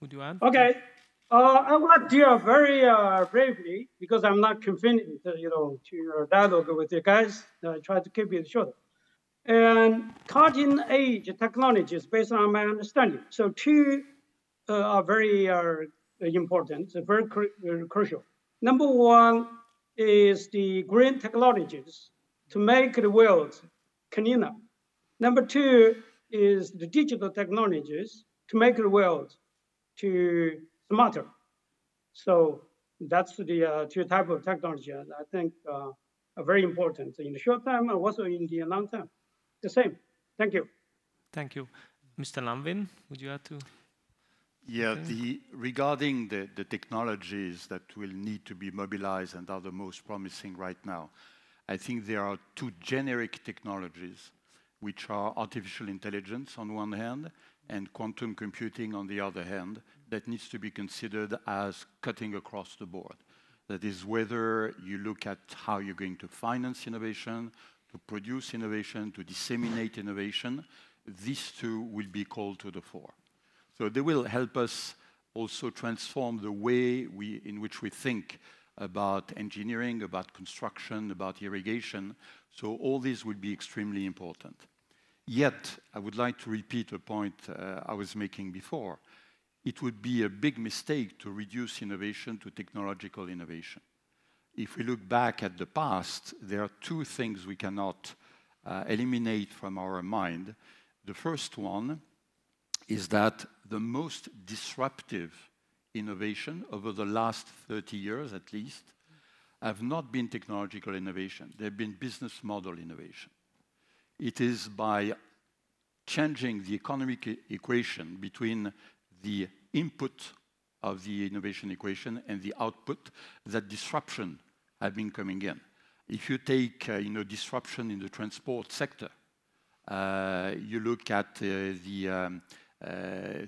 Speaker 7: would you add?
Speaker 9: Okay. I want to very briefly, because I'm not confined to your dialogue with you guys. I try to keep it short. And cutting-edge technologies, based on my understanding. So two are very important, very crucial. Number one is the green technologies to make the world cleaner. Number two is the digital technologies to make the world smarter. So that's the two types of technology I think are very important in the short term and also in the long term. The same. Thank you.
Speaker 7: Thank you. Mr. Lamvin, would you add to?
Speaker 10: Yeah, regarding the technologies that will need to be mobilized and are the most promising right now, I think there are two generic technologies, which are artificial intelligence on one hand and quantum computing on the other hand, that needs to be considered as cutting across the board. That is, whether you look at how you're going to finance innovation, to produce innovation, to disseminate innovation, these two will be called to the fore. So they will help us also transform the way in which we think about engineering, about construction, about irrigation. So all these will be extremely important. Yet, I would like to repeat a point I was making before. It would be a big mistake to reduce innovation to technological innovation. If we look back at the past, there are two things we cannot eliminate from our mind. The first one is that the most disruptive innovation over the last 30 years at least have not been technological innovation. They've been business model innovation. It is by changing the economic equation between the input of the innovation equation and the output that disruption have been coming in. If you take disruption in the transport sector, you look at the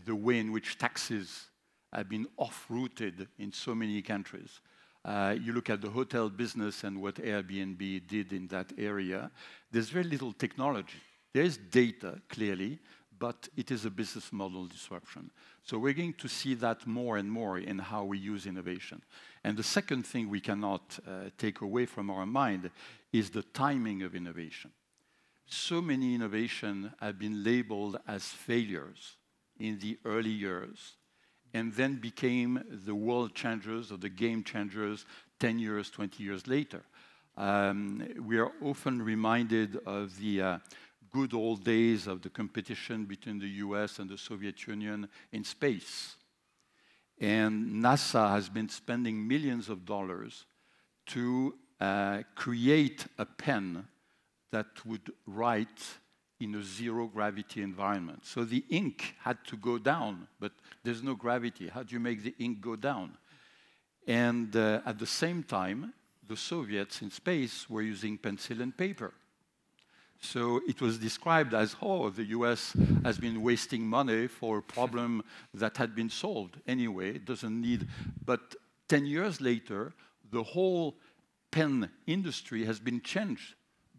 Speaker 10: way in which taxis have been off-routed in so many countries. You look at the hotel business and what Airbnb did in that area. There's very little technology. There is data, clearly, but it is a business model disruption. So we're going to see that more and more in how we use innovation. And the second thing we cannot take away from our mind is the timing of innovation. So many innovations have been labeled as failures in the early years and then became the world changers or the game changers 10 years, 20 years later. We are often reminded of the good old days of the competition between the US and the Soviet Union in space. And NASA has been spending millions of dollars to create a pen that would write in a zero-gravity environment. So the ink had to go down, but there's no gravity. How do you make the ink go down? And at the same time, the Soviets in space were using pencil and paper. So it was described as, oh, the US has been wasting money for a problem that had been solved anyway, it doesn't need. But 10 years later, the whole pen industry has been changed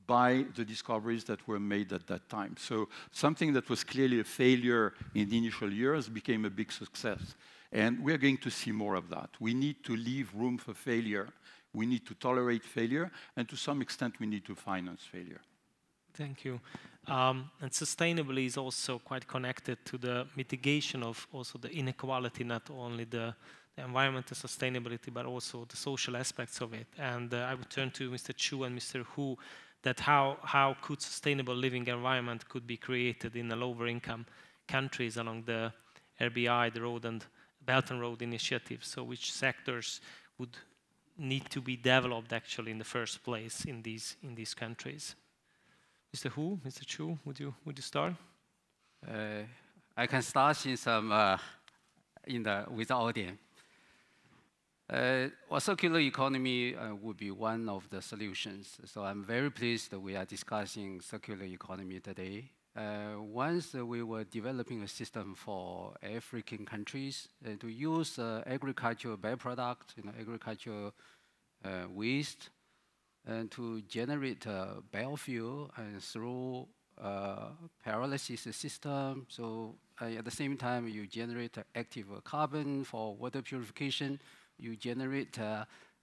Speaker 10: by the discoveries that were made at that time. So something that was clearly a failure in the initial years became a big success. And we're going to see more of that. We need to leave room for failure. We need to tolerate failure. And to some extent, we need to finance failure.
Speaker 7: Thank you. And sustainability is also quite connected to the mitigation of also the inequality, not only the environmental sustainability, but also the social aspects of it. And I would turn to Mr. Chu and Mr. Hu, that how could sustainable living environment could be created in the lower income countries along the RBI, the Road and Belt and Road Initiative. So which sectors would need to be developed actually in the first place in these countries? Mr. Hu, Mr. Chu, would you start?
Speaker 22: I can start since I'm with the audience. Well, circular economy would be one of the solutions. So I'm very pleased that we are discussing circular economy today. Once we were developing a system for African countries to use agricultural byproduct, agricultural waste, and to generate biofuel and through pyrolysis system. So at the same time, you generate active carbon for water purification. You generate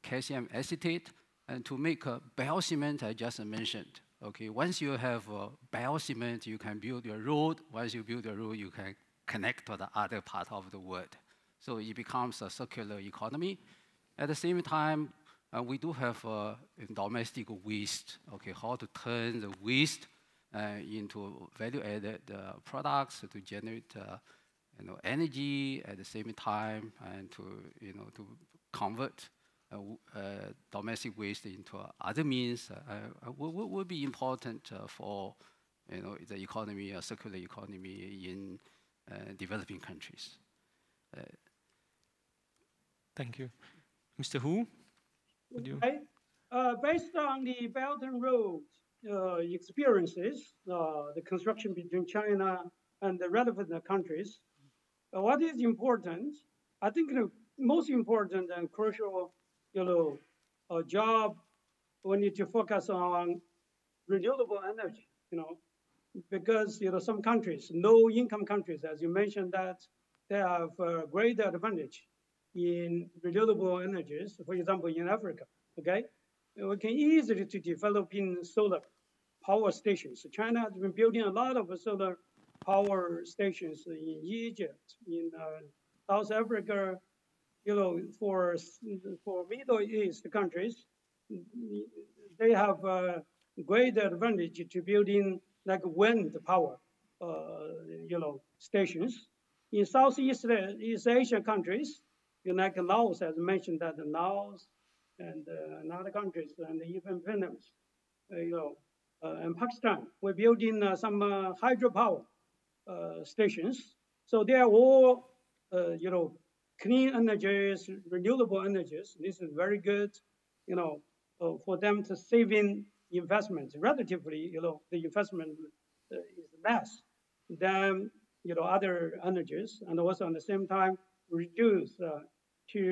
Speaker 22: calcium acetate, and to make biocement, I just mentioned. Okay, once you have biocement, you can build your road. Once you build a road, you can connect to the other part of the world. So it becomes a circular economy. At the same time, we do have domestic waste. Okay, how to turn the waste into value-added products to generate energy at the same time, and to convert domestic waste into other means will be important for the economy, circular economy in developing countries.
Speaker 7: Thank you, Mr. Hu.
Speaker 9: Okay. Based on the Belt and Road experiences, the construction between China and the relevant countries, what is important? I think the most important and crucial, job we need to focus on renewable energy. Because some countries, low-income countries, as you mentioned, that they have a great advantage in renewable energies. For example, in Africa, okay, we can easily to develop in solar power stations. China has been building a lot of solar power stations in Egypt, in South Africa. For Middle East countries, they have a great advantage to building like wind power, stations. In Southeast Asian countries, like Laos, as mentioned, that Laos and other countries, and even Vietnam, and Pakistan, we're building some hydropower stations. So they are all, clean energies, renewable energies. This is very good, for them to save in investment. Relatively, the investment is less than, other energies, and also at the same time to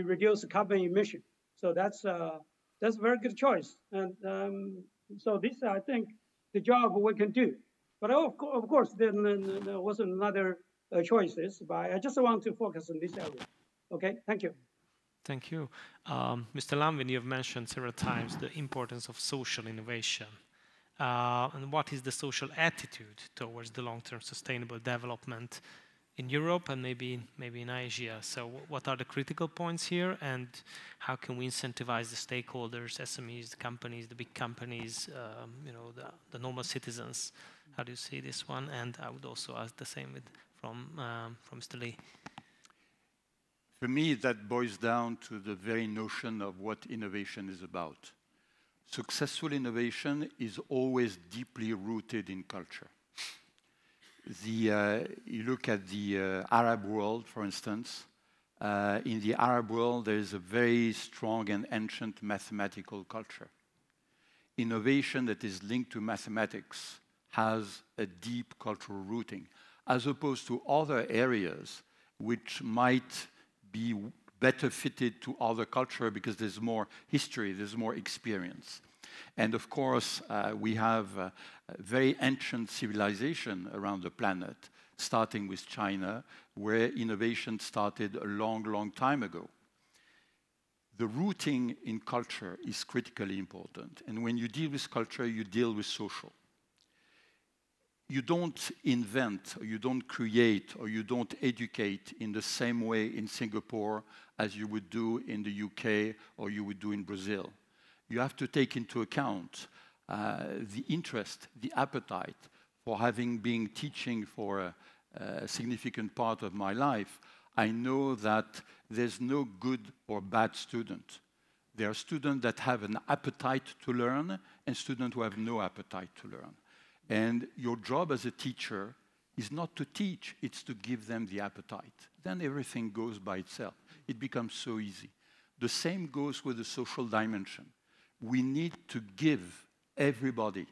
Speaker 9: reduce carbon emission. So that's a very good choice. And so this, I think, the job we can do. But of course, there was another choices, but I just want to focus on this area. Okay, thank you.
Speaker 7: Thank you. Mr. Lamvin, you have mentioned several times the importance of social innovation. And what is the social attitude towards the long-term sustainable development in Europe and maybe in Asia? So what are the critical points here, and how can we incentivize the stakeholders, SMEs, the companies, the big companies, the normal citizens? How do you see this one? And I would also ask the same from Mr. Lee.
Speaker 10: For me, that boils down to the very notion of what innovation is about. Successful innovation is always deeply rooted in culture. You look at the Arab world, for instance. In the Arab world, there is a very strong and ancient mathematical culture. Innovation that is linked to mathematics has a deep cultural rooting, as opposed to other areas which might be better fitted to other culture because there's more history, there's more experience. And of course, we have a very ancient civilization around the planet, starting with China, where innovation started a long, long time ago. The rooting in culture is critically important. And when you deal with culture, you deal with social. You don't invent, or you don't create, or you don't educate in the same way in Singapore as you would do in the UK or you would do in Brazil. You have to take into account the interest, the appetite for having been teaching for a significant part of my life. I know that there's no good or bad student. There are students that have an appetite to learn and students who have no appetite to learn. And your job as a teacher is not to teach, it's to give them the appetite. Then everything goes by itself. It becomes so easy. The same goes with the social dimension. We need to give everybody,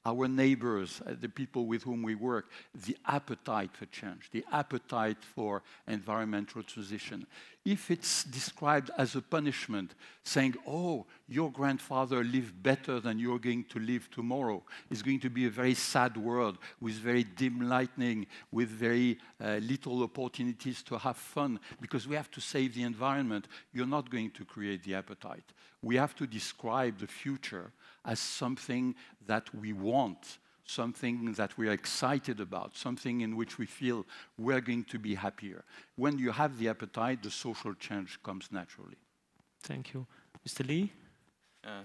Speaker 10: our neighbors, the people with whom we work, the appetite for change, the appetite for environmental transition. If it's described as a punishment, saying, oh, your grandfather lived better than you're going to live tomorrow, it's going to be a very sad world with very dim lighting, with very little opportunities to have fun, because we have to save the environment. You're not going to create the appetite. We have to describe the future as something that we want, something that we are excited about, something in which we feel we're going to be happier. When you have the appetite, the social change comes naturally.
Speaker 7: Thank you. Mr. Lee?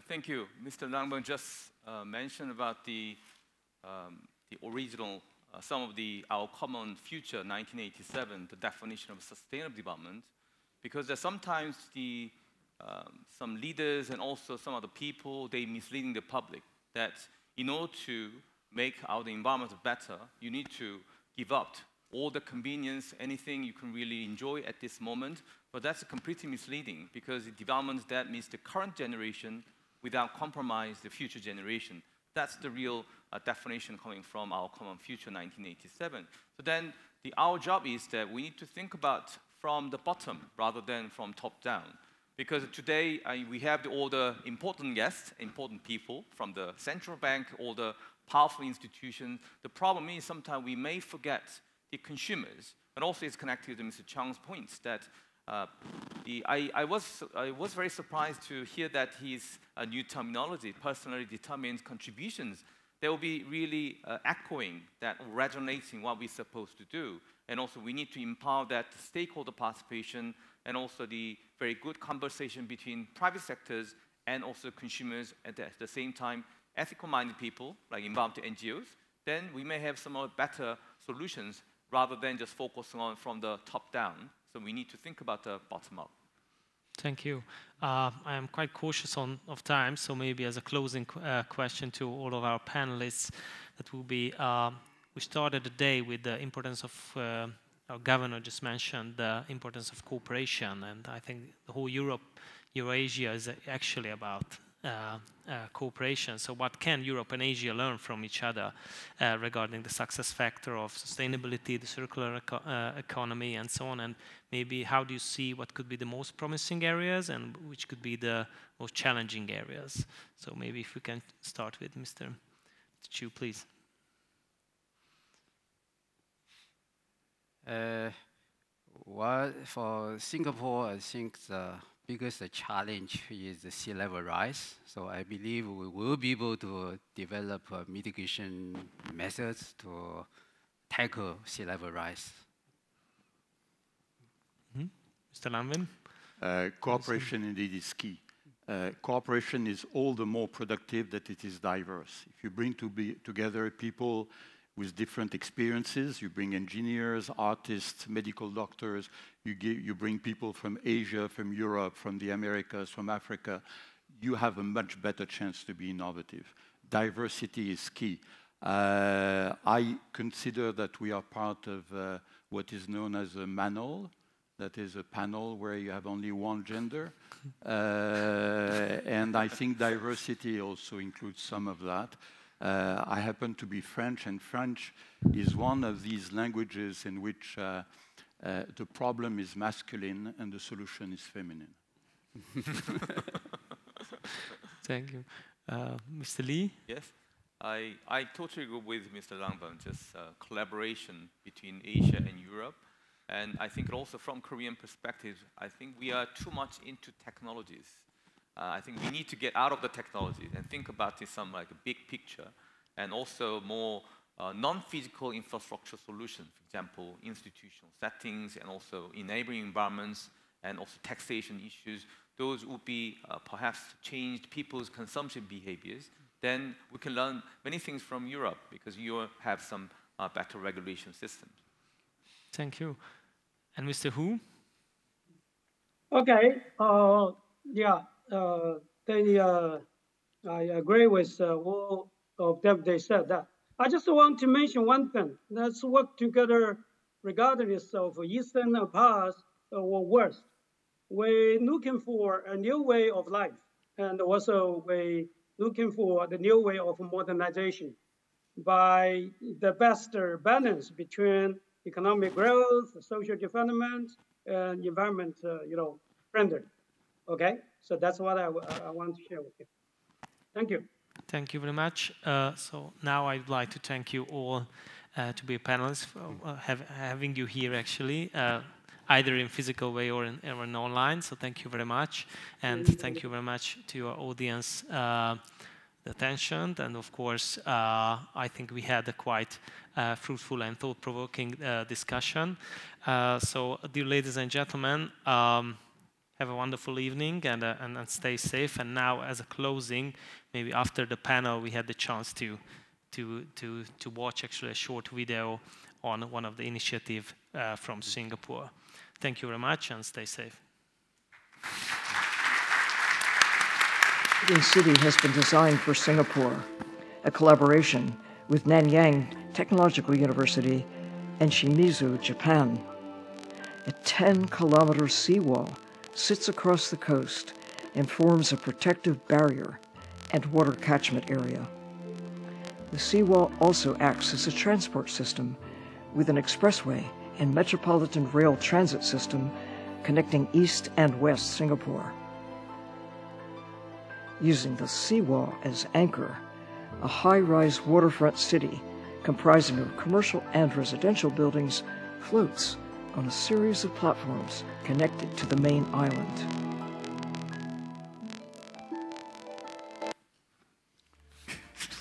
Speaker 8: Thank you. Mr. Langban just mentioned about the original, some of our common future, 1987, the definition of sustainable development, because there's sometimes some leaders and also some other people, they misleading the public that in order to make our environment better, you need to give up all the convenience, anything you can really enjoy at this moment. But that's completely misleading because the development that means the current generation without compromise the future generation. That's the real definition coming from our common future 1987. So then our job is that we need to think about from the bottom rather than from top down. Because today we have all the important guests, important people from the central bank, all the powerful institutions. The problem is sometimes we may forget the consumers, and also it's connected to Mr. Chang's points that I was very surprised to hear that his new terminology, personally determined contributions, they will be really echoing that, resonating what we're supposed to do. And also we need to empower that stakeholder participation and also the very good conversation between private sectors and also consumers at the same time, ethical-minded people, like involved NGOs, then we may have some better solutions rather than just focusing on from the top down. So we need to think about the bottom up.
Speaker 7: Thank you. I am quite cautious of time, so maybe as a closing question to all of our panelists, that will be, we started the day with the importance of our governor just mentioned the importance of cooperation, and I think the whole Eurasia is actually about cooperation. So what can Europe and Asia learn from each other regarding the success factor of sustainability, the circular economy, and so on? And maybe how do you see what could be the most promising areas and which could be the most challenging areas? So maybe if we can start with Mr. Chu, please.
Speaker 22: Well, for Singapore, I think the biggest challenge is the sea level rise. So I believe we will be able to develop mitigation methods to tackle sea level rise.
Speaker 7: Mr. Lanvin?
Speaker 10: Cooperation indeed is key. Cooperation is all the more productive that it is diverse. If you bring together people with different experiences, you bring engineers, artists, medical doctors, you bring people from Asia, from Europe, from the Americas, from Africa, you have a much better chance to be innovative. Diversity is key. I consider that we are part of what is known as a manel, that is a panel where you have only one gender. And I think diversity also includes some of that. I happen to be French, and French is one of these languages in which the problem is masculine and the solution is feminine.
Speaker 7: Thank you. Mr. Lee?
Speaker 8: Yes, I totally agree with Mr. Langbam, just collaboration between Asia and Europe. And I think also from Korean perspective, I think we are too much into technologies. I think we need to get out of the technologies and think about this some like a big picture, and also more non-physical infrastructure solutions, for example, institutional settings and also enabling environments and also taxation issues. Those would be perhaps changed people's consumption behaviors. Then we can learn many things from Europe because you have some better regulation systems.
Speaker 7: Thank you. And Mr. Hu?
Speaker 9: Okay. Yeah. I agree with all of them. They said that. I just want to mention one thing. Let's work together regardless of Eastern or past or West. We're looking for a new way of life, and also we're looking for the new way of modernization by the best balance between economic growth, social development, and environment, friendly. Okay, so that's what I want to share with you. Thank you.
Speaker 7: Thank you very much. So now I'd like to thank you all to be panelists for having you here actually, either in physical way or in online. So thank you very much. And thank you very much to your audience, the attention. And of course, I think we had a quite fruitful and thought-provoking discussion. So dear ladies and gentlemen, have a wonderful evening and stay safe. And now, as a closing, maybe after the panel, we had the chance to watch actually a short video on one of the initiatives from Singapore. Thank you very much and stay safe.
Speaker 11: The city has been designed for Singapore, a collaboration with Nanyang Technological University and Shimizu, Japan. A 10-kilometer seawall sits across the coast and forms a protective barrier and water catchment area. The seawall also acts as a transport system with an expressway and metropolitan rail transit system connecting East and West Singapore. Using the seawall as anchor, a high-rise waterfront city comprising of commercial and residential buildings floats on a series of platforms connected to the main island.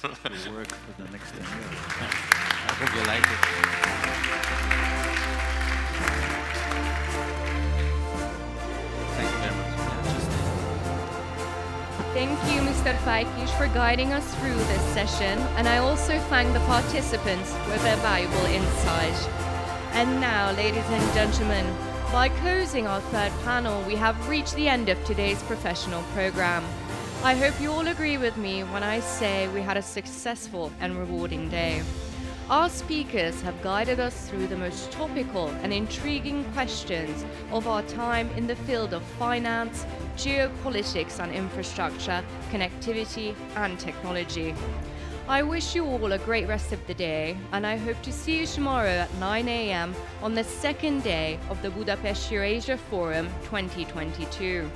Speaker 10: It'll work for the next 10 years.
Speaker 8: I hope you like it. Thank you very much.
Speaker 2: Thank you, Mr. Fajkic, for guiding us through this session, and I also thank the participants for their valuable insight. And now, ladies and gentlemen, by closing our third panel, we have reached the end of today's professional program. I hope you all agree with me when I say we had a successful and rewarding day. Our speakers have guided us through the most topical and intriguing questions of our time in the field of finance, geopolitics and infrastructure, connectivity and technology. I wish you all a great rest of the day, and I hope to see you tomorrow at 9 a.m. on the second day of the Budapest Eurasia Forum 2022.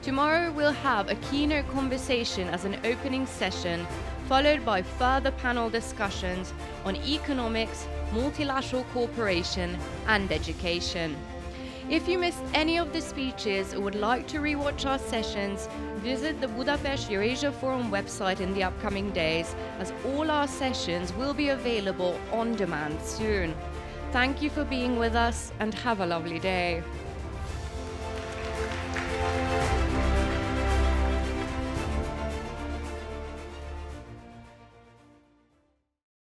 Speaker 2: Tomorrow we'll have a keynote conversation as an opening session, followed by further panel discussions on economics, multilateral cooperation and education. If you missed any of the speeches or would like to rewatch our sessions, visit the Budapest Eurasia Forum website in the upcoming days, as all our sessions will be available on demand soon. Thank you for being with us and have a lovely day.